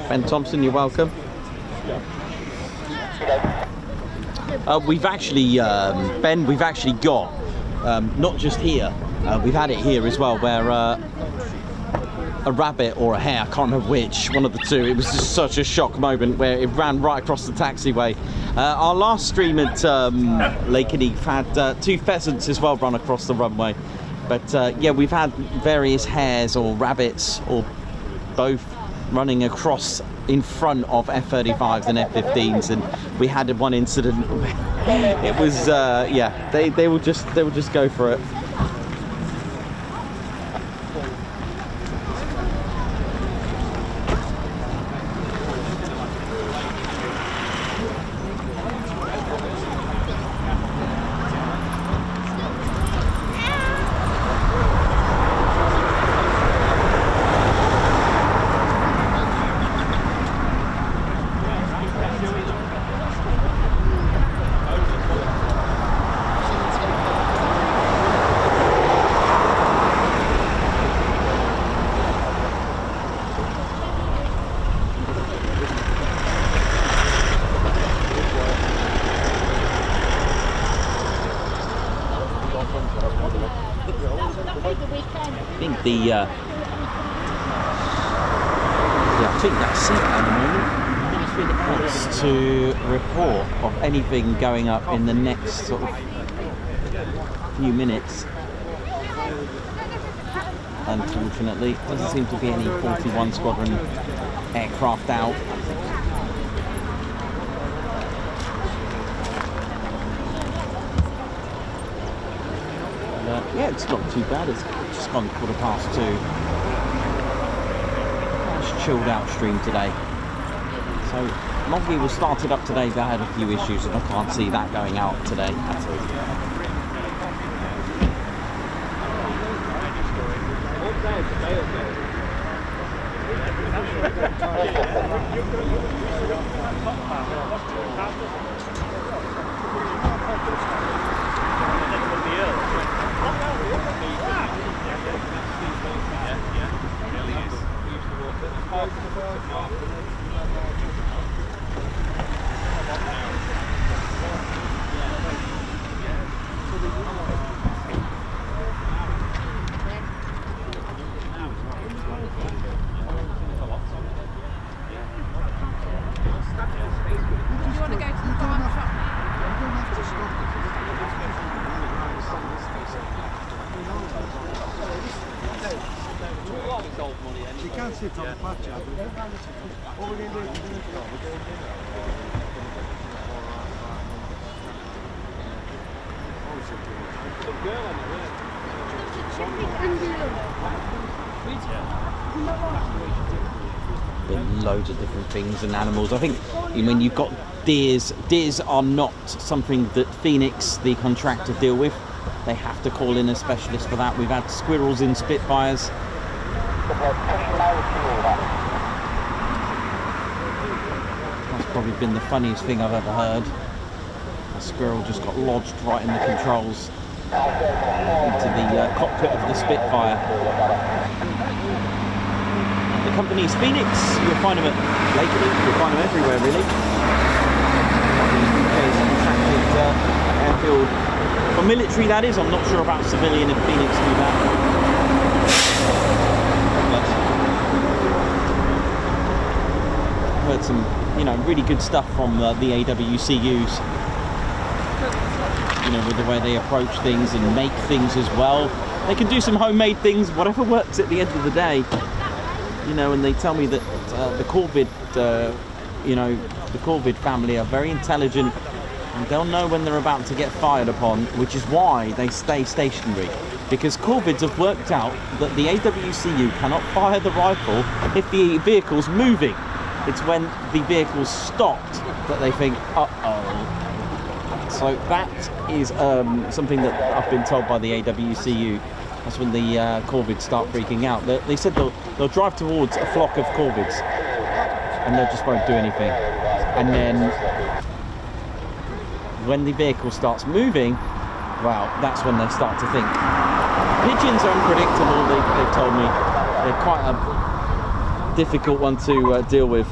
Speaker 1: Ben Thompson, you're welcome. We've actually, Ben, we've actually got, not just here, we've had it here as well, where a rabbit or a hare, I can't remember which, one of the two, it was just such a shock moment where it ran right across the taxiway. Our last stream at Lake Heath had 2 pheasants as well run across the runway. But yeah, we've had various hares or rabbits or both running across in front of F-35s and F-15s, and we had one incident. It was yeah, they will just go for it. I think that's it at the moment. Wants to report of anything going up in the next sort of few minutes. Unfortunately, doesn't seem to be any 41 Squadron aircraft out. Yeah, it's not too bad. It's just gone 2:15. It's chilled out stream today. So Moggy was started up today, but I had a few issues, and I can't see that going out today at all.
Speaker 9: You can't sit on the patch, what we're going to do,
Speaker 1: Loads of different things and animals. I think, I mean, you've got deers. Deers are not something that Phoenix, the contractor, deal with. They have to call in a specialist for that. We've had squirrels in Spitfires. That's probably been the funniest thing I've ever heard. A squirrel just got lodged right in the controls into the cockpit of the Spitfire. The company's Phoenix. You'll find them at Lakewood. You'll find them everywhere, really. UK's contracted airfield. For military, that is. I'm not sure about civilian if Phoenix do that. Heard some, really good stuff from the AWCUs. With the way they approach things and make things as well. They can do some homemade things, whatever works at the end of the day. And they tell me that the Corvid, the Corvid family are very intelligent, and they'll know when they're about to get fired upon, which is why they stay stationary. Because Corvids have worked out that the AWCU cannot fire the rifle if the vehicle's moving. It's when the vehicle's stopped that they think, uh-oh. So that is something that I've been told by the AWCU. That's when the Corvids start freaking out. They said they'll drive towards a flock of Corvids and they just won't do anything. And then when the vehicle starts moving, well, that's when they start to think. Pigeons are unpredictable, they've told me. They're quite a difficult one to deal with.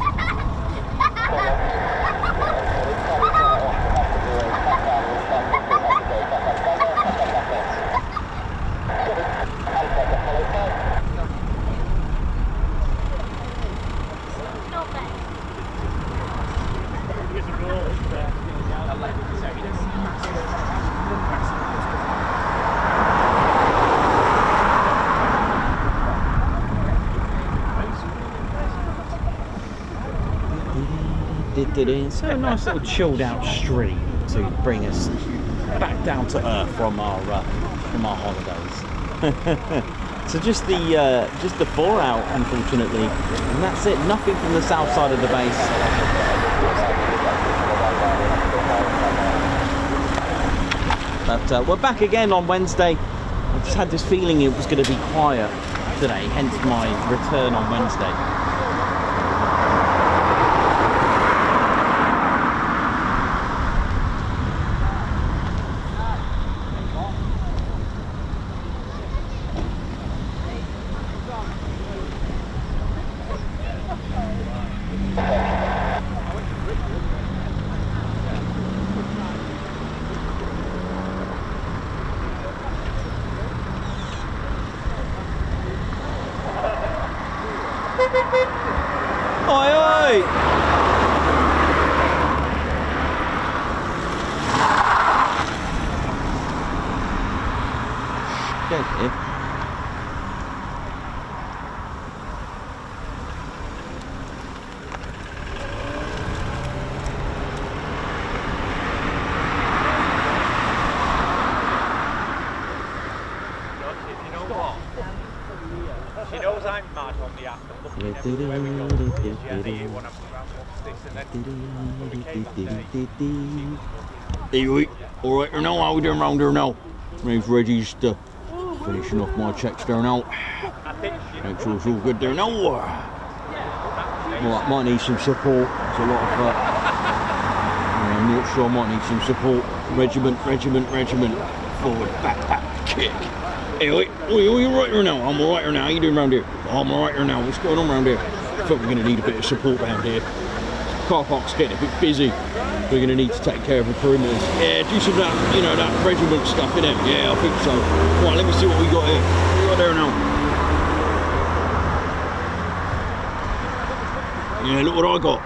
Speaker 1: So a nice little chilled out stream to bring us back down to earth from our holidays. So just the 4 out, unfortunately, and that's it. Nothing from the south side of the base. But we're back again on Wednesday. I just had this feeling it was going to be quiet today, hence my return on Wednesday. Oi, oi! Get here.
Speaker 2: You know what? She knows I'm mad on the app and looking everywhere we go. Yeah, the you want to around what's this and then when we came that day.
Speaker 1: Hey, alright there now, how we doing round here now? My name's Reggie, just finishing off my checks there now. Make sure it's all good there now. Might need some support. There's a lot of I'm not sure, I might need some support. Regiment. Forward, back, kick. Hey, oi, you alright there now? I'm alright there now. How you doing round here? I'm alright there now. What's going on round here? I think we're going to need a bit of support round here. Car park's getting a bit busy. We're going to need to take care of the perimeters. Yeah, do some of that, that regiment stuff, innit? Yeah, I think so. Right, let me see what we got here. What we got there now? Yeah, look what I got.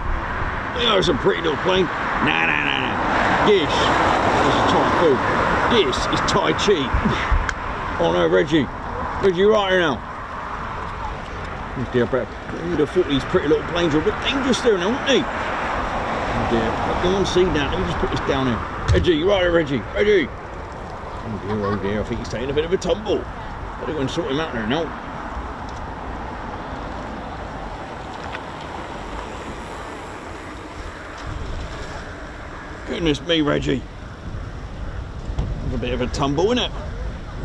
Speaker 1: Yeah, it's a pretty little plane. Nah. This is a Typhoon. This is Tai Chi. Oh no, Reggie, you right here now? Oh dear, but you'd have thought these pretty little planes were a bit dangerous there now, wouldn't they? Oh dear, I don't want to see that. Let me just put this down here. Reggie, you right here, Reggie? Reggie! Oh dear, I think he's taking a bit of a tumble. Better go and sort him out there now. Goodness me, Reggie. There's a bit of a tumble, innit?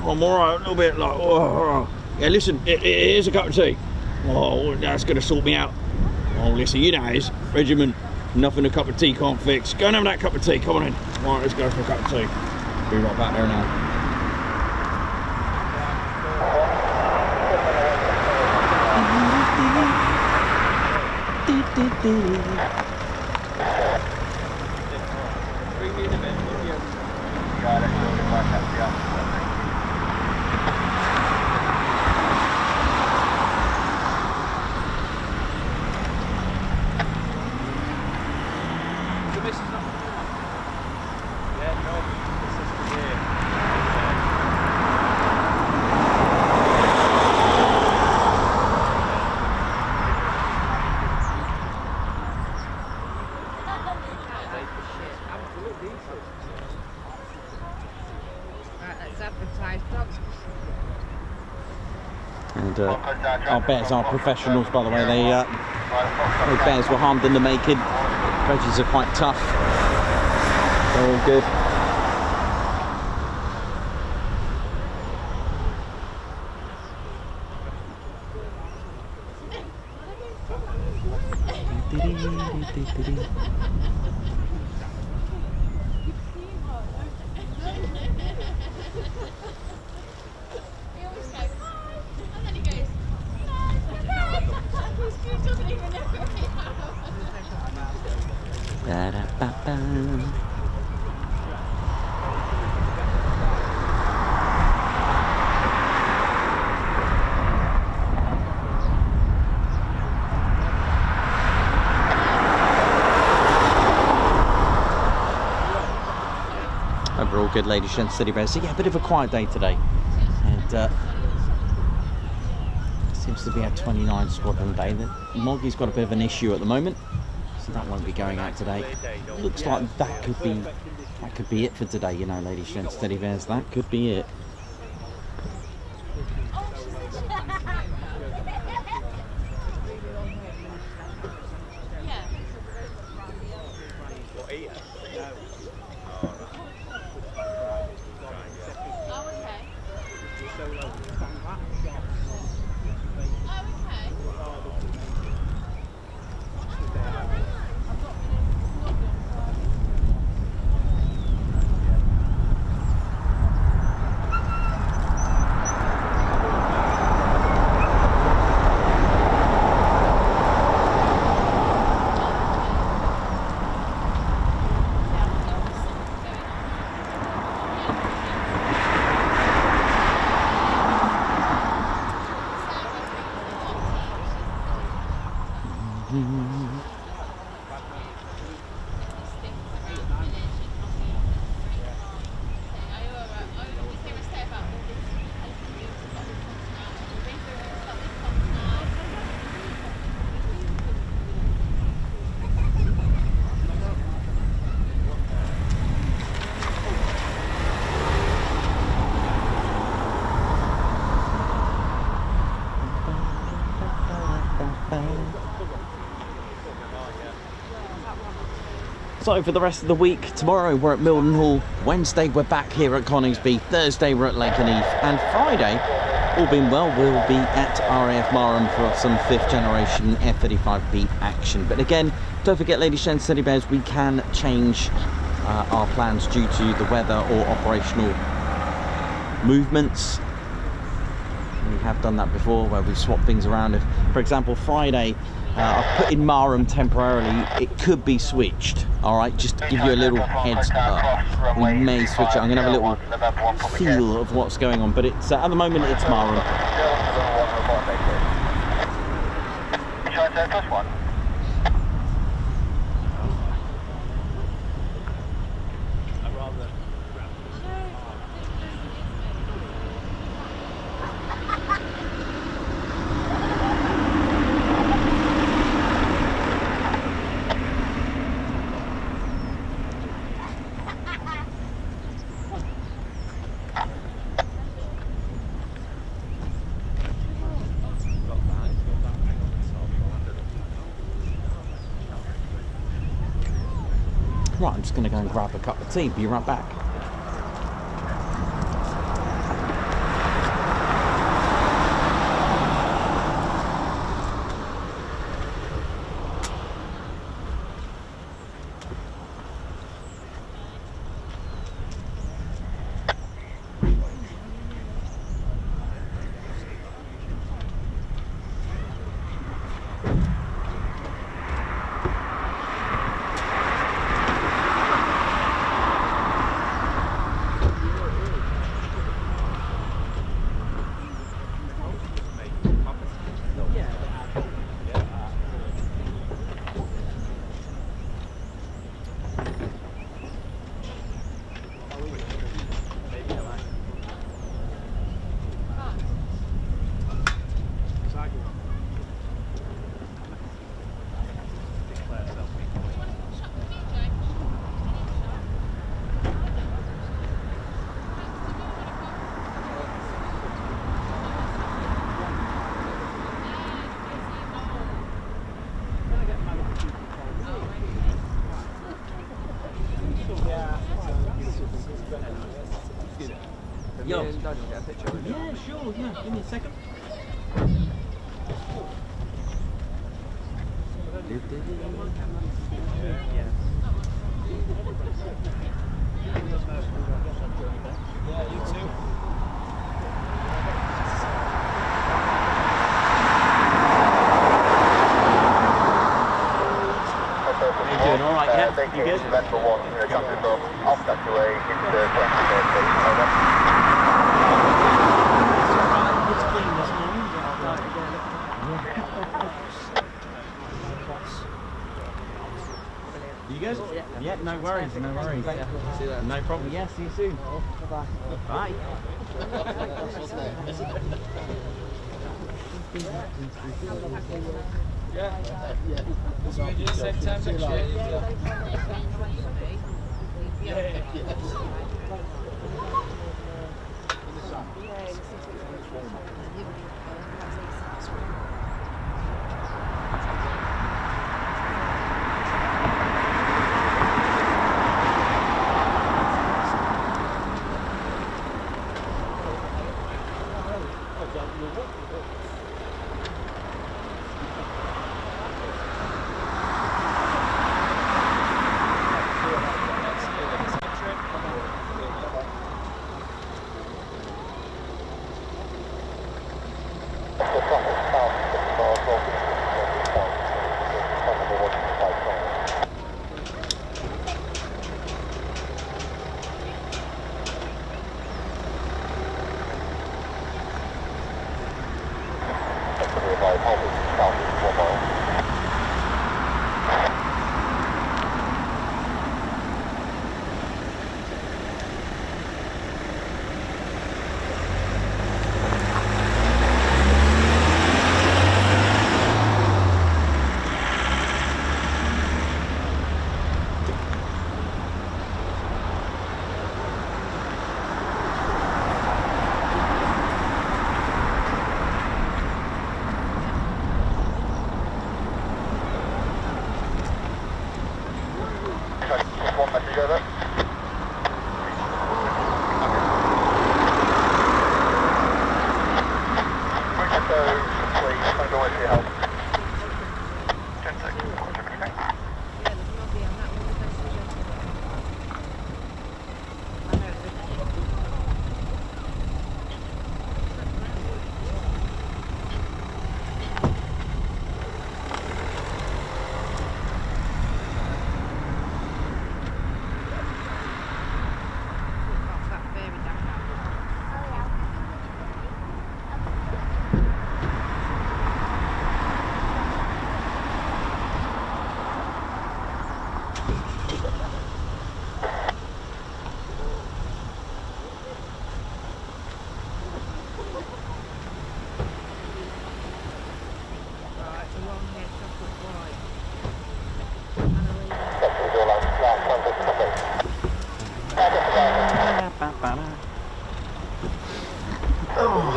Speaker 1: I'm alright, a little bit like, oh. Yeah, listen, here's a cup of tea. Oh, that's going to sort me out. Oh, listen, you know how it is. Regiment, nothing a cup of tea can't fix. Go and have that cup of tea, come on in. Right, let's go for a cup of tea. Be right back there now. And our bears are professionals, by the way. They bears were harmed in the making. Veggies are quite tough. They're all good. Overall good, ladies and gents, steady bears. So yeah, a bit of a quiet day today, and seems to be a 29 squadron day. Moggy's got a bit of an issue at the moment, so that won't be going out today. Looks like that could be it for today, you know, ladies, gents, teddy bears. That could be it. So for the rest of the week, tomorrow we're at Mildenhall, Wednesday we're back here at Coningsby, Thursday we're at Lakenheath, and Friday, all being well, we'll be at RAF Marham for some 5th generation F-35B action. But again, don't forget, ladies, gents, teddy bears, we can change our plans due to the weather or operational movements. We have done that before, where we've swapped things around. If, for example, Friday, I've put in Marham temporarily, it could be switched. All right, just to give you a little heads up, we may switch it. I'm going to have a little feel of what's going on, but it's at the moment it's Marham. Right, I'm just going to go and grab a cup of tea, be right back. Yo. Yeah, sure, yeah. Give me a second.
Speaker 2: Yeah, you too.
Speaker 1: How you doing? All right, yeah? You good? It's clean this morning. You good? Yeah, no worries, no worries. See you later. No problem. Yeah, see you soon. Bye-bye. Bye.
Speaker 2: Same time next year.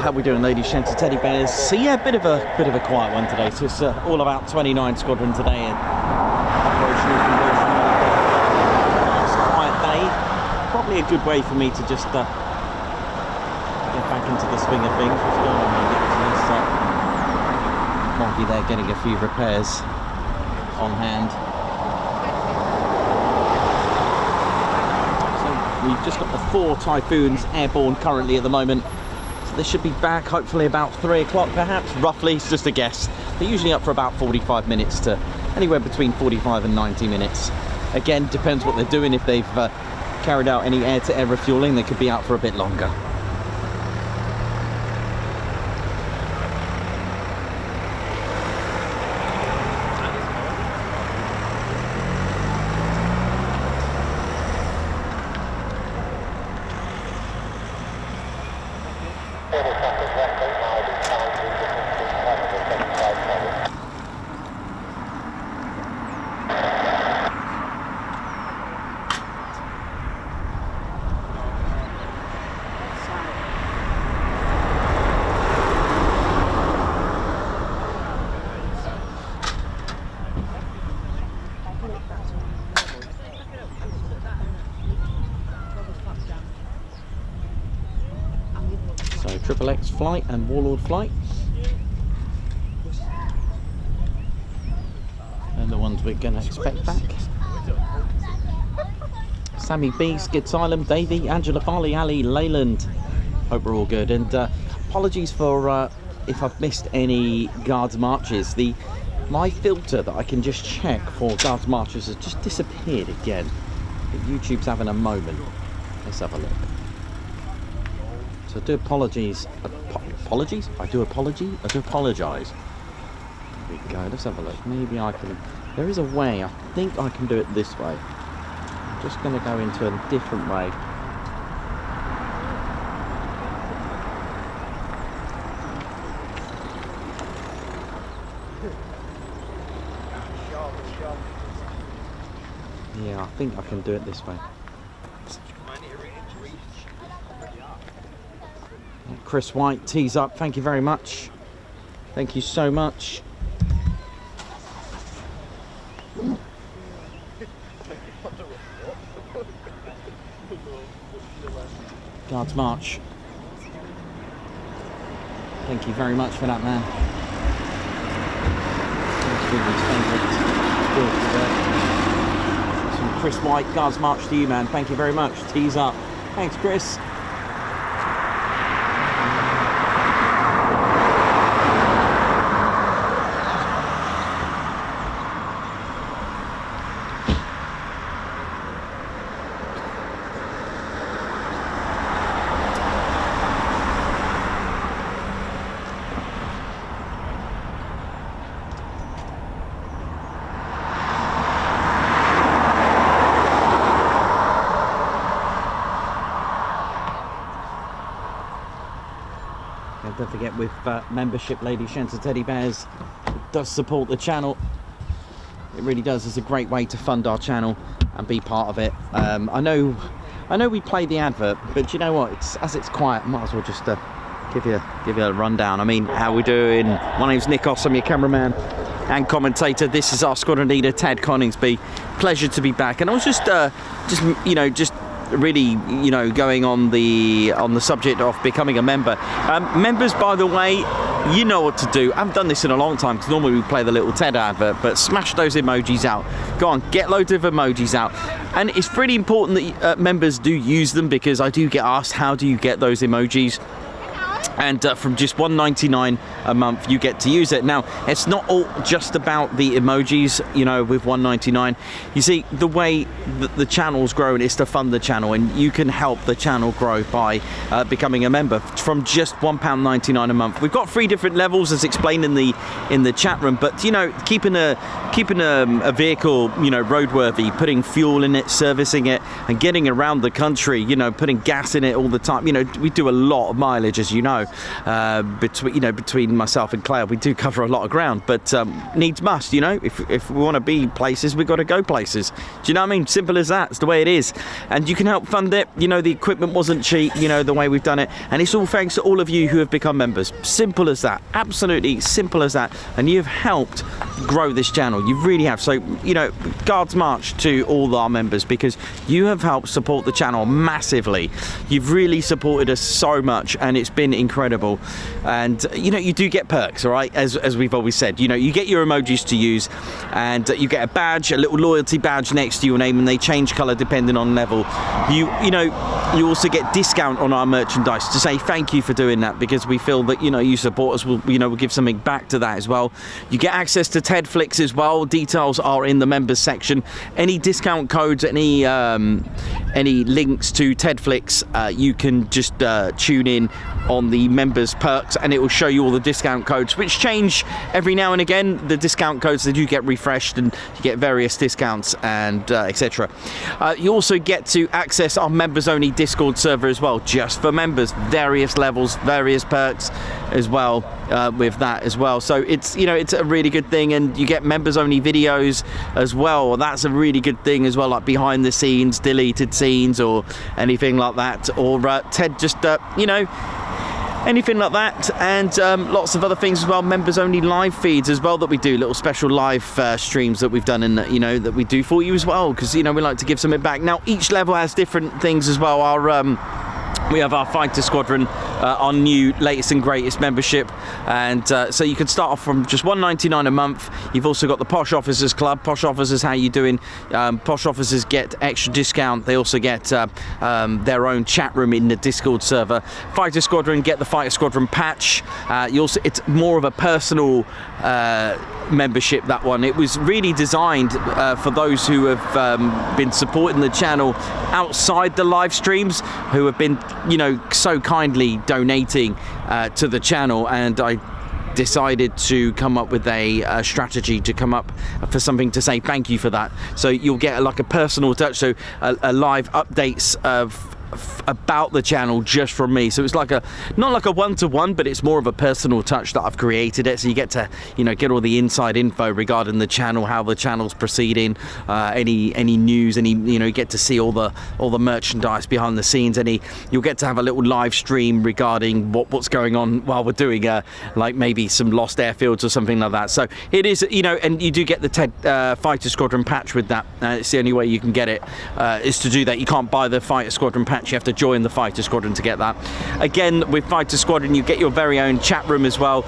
Speaker 1: How we doing, ladies, gents, and teddy bears? So yeah, bit of a quiet one today. So it's all about 29 Squadron today and operational conversion. Nice quiet day. Probably a good way for me to just get back into the swing of things. What's going on here? Moggy there getting a few repairs on hand. So we've just got the 4 Typhoons airborne currently at the moment. They should be back hopefully about 3 o'clock perhaps, roughly. It's just a guess. They're usually up for about 45 minutes to anywhere between 45 and 90 minutes. Again, depends what they're doing. If they've carried out any air-to-air refueling, they could be out for a bit longer. XXX flight and Warlord flight, and the ones we're going to expect back. Sammy B, Skid Asylum, Davey, Angela Farley, Ali, Leyland. Hope we're all good, and apologies for if I've missed any guards marches. My filter that I can just check for guards marches has just disappeared again. YouTube's having a moment. Let's have a look. So I do apologies. Apologies? I do apologise. There we go. Let's have a look. Maybe I can. There is a way. I think I can do it this way. I'm just going to go into a different way. Yeah, I think I can do it this way. Chris White, tees up. Thank you very much. Thank you so much. Guards march. Thank you very much for that, man. Some Chris White, Guards march to you, man. Thank you very much. Tees up. Thanks, Chris. Don't forget, with membership, Lady Shenton Teddy Bears, it does support the channel. It really does. It's a great way to fund our channel and be part of it. I know we play the advert, but you know what? As it's quiet, I might as well just give you a rundown. I mean, how we doing? My name's Nikos. I'm your cameraman and commentator. This is our squadron leader, Ted Coningsby. Pleasure to be back. And I was just really, going on the subject of becoming a member. Members, by the way, you know what to do. I haven't done this in a long time because normally we play the little Ted advert, but smash those emojis out. Go on, get loads of emojis out. And it's pretty important that members do use them, because I do get asked, how do you get those emojis? And from just $1.99 a month, you get to use it. Now, it's not all just about the emojis, with $1.99. You see, the way that the channel's grown is to fund the channel, and you can help the channel grow by becoming a member from just £1.99 a month. We've got 3 different levels, as explained in the chat room. But keeping a vehicle, roadworthy, putting fuel in it, servicing it, and getting around the country, putting gas in it all the time. We do a lot of mileage, as you know. Between myself and Claire, we do cover a lot of ground, but needs must. If we want to be places, we've got to go places. Do you know what I mean? Simple as that. It's the way it is, and you can help fund it. The equipment wasn't cheap. The way we've done it, and it's all thanks to all of you who have become members. Simple as that. Absolutely simple as that. And you've helped grow this channel. You really have. So Guards march to all our members, because you have helped support the channel massively. You've really supported us so much, and it's been incredible. And you do get perks, all right, as we've always said. You get your emojis to use, and you get a badge, a little loyalty badge next to your name, and they change color depending on level. You also get discount on our merchandise to say thank you for doing that, because we feel that you support us. We'll give something back to that as well. You get access to Ted Flicks as well. Details are in the members section. Any discount codes, any links to Ted Flicks, you can just tune in on the members perks, and it will show you all the discount codes, which change every now and again. The discount codes, they do get refreshed, and you get various discounts and etc. You also get to access our members only Discord server as well, just for members. Various levels, various perks as well with that as well. So it's a really good thing, and you get members only videos as well. That's a really good thing as well, like behind the scenes, deleted scenes, or anything like that, or Ted just anything like that, and lots of other things as well. Members only live feeds as well that we do, little special live streams that we've done, and that we do for you as well, because we like to give something back. Now, each level has different things as well. We have our fighter squadron, our new latest and greatest membership, and so you can start off from just $1.99 a month. You've also got the Posh Officers Club. Posh Officers, how you doing? Posh Officers get extra discount. They also get their own chat room in the Discord server. Fighter Squadron get the Fighter Squadron patch. It's more of a personal membership, that one. It was really designed for those who have been supporting the channel outside the live streams, who have been so kindly donating to the channel, and I decided to come up with a strategy to come up for something to say thank you for that. So you'll get like a personal touch, so a live updates of about the channel just from me, so it's like not like a one-to-one, but it's more of a personal touch that I've created it, so you get to, you know, get all the inside info regarding the channel, how the channel's proceeding, any news, you know, you get to see all the merchandise behind the scenes, you'll get to have a little live stream regarding what's going on while we're doing like maybe some lost airfields or something like that. So it is, you know, and you do get the Ted Fighter Squadron patch with that. It's the only way you can get it, is to do that. You can't buy the Fighter Squadron patch, you have to join the Fighter Squadron to get that. Again, with Fighter Squadron, you get your very own chat room as well.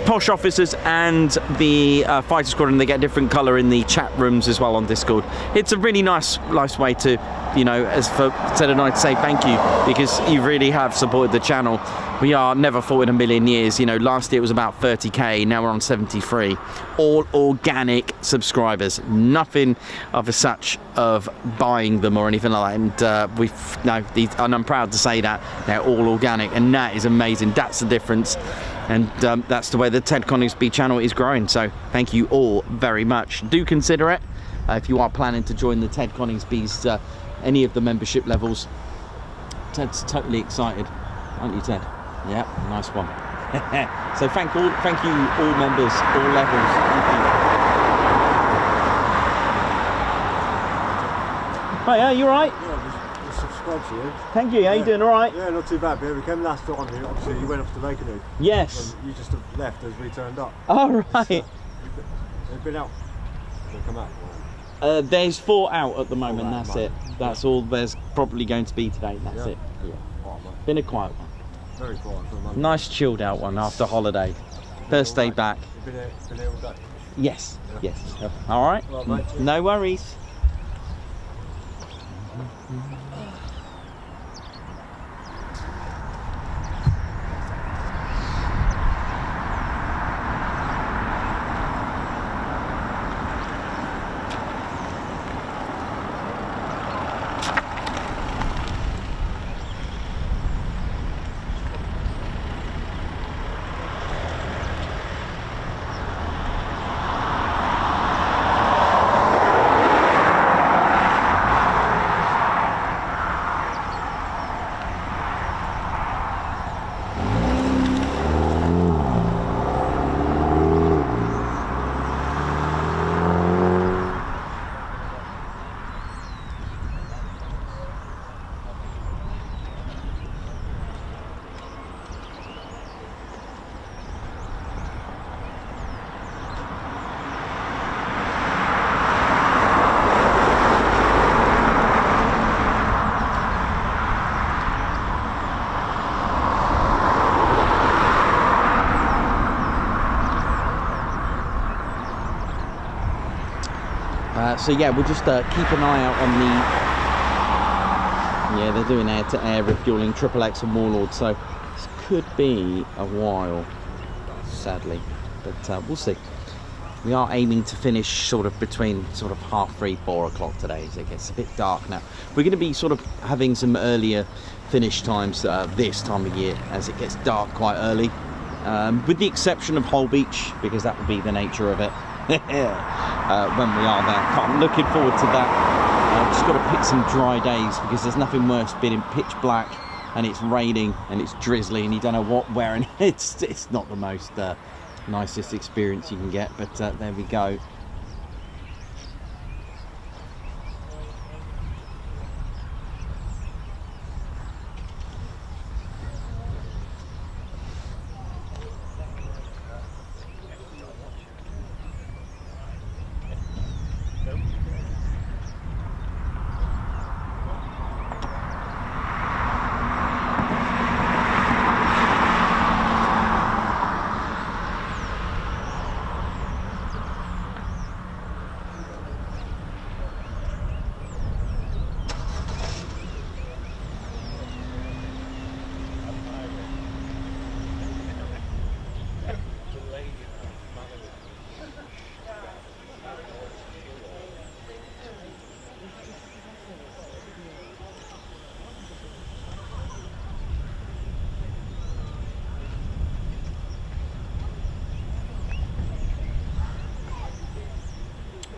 Speaker 1: Posh officers and the Fighter Squadron, they get a different colour in the chat rooms as well on Discord. It's a really nice way to, you know, as for Ted and I to say thank you, because you really have supported the channel. We are never thought in a million years, you know, last year it was about 30k, now we're on 73. All organic subscribers, nothing of a such of buying them or anything like that, and and I'm proud to say that they're all organic, and that is amazing. That's the difference, and that's the way the Ted Coningsby channel is growing. So thank you all very much. Do consider it if you are planning to join the Ted Coningsby's any of the membership levels. Ted's totally excited, aren't you, Ted? Yeah, nice one. So thank you all members, all levels. Thank you. Hi, you all right?
Speaker 9: Yeah, just subscribe to you.
Speaker 1: Thank you. How you doing? All right?
Speaker 9: Yeah, not too bad. We came last time here. Obviously, you went off to Vacanoo.
Speaker 1: Yes.
Speaker 9: And you just left as we turned up.
Speaker 1: All right.
Speaker 9: They've been out. They've come out.
Speaker 1: There's 4 out at the moment. That's it. That's all there's probably going to be today. That's it.
Speaker 9: Yeah. All right,
Speaker 1: been a quiet one.
Speaker 9: Very quiet for a Monday.
Speaker 1: Nice chilled out one after holiday. First day back.
Speaker 9: You've been here all day?
Speaker 1: Yes. Yeah. Yes. All right.
Speaker 9: Well, mate,
Speaker 1: no worries. So yeah, we'll just keep an eye out on the... Yeah, they're doing air-to-air refueling, Triple X and Warlord, so this could be a while, sadly, but we'll see. We are aiming to finish sort of between sort of 3:30, 4 o'clock today, so it gets a bit dark now. We're going to be sort of having some earlier finish times this time of year, as it gets dark quite early, with the exception of Hull Beach, because that will be the nature of it. When we are there. I'm looking forward to that. Just got to pick some dry days, because there's nothing worse being in pitch black and it's raining and it's drizzly and you don't know what wearing. It's not the most nicest experience you can get, but there we go.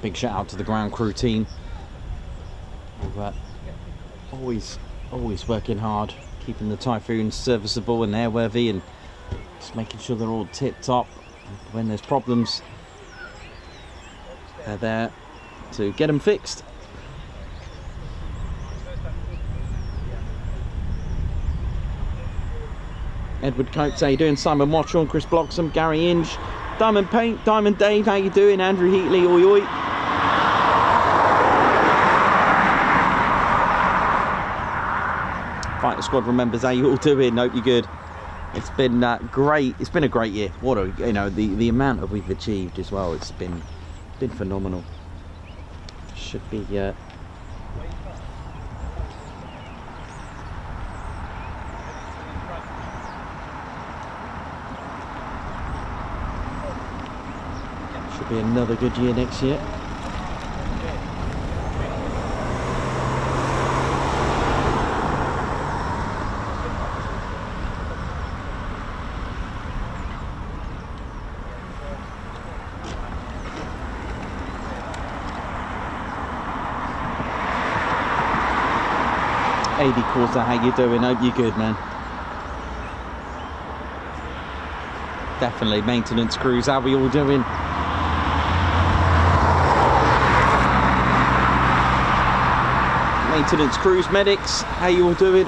Speaker 1: Big shout out to the ground crew team. We've always always working hard, keeping the Typhoons serviceable and airworthy, and just making sure they're all tip-top. When there's problems, they're there to get them fixed. Edward Coates, how you doing? Simon Watchorn, Chris Bloxham, Gary Inge, Diamond Paint, Diamond Dave, how you doing? Andrew Heatley, oi oi. Fighter Squadron members, how you all doing? Hope you're good. It's been great. It's been a great year. What a, you know, the amount that we've achieved as well. It's been phenomenal. Should be should be another good year next year. AD Quarter, how you doing? Hope you're good, man. Definitely. Maintenance crews, how we all doing? Maintenance crews, medics, how you all doing?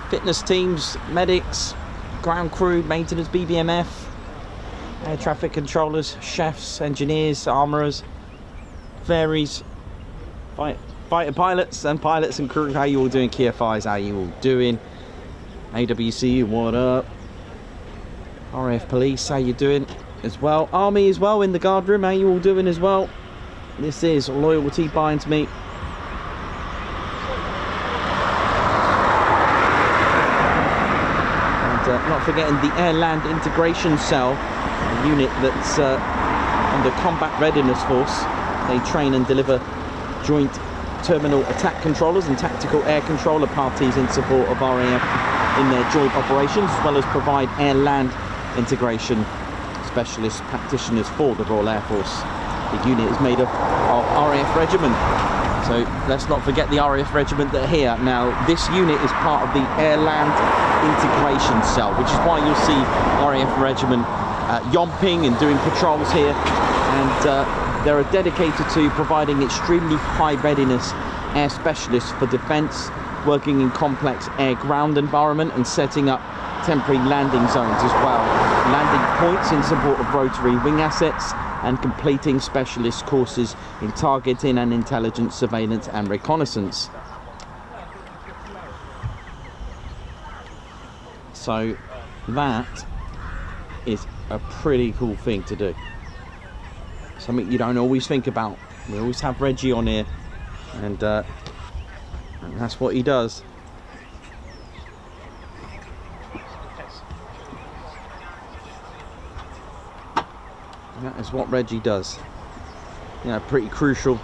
Speaker 1: Fitness teams, medics, ground crew, maintenance, Bbmf, air traffic controllers, chefs, engineers, armourers, ferries, fighter pilots and crew, how you all doing? QFIs, how you all doing? AWC, what up? RAF Police, how you doing as well? Army as well in the guard room, how you all doing as well? This is Loyalty Binds Me. And not forgetting the Air-Land Integration Cell, a unit that's under Combat Readiness Force. They train and deliver joint terminal attack controllers and tactical air controller parties in support of RAF in their joint operations, as well as provide air-land integration specialist practitioners for the Royal Air Force. The unit is made up of RAF Regiment, so let's not forget the RAF Regiment that are here. Now, this unit is part of the Air-Land Integration Cell, which is why you'll see RAF Regiment yomping and doing patrols here, and they're dedicated to providing extremely high readiness air specialists for defence, working in complex air-ground environment and setting up temporary landing zones as well. Landing points in support of rotary wing assets and completing specialist courses in targeting and intelligence, surveillance and reconnaissance. So that is a pretty cool thing to do. Something you don't always think about. We always have Reggie on here, and that's what he does. And that is what Reggie does. You know, pretty crucial.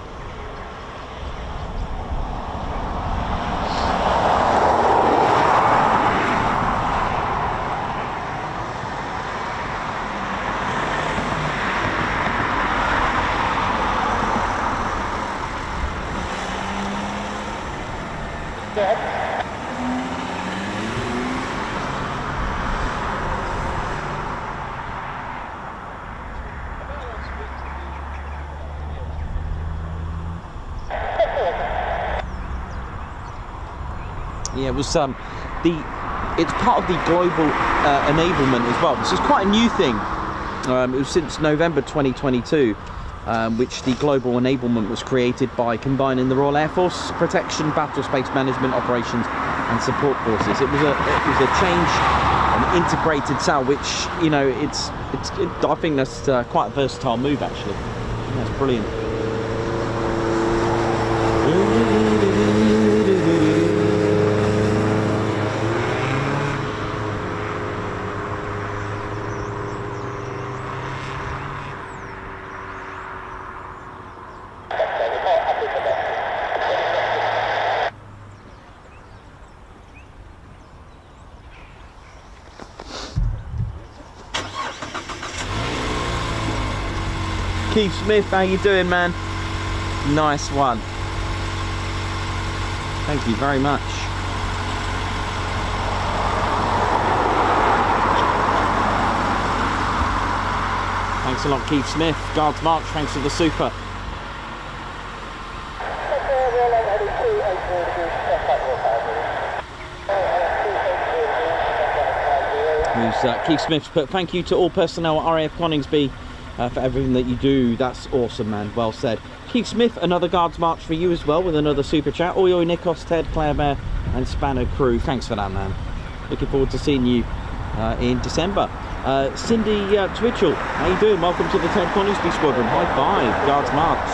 Speaker 1: Yeah, it was it's part of the global enablement as well. This is quite a new thing. It was since November 2022, which the global enablement was created by combining the Royal Air Force protection, battle space management operations, and support forces. It was a change, an integrated cell, which, you know, I think that's quite a versatile move actually. That's brilliant. Keith Smith, how you doing, man? Nice one. Thank you very much. Thanks a lot, Keith Smith. Guards March, thanks for the super. Keith Smith's put, thank you to all personnel at RAF Coningsby for everything that you do. That's awesome, man. Well said. Keith Smith, another Guards March for you as well with another super chat. Oi, oi, Nikos, Ted, Claire Bear and Spanner crew. Thanks for that, man. Looking forward to seeing you in December. Cindy Twitchell, how you doing? Welcome to the Ted Coningsby Squadron. High five, Guards March.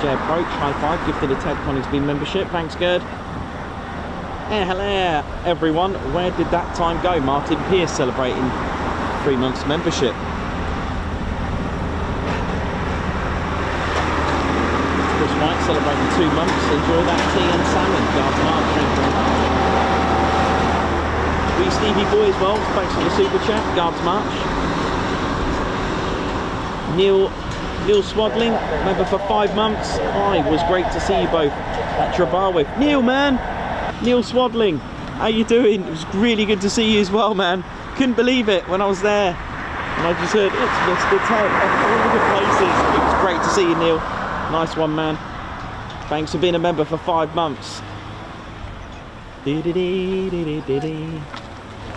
Speaker 1: J Approach, high five, gifted a Ted Coningsby membership. Thanks, Gerd. Hello, everyone. Where did that time go? Martin Pierce celebrating 3 months membership. Chris White celebrating 2 months. Enjoy that tea and salmon. Guards March. We Stevie Boy as well. Thanks for the super chat. Guards March. Neil Swaddling, member for 5 months. Hi, was great to see you both at Trebarwith. Neil, man. Neil Swaddling, how you doing? It was really good to see you as well, man. Couldn't believe it when I was there. And I just heard, it's Mr. Ted of all the places. It was great to see you, Neil. Nice one, man. Thanks for being a member for 5 months.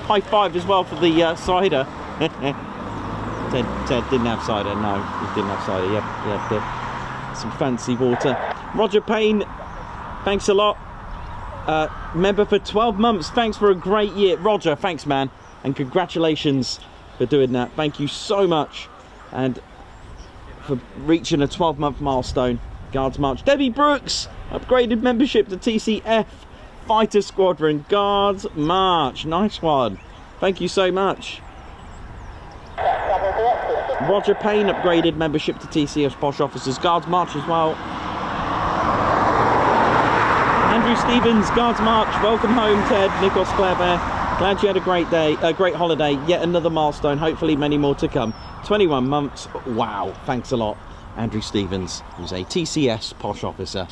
Speaker 1: High five as well for the cider. Ted didn't have cider, no. He didn't have cider, he had some fancy water. Roger Payne, thanks a lot. Member for 12 months. Thanks for a great year. Roger, thanks, man. And congratulations for doing that. Thank you so much. And for reaching a 12-month milestone. Guards March. Debbie Brooks, upgraded membership to TCF Fighter Squadron. Guards March. Nice one. Thank you so much. Roger Payne, upgraded membership to TCF Posh Officers. Guards March as well. Andrew Stevens, Guards March, welcome home, Ted, Nikos, Claire Bear. Glad you had a great day, a great holiday, yet another milestone, hopefully many more to come. 21 months, wow, thanks a lot. Andrew Stevens, who's a TCS Posh Officer.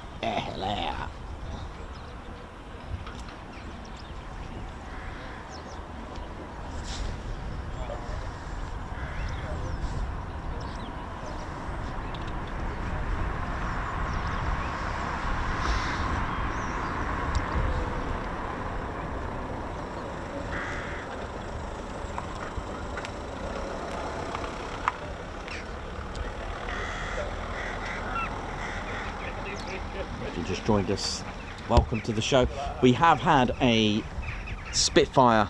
Speaker 1: Just joined us, welcome to the show. We have had a Spitfire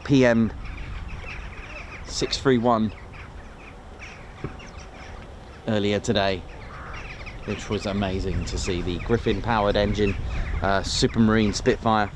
Speaker 1: PM631 earlier today, which was amazing to see. The Griffin powered engine, Supermarine Spitfire.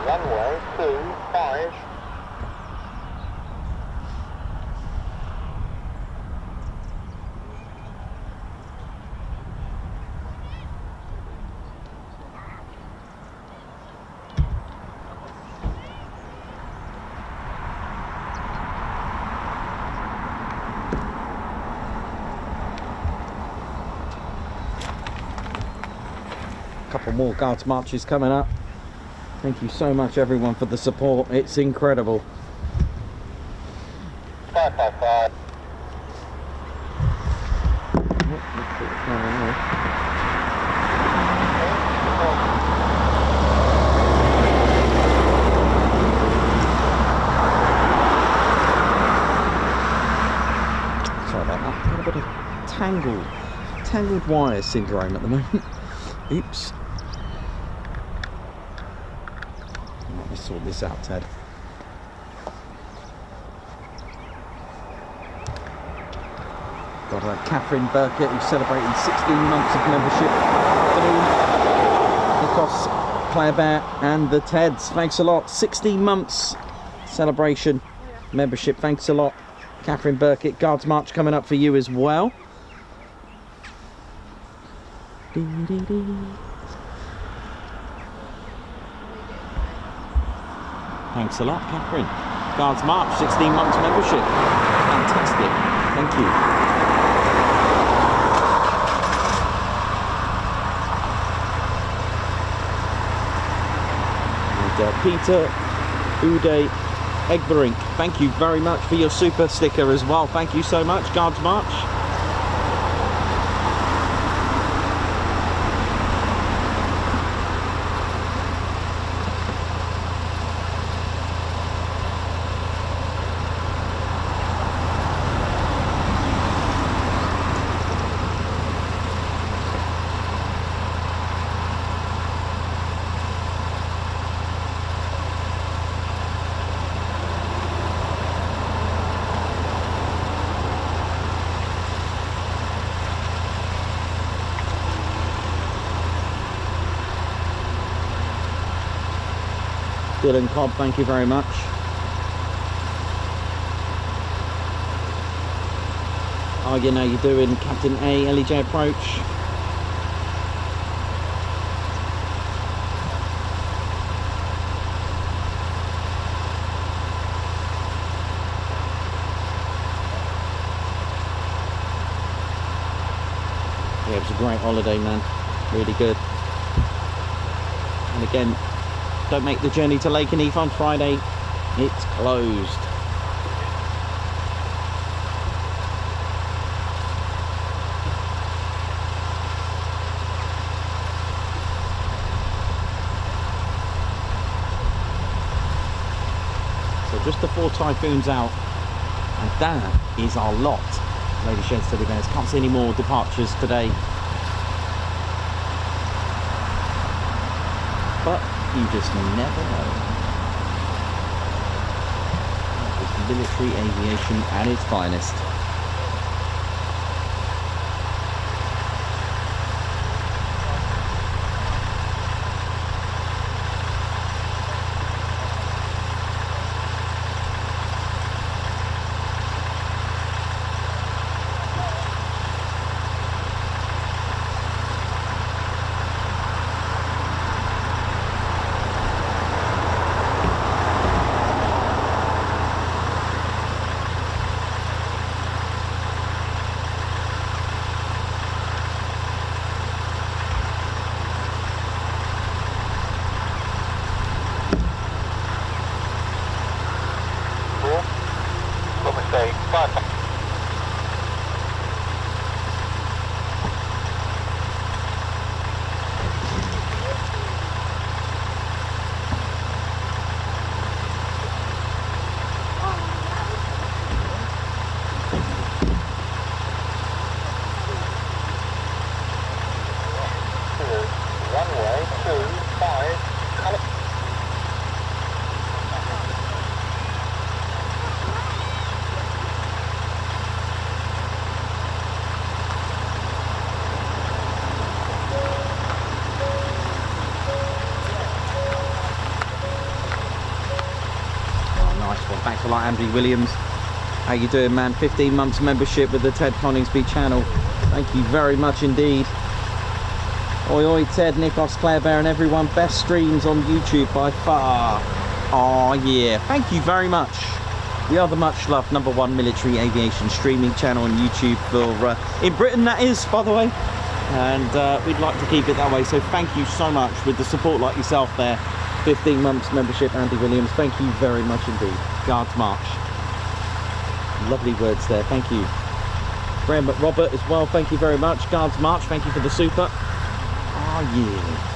Speaker 4: Runway 25.
Speaker 1: A couple more guards marches coming up. Thank you so much everyone for the support. It's incredible.
Speaker 4: 555.
Speaker 1: Sorry about that. Got a bit of tangled wire syndrome at the moment. Oops. Let me sort this out, Ted. Got Catherine Burkett, who's celebrating 16 months of membership. Nikos, Claire Bear, and the Teds. Thanks a lot. 16 months celebration membership. Thanks a lot, Catherine Burkett. Guards March coming up for you as well. Thanks a lot, Catherine. Guards March, 16 months membership. Fantastic. Thank you. Peter Uday Egberink, thank you very much for your super sticker as well. Thank you so much, Guards March. Dylan Cobb, thank you very much. Again, how you doing, Captain A, LEJ approach. Yeah, it was a great holiday, man. Really good. And again, don't make the journey to Lakenheath on Friday. It's closed. So just the 4 Typhoons out, and that is our lot. Ladies, gents, teddy bears. Can't see any more departures today. But you just never know. It's military aviation at its finest. Thanks a lot, Andy Williams. How you doing, man? 15 months membership with the Ted Coningsby channel. Thank you very much indeed. Oi oi, Ted, Nikos, Claire Bear and everyone. Best streams on YouTube by far. Oh yeah, thank you very much. We are the much loved #1 military aviation streaming channel on YouTube for in Britain, that is, by the way. and we'd like to keep it that way. So thank you so much with the support like yourself there. 15 months membership, Andy Williams. Thank you very much indeed. Guards March. Lovely words there. Thank you. Graham Robert as well. Thank you very much. Guards March. Thank you for the super. Oh yeah.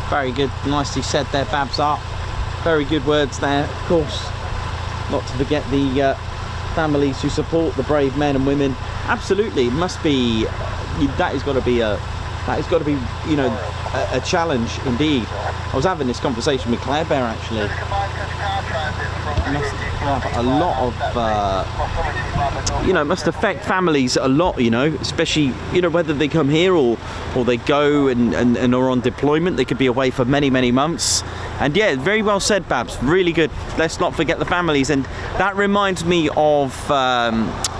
Speaker 1: Very good, nicely said there, Babs Art. Very good words there, of course. Not to forget the families who support the brave men and women. Absolutely, it must be. That has got to be you know, a challenge indeed. I was having this conversation with Claire Bear actually. It must have a lot of, you know, it must affect families a lot, you know, especially, you know, whether they come here or they go and are on deployment. They could be away for many, many months. And yeah, very well said, Babs. Really good. Let's not forget the families. And that reminds me of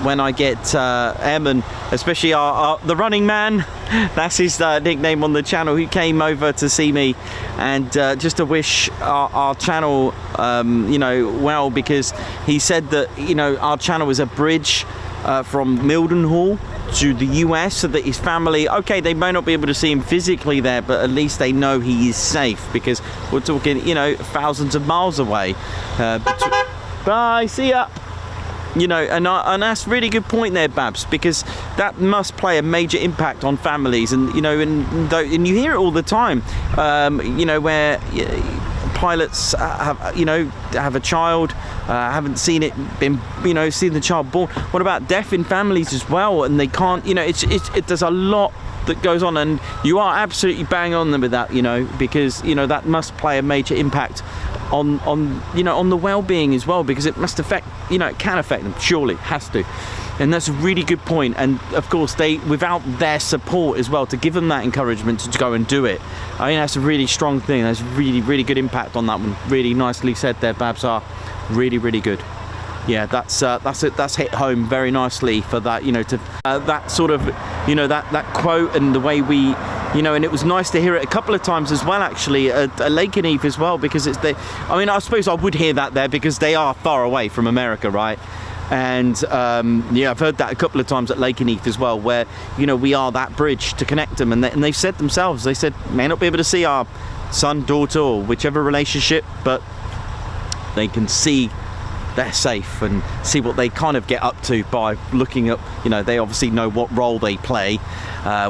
Speaker 1: when I get airmen, especially the running man. That's his nickname on the channel. Who came over to see me, and just to wish our channel, you know, well, because he said that, you know, our channel is a bridge from Mildenhall to the US, so that his family, okay, they may not be able to see him physically there, but at least they know he is safe, because we're talking, you know, thousands of miles away. Bye, see ya. You know, and that's a really good point there, Babs, because that must play a major impact on families. And you know, and you hear it all the time, you know, where pilots have a child, haven't seen it, been, you know, seen the child born. What about deaf in families as well? And they can't, you know, there's a lot that goes on, and you are absolutely bang on them with that, you know, because, you know, that must play a major impact on you know, on the well-being as well, because it must affect, you know, it can affect them, surely, it has to. And that's a really good point. And of course, they, without their support as well, to give them that encouragement to go and do it, I mean, that's a really strong thing. That's really, really good impact on that one. Really nicely said there, Babs. Are really, really good. Yeah, that's hit home very nicely for that, you know, to that sort of, you know, that quote, and the way we, you know, and it was nice to hear it a couple of times as well, actually, at Lakenheath as well, because it's I mean, I suppose I would hear that there because they are far away from America, right? And yeah, I've heard that a couple of times at Lakenheath as well, where, you know, we are that bridge to connect them, and they've said themselves, they said, may not be able to see our son, daughter, or whichever relationship, but they can see they're safe and see what they kind of get up to by looking up, you know, they obviously know what role they play,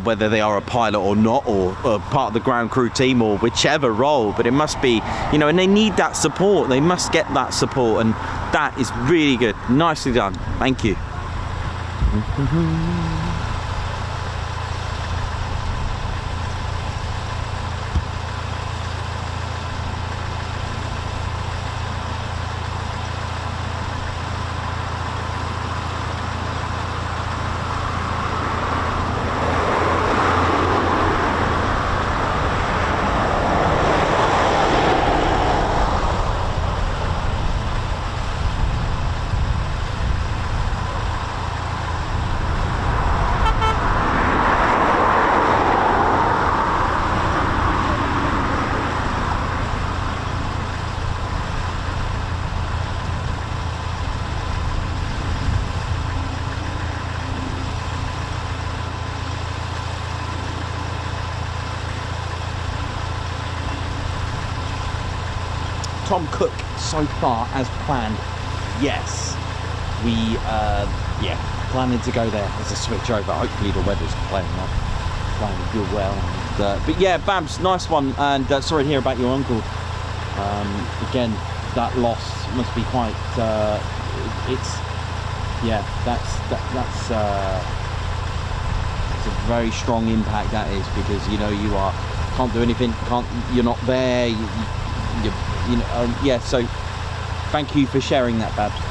Speaker 1: whether they are a pilot or not, or part of the ground crew team, or whichever role, but it must be, you know, and they need that support. They must get that support, and that is really good. Nicely done. Thank you. Tom Cook, so far as planned, yes. We, yeah, planning to go there as a switch over. Hopefully the weather's playing good well. And, but yeah, Babs, nice one. And sorry to hear about your uncle. Again, that loss must be quite. That's a very strong impact. That is, because you know you can't do anything. You're not there. You know. Yeah. So thank you for sharing that, Babs.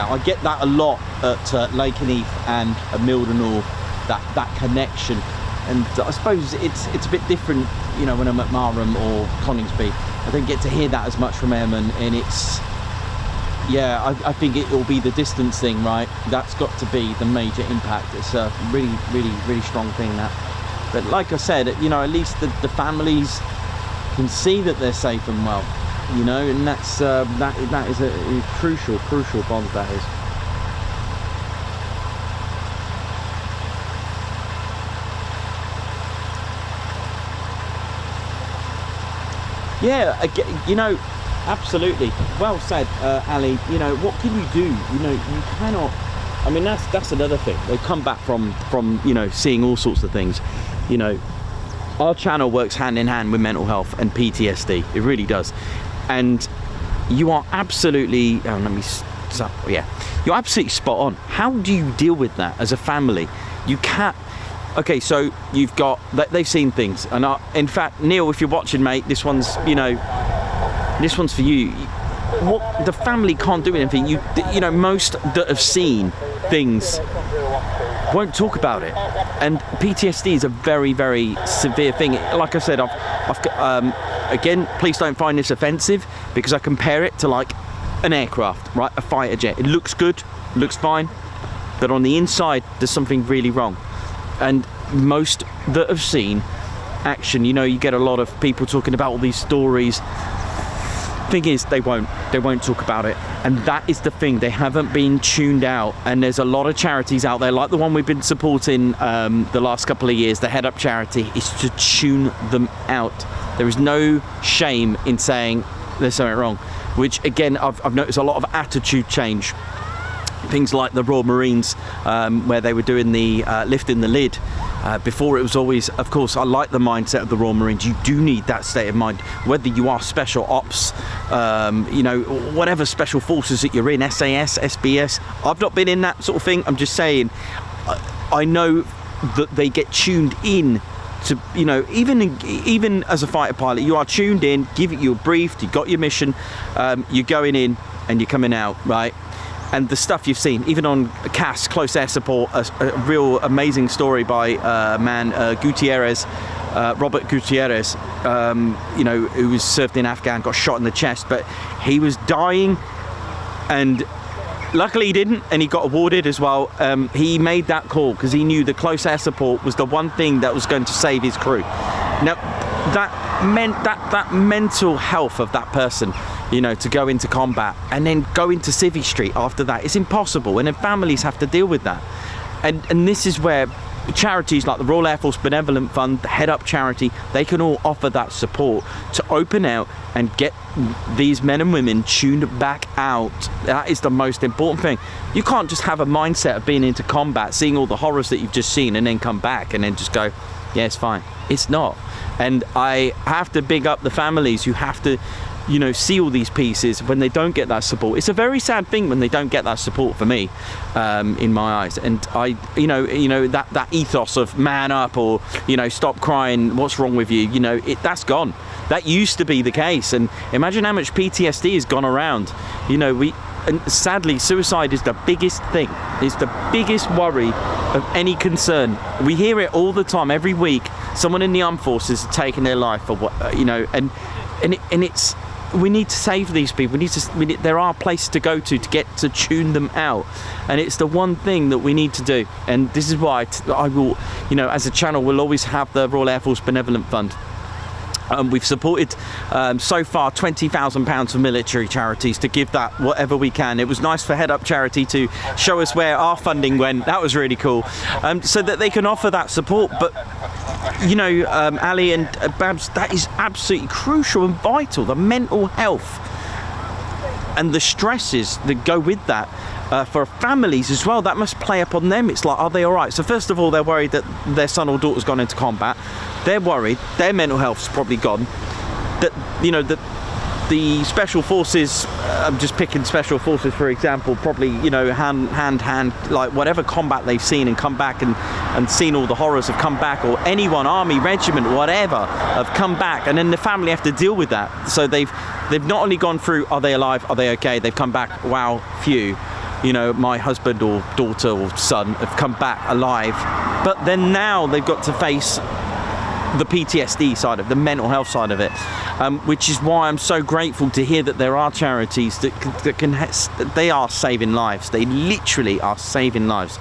Speaker 1: I get that a lot at Lakenheath and Mildenhall, that connection, and I suppose it's a bit different, you know, when I'm at Marham or Coningsby. I don't get to hear that as much from airmen, and it's, yeah, I think it will be the distance thing, right? That's got to be the major impact. It's a really strong thing, that. But like I said, you know, at least the families can see that they're safe and well. You know, and that's that is a crucial bond, that is. Yeah, you know, absolutely. Well said, Ali. You know, what can you do? You know, you cannot. I mean, that's another thing. They come back from you know, seeing all sorts of things. You know, our channel works hand in hand with mental health and PTSD. It really does. And you are absolutely, you're absolutely spot on. How do you deal with that as a family? You can't. Okay, so you've got, they've seen things, and in fact, Neil, if you're watching, mate, this one's, you know, this one's for you. What the family can't do anything. You know, most that have seen things won't talk about it, and PTSD is a very severe thing. Like I said, again, please don't find this offensive, because I compare it to like an aircraft, right? A fighter jet. It looks good, looks fine, but on the inside there's something really wrong. And most that have seen action, you know, you get a lot of people talking about all these stories. Thing is, they won't talk about it, and that is the thing. They haven't been tuned out, and there's a lot of charities out there, like the one we've been supporting the last couple of years, the Head Up charity, is to tune them out. There is no shame in saying there's something wrong, which again, I've noticed a lot of attitude change. Things like the Royal Marines, where they were doing the lifting the lid. Before, it was always, of course, I like the mindset of the Royal Marines. You do need that state of mind, whether you are special ops, you know, whatever special forces that you're in, SAS, SBS. I've not been in that sort of thing. I'm just saying, I know that they get tuned in to, you know, even as a fighter pilot, you are tuned in, you're briefed, you got your mission, you're going in and you're coming out, right? And the stuff you've seen, even on CAS, Close Air Support, a real amazing story by Gutierrez, Robert Gutierrez, you know, who was served in Afghan, got shot in the chest, but he was dying, and luckily he didn't, and he got awarded as well. He made that call because he knew the Close Air Support was the one thing that was going to save his crew. Now, that meant that mental health of that person, you know, to go into combat and then go into Civvy Street after that, it's impossible, and then families have to deal with that. And this is where charities like the Royal Air Force Benevolent Fund, the Head Up charity, they can all offer that support to open out and get these men and women tuned back out. That is the most important thing. You can't just have a mindset of being into combat, seeing all the horrors that you've just seen, and then come back and then just go, yeah, it's fine. It's not. And I have to big up the families who have to, you know, see all these pieces when they don't get that support. It's a very sad thing when they don't get that support, for me, in my eyes. And I, you know that ethos of man up, or, you know, stop crying, what's wrong with you, you know, that's gone. That used to be the case, and imagine how much PTSD has gone around. You know, and sadly, suicide is the biggest thing. It's the biggest worry of any concern. We hear it all the time, every week. Someone in the armed forces is taking their life, or what, you know, and it's. We need to save these people. There are places to go to get to tune them out, and it's the one thing that we need to do. And this is why I will, you know, as a channel, we'll always have the Royal Air Force Benevolent Fund. We've supported so far £20,000 for military charities to give that whatever we can. It was nice for Head Up Charity to show us where our funding went. That was really cool, so that they can offer that support. But you know, Ali and Babs, that is absolutely crucial and vital. The mental health and the stresses that go with that. For families as well, that must play upon them. It's like, are they all right? So first of all, they're worried that their son or daughter's gone into combat. They're worried their mental health's probably gone. That, you know, that the special forces, I'm just picking special forces for example, probably, you know, hand, like whatever combat they've seen and come back and seen all the horrors have come back, or anyone, army, regiment, whatever, have come back, and then the family have to deal with that. So they've not only gone through, are they alive, are they okay? They've come back, wow, phew. You know, my husband or daughter or son have come back alive, but then now they've got to face the PTSD side of the mental health side of it, which is why I'm so grateful to hear that there are charities that they are saving lives. They literally are saving lives.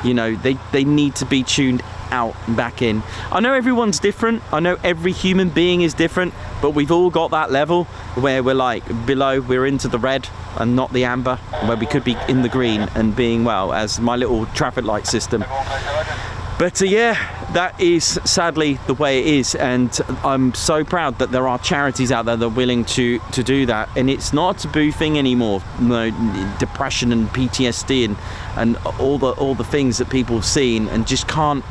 Speaker 1: You know, they need to be tuned out and back in. I know everyone's different. I know every human being is different, but we've all got that level where we're like below, we're into the red and not the amber, where we could be in the green and being well, as my little traffic light system. But yeah, that is sadly the way it is, and I'm so proud that there are charities out there that are willing to do that. And it's not a taboo thing anymore. You know, depression and PTSD and all the things that people have seen and just can't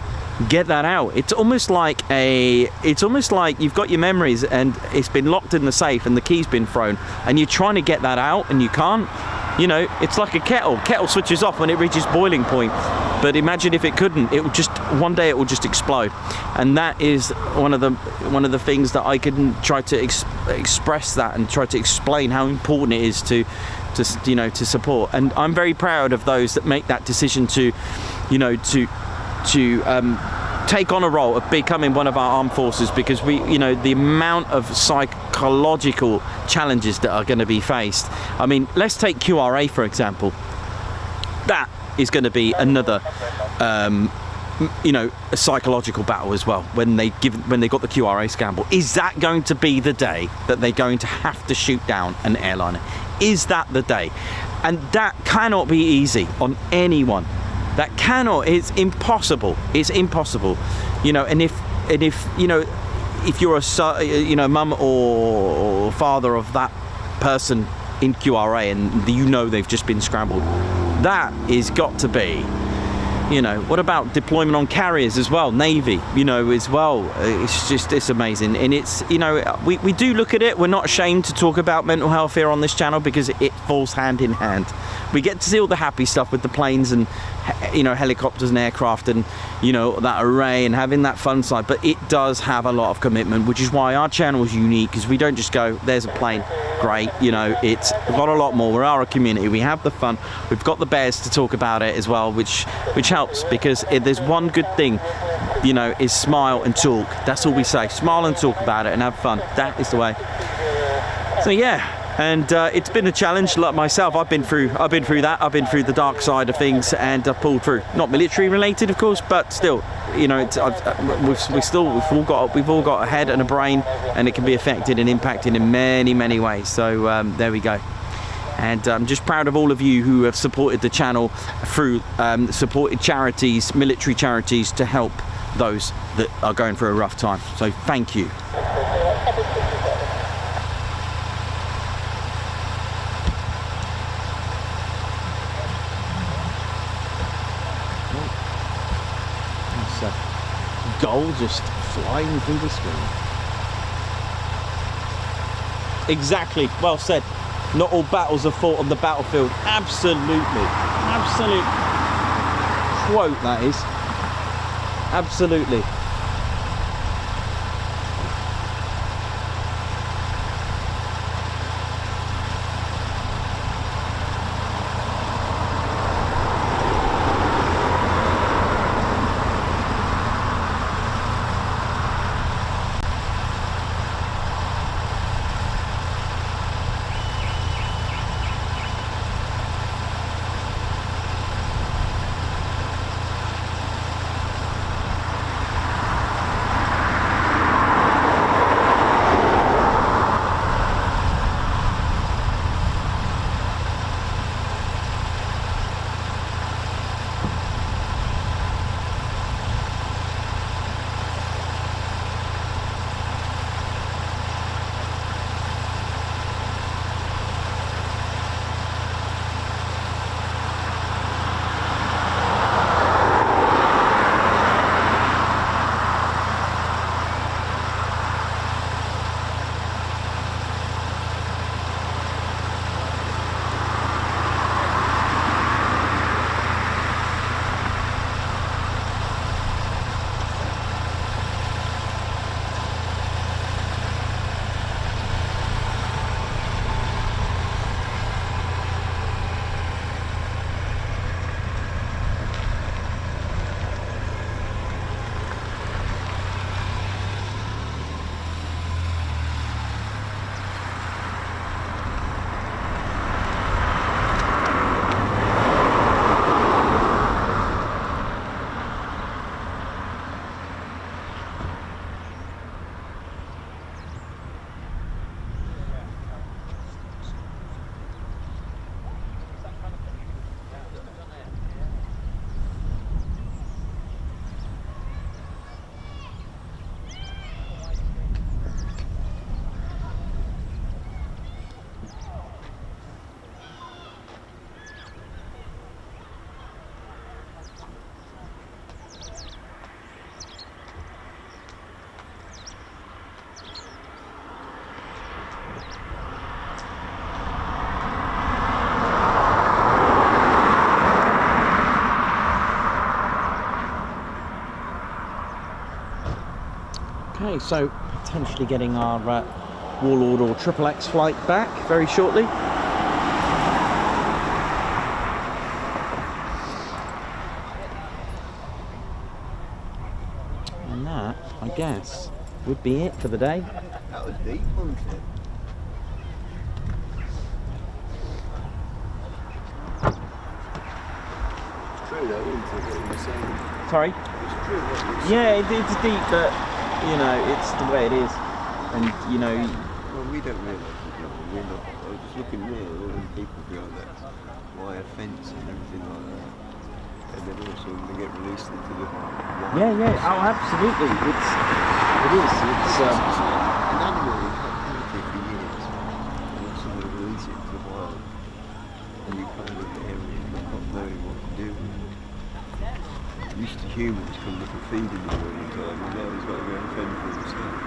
Speaker 1: get that out. It's almost like you've got your memories and it's been locked in the safe and the key's been thrown, and you're trying to get that out and you can't. You know, it's like a kettle switches off when it reaches boiling point, but imagine if it couldn't. It would just, one day it will just explode. And that is one of the things that I can try to express that and try to explain how important it is to support. And I'm very proud of those that make that decision to take on a role of becoming one of our armed forces, because the amount of psychological challenges that are going to be faced. I mean, let's take QRA for example. That is going to be another a psychological battle as well when they got the QRA scramble. Is that going to be the day that they're going to have to shoot down an airliner? Is that the day? And that cannot be easy on anyone. That cannot, it's impossible. It's impossible. You know, and if you're a mum or father of that person in QRA and they've just been scrambled, that is got to be, what about deployment on carriers as well, Navy, as well. It's amazing. And it's, we do look at it. We're not ashamed to talk about mental health here on this channel because it falls hand in hand. We get to see all the happy stuff with the planes and, helicopters and aircraft and, that array and having that fun side. But it does have a lot of commitment, which is why our channel is unique, because we don't just go, there's a plane, great. It's got a lot more. We are a community. We have the fun. We've got the bears to talk about it as well, which helps, because if there's one good thing, is smile and talk. That's all we say. Smile and talk about it and have fun. That is the way. So yeah. And it's been a challenge. Like myself, I've been through that. I've been through the dark side of things, and I've pulled through. Not military related, of course, but still, we've all got a head and a brain, and it can be affected and impacted in many, many ways. So there we go. And I'm just proud of all of you who have supported the channel through supported charities, military charities, to help those that are going through a rough time. So thank you. Goal just flying through the screen. Exactly, well said. Not all battles are fought on the battlefield. Absolutely. Absolute quote, that is. Absolutely. Okay, so potentially getting our Warlord or Triple X flight back very shortly. And that, I guess, would be it for the day.
Speaker 7: That was deep, wasn't it? It's true though, isn't it, what you were saying?
Speaker 1: Sorry?
Speaker 7: It's true what you were saying.
Speaker 1: Yeah, it's deep, but, you know, it's the way it is. And, you know...
Speaker 7: Well, we don't realise it, you know, we're not... I was just looking there, all them people behind that wire fence and everything like that. And then all of a sudden they get released into the wild.
Speaker 1: Yeah, oh, absolutely. It is. It's
Speaker 7: an animal you've had captive for years, and all of a sudden they release it into the wild, and you kind of there and not knowing what to do. Used to humans come up and feed him all the time, and now he's got to go and fend for himself.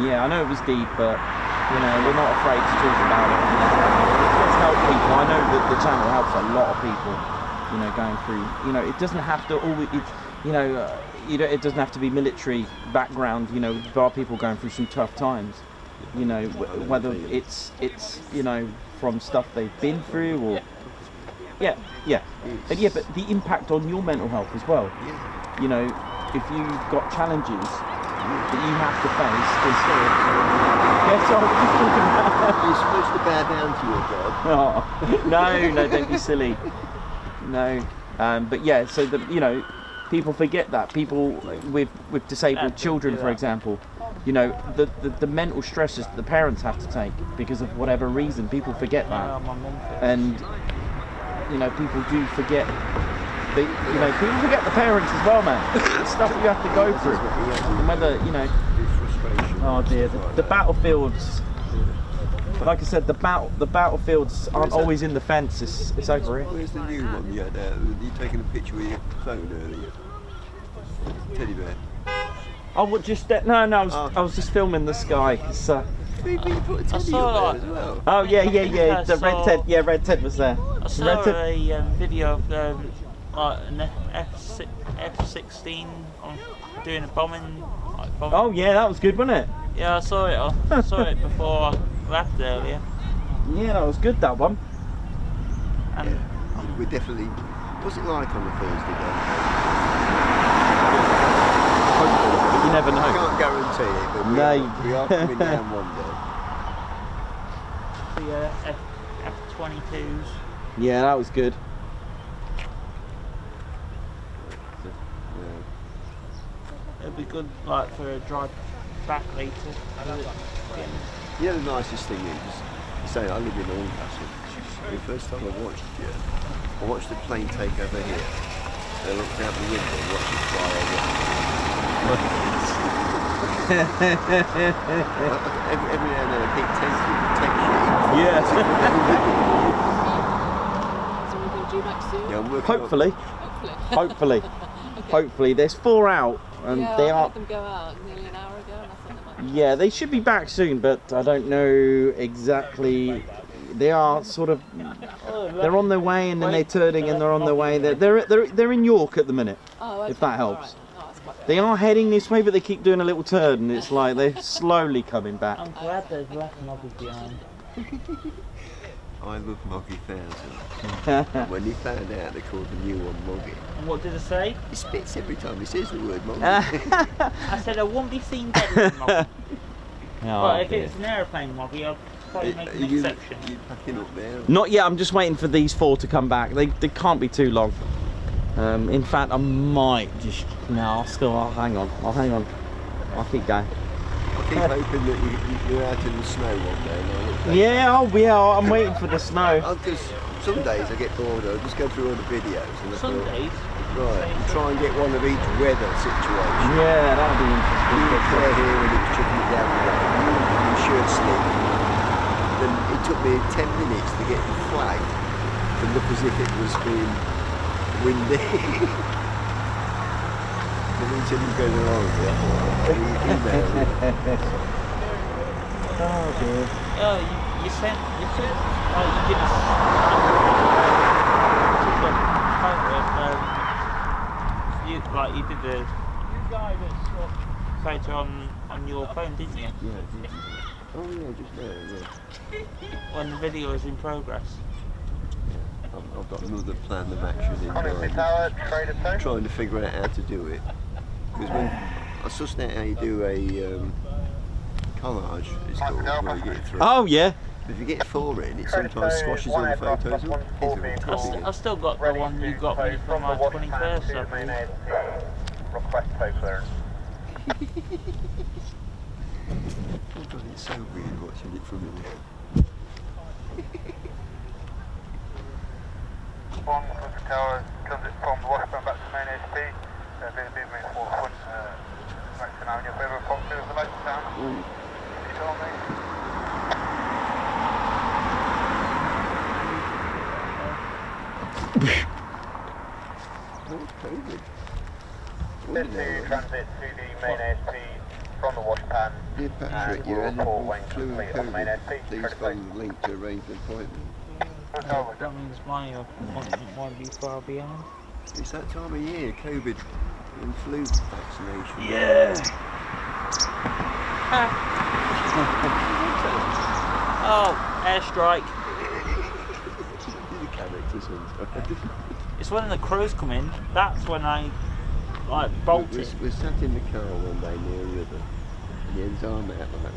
Speaker 1: yeah, I know it was deep, but you know we're not afraid to talk about it. Let's help people. I know that the channel helps a lot of people. You know, going through. You know, it doesn't have to always. It doesn't have to be military background. You know, there are people going through some tough times. You know, whether it's you know from stuff they've been through or yeah, but the impact on your mental health as well. You know, if you've got challenges that you have to face, yes, I was just talking about.
Speaker 7: You're supposed to bow down to your God.
Speaker 1: Oh, no, don't be silly. No, but yeah, so you know, people forget that. People with disabled children, for example, you know, the mental stresses that the parents have to take because of whatever reason, people forget that. And you know, people do forget. People forget the parents as well, man. The stuff you have to go through, and whether you know. Oh dear, the battlefields. Like I said, the battlefields aren't always in the fence. It's over here.
Speaker 7: Where's the new one you had out? You taking a picture with your phone earlier? Teddy bear.
Speaker 1: Oh, what? Just no. I was just filming the sky. It's,
Speaker 7: You put a teddy up there as well.
Speaker 1: Oh yeah. The red Ted. Yeah, red Ted was there.
Speaker 5: I saw a video of like an F-16 doing a bombing.
Speaker 1: Oh yeah, that was good, wasn't it?
Speaker 5: Yeah, I saw it. I saw it before I left earlier.
Speaker 1: Yeah, that was good, that one.
Speaker 5: And
Speaker 7: yeah, we definitely. What's it like on the Thursday day?
Speaker 1: Hopefully, but you never know.
Speaker 7: I can't guarantee it, but we are coming down one day.
Speaker 5: the F-22s.
Speaker 1: Yeah, that was good.
Speaker 5: It'd be good, like, for a drive back later.
Speaker 7: Yeah, the nicest thing is, you say I live in Alcastle. The first time I watched the plane take over here. I looked out the window and watched it fly over. Every now and then I keep tempted.
Speaker 1: Yeah.
Speaker 6: So we're going to do back soon?
Speaker 7: Yeah, I'm working
Speaker 1: Hopefully.
Speaker 6: Hopefully.
Speaker 1: Okay. Hopefully. There's 4 out. And
Speaker 6: yeah,
Speaker 1: they
Speaker 6: I
Speaker 1: are.
Speaker 6: heard them go out nearly an hour ago, and I thought they might.
Speaker 1: Yeah, they should be back soon, but I don't know exactly. They are sort of. They're on their way, and then they're turning, and they're on their way. They're in York at the minute.
Speaker 6: Oh, okay.
Speaker 1: If that helps.
Speaker 6: Right. Oh, that's quite
Speaker 1: They are heading this way, but they keep doing a little turn, and it's like they're slowly coming back.
Speaker 5: I'm glad there's less Moggy behind.
Speaker 7: I love Moggy 1000. When he found out they called the new one Moggy.
Speaker 5: And what did I say?
Speaker 7: He spits every time he says the word Moggy.
Speaker 5: I said I won't be seen better than Moggy. But if
Speaker 1: dear.
Speaker 5: it's an aeroplane Moggy, I'll probably make an exception.
Speaker 7: You packing up now?
Speaker 1: Not yet. I'm just waiting for these 4 to come back. They can't be too long. In fact, I might just. No, I'll hang on. I'll keep going.
Speaker 7: I keep hoping that you're out in the snow one day. And
Speaker 1: Yeah, I'm waiting for the snow.
Speaker 7: Because some days I get bored. I'll just go through all the videos and I
Speaker 5: Some
Speaker 7: thought,
Speaker 5: days.
Speaker 7: right, and try and get one of each weather situation.
Speaker 1: Yeah, that'll be
Speaker 7: You
Speaker 1: interesting.
Speaker 7: were there here and it's chucking it down the road. You shirt sleeve. Then it took me 10 minutes to get the flag to look as if it was being windy. The reason you go along with it,
Speaker 1: Oh dear.
Speaker 5: Oh, you sent, you did a photo of, you did the, photo on your phone, didn't you?
Speaker 7: Yeah, I did. Oh yeah, just there, yeah.
Speaker 5: When the video was in progress.
Speaker 7: I've got another plan of action in
Speaker 4: Coningsby
Speaker 7: mind.
Speaker 4: Tower, trader tone.
Speaker 7: Trying to figure out how to do it. Because when I sussed out how you do a collage, it's called, where you get through.
Speaker 1: Oh yeah.
Speaker 7: If you get foreign, it sometimes squashes all the photos up.
Speaker 5: I've still got the one you got me from my 21st, I believe.
Speaker 4: Request tow clearance.
Speaker 7: Oh God, it's so weird watching it from here.
Speaker 4: One Coningsby Tower, transit from the washburn back to main ASP. Bbmf forward back to now in your favour. Pop to the lights down. You tell me. This to transit to the main ASP from the washpan.
Speaker 7: Dear Patrick, your animal flew in COVID. Please phone the link to arrange an appointment.
Speaker 5: That means my appointment might be far behind.
Speaker 7: It's that time of year, COVID and flu vaccination.
Speaker 1: Yeah.
Speaker 5: Oh, airstrike.
Speaker 7: The characters sometimes.
Speaker 5: It's when the crows come in, that's when I like bolted.
Speaker 7: We're sat in the car one day near a river, and the end's arm out like that,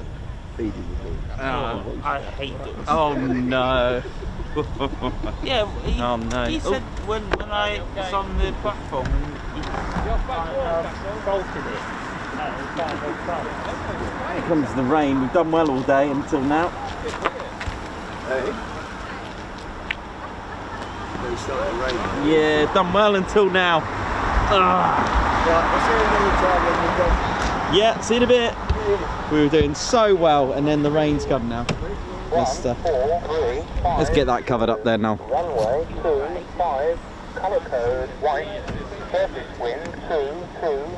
Speaker 7: feeding the ducks.
Speaker 5: Oh, I hate ducks.
Speaker 1: Oh no.
Speaker 5: Yeah, he,
Speaker 1: Oh, no.
Speaker 5: he said when I was on the platform and he bolted it.
Speaker 1: Here comes the rain. We've done well all day until now.
Speaker 7: Hey? They started raining.
Speaker 1: Yeah, done well until now.
Speaker 7: Right, I'll see you another time when we're done.
Speaker 1: Yeah, see you in a bit. We were doing so well, and then the rain's come now. Let's get that covered up there now.
Speaker 4: Runway 25, colour code white, surface wind 22.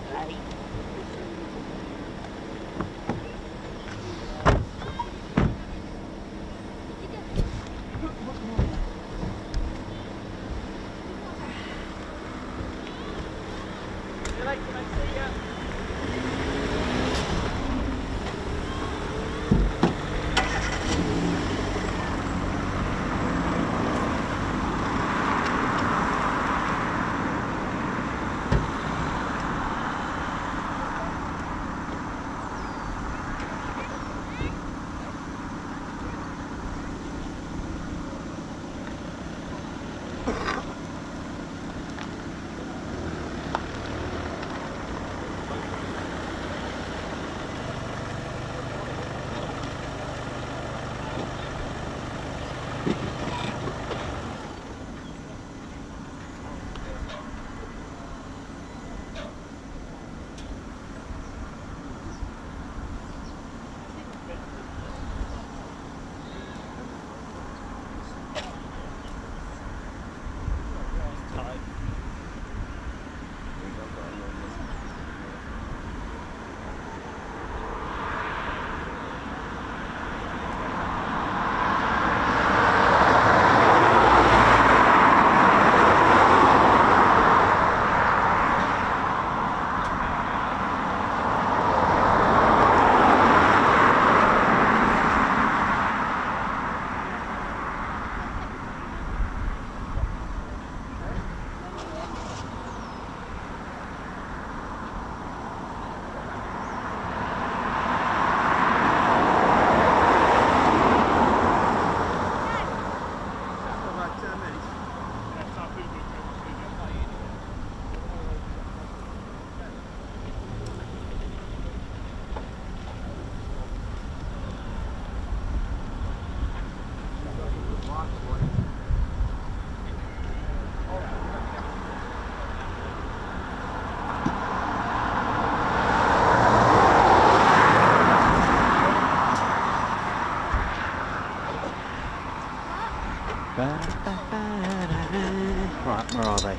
Speaker 1: Right, where are they?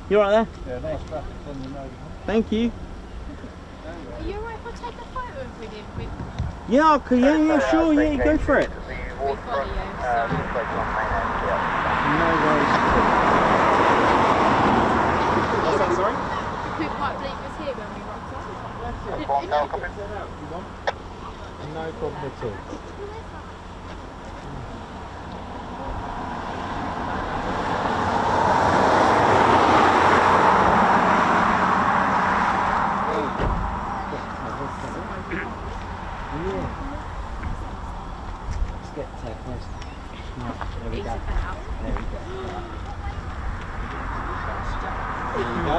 Speaker 1: You alright there?
Speaker 9: Yeah, nice traffic on the nose.
Speaker 1: Thank you.
Speaker 8: Are you alright if I take a photo with him?
Speaker 1: Yeah, okay, yeah, sure, yeah, go for it.
Speaker 8: We follow you, so...
Speaker 1: No worries.
Speaker 9: What's that, sorry?
Speaker 4: One Tower, copy.
Speaker 2: No problem at all.
Speaker 1: Let's get Ted first. There we go. There we go. There you go.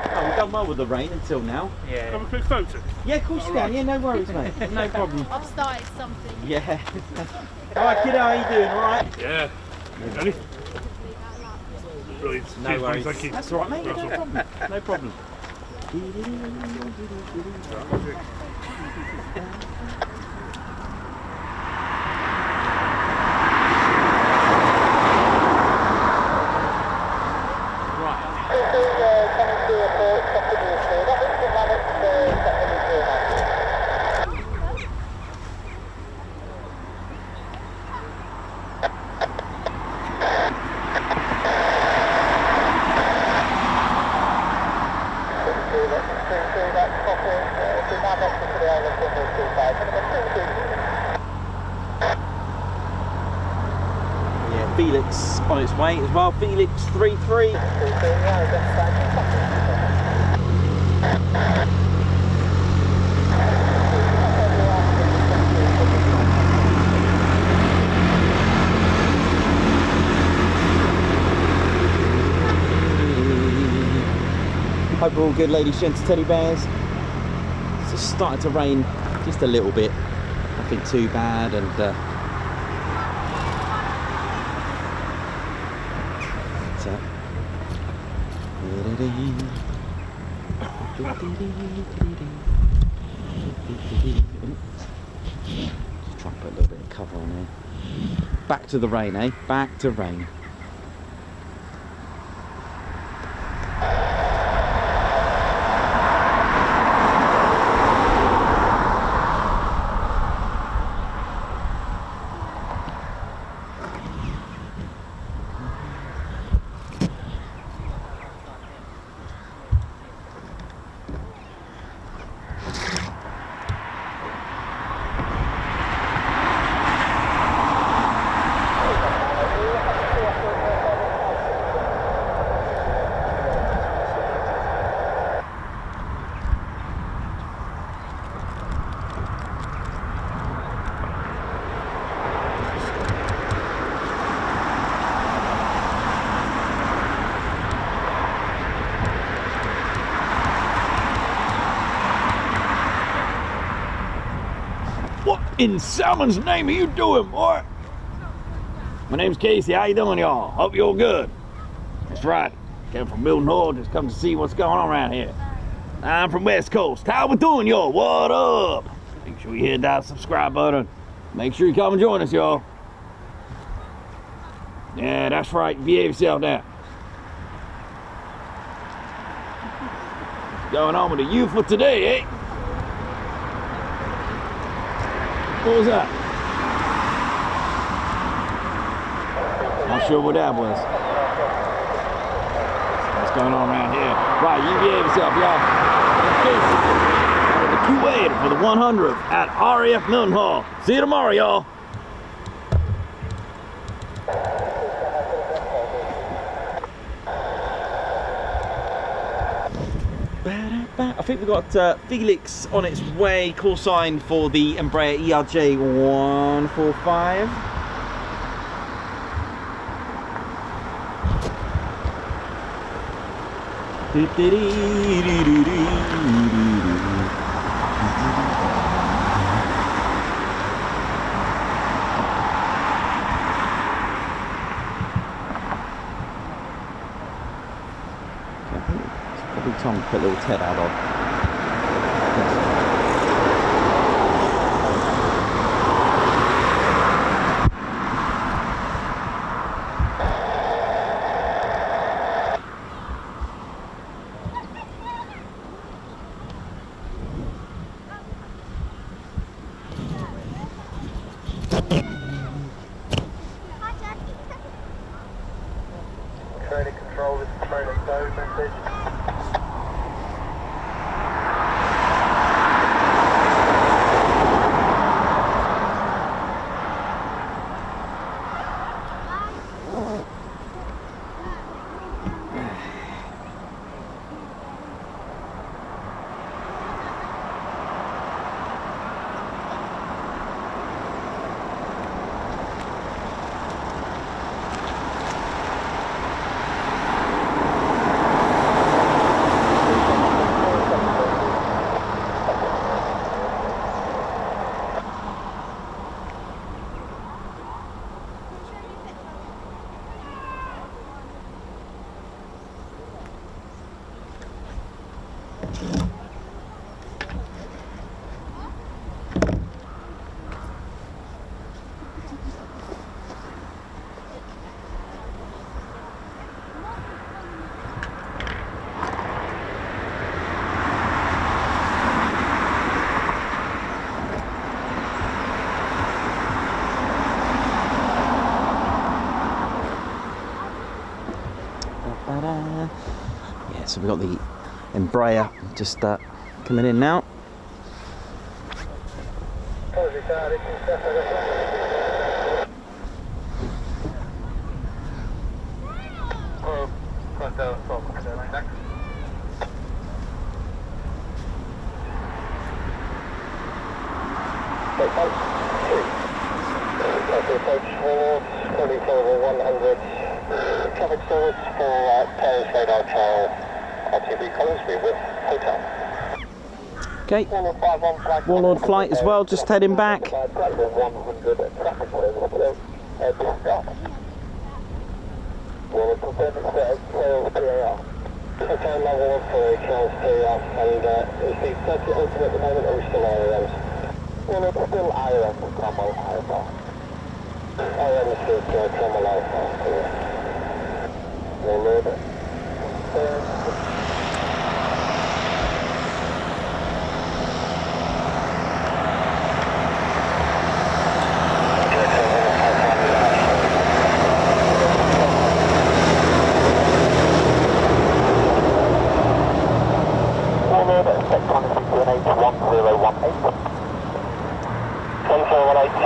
Speaker 1: Oh, we've done well with the rain until now.
Speaker 5: Yeah.
Speaker 2: Have a quick photo.
Speaker 1: Yeah, of course you can. Yeah, no worries, mate. No problem.
Speaker 8: I've started something.
Speaker 1: Yeah. Alright, kiddo, how you doing? Alright?
Speaker 2: Yeah. Ready? Brilliant.
Speaker 1: No
Speaker 2: Cheers,
Speaker 1: worries.
Speaker 2: Thank you.
Speaker 1: That's alright, mate. No problem. No problem. Yeah, Felix on its way as well. Felix 3-3. Hope we're all good, ladies, gents, teddy bears. It's just started to rain just a little bit. Nothing too bad, and just try and put a little bit of cover on here. Back to the rain, eh? Back to rain.
Speaker 10: What in Salmon's name are you doing, boy? My name's Casey. How you doing, y'all? Hope you're good. That's right. Came from Milton Hall. Just come to see what's going on around here. I'm from West Coast. How we doing, y'all? What up? Make sure you hit that subscribe button. Make sure you come and join us, y'all. Yeah, that's right. Behave yourself now. What's going on with the youth for today, eh? What was that? Not sure what that was. What's going on around here? Right, you behave yourself, y'all. The QEAF for the 100th at RAF Milton Hall. See you tomorrow, y'all.
Speaker 1: I think we've got Felix on its way, call sign for the Embraer ERJ145. Probably time to put little Ted out on.
Speaker 4: training control, this is training go message.
Speaker 1: Yeah, so we've got the Embraer just coming in now.
Speaker 4: Traffic service for Paris radar trail RTB Coningsby with hotel.
Speaker 1: Okay, Warlord flight as well, just heading back.
Speaker 4: Platform 100 traffic service Warlord confirming Trails QEAF. Hotel level for Trails QEAF, and is the 30 open at the moment, or are we still IRMs? Warlord still IRM for Cromwell Alpha. IRM is still Cromwell Alpha. Warlord.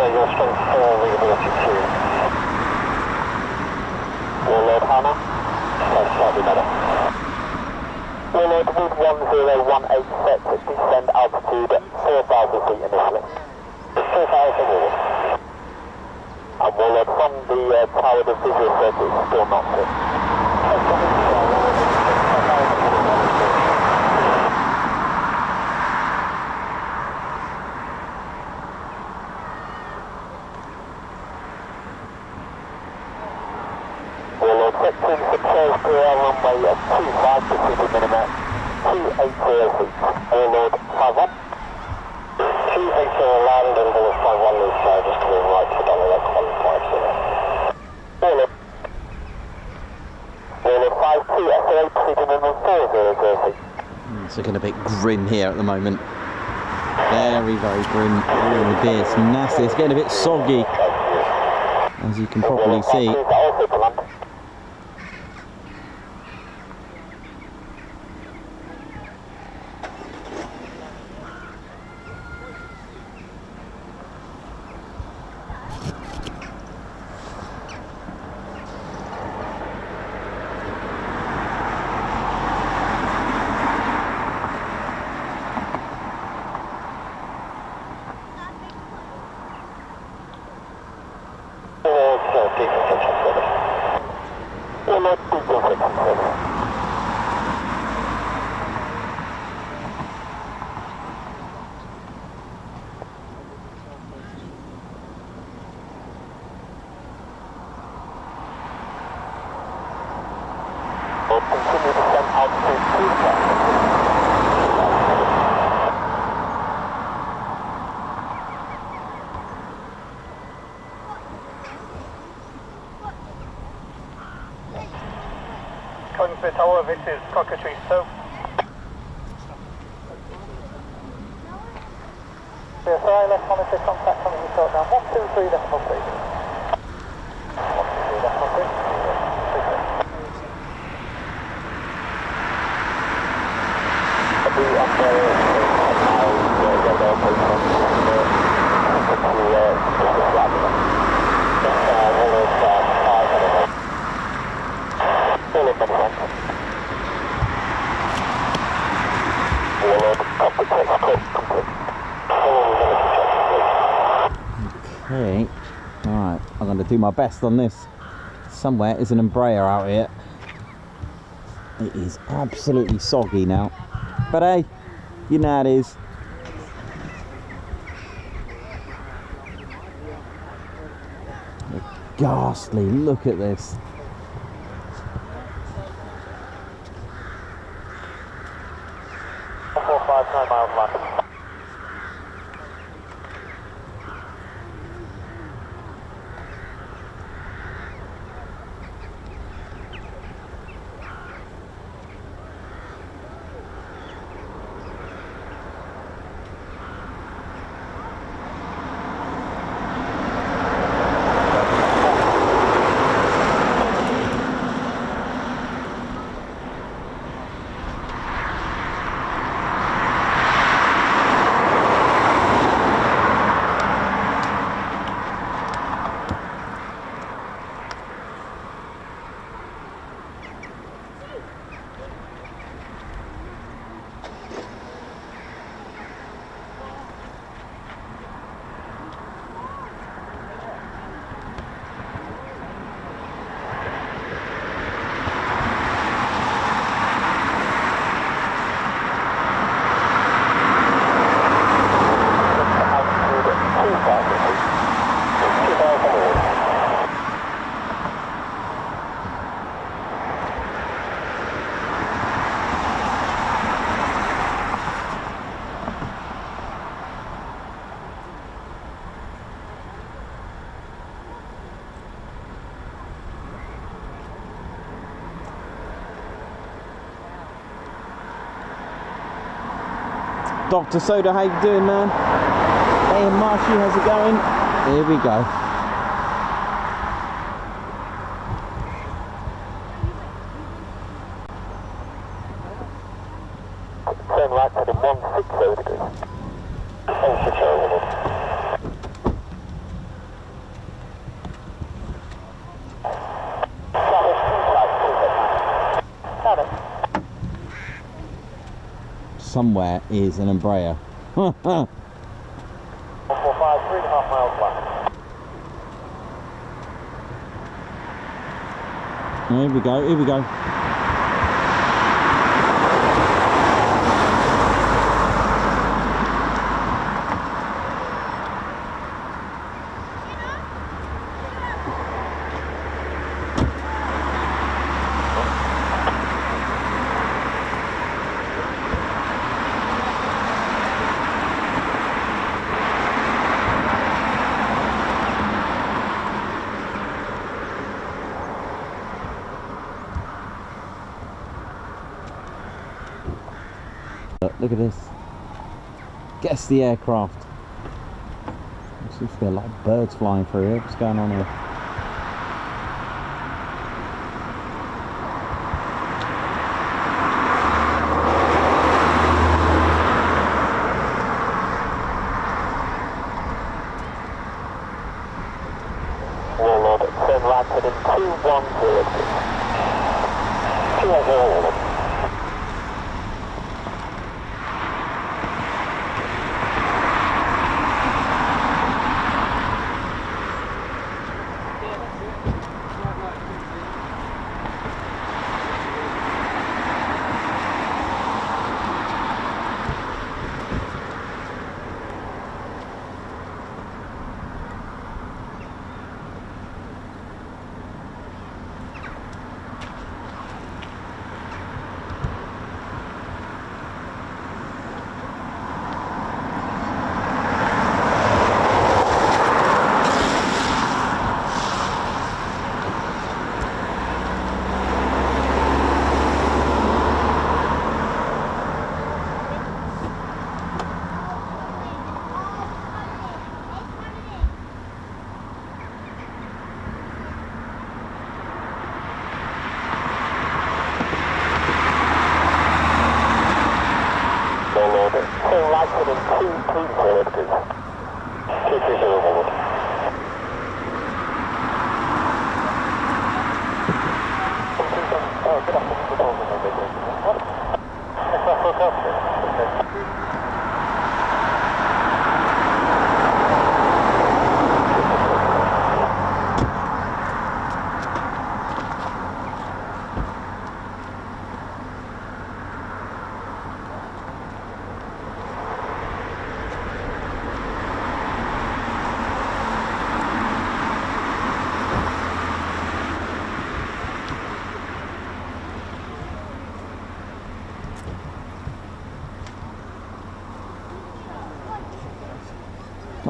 Speaker 4: Your strength 4, readability 2. Warlord Hannah, that's slightly better. Warlord with 1018 set to descend altitude 4,000 feet initially. 4,000 Warlord. And Warlord from the tower, the visual circuit is still not fit. Runway at 25 to 50 minute, 280 feet. Warlord 51. 280 land and Warlord 51 is just coming right to Donald 150. Warlord. Warlord 52, SAA proceeding minimum 400 feet.
Speaker 1: It's looking a bit grim here at the moment. Very, very grim. Oh dear, it's nasty. It's getting a bit soggy, as you can probably see.
Speaker 4: Continue to send altitude 2,000. Coningsby Tower, this is Cockatree Stoke. CSI, left monitor, contact on the short down. 123 decimal 3. 123 decimal 3.
Speaker 1: do my best on this. Somewhere is an Embraer out here. It is absolutely soggy now. But hey, you know how it is. Ghastly, look at this. Dr. Soda, how you doing, man? Hey, Marshy, how's it going? Here we go.
Speaker 4: Turn right to the 160 degrees.
Speaker 1: Somewhere is an Embraer.
Speaker 4: 145, 3.5 miles left.
Speaker 1: Here we go, here we go. Look at this. Guess the aircraft. There seems to be a lot of birds flying through here. What's going on here?
Speaker 4: Warlord, turn right heading 210. 210.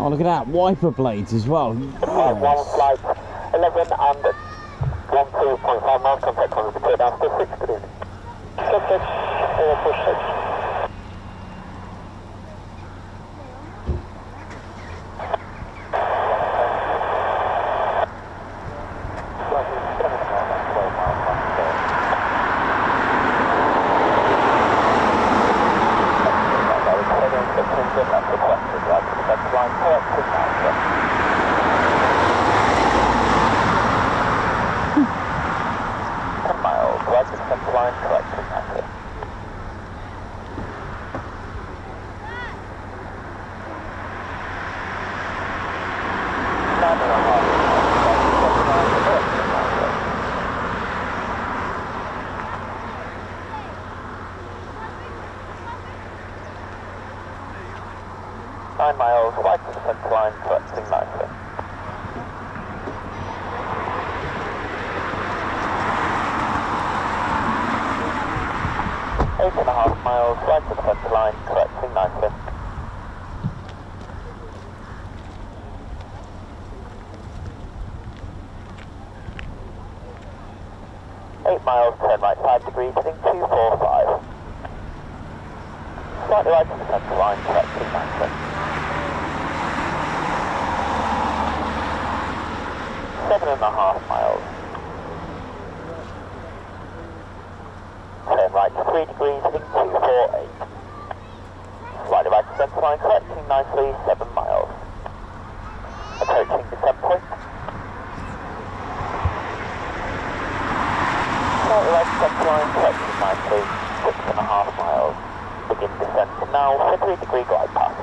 Speaker 1: Oh, look at that, wiper blades as well.
Speaker 4: One flight 11 and 12.5 miles, contact on the clear down to 6, good evening. 6, 446. miles, right to the centre line, correcting nicely. Eight and a half miles, right to the centre line, correcting nicely. Miles, turn right 5 degrees, heading 245. Slightly right to the centre line, correcting nicely. 7.5 miles. Turn right 3 degrees, heading 248. Slightly right to the centre line, correcting nicely, 7 miles. Approaching descent point. Slightly right centre line, correcting nicely, 6.5 miles. Begin descent now, 3-degree glide path.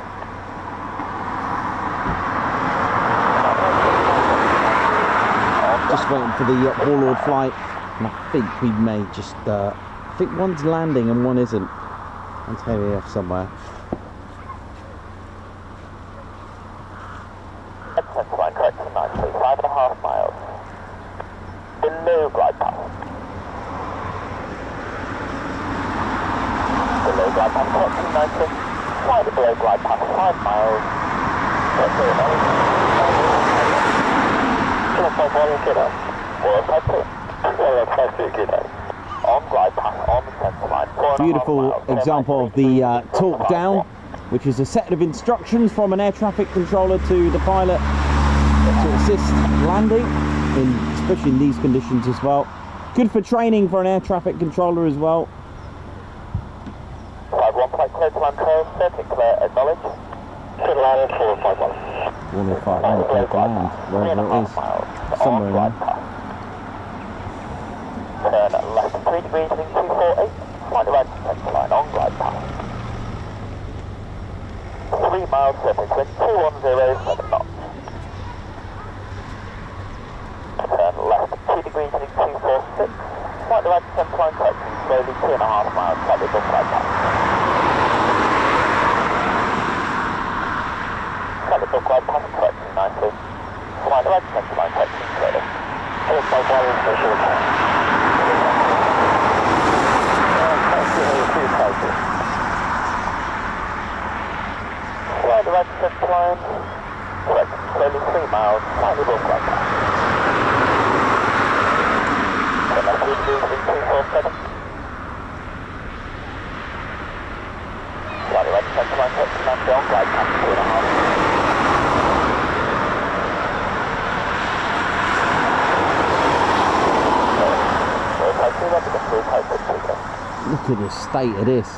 Speaker 1: Just waiting for the Warlord flight, and I think we may just, I think one's landing and one isn't. One's heavy off somewhere.
Speaker 4: Centre line, correcting nicely, 5.5 miles. Below glide path. Below glide path, correcting nicely, slightly below glide path, 5 miles. On glide path, on the centre line.
Speaker 1: Beautiful example of the talk down, which is a set of instructions from an air traffic controller to the pilot to assist landing, especially in these conditions as well. Good for training for an air traffic controller as well.
Speaker 4: 5-1 flight clear to land trail, circuit clear, acknowledge. Should land 451.
Speaker 1: 105, clear to land, wherever it is, somewhere in there.
Speaker 4: Turn left 3 degrees, heading 248, slightly right to centre line, on glide path. 3 miles, surface wind, 210, 7 knots. Turn left 2 degrees, heading 246, slightly right to centre line, correcting slowly, 2.5 miles, slightly above glide path. Slightly above glide path, correcting nicely. Slightly right to centre line, correcting slowly. 451 for a short time. Slightly right to centre line, correcting slowly, 3 miles, slightly above glide path. Turn left 3 degrees, heading 247. Slightly right to centre line, correcting nicely, on glide path, 2.5.
Speaker 1: Look at the state of this.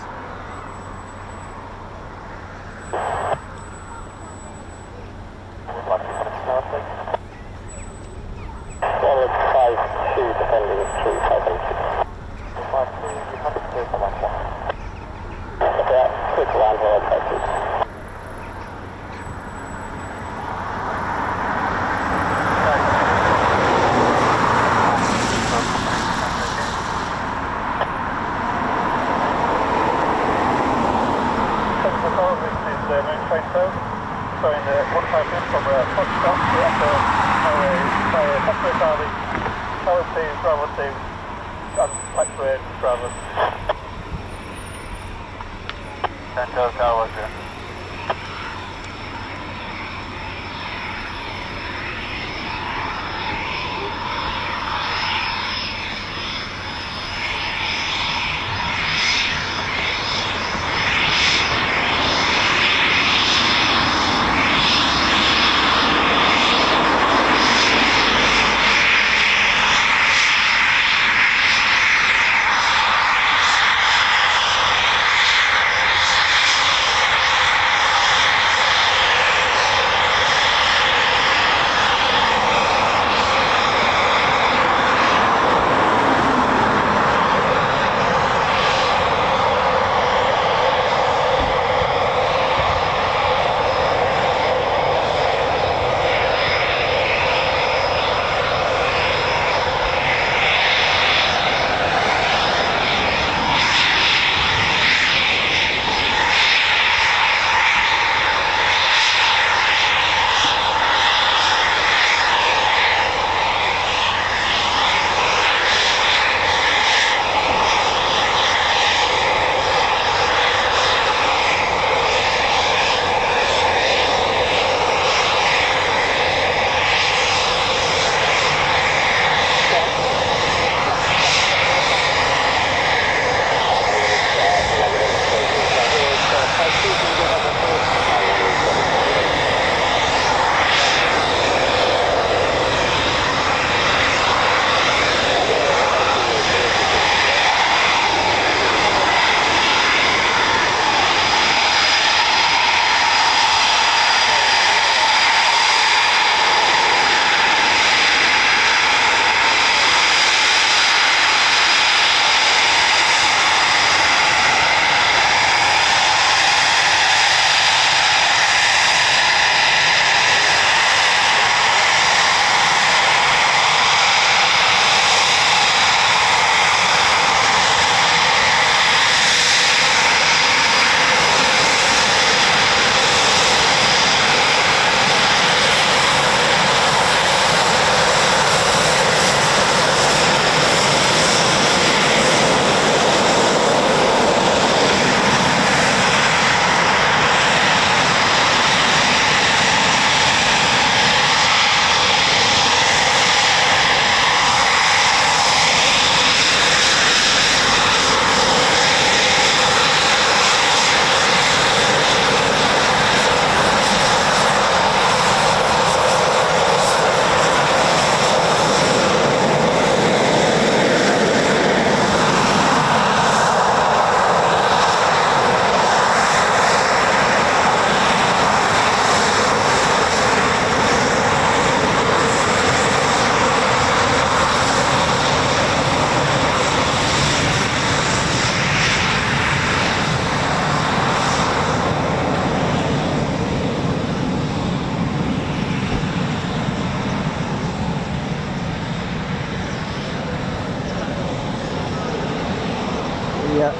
Speaker 1: the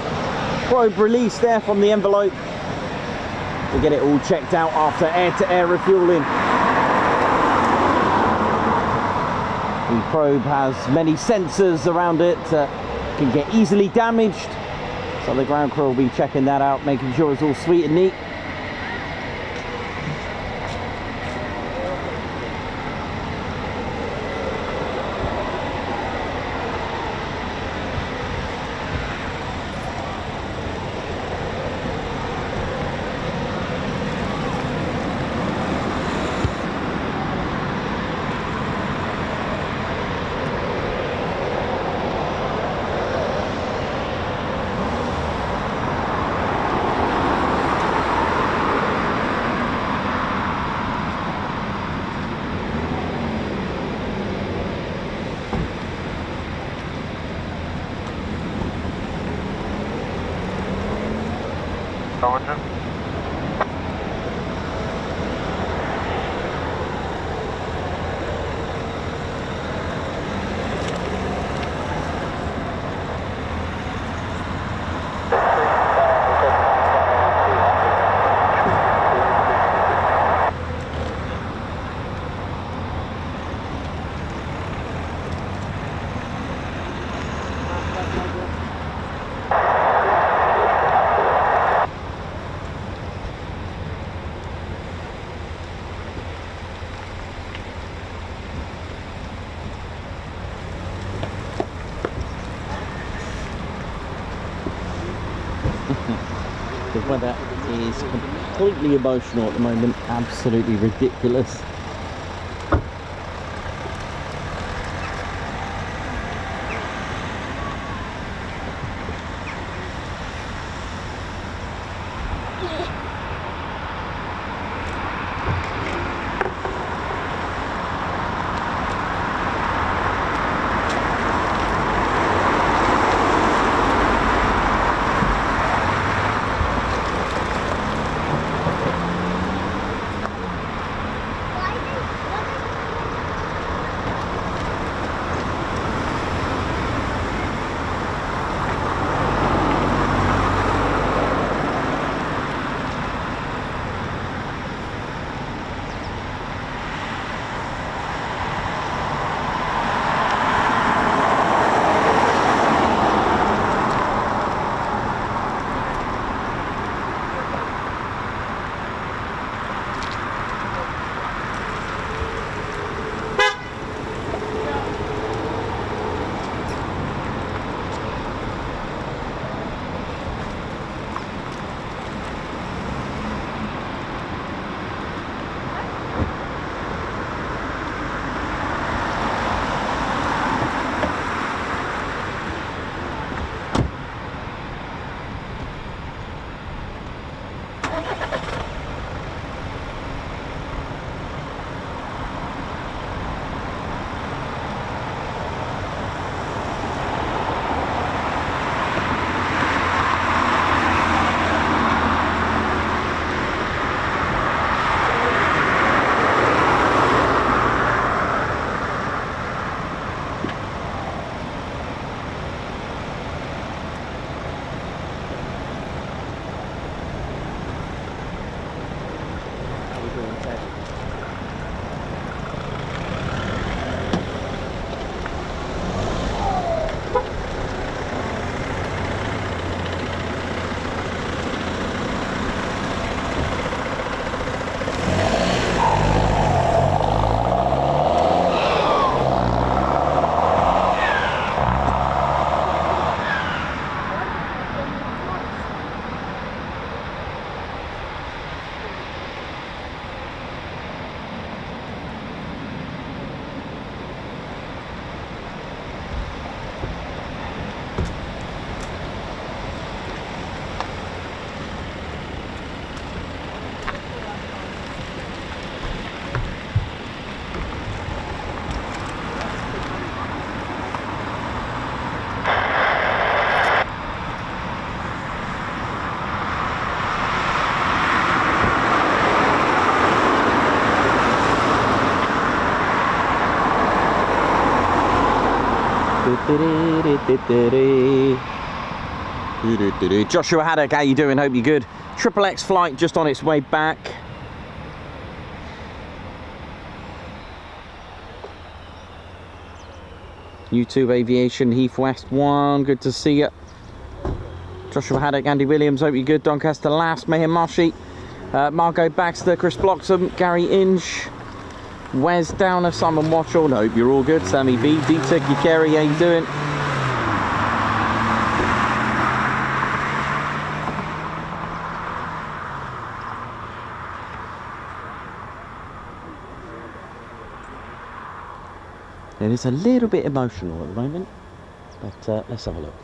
Speaker 1: probe release there from the envelope. We'll get it all checked out after air-to-air refueling. The probe has many sensors around it, can get easily damaged. So the ground crew will be checking that out, making sure it's all sweet and neat. The weather is completely emotional at the moment, absolutely ridiculous. Joshua Haddock, how you doing? Hope you're good. Triple X flight just on its way back. YouTube Aviation, Heath West 1, good to see you. Joshua Haddock, Andy Williams, hope you're good. Doncaster Lass, Mayhem Marshy, Margot Baxter, Chris Bloxham, Gary Inch, Wes Downer, Simon Watchell, hope you're all good. Sammy B, Dieter, Gikeri, how you doing? It is a little bit emotional at the moment, but let's have a look.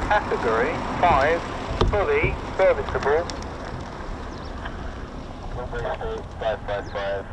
Speaker 4: Category 5, fully serviceable. Runway 555.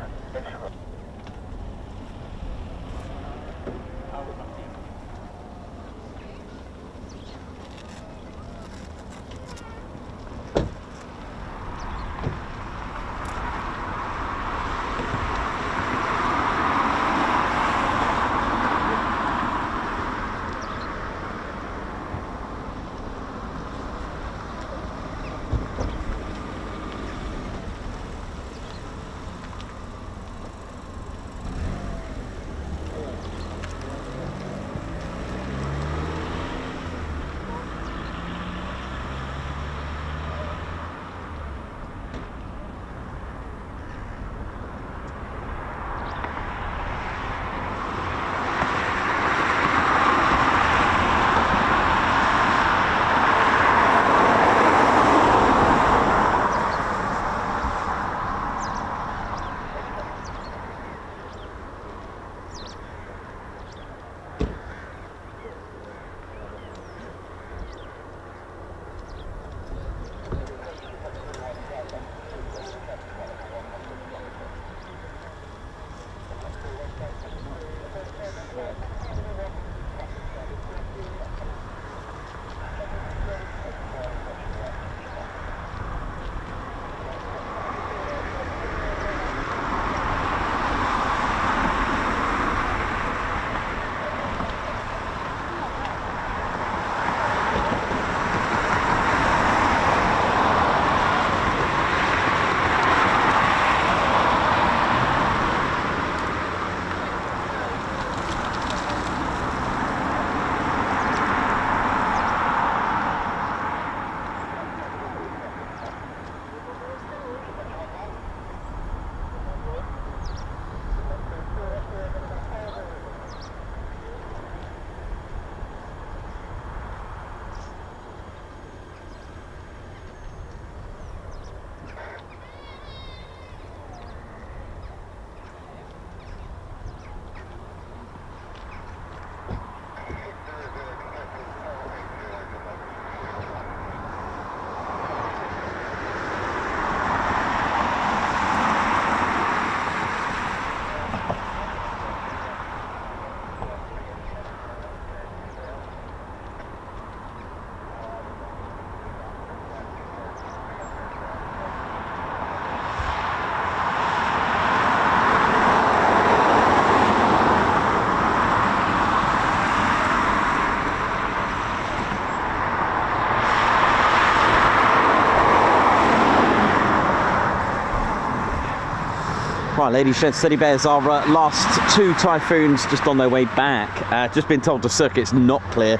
Speaker 1: Right, ladies, gents, steady bears, our last two Typhoons just on their way back. Just been told the circuit's not clear,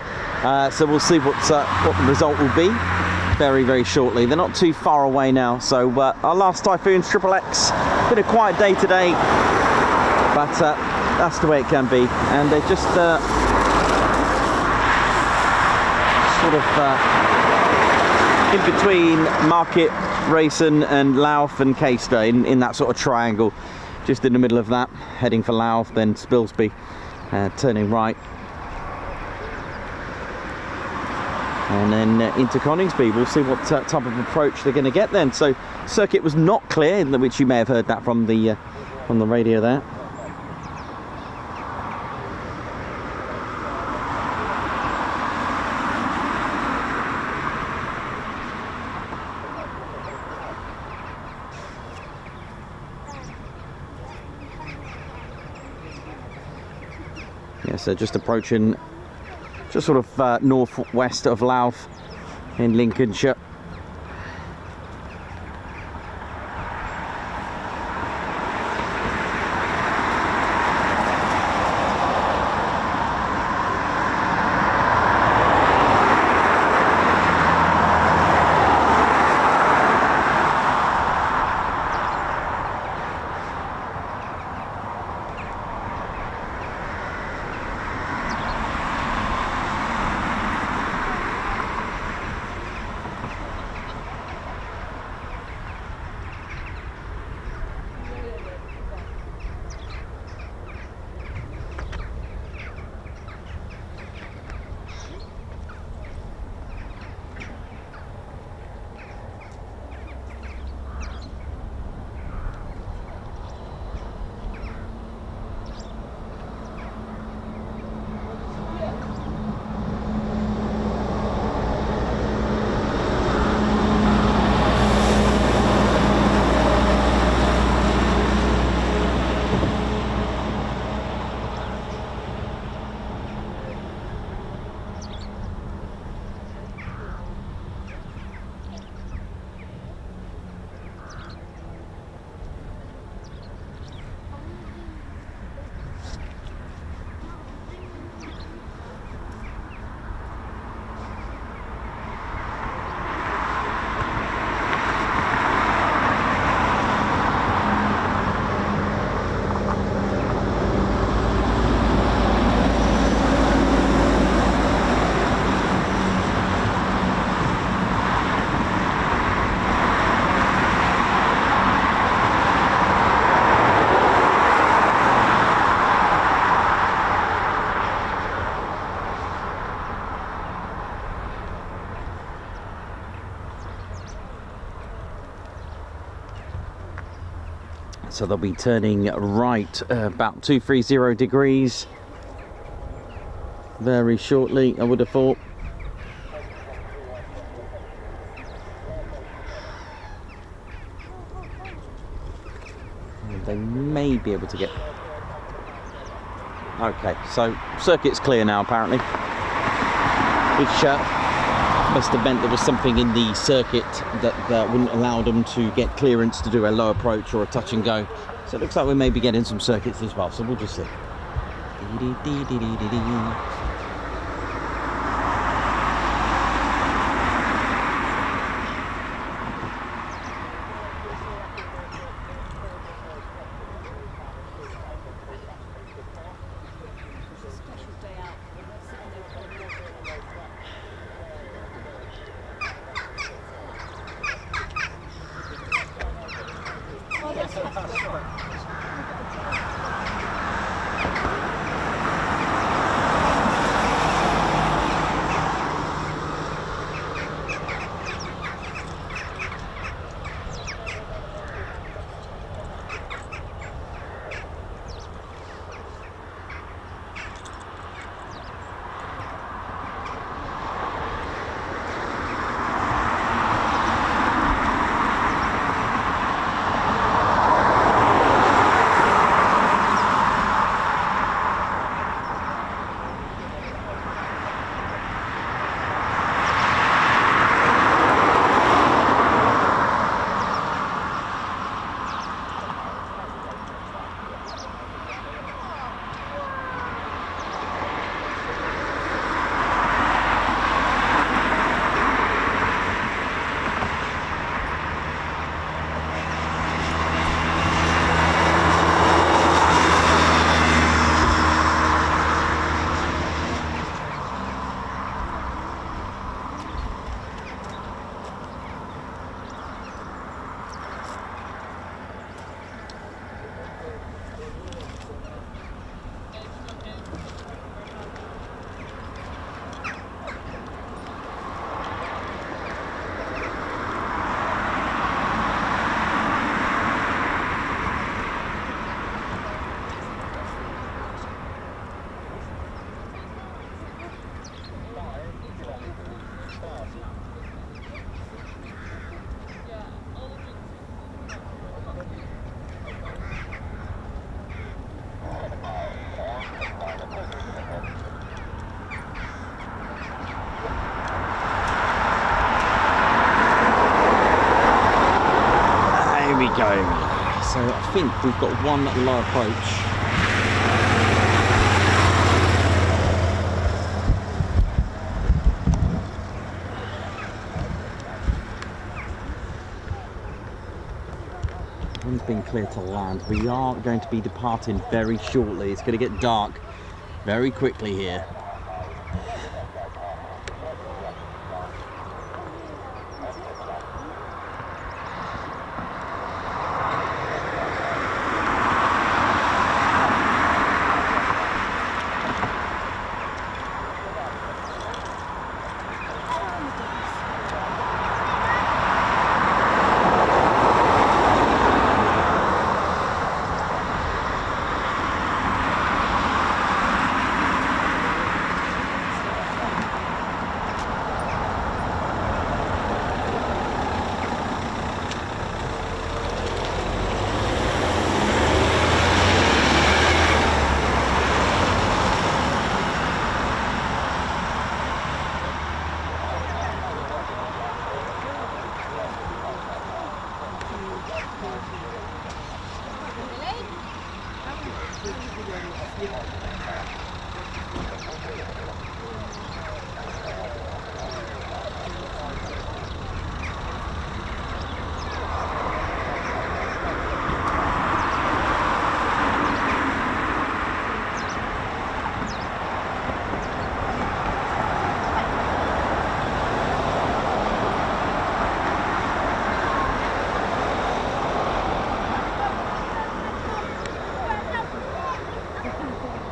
Speaker 1: so we'll see what the result will be. very, very shortly. They're not too far away now. So our last Typhoons, XXX, been a quiet day today, but that's the way it can be. And they're just sort of in between Market, Rayson and Louth and Caister, in that sort of triangle, just in the middle of that, heading for Louth, then Spilsby, turning right, and then into Coningsby. We'll see what type of approach they're going to get then. So circuit was not clear, which you may have heard that from the radio there. Yeah, so just approaching, just sort of northwest of Louth in Lincolnshire. So they'll be turning right about 230 degrees very shortly, I would have thought. And they may be able to get... Okay, so circuit's clear now apparently, which must have meant there was something in the circuit that wouldn't allow them to get clearance to do a low approach or a touch and go. So it looks like we may be getting some circuits as well, so we'll just see.
Speaker 10: Okay.
Speaker 1: So I think we've got one low approach. One's been clear to land. We are going to be departing very shortly. It's going to get dark very quickly here.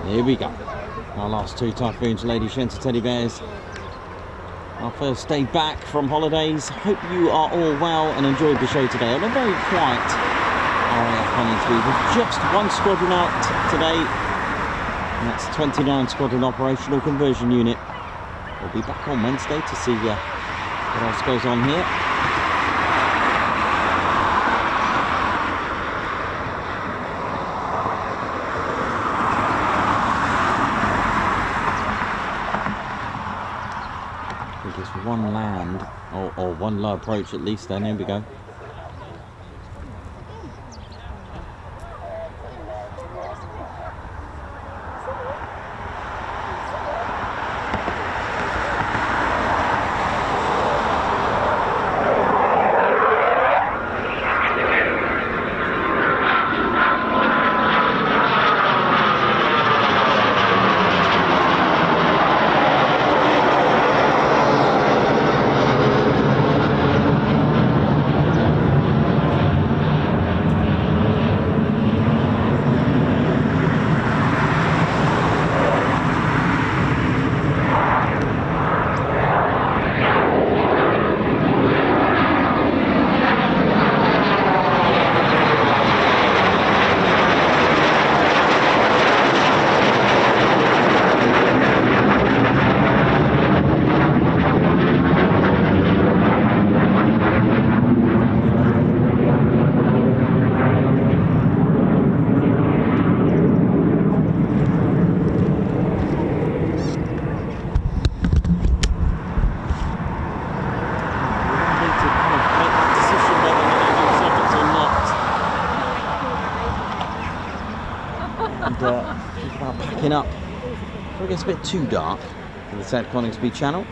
Speaker 1: Here we go. Our last two Typhoons, Lady Shenta Teddy Bears. Our first day back from holidays. Hope you are all well and enjoyed the show today on a very quiet RAF Coningsby with just one squadron out today. And that's 29 Squadron Operational Conversion Unit. We'll be back on Wednesday to see what else goes on here. One land or one low approach at least. Then here we go. Think about packing up before it gets a bit too dark for the Ted Coningsby channel.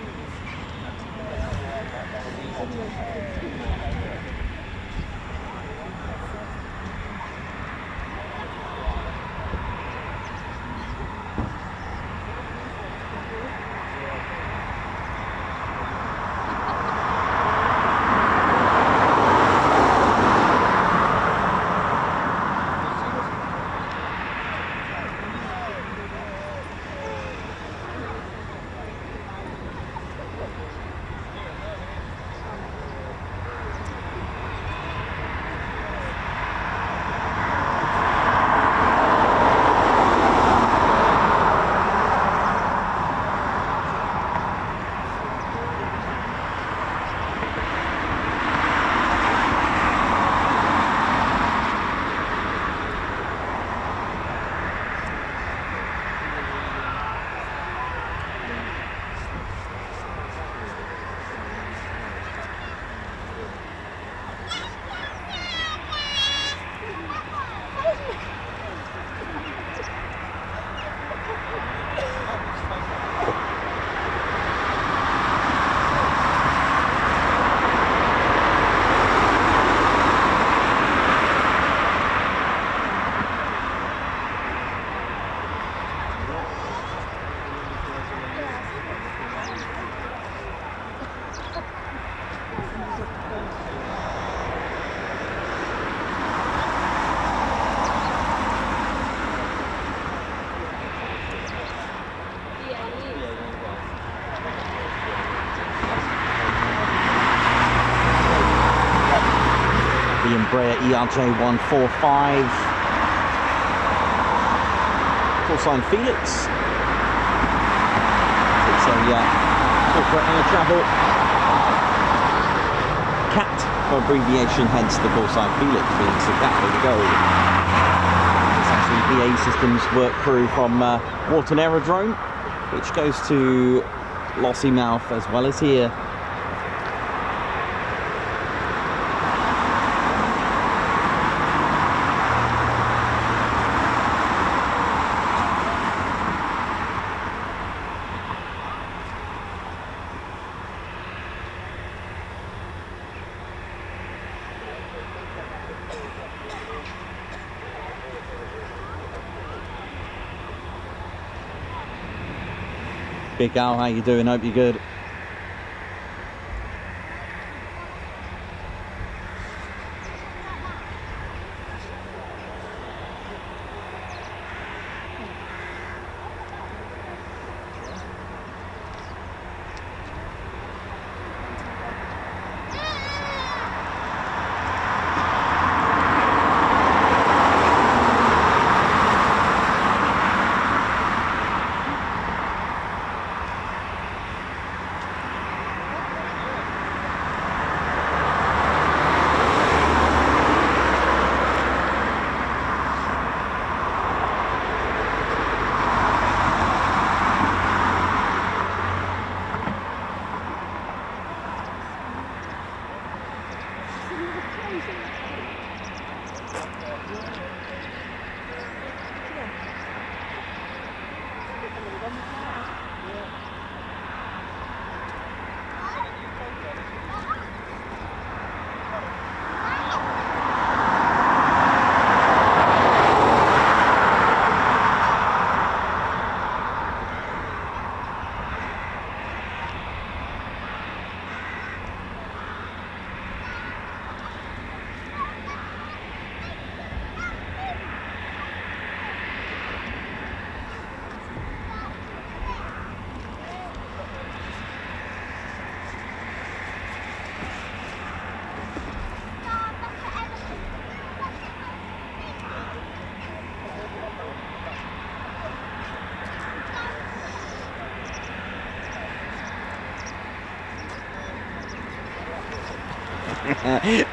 Speaker 1: the Embraer ERJ145. Call sign Felix. It's a corporate air travel cat for abbreviation, hence the call sign Felix, means the cat way to go. It's actually BAE Systems work crew from Wharton Aerodrome, which goes to Lossiemouth as well as here. Big Al, how you doing? Hope you're good.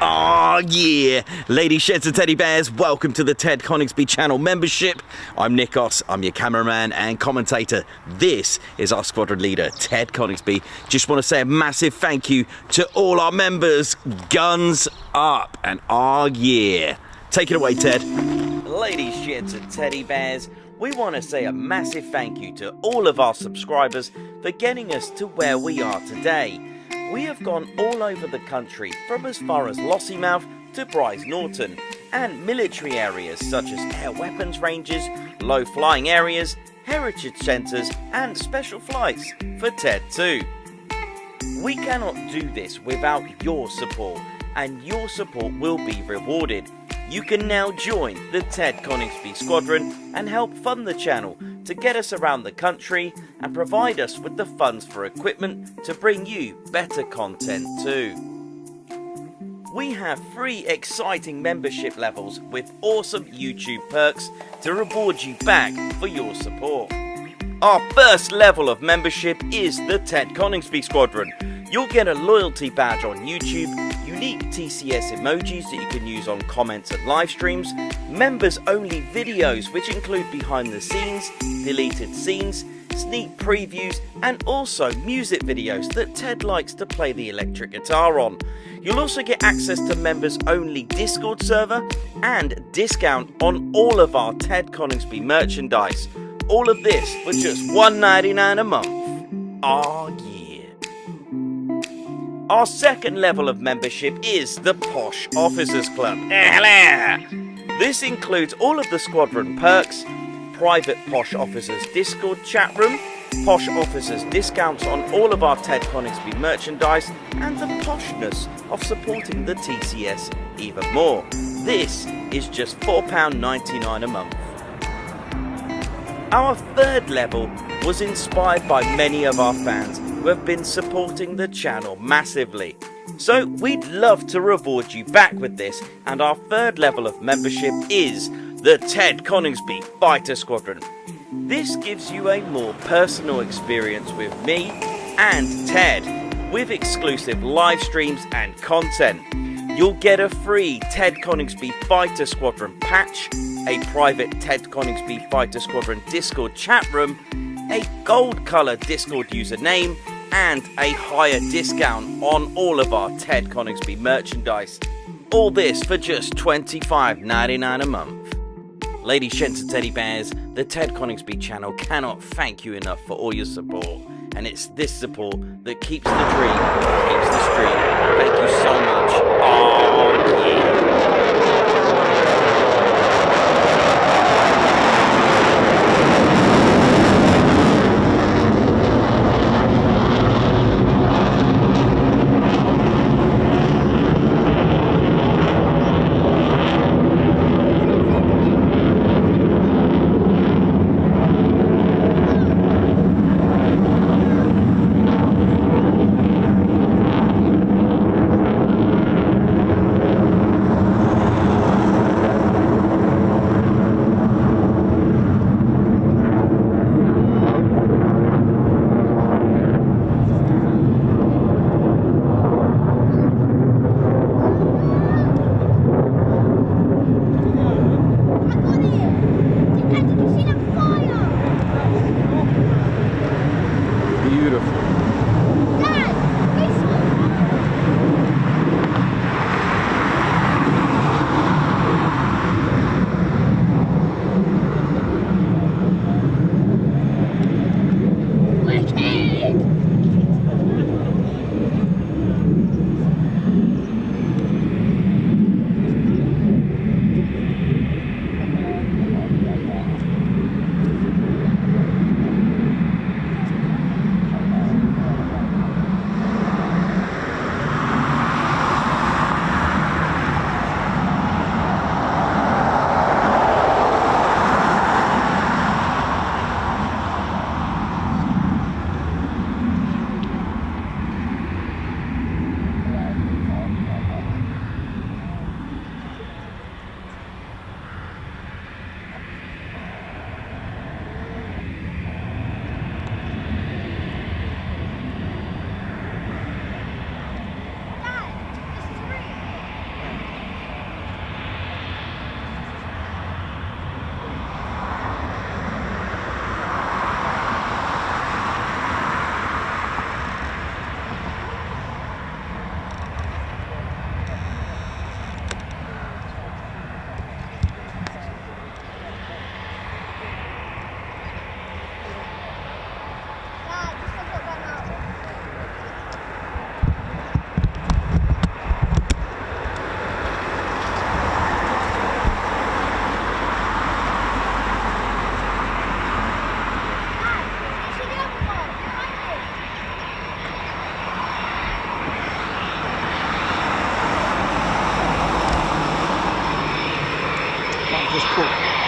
Speaker 1: Oh yeah, ladies, sheds and teddy bears, welcome to the Ted Coningsby channel membership. I'm Nikos, I'm your cameraman and commentator. This is our squadron leader, Ted Coningsby. Just want to say a massive thank you to all our members. Guns up and oh yeah. Take it away, Ted. Ladies, sheds and teddy bears, we want to say a massive thank you to all of our subscribers for getting us to where we are today. We have gone all over the country, from as far as Lossiemouth to Bryce Norton, and military areas such as air weapons ranges, low flying areas, heritage centres and special flights for TED 2. We cannot do this without your support, and your support will be rewarded. You can now join the Ted Coningsby Squadron and help fund the channel to get us around the country and provide us with the funds for equipment to bring you better content too. We have 3 exciting membership levels with awesome YouTube perks to reward you back for your support. Our first level of membership is the Ted Coningsby Squadron. You'll get a loyalty badge on YouTube, unique TCS emojis that you can use on comments and live streams, members only videos which include behind the scenes, deleted scenes, sneak previews and also music videos that Ted likes to play the electric guitar on. You'll also get access to members only Discord server and discount on all of our Ted Coningsby merchandise. All of this for just $1.99 a month. Oh yeah. Our second level of membership is the Posh Officers Club. This includes all of the squadron perks, private Posh Officers Discord chat room, Posh Officers discounts on all of our Ted Coningsby merchandise, and the poshness of supporting the TCS even more. This is just £4.99 a month. Our third level was inspired by many of our fans who have been supporting the channel massively. So we'd love to reward you back with this, and our third level of membership is the Ted Coningsby Fighter Squadron. This gives you a more personal experience with me and Ted, with exclusive live streams and content. You'll get a free Ted Coningsby Fighter Squadron patch, a private Ted Coningsby Fighter Squadron Discord chat room, a gold colour Discord username, and a higher discount on all of our Ted Coningsby merchandise. All this for just $25.99 a month. Ladies, gents and teddy bears, the Ted Coningsby channel cannot thank you enough for all your support. And it's this support that keeps the dream, keeps the stream. Thank you so much. Oh, yeah.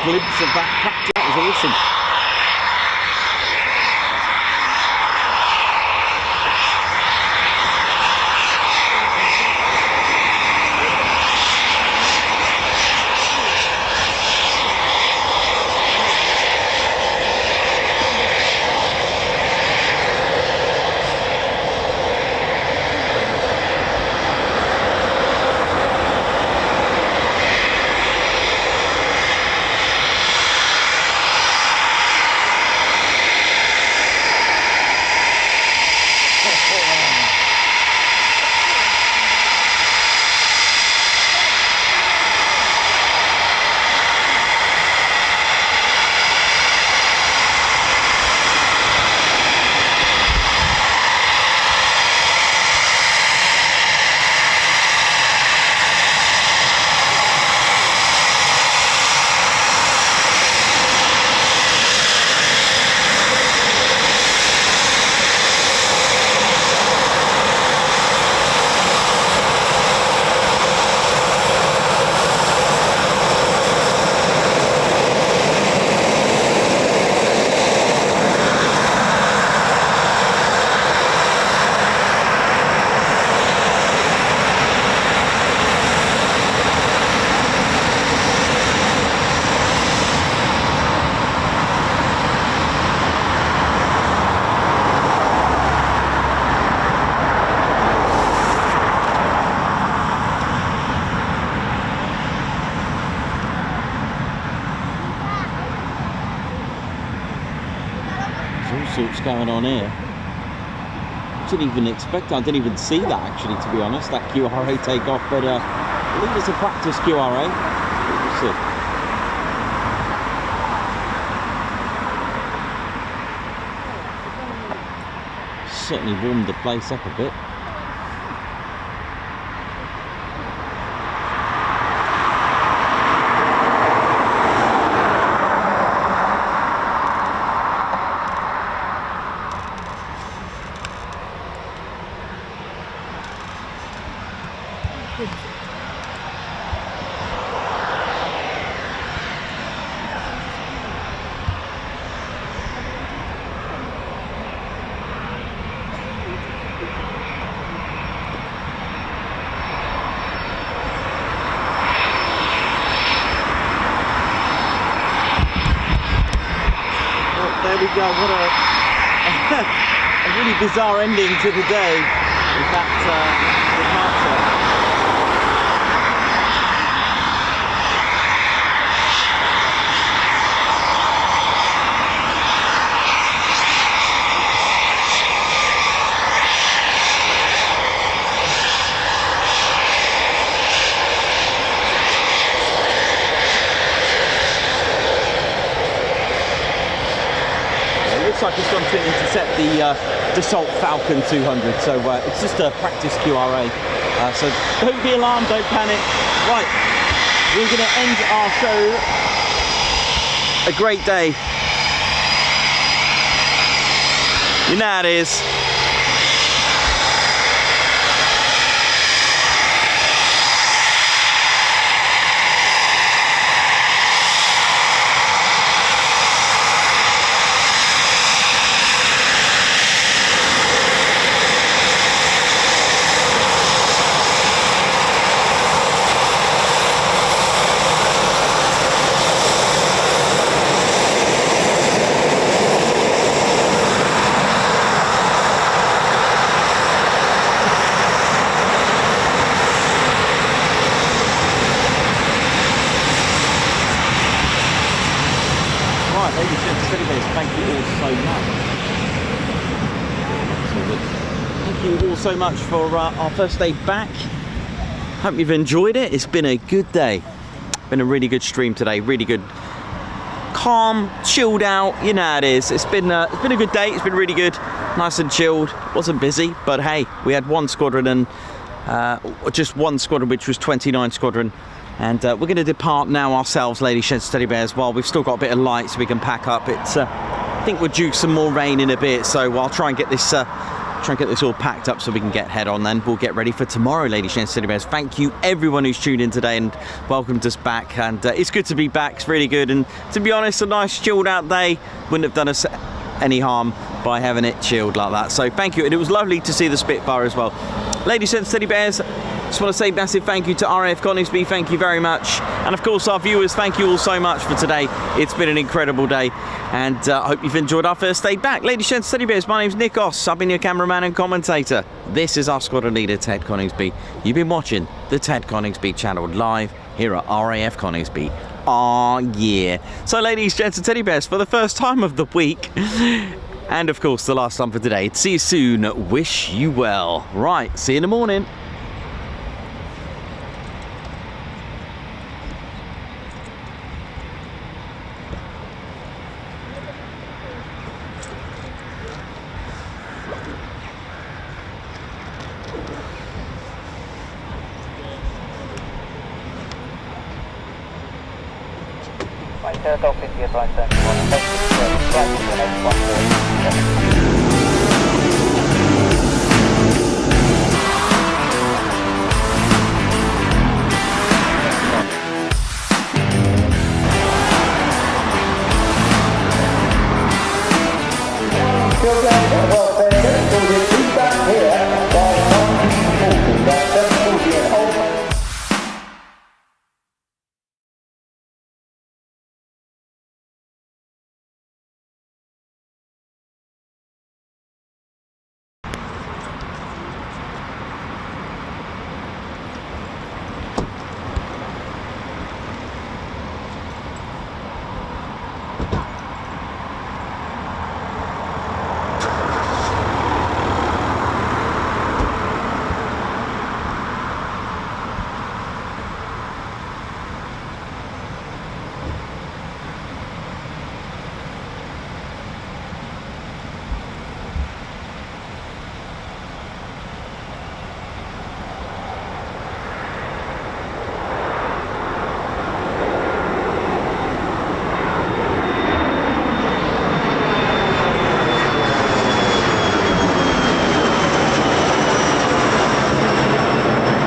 Speaker 1: Glimpse of that capture, that was awesome. sorts going on here. Didn't even expect, I didn't even see that actually, to be honest, that QRA takeoff, but I believe it's a practice QRA. We'll see. Certainly warmed the place up a bit. There we go, what a really bizarre ending to the day with that departure. Looks like it's gone to intercept the Dassault Falcon 200, so it's just a practice QRA, so don't be alarmed, don't panic. Right, we're going to end our show. A great day. You know how it is. Thank you all so much. Thank you all so much for our first day back. Hope you've enjoyed it. It's been a good day. Been a really good stream today. Really good, calm, chilled out. You know how it is. It's been a good day. It's been really good, nice and chilled. Wasn't busy, but hey, we had one squadron and just one squadron, which was 29 Squadron. And we're going to depart now ourselves, ladies, gents, teddy bears. While we've still got a bit of light, so we can pack up. It's I think we're due some more rain in a bit, so I'll try and get this all packed up so we can get head on. Then we'll get ready for tomorrow, ladies, gents, teddy bears. Thank you everyone who's tuned in today and welcomed us back. And it's good to be back. It's really good. And to be honest, a nice chilled out day wouldn't have done us any harm by having it chilled like that. So thank you, and it was lovely to see the Spitfire as well, ladies, gents, teddy bears. Just want to say massive thank you to RAF Coningsby, thank you very much. And of course our viewers, thank you all so much for today. It's been an incredible day, and I hope you've enjoyed our first day back. Ladies, gents, teddy bears, my name's Nikos, I've been your cameraman and commentator. This is our squadron leader, Ted Coningsby. You've been watching the Ted Coningsby channel live here at RAF Coningsby. Oh yeah. So ladies, gents and teddy bears, for the first time of the week, and of course the last time for today, see you soon, wish you well. Right, see you in the morning.
Speaker 4: Right, Dolphin, the advice,